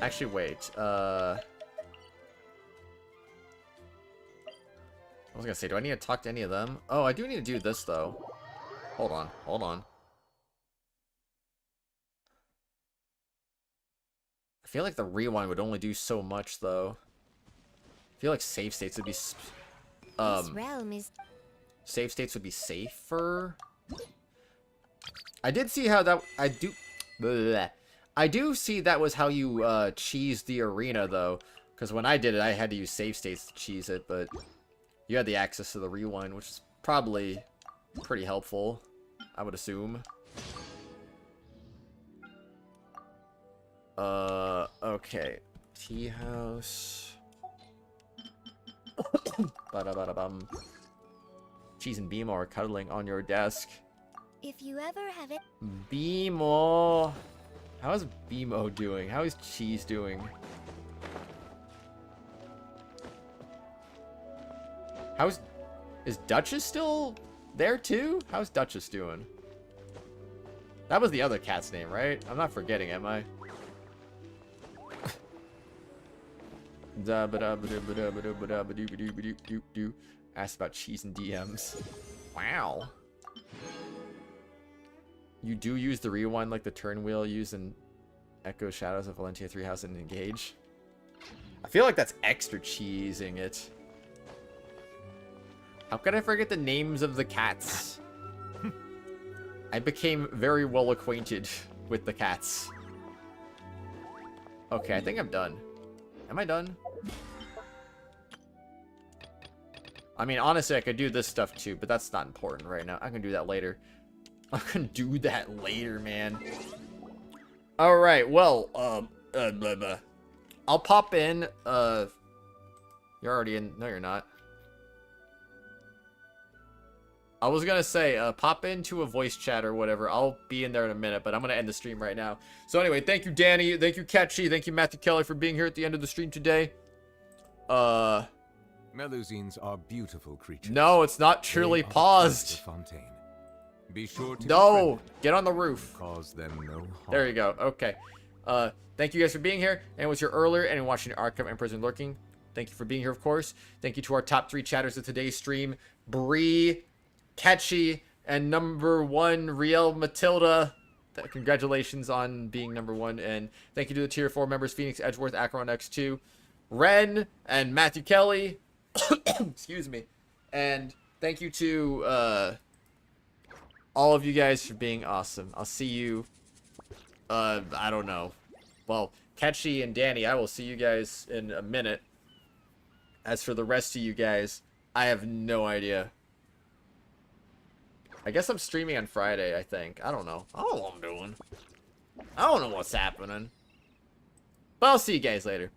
Actually, wait. I was gonna say, do I need to talk to any of them? Oh, I do need to do this, though. Hold on, hold on. I feel like the rewind would only do so much, though. I feel like save states would be... This realm is... Save states would be safer. I did see how that... I do see that was how you cheese the arena, though. Because when I did it, I had to use save states to cheese it, but... You had the access to the rewind, which is probably pretty helpful, I would assume. Okay. Tea house. Ba-da-ba-da-bum. Cheese and Beemo are cuddling on your desk. If you ever have it... Beemo! How is Beemo doing? How is Cheese doing? Is Duchess still there too? How's Duchess doing? That was the other cat's name, right? I'm not forgetting, am I? Asked about cheese and DMs. Wow. You do use the rewind like the turn wheel used in Echo Shadows of Valentia 3 House and Engage. I feel like that's extra cheesing it. How could I forget the names of the cats? I became very well acquainted with the cats. Okay, I think I'm done. Am I done? I mean, honestly, I could do this stuff too, but that's not important right now. I can do that later. I can do that later, man. Alright, well, blah, blah. I'll pop in, you're already in. No, you're not. I was gonna say, pop into a voice chat or whatever. I'll be in there in a minute, but I'm gonna end the stream right now. So anyway, thank you, Danny. Thank you, Catchy. Thank you, Matthew Kelly, for being here at the end of the stream today. Melusines are beautiful creatures. No, it's not truly paused. Fontaine. Be sure to no, get on the roof. Cause them no harm. There you go. Okay. Thank you guys for being here. And was here earlier and watching Archive Emperors and Lurking. Thank you for being here, of course. Thank you to our top 3 chatters of today's stream, Bree, Catchy, and number 1 Riel Matilda. Congratulations on being number 1, and thank you to the tier 4 members, Phoenix, Edgeworth, Acheron X2, Ren, and Matthew Kelly. Excuse me. And thank you to all of you guys for being awesome. I'll see you, I don't know. Well, Catchy and Danny, I will see you guys in a minute. As for the rest of you guys, I have no idea. I guess I'm streaming on Friday, I think. I don't know. I don't know what I'm doing. I don't know what's happening. But I'll see you guys later.